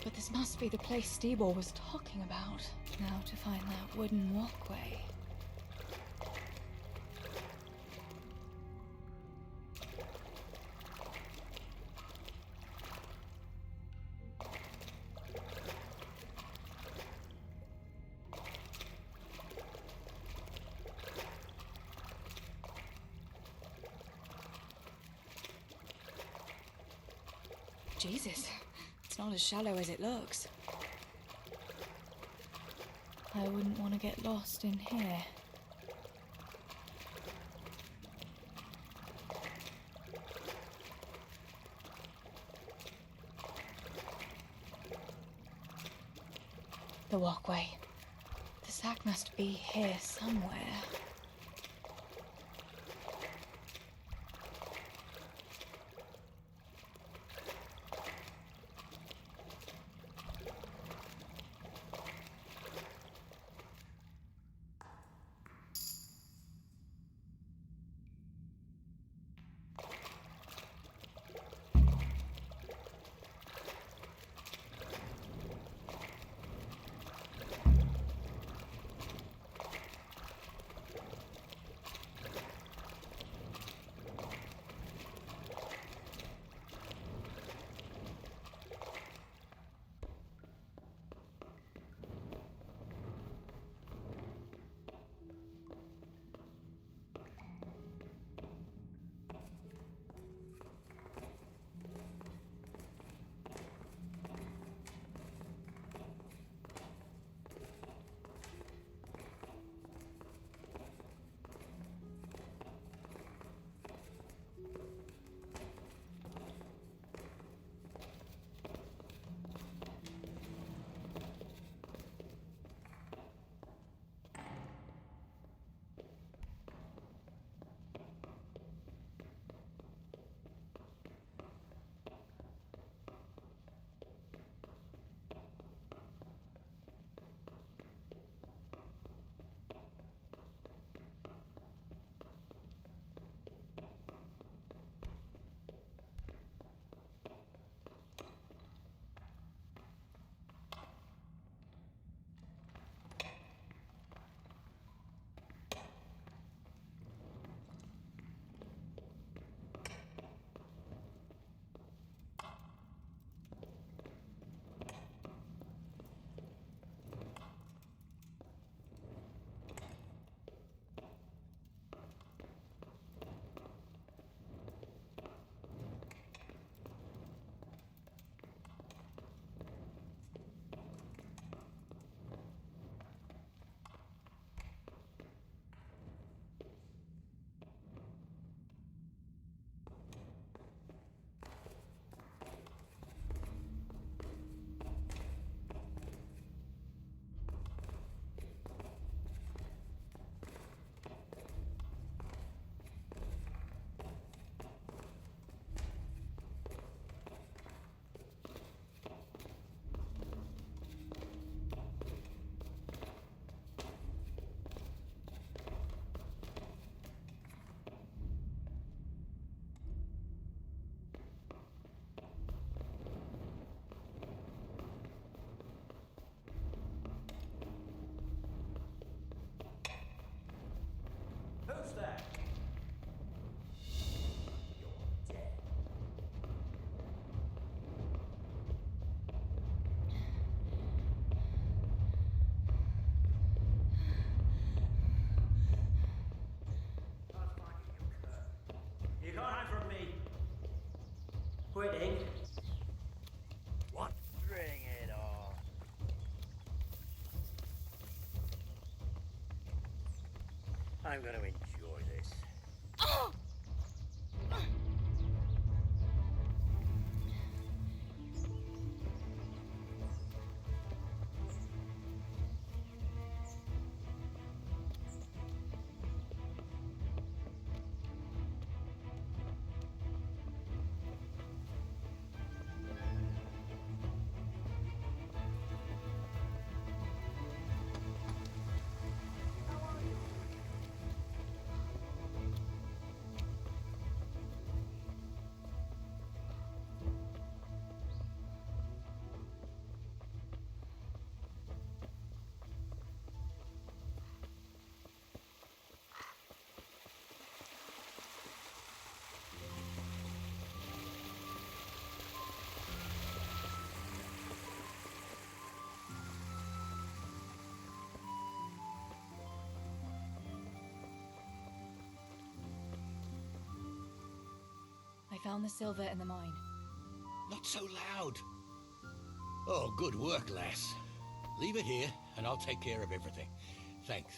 But this must be the place Stebor was talking about. Now to find that wooden walkway. Jesus, it's not as shallow as it looks. I wouldn't want to get lost in here. The walkway. The sack must be here somewhere. quitting. What? Bring it on. I'm gonna enjoy this. Oh! I found the silver in the mine. Not so loud. Oh, good work, lass. Leave it here, and I'll take care of everything. Thanks.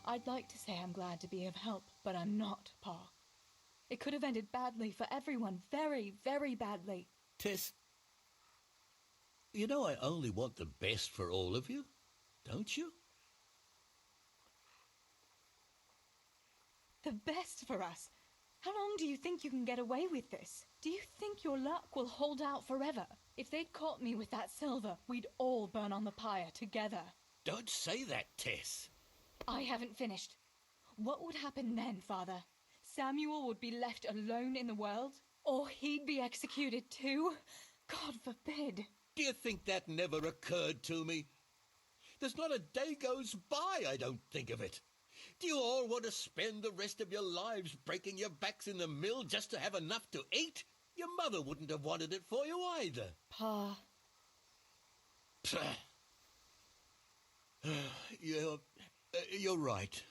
I'd like to say I'm glad to be of help, but I'm not, Pa. It could have ended badly for everyone. Very, very badly. Tess, you know I only want the best for all of you, don't you? The best for us? How long do you think you can get away with this? Do you think your luck will hold out forever? If they'd caught me with that silver, we'd all burn on the pyre together. Don't say that, Tess. I haven't finished. What would happen then, Father? Samuel would be left alone in the world? Or he'd be executed too? God forbid. Do you think that never occurred to me? There's not a day goes by I don't think of it. Do you all want to spend the rest of your lives breaking your backs in the mill just to have enough to eat? Your mother wouldn't have wanted it for you either. Pa. You're right.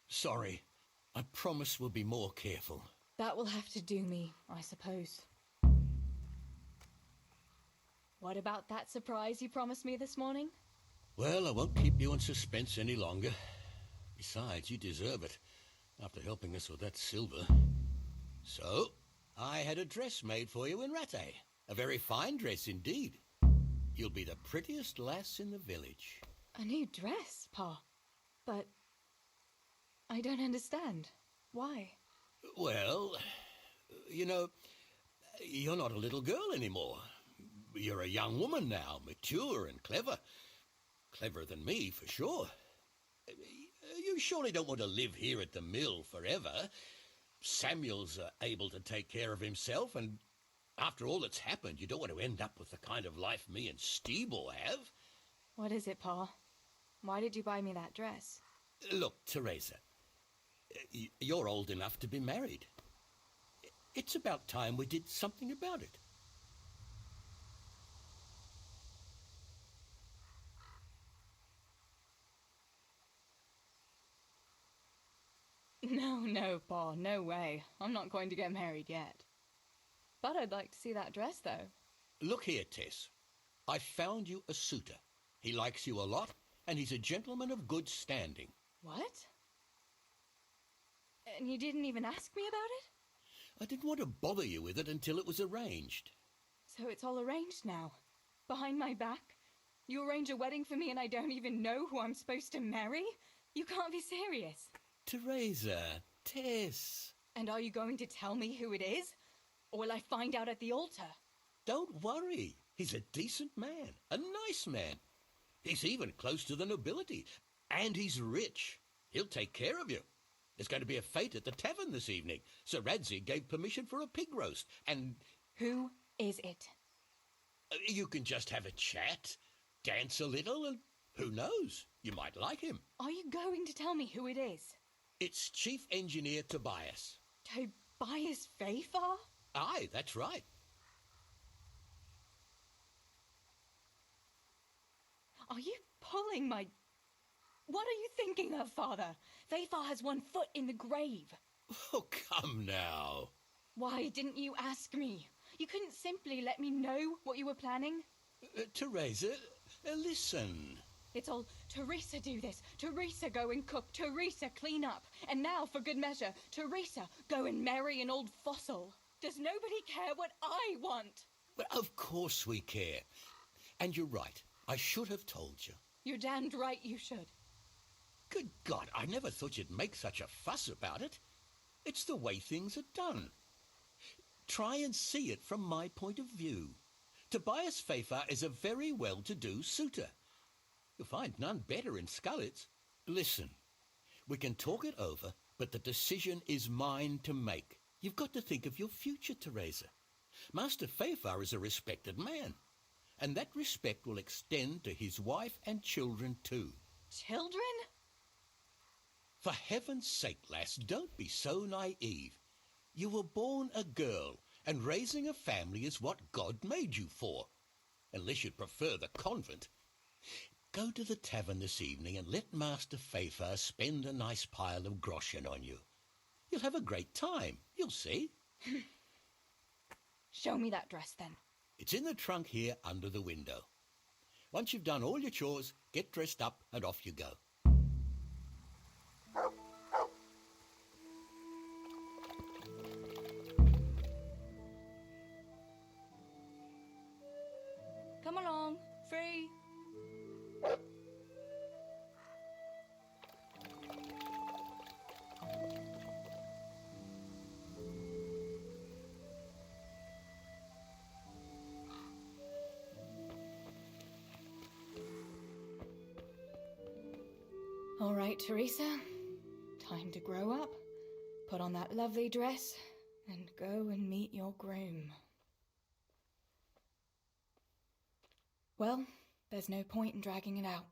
Sorry. I promise we'll be more careful. That will have to do me, I suppose. What about that surprise you promised me this morning? Well, I won't keep you in suspense any longer. Besides, you deserve it, after helping us with that silver. So, I had a dress made for you in Rattay. A very fine dress indeed. You'll be the prettiest lass in the village. A new dress, Pa. But I don't understand. Why? Well, you know, you're not a little girl anymore. You're a young woman now, mature and clever. Cleverer than me, for sure. You surely don't want to live here at the mill forever. Samuel's able to take care of himself, and after all that's happened, you don't want to end up with the kind of life me and Steeble have. What is it, Pa? Why did you buy me that dress? Look, Teresa, you're old enough to be married. It's about time we did something about it. No, Pa, no way. I'm not going to get married yet. But I'd like to see that dress, though. Look here, Tess. I found you a suitor. He likes you a lot, and he's a gentleman of good standing. What? And you didn't even ask me about it? I didn't want to bother you with it until it was arranged. So it's all arranged now? Behind my back? You arrange a wedding for me and I don't even know who I'm supposed to marry? You can't be serious. Teresa, Tess. And are you going to tell me who it is? Or will I find out at the altar? Don't worry. He's a decent man, a nice man. He's even close to the nobility. And he's rich. He'll take care of you. There's going to be a fete at the tavern this evening. Sir Radzig gave permission for a pig roast, and... Who is it? You can just have a chat, dance a little, and who knows? You might like him. Are you going to tell me who it is? It's Chief Engineer Tobias. Tobias Fayfar? Aye, that's right. Are you pulling my... What are you thinking of, Father? Fayfar has one foot in the grave. Oh, come now. Why didn't you ask me? You couldn't simply let me know what you were planning? Teresa, listen. It's all Teresa do this, Teresa go and cook, Teresa clean up, and now, for good measure, Teresa go and marry an old fossil. Does nobody care what I want? Well, of course we care. And you're right. I should have told you. You're damned right you should. Good God, I never thought you'd make such a fuss about it. It's the way things are done. Try and see it from my point of view. Tobias Pfeiffer is a very well-to-do suitor. You'll find none better in Scullets. Listen, we can talk it over, but the decision is mine to make. You've got to think of your future, Teresa. Master Pfeiffer is a respected man, and that respect will extend to his wife and children too. Children? For heaven's sake, lass, don't be so naive. You were born a girl, and raising a family is what God made you for. Unless you'd prefer the convent. Go to the tavern this evening and let Master Pfeiffer spend a nice pile of groschen on you. You'll have a great time, you'll see. Show me that dress, then. It's in the trunk here under the window. Once you've done all your chores, get dressed up and off you go. Come along, free. All right, Teresa. Time to grow up, put on that lovely dress, and go and meet your groom. Well, there's no point in dragging it out.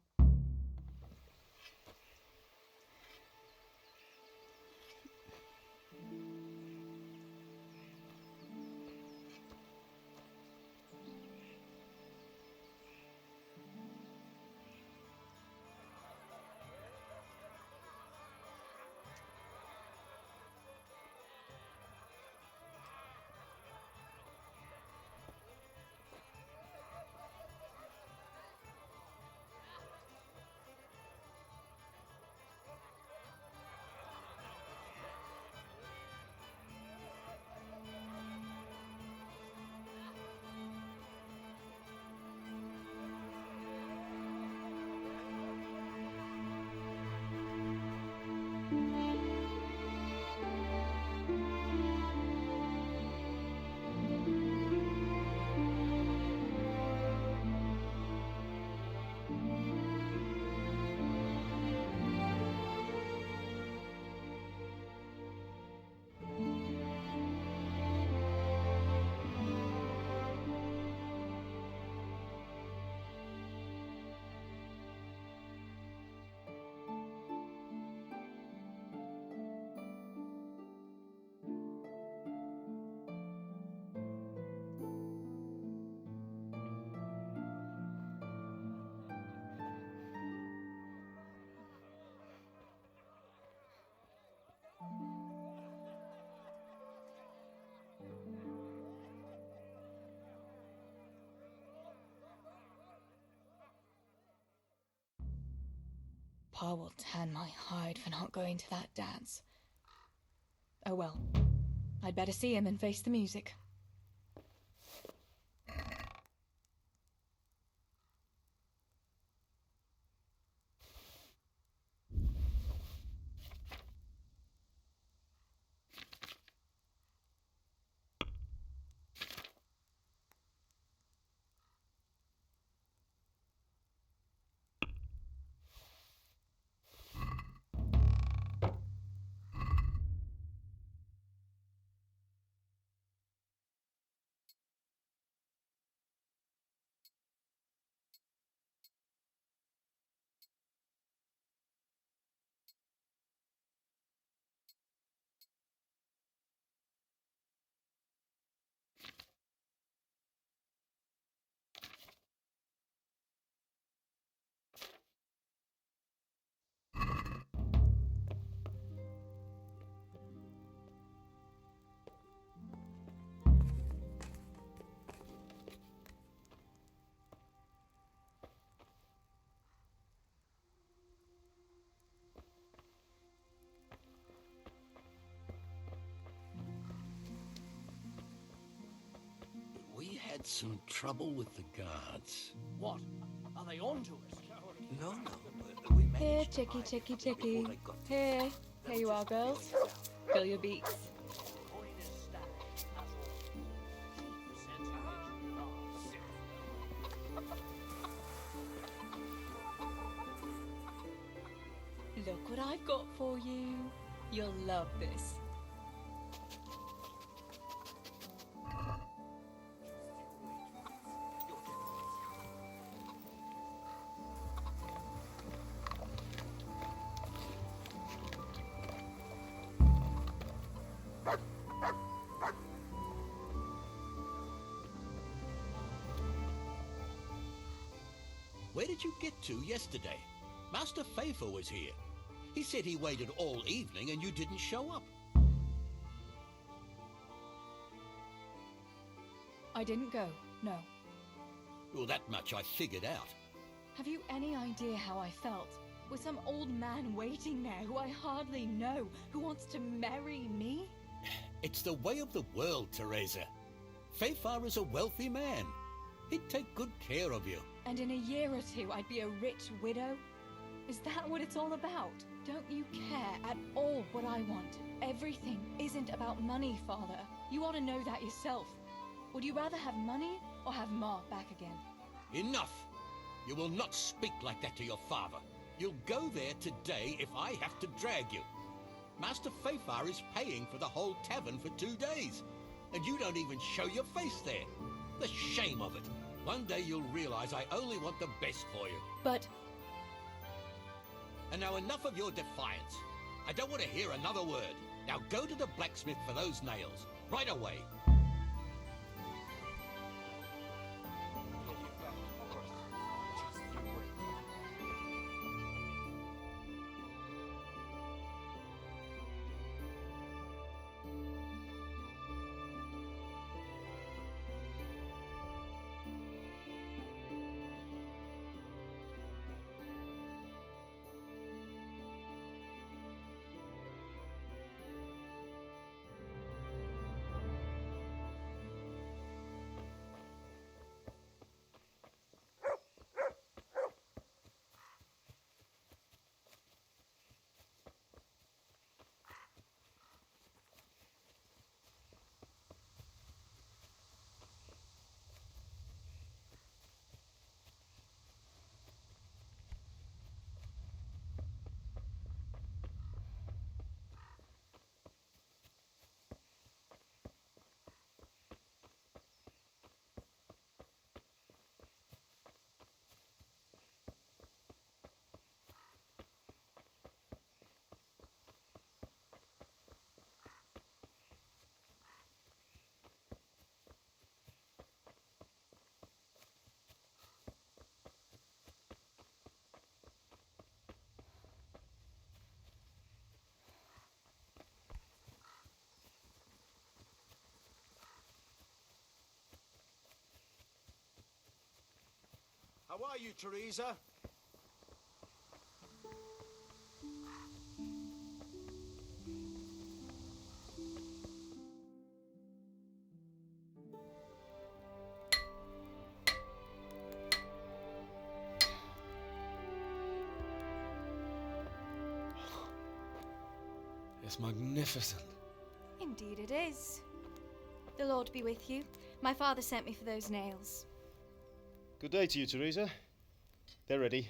Pa will tan my hide for not going to that dance. Oh well, I'd better see him and face the music. had some trouble with the guards. What? Are they on to us? No. Here, chicky, chicky, chicky. Here. Here you are, girls. Fill your beaks. Look what I've got for you. You'll love this. Where did you get to yesterday? Master Faithful was here. He said he waited all evening and you didn't show up. I didn't go, no. Well, that much I figured out. Have you any idea how I felt? With some old man waiting there who I hardly know, who wants to marry me? It's the way of the world, Teresa. Fafar is a wealthy man. He'd take good care of you. And in a year or two, I'd be a rich widow? Is that what it's all about? Don't you care at all what I want? Everything isn't about money, Father. You ought to know that yourself. Would you rather have money or have Ma back again? Enough! You will not speak like that to your father. You'll go there today if I have to drag you. Master Fafar is paying for the whole tavern for 2 days, and you don't even show your face there. The shame of it. One day you'll realize I only want the best for you. But... And now enough of your defiance. I don't want to hear another word. Now go to the blacksmith for those nails. Right away. How are you, Teresa? It's magnificent. Indeed it is. The Lord be with you. My father sent me for those nails. Good day to you, Teresa. They're ready.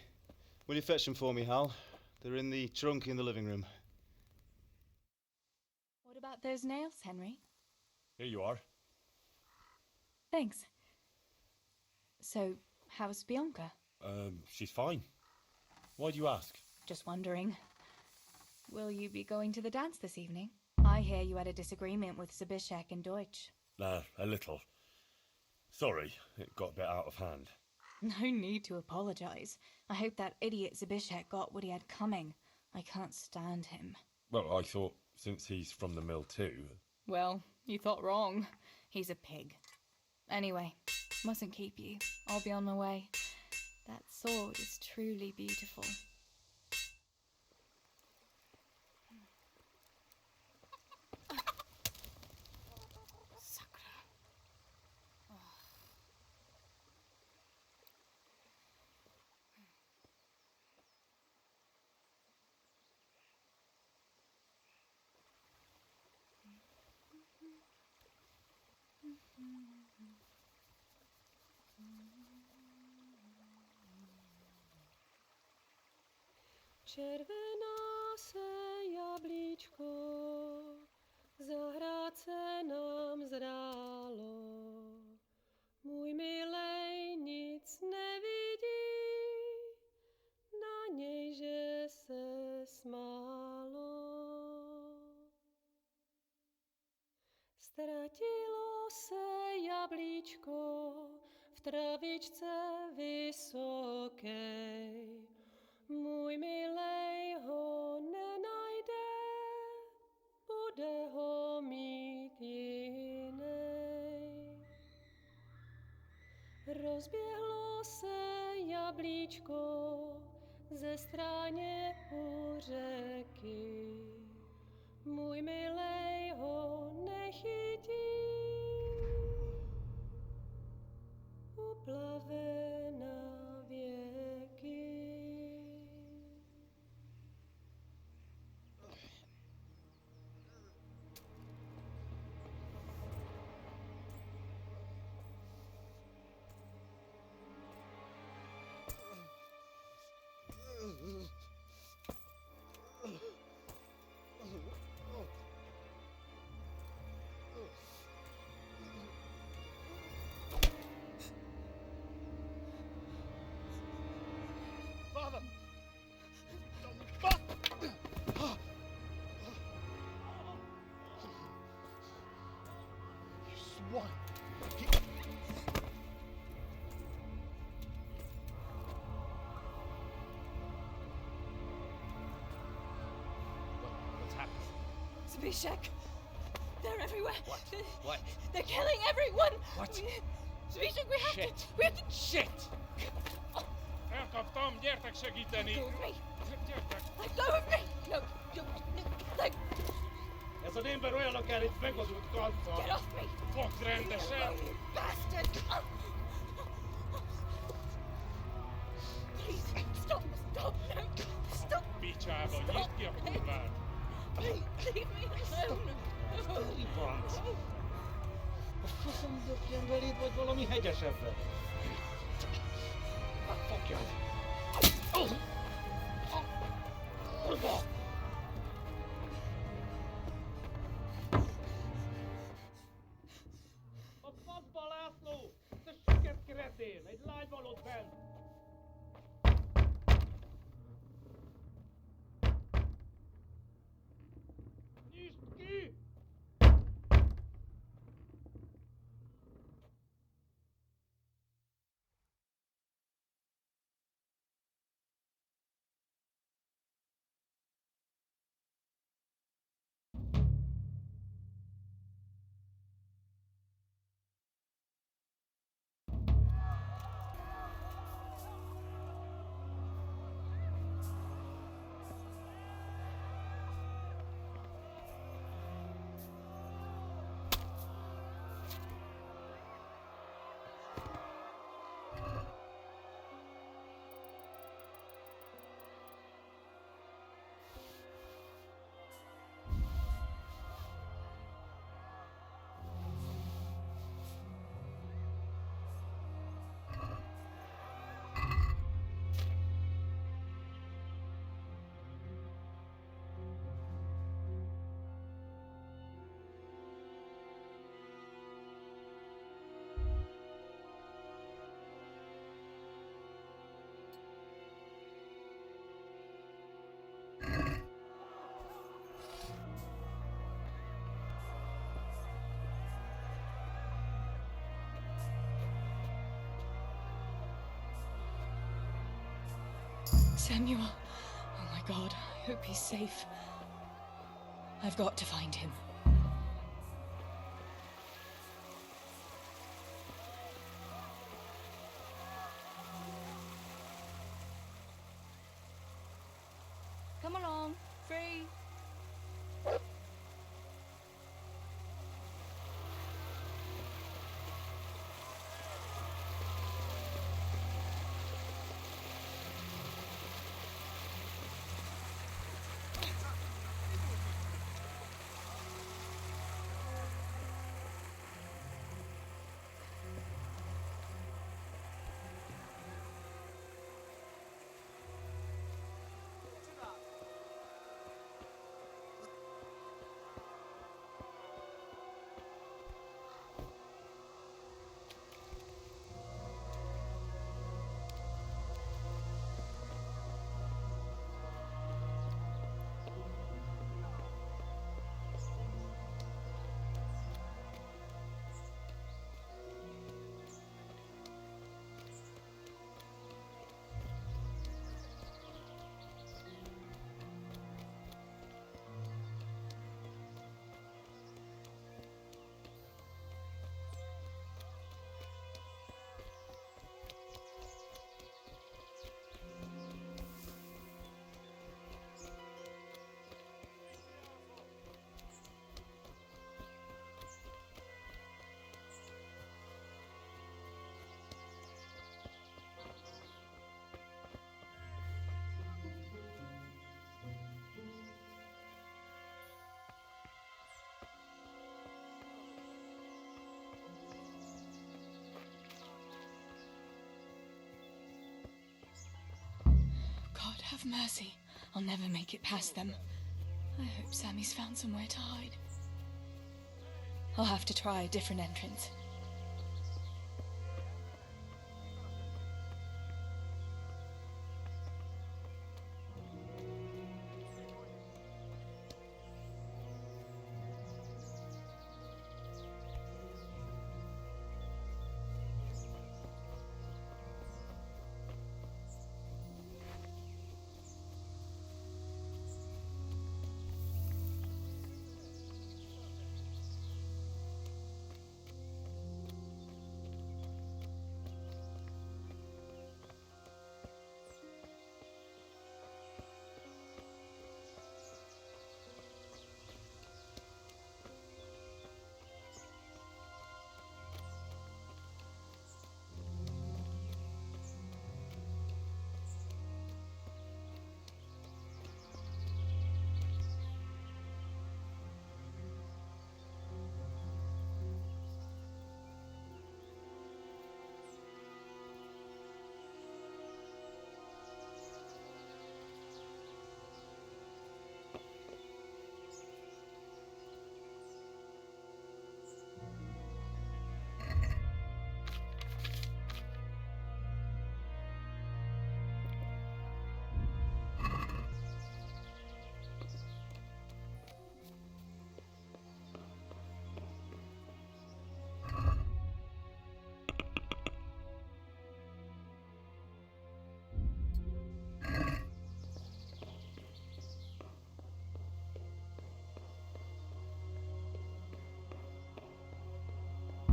Will you fetch them for me, Hal? They're in the trunk in the living room. What about those nails, Henry? Here you are. Thanks. So, how's Bianca? She's fine. Why do you ask? Just wondering. Will you be going to the dance this evening? I hear you had a disagreement with Zabishek and Deutsch. A little. Sorry, it got a bit out of hand. No need to apologize. I hope that idiot Zabishek got what he had coming. I can't stand him. Well, I thought since he's from the mill too... Well, you thought wrong. He's a pig. Anyway, mustn't keep you. I'll be on my way. That sword is truly beautiful. Červená se jablíčko, zahrát se nám zrálo. Můj milej nic nevidí, na něj, že se smálo. Ztratilo se jablíčko v travičce vysokej. Můj milej ho nenajde, bude ho mít jinej. Rozběhlo se jablíčko ze stráně u řeky. Můj milej ho nechytí, uplave na věky. Father! You swine! What's happened? Zbyszek! They're everywhere! What? They're killing everyone! What? Zbyszek, we have Shit! to... We have to... Shit! Elkaptam, gyertek segíteni! Let go of me! Gyertek! Let go of me! No, no, let... Ez az ember olyan akár egy megazult karccal! Get off me! Fogd rendesen! You bastard! Please, stop, no, stop! Picsába, nyisd ki a kurvát! Please, leave me alone! Deliverance! A faszom dökjen beléd, vagy valami hegyesebbre? Fogjad! Kurva! A faszba, László! Te süket kretén! Egy lány van ott bent! Nyisd ki! Samuel. Oh my God, I hope he's safe. I've got to find him. Come along, free. God, have mercy. I'll never make it past them. I hope Sammy's found somewhere to hide. I'll have to try a different entrance.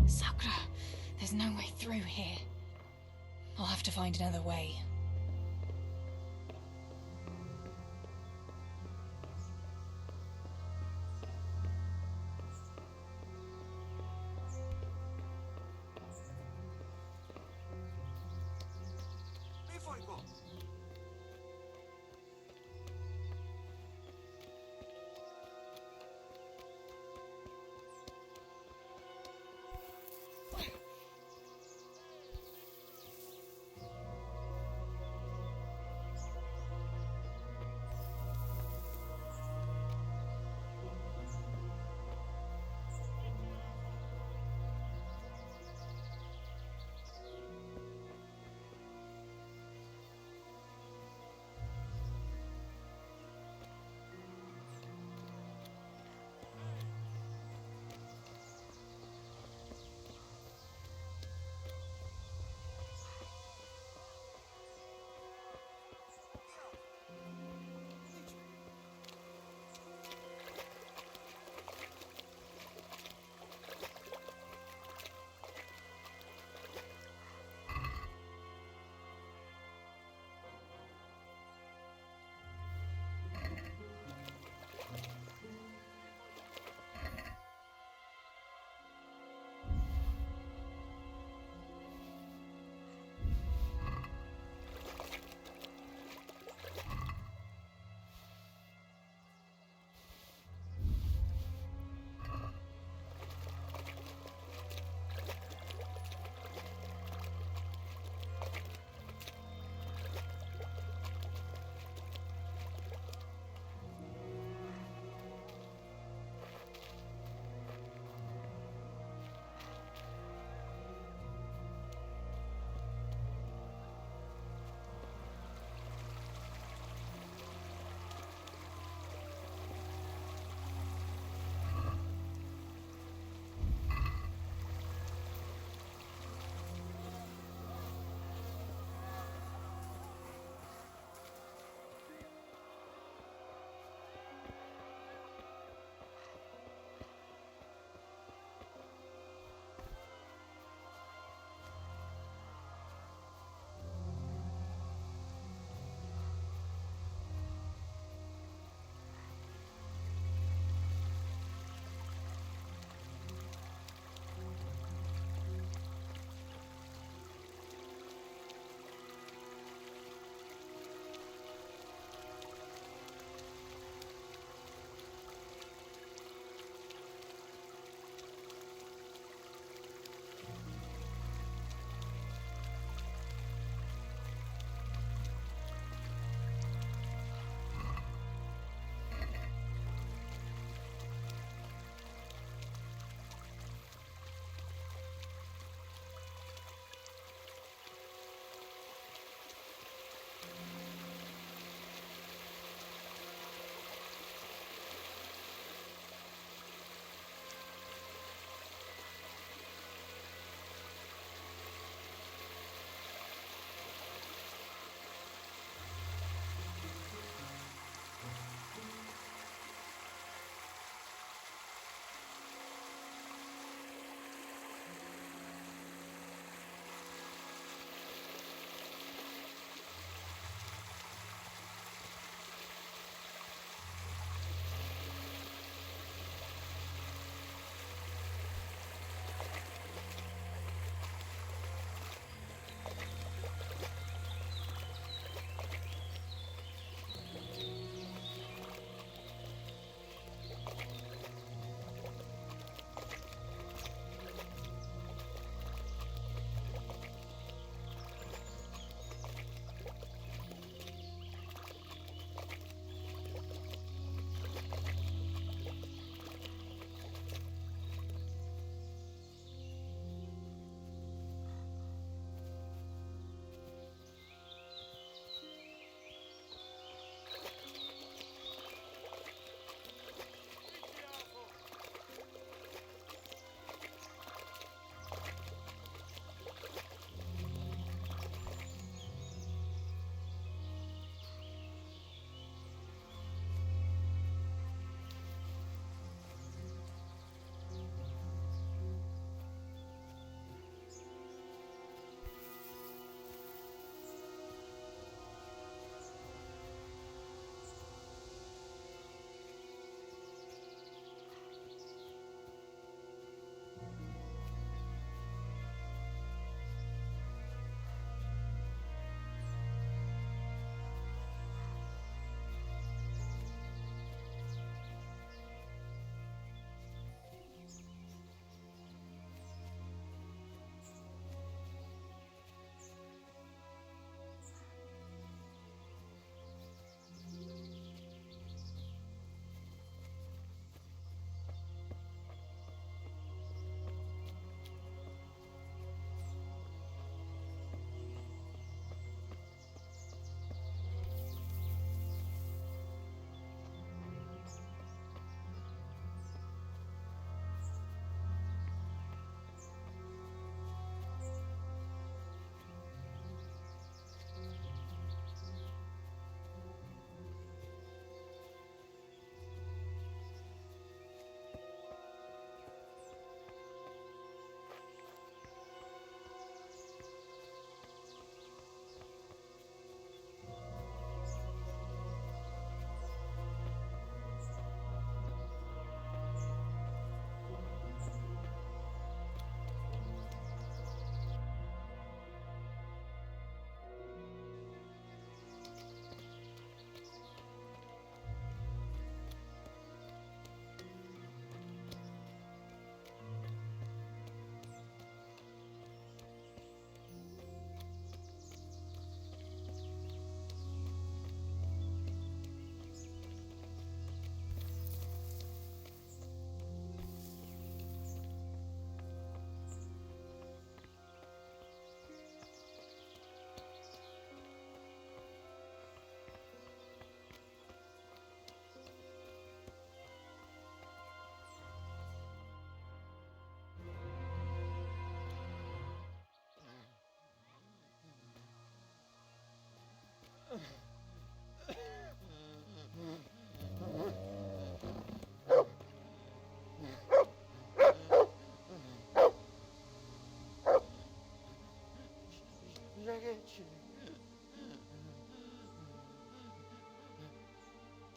Sakura, there's no way through here. I'll have to find another way.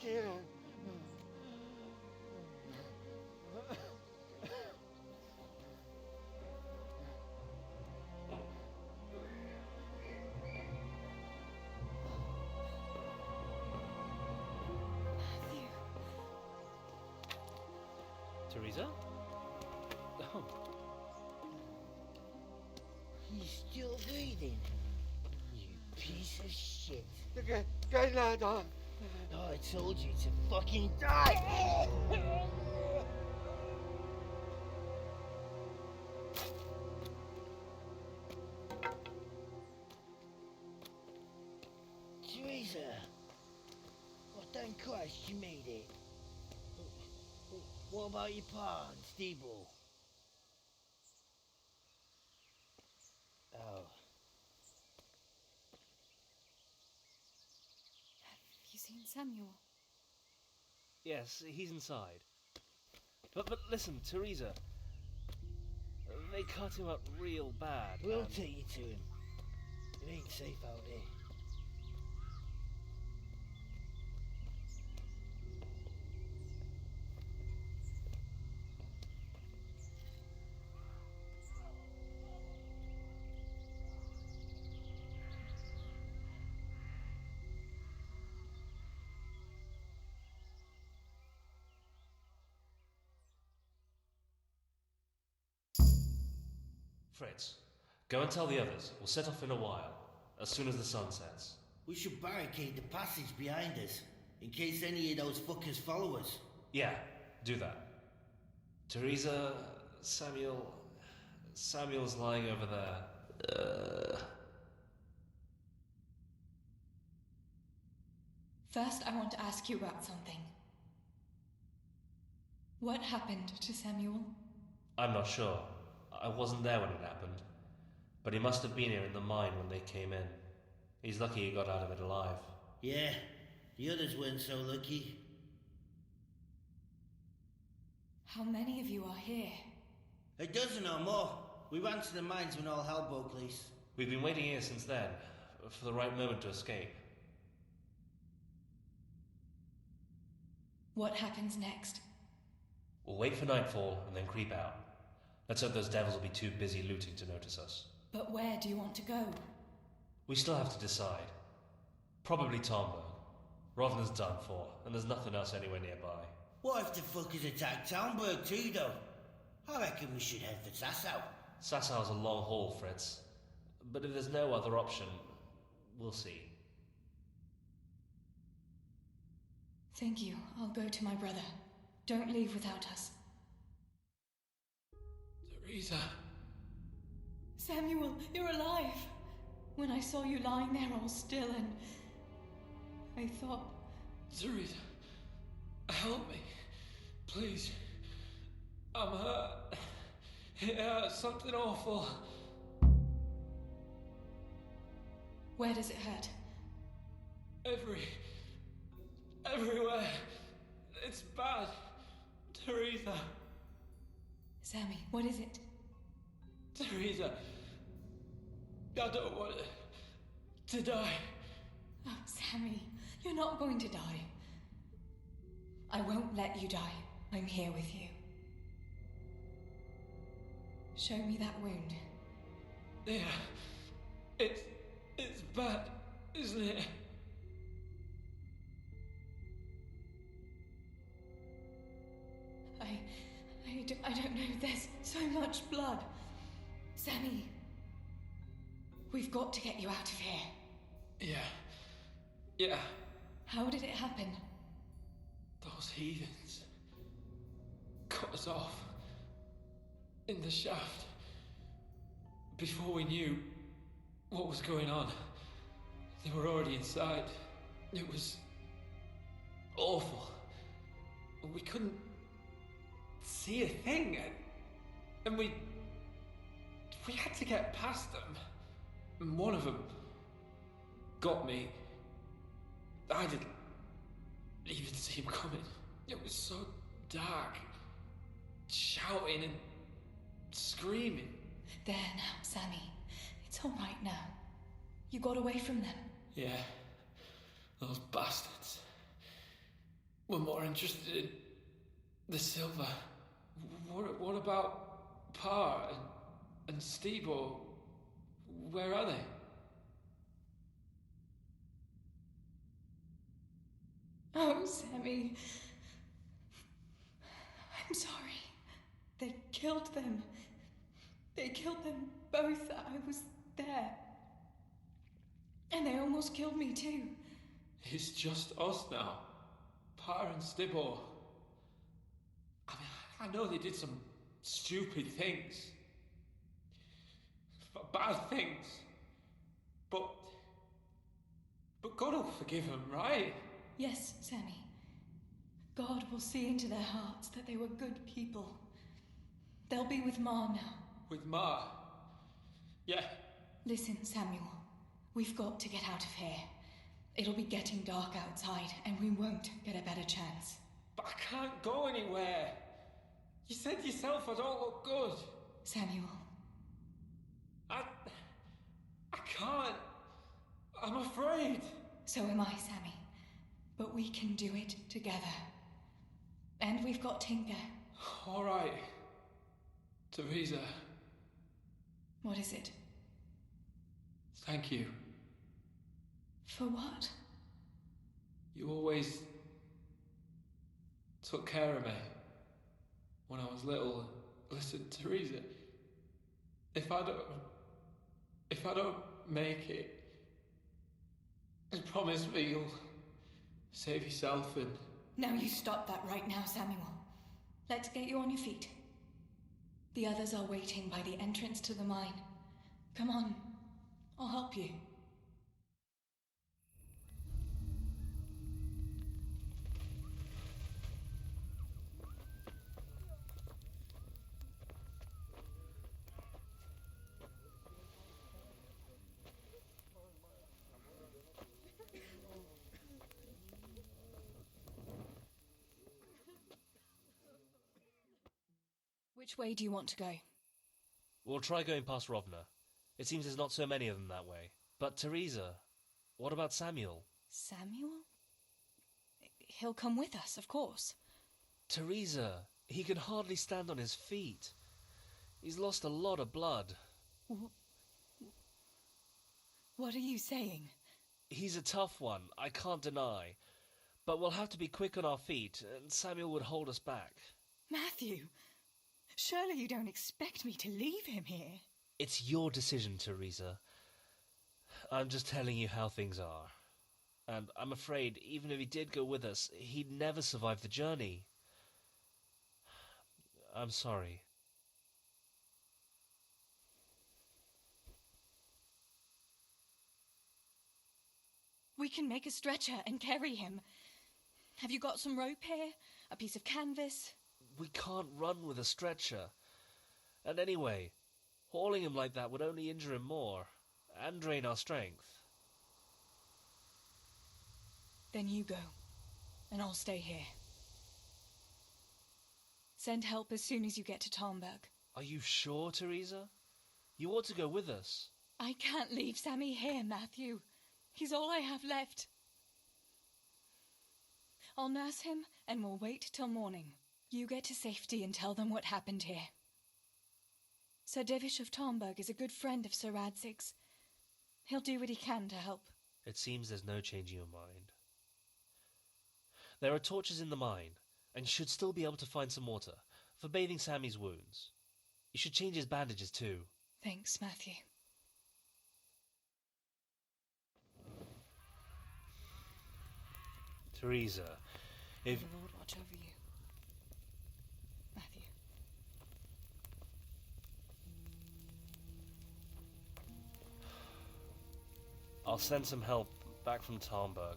Kill. Teresa? Oh. He's still breathing. You piece of shit. Get that on. Oh, I told you to fucking die! Teresa! Oh, thank Christ you made it. What about your pa and Steve-O? Oh. Have you seen Samuel? Yes, he's inside. But listen, Teresa. They cut him up real bad. We'll and- take you to him. It ain't safe out there. Fritz, go and tell the others. We'll set off in a while, as soon as the sun sets. We should barricade the passage behind us, in case any of those fuckers follow us. Yeah, do that. Teresa, Samuel's lying over there. First, I want to ask you about something. What happened to Samuel? I'm not sure. I wasn't there when it happened. But he must have been here in the mine when they came in. He's lucky he got out of it alive. Yeah, the others weren't so lucky. How many of you are here? A dozen or more. We ran to the mines when all hell broke loose. We've been waiting here since then, for the right moment to escape. What happens next? We'll wait for nightfall and then creep out. Let's hope those devils will be too busy looting to notice us. But where do you want to go? We still have to decide. Probably Tomberg. Rovna's done for, and there's nothing else anywhere nearby. What if the fuckers attack Townburg too, though? I reckon we should head for Sasau. Sassau's a long haul, Fritz. But if there's no other option, we'll see. Thank you. I'll go to my brother. Don't leave without us. Teresa. Samuel, you're alive. When I saw you lying there all still and I thought... Teresa, help me. Please. I'm hurt. It hurts something awful. Where does it hurt? Everywhere. It's bad. Teresa. Sammy, what is it? Teresa. I don't want to die. Oh, Sammy, you're not going to die. I won't let you die. I'm here with you. Show me that wound. Yeah. It's bad, isn't it? I don't know. There's so much blood. Sammy. We've got to get you out of here. Yeah. How did it happen? Those heathens cut us off in the shaft before we knew what was going on. They were already inside. It was awful. We couldn't see a thing, and we had to get past them. And one of them got me. I didn't even see him coming. It was so dark. Shouting and screaming. There now, Sammy. It's all right now. You got away from them. Yeah, those bastards were more interested in the silver. What about Pa and Stebo? Where are they? Oh, Sammy. I'm sorry. They killed them. They killed them both. I was there. And they almost killed me too. It's just us now. Pa and Stibor. I mean, I know they did some stupid things. Bad things. But God will forgive them, right? Yes, Sammy. God will see into their hearts that they were good people. They'll be with Ma now. With Ma? Yeah. Listen, Samuel. We've got to get out of here. It'll be getting dark outside, and we won't get a better chance. But I can't go anywhere. You said yourself I don't look good. Samuel. I can't. I'm afraid. So am I, Sammy. But we can do it together. And we've got Tinker. All right. Teresa. What is it? Thank you. For what? You always took care of me when I was little. Listen, Teresa, if I don't make it, just promise me you'll save yourself and... Now you stop that right now, Samuel. Let's get you on your feet. The others are waiting by the entrance to the mine. Come on, I'll help you. Which way do you want to go? We'll try going past Rovna. It seems there's not so many of them that way. But Teresa, what about Samuel? Samuel? He'll come with us, of course. Teresa, he can hardly stand on his feet. He's lost a lot of blood. What are you saying? He's a tough one, I can't deny. But we'll have to be quick on our feet, and Samuel would hold us back. Matthew, surely you don't expect me to leave him here? It's your decision, Teresa. I'm just telling you how things are. And I'm afraid, even if he did go with us, he'd never survive the journey. I'm sorry. We can make a stretcher and carry him. Have you got some rope here? A piece of canvas? We can't run with a stretcher. And anyway, hauling him like that would only injure him more, and drain our strength. Then you go, and I'll stay here. Send help as soon as you get to Talmberg. Are you sure, Teresa? You ought to go with us. I can't leave Sammy here, Matthew. He's all I have left. I'll nurse him, and we'll wait till morning. You get to safety and tell them what happened here. Sir Divish of Talmberg is a good friend of Sir Radzig's. He'll do what he can to help. It seems there's no changing your mind. There are torches in the mine, and you should still be able to find some water for bathing Sammy's wounds. You should change his bandages too. Thanks, Matthew. Teresa, if... May the Lord watch over you. Matthew. I'll send some help back from Talmberg.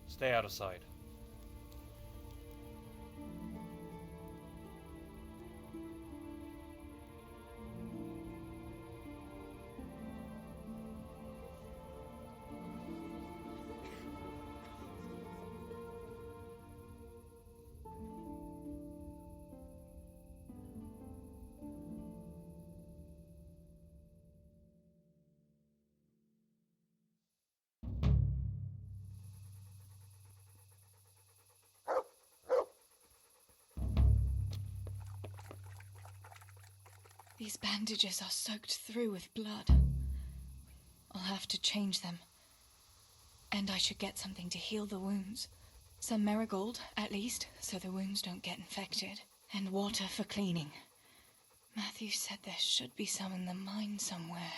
Stay out of sight. These bandages are soaked through with blood. I'll have to change them. And I should get something to heal the wounds. Some marigold, at least, so the wounds don't get infected. And water for cleaning. Matthew said there should be some in the mine somewhere.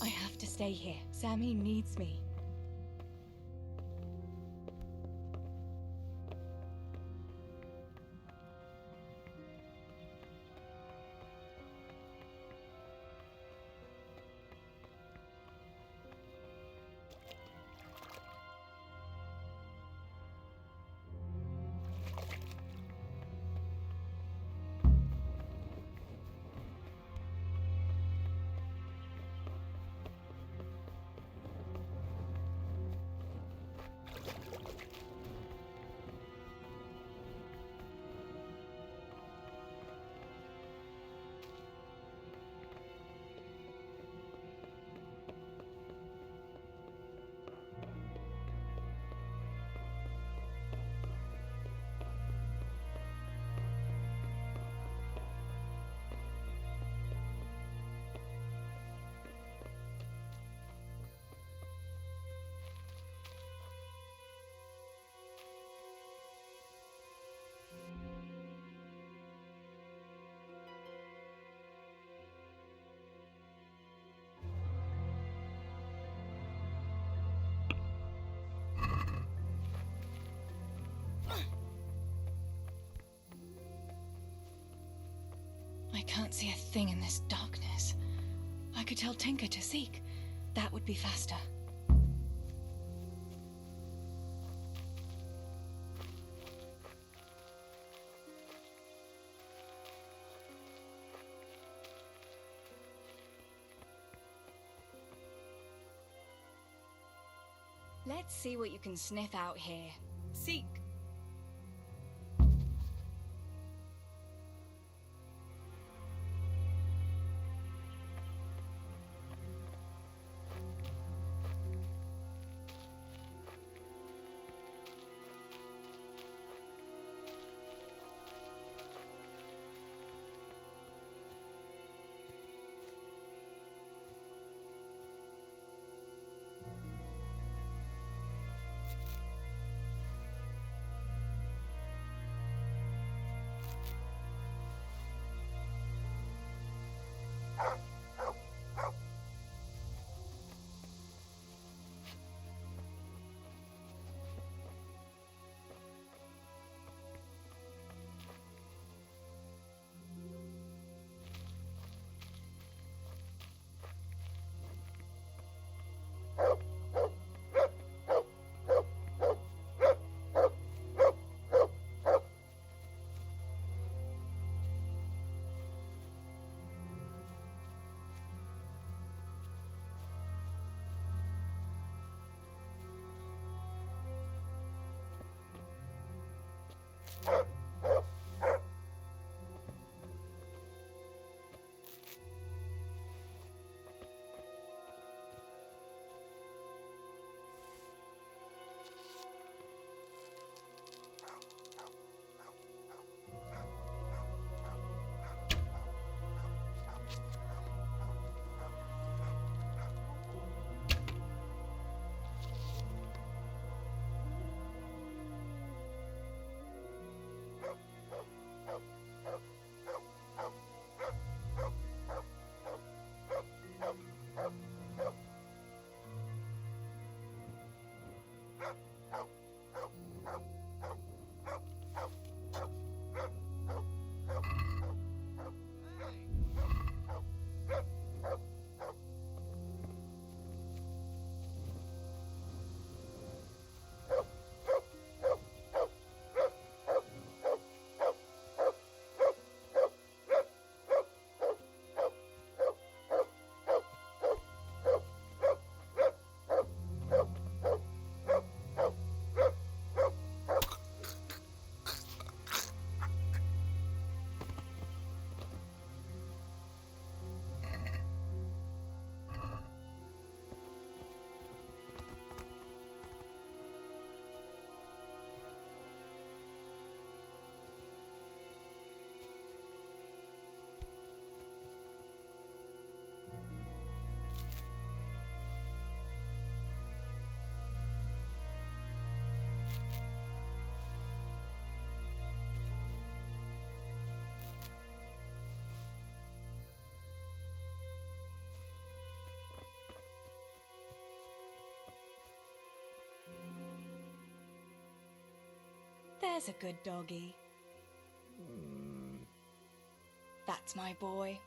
I have to stay here. Sammy needs me. I can't see a thing in this darkness. I could tell Tinker to seek. That would be faster. Let's see what you can sniff out here. Seek. There's a good doggy. That's my boy.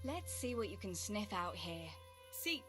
Let's see what you can sniff out here. Seek.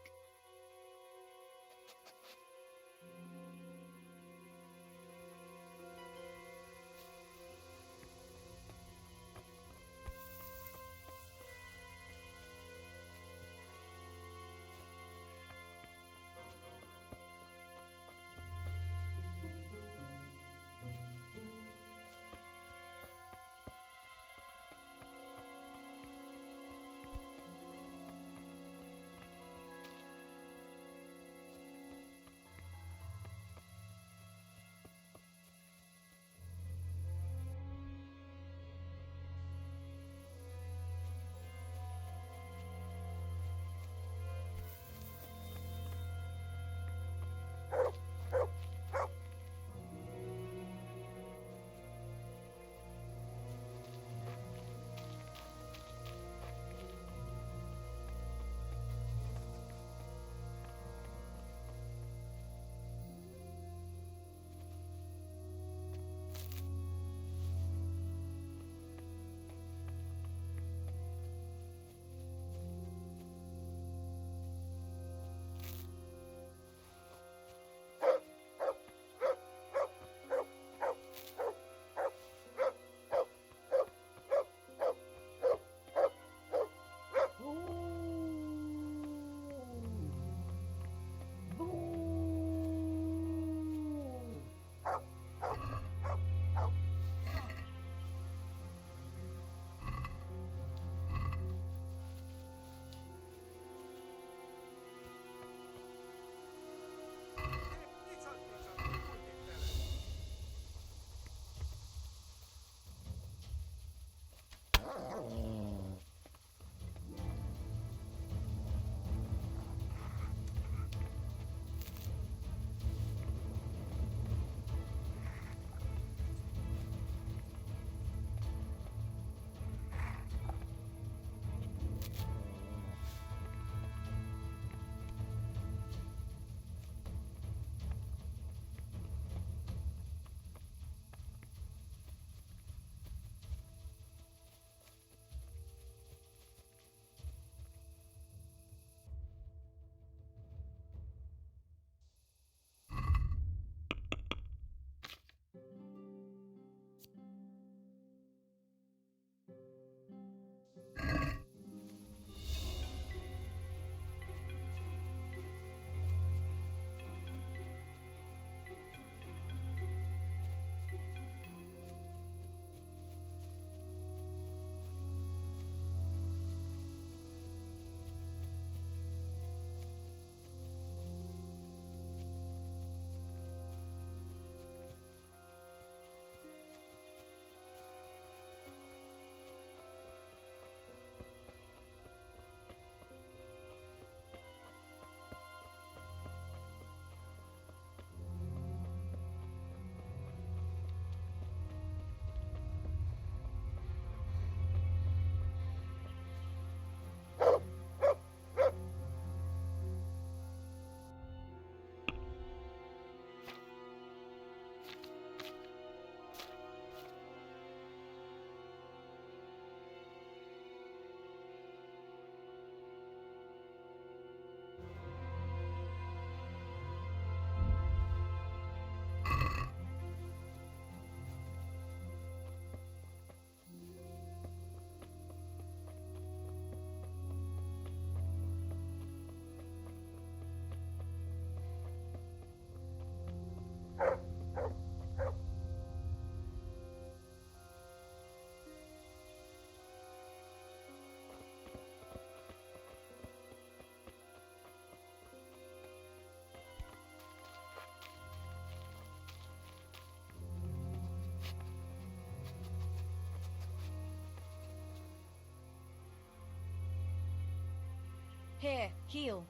Here, heal.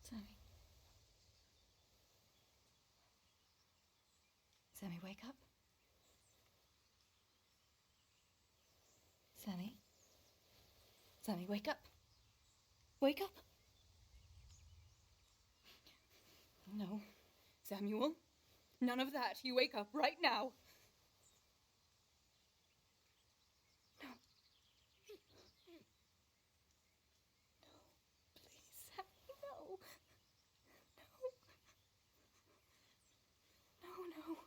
Sammy. Sammy, wake up. Sammy. Sammy, wake up. Wake up. No. Samuel. None of that. You wake up right now. No. Please, Sammy, no. No. No, no.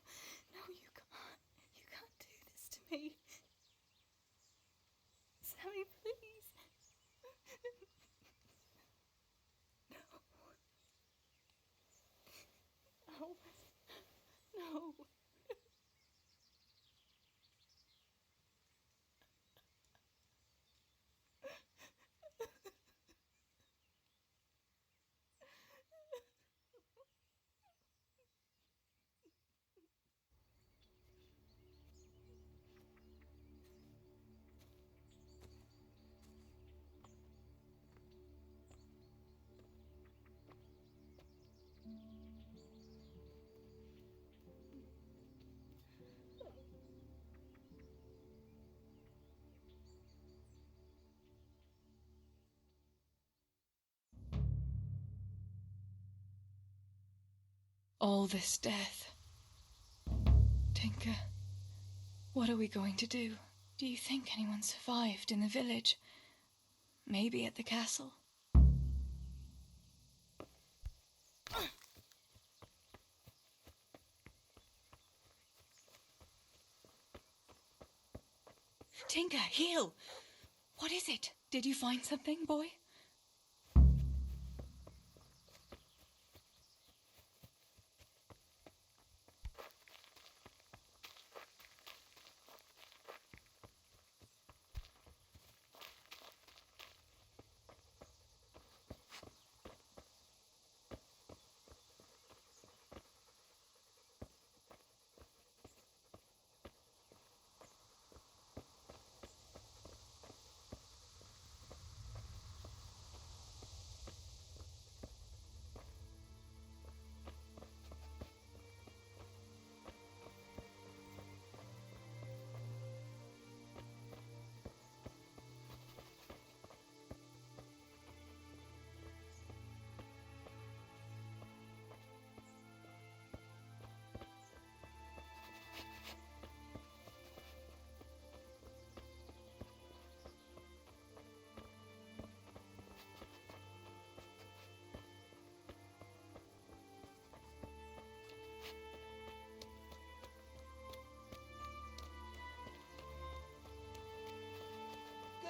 No, you can't. You can't do this to me. Sammy, please. No. No. No. All this death. Tinker, what are we going to do? Do you think anyone survived in the village? Maybe at the castle? Tinker, heal! What is it? Did you find something, boy?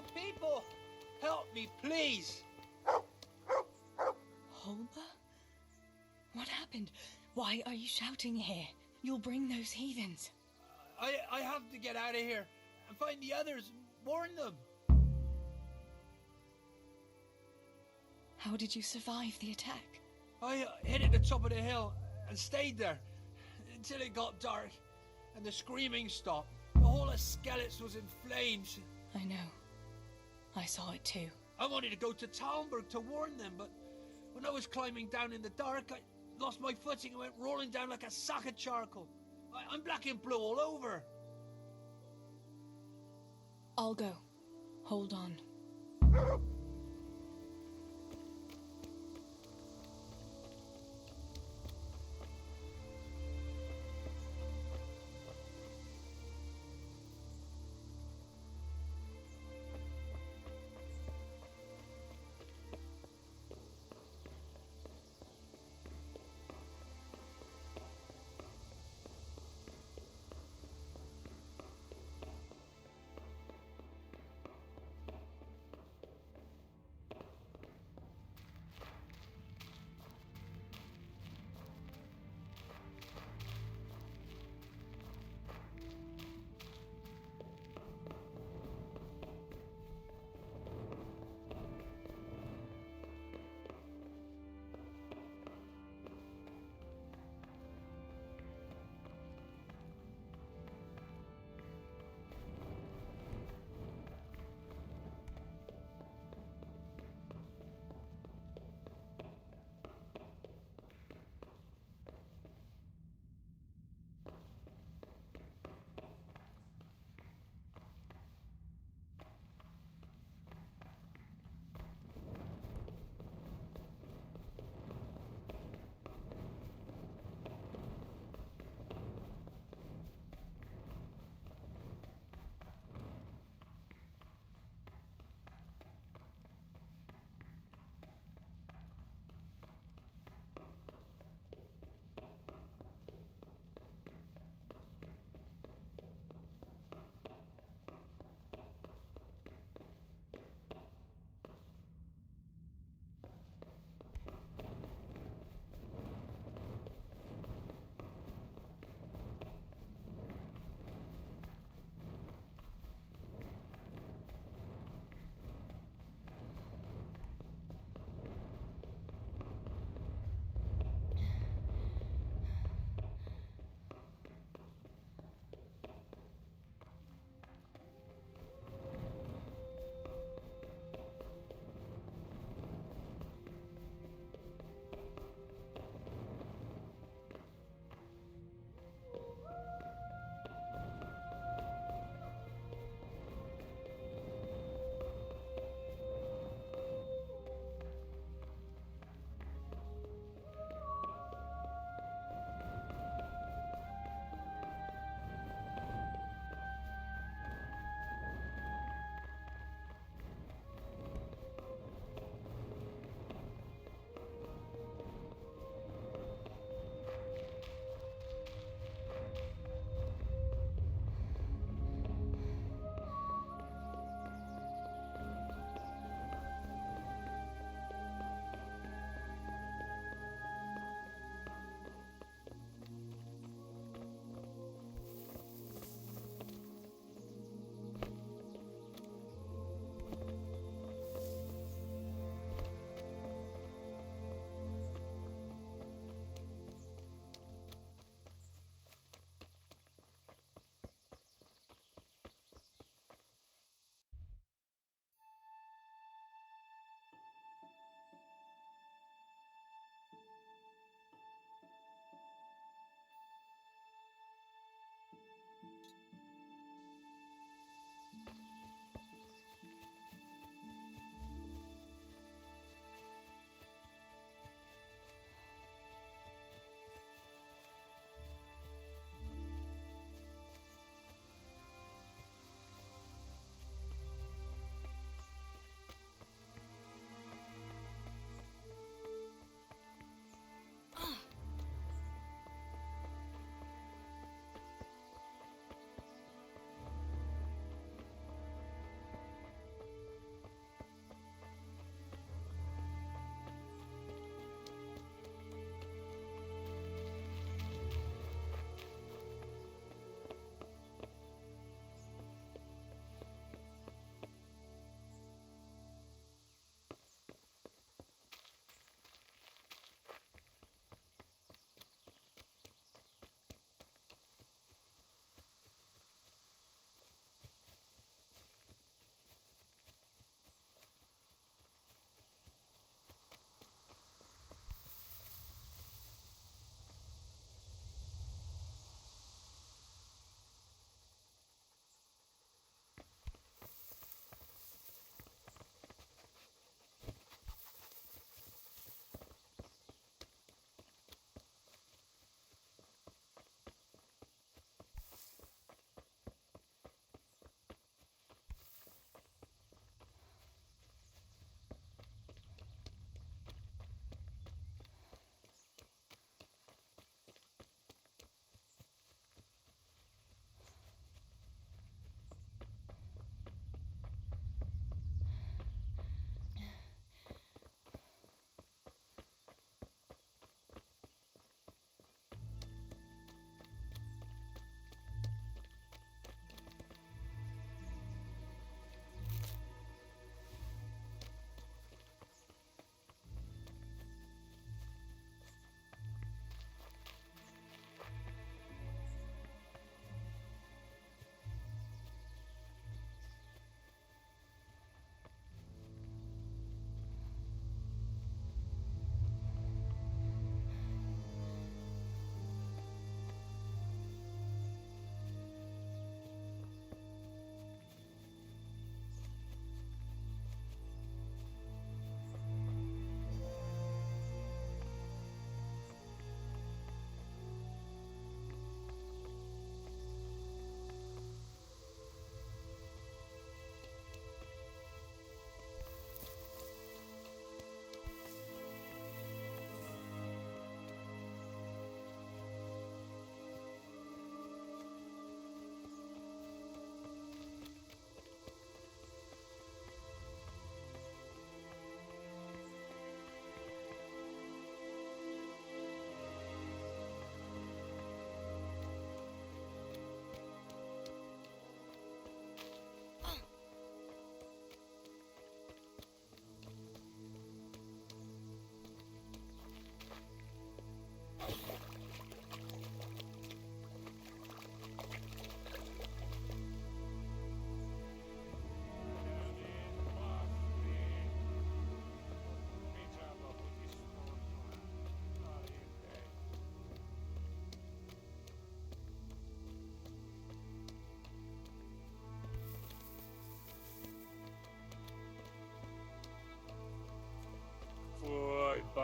the people! Help me, please! Holber? What happened? Why are you shouting here? You'll bring those heathens. I have to get out of here and find the others and warn them. How did you survive the attack? I hid at the top of the hill and stayed there until it got dark and the screaming stopped. The whole of Skeleton was in flames. I know. I saw it too. I wanted to go to Talmberg to warn them, but when I was climbing down in the dark, I lost my footing and went rolling down like a sack of charcoal. I'm black and blue all over. I'll go. Hold on.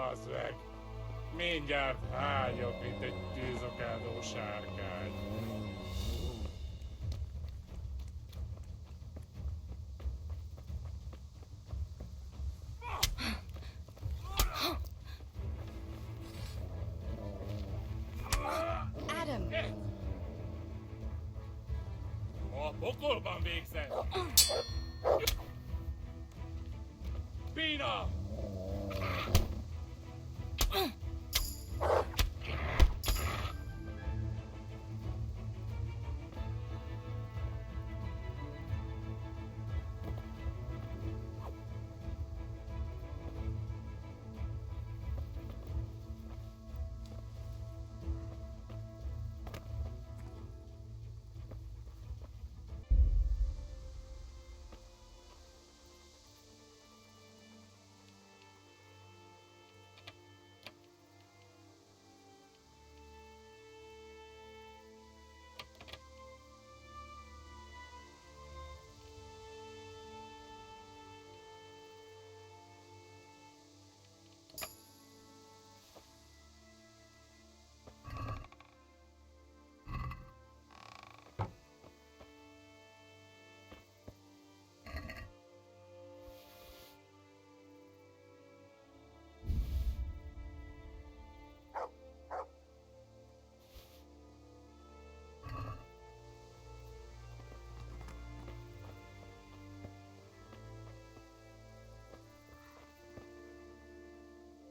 bazd meg! Mindjárt hányok, mint egy tűzokádó sárkány. Adam! A pokolban végzett! Pina!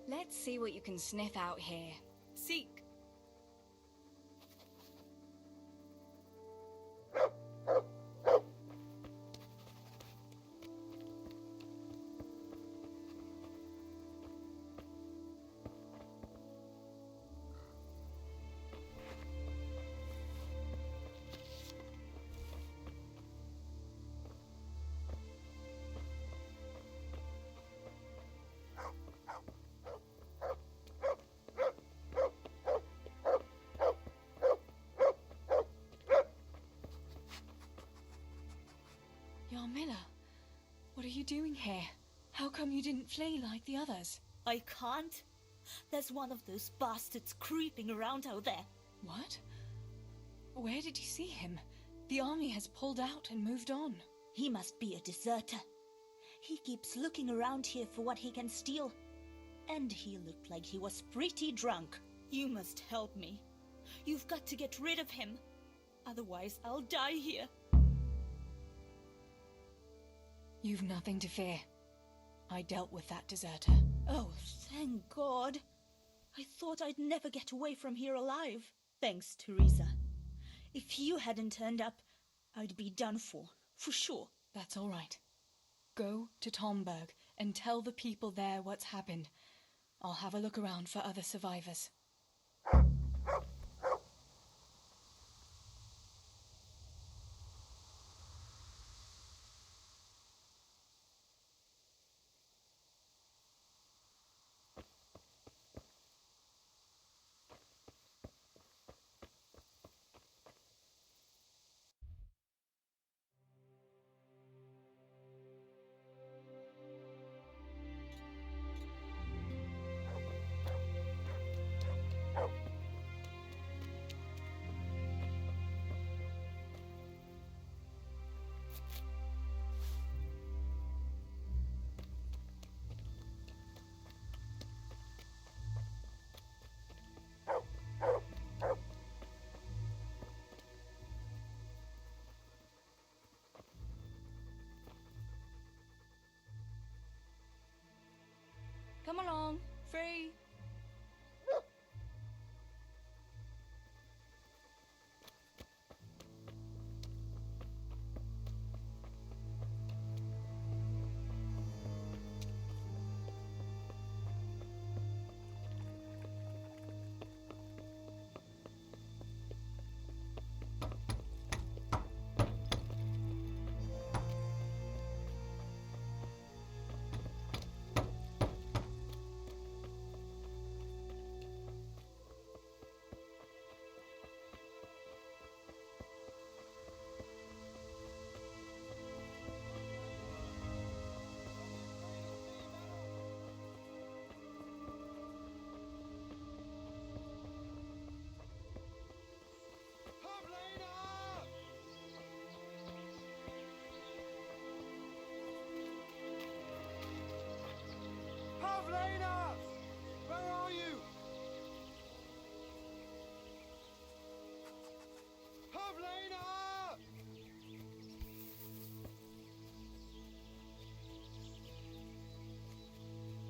Let's see what you can sniff out here. Seek. Yarmilla, what are you doing here? How come you didn't flee like the others? I can't. There's one of those bastards creeping around out there. What? Where did you see him? The army has pulled out and moved on. He must be a deserter. He keeps looking around here for what he can steal. And he looked like he was pretty drunk. You must help me. You've got to get rid of him. Otherwise, I'll die here. You've nothing to fear. I dealt with that deserter. Oh, thank God. I thought I'd never get away from here alive. Thanks, Teresa. If you hadn't turned up, I'd be done for sure. That's all right. Go to Tomberg and tell the people there what's happened. I'll have a look around for other survivors. Come along, free. Pavlena! Where are you? Pavlena!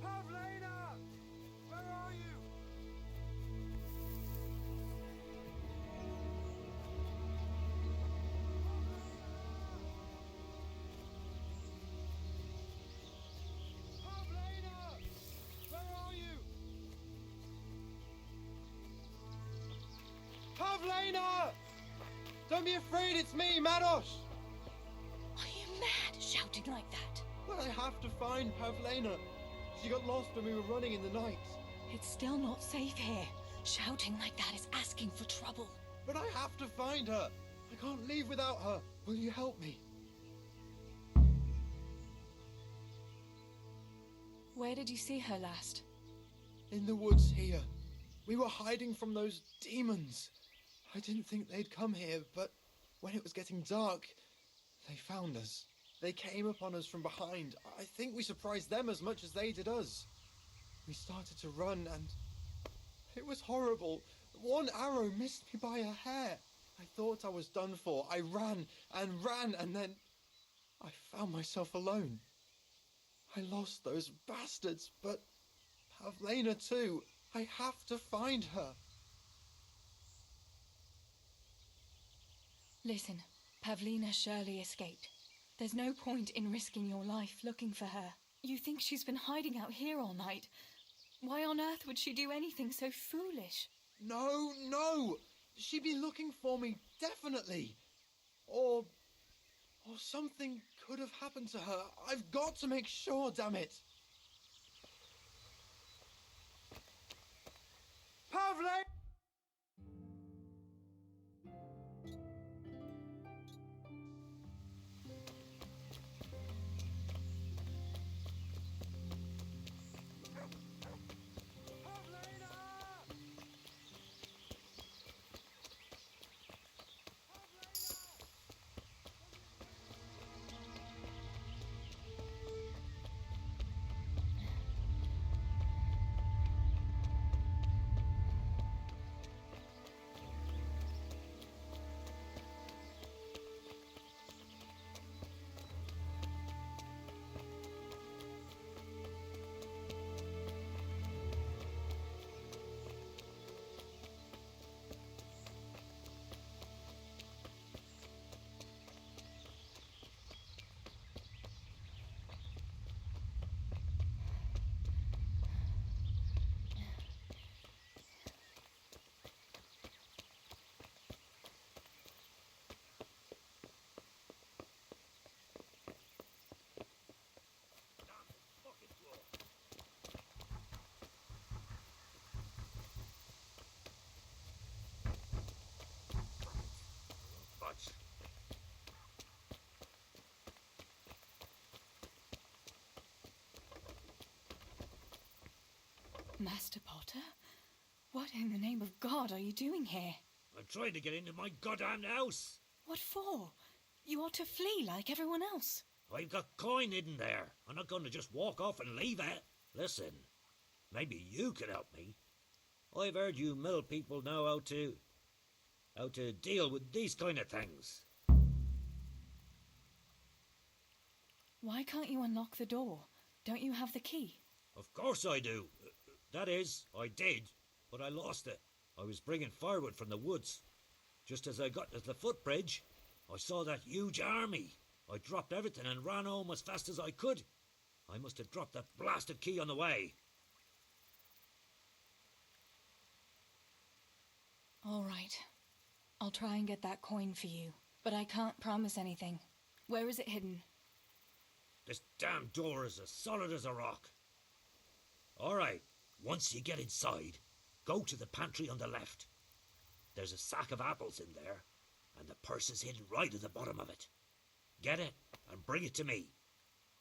Pavlena! Where are you? Pavlena! Where are you? Pavlena! Don't be afraid, it's me, Manos! Are you mad, shouting like that? Well, I have to find Pavlena. She got lost when we were running in the night. It's still not safe here. Shouting like that is asking for trouble. But I have to find her. I can't leave without her. Will you help me? Where did you see her last? In the woods here. We were hiding from those demons. I didn't think they'd come here, but when it was getting dark, they found us. They came upon us from behind. I think we surprised them as much as they did us. We started to run and it was horrible. One arrow missed me by a hair. I thought I was done for. I ran and then I found myself alone. I lost those bastards, but Pavlena too. I have to find her. Listen, Pavlina surely escaped. There's no point in risking your life looking for her. You think she's been hiding out here all night? Why on earth would she do anything so foolish? No! She'd be looking for me, definitely. Or something could have happened to her. I've got to make sure, damn it. Pavlena! Master Potter? What in the name of God are you doing here? I'm trying to get into my goddamn house. What for? You ought to flee like everyone else. I've got coin hidden there. I'm not going to just walk off and leave it. Listen, maybe you can help me. I've heard you mill people know how to deal with these kind of things. Why can't you unlock the door? Don't you have the key? Of course I do. That is, I did, but I lost it. I was bringing firewood from the woods. Just as I got to the footbridge, I saw that huge army. I dropped everything and ran home as fast as I could. I must have dropped that blasted key on the way. All right. I'll try and get that coin for you, but I can't promise anything. Where is it hidden? This damn door is as solid as a rock. All right, once you get inside, go to the pantry on the left. There's a sack of apples in there, and the purse is hidden right at the bottom of it. Get it and bring it to me.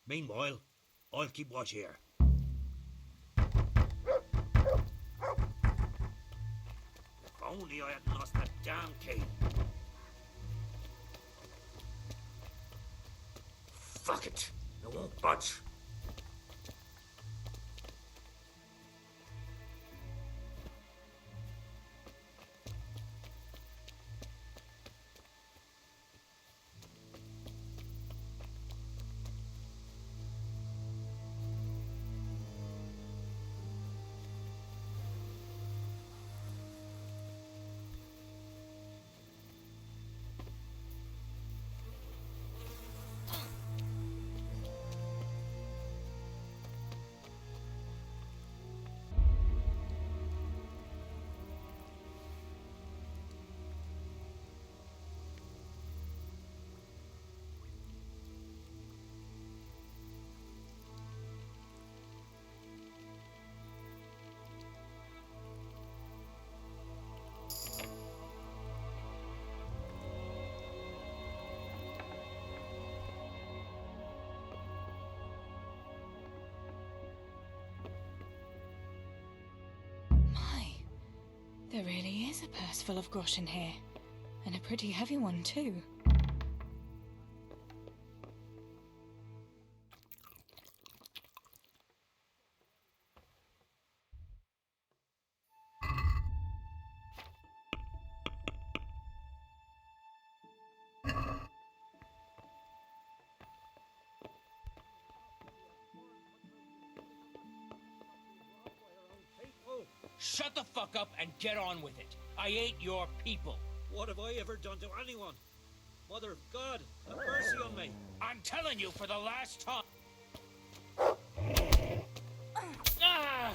Meanwhile, I'll keep watch here. If only I hadn't lost that damn key. Fuck it, it won't budge. There really is a purse full of groschen here. And a pretty heavy one, too. Shut the fuck up and get on with it. I ain't your people. What have I ever done to anyone? Mother of God, have mercy on me. I'm telling you for the last time. Ah!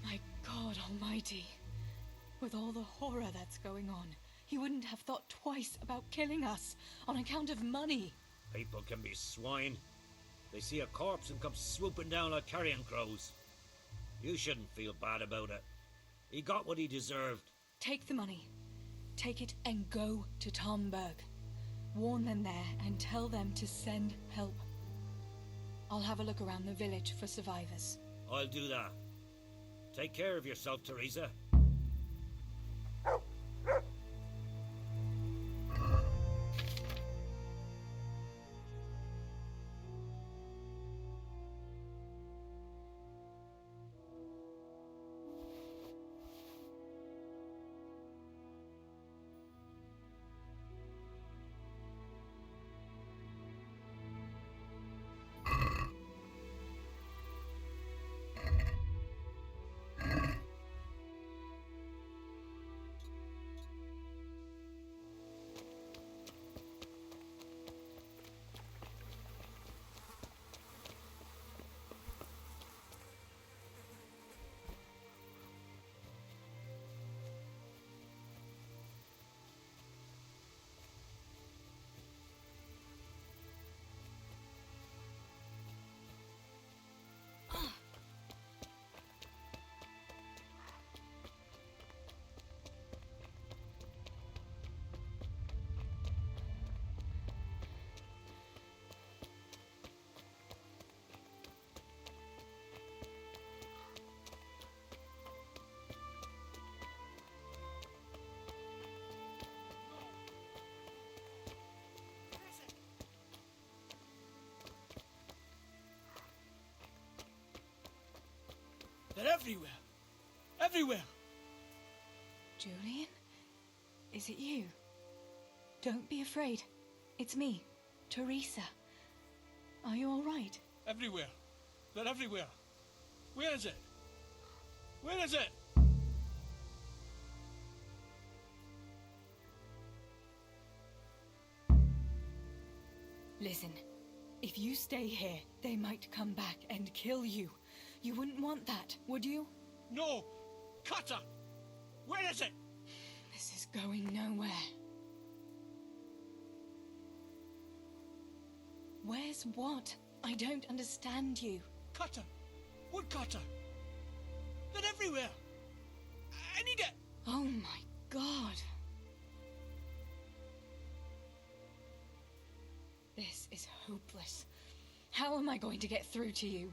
My God Almighty. With all the horror that's going on, he wouldn't have thought twice about killing us on account of money. People can be swine. They see a corpse and come swooping down like carrion crows. You shouldn't feel bad about it. He got what he deserved. Take the money. Take it and go to Tomberg. Warn them there and tell them to send help. I'll have a look around the village for survivors. I'll do that. Take care of yourself, Teresa. They're everywhere. Everywhere. Julian? Is it you? Don't be afraid. It's me, Teresa. Are you all right? Everywhere. They're everywhere. Where is it? Where is it? Listen, if you stay here, they might come back and kill you. You wouldn't want that, would you? No! Cutter! Where is it? This is going nowhere. Where's what? I don't understand you. Cutter! Woodcutter! They're everywhere! I need it! Oh my God. This is hopeless. How am I going to get through to you?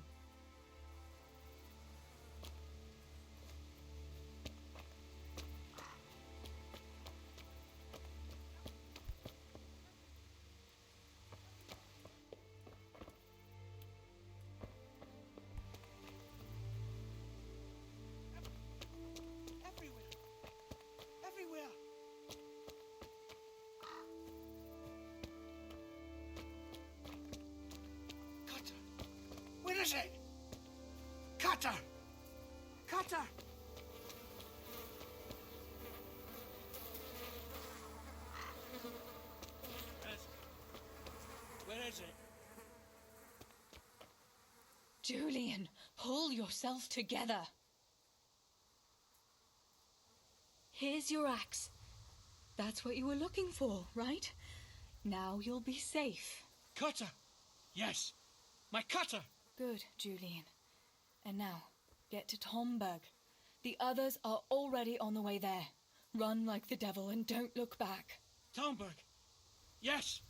Everywhere! Cutter! Where is it? Cutter! Cutter! Where is it? Julian, pull yourself together. Here's your axe. That's what you were looking for, right? Now you'll be safe. Cutter! Yes, my cutter! Good, Julian. And now, get to Tomberg. The others are already on the way there. Run like the devil and don't look back. Tomberg! Yes!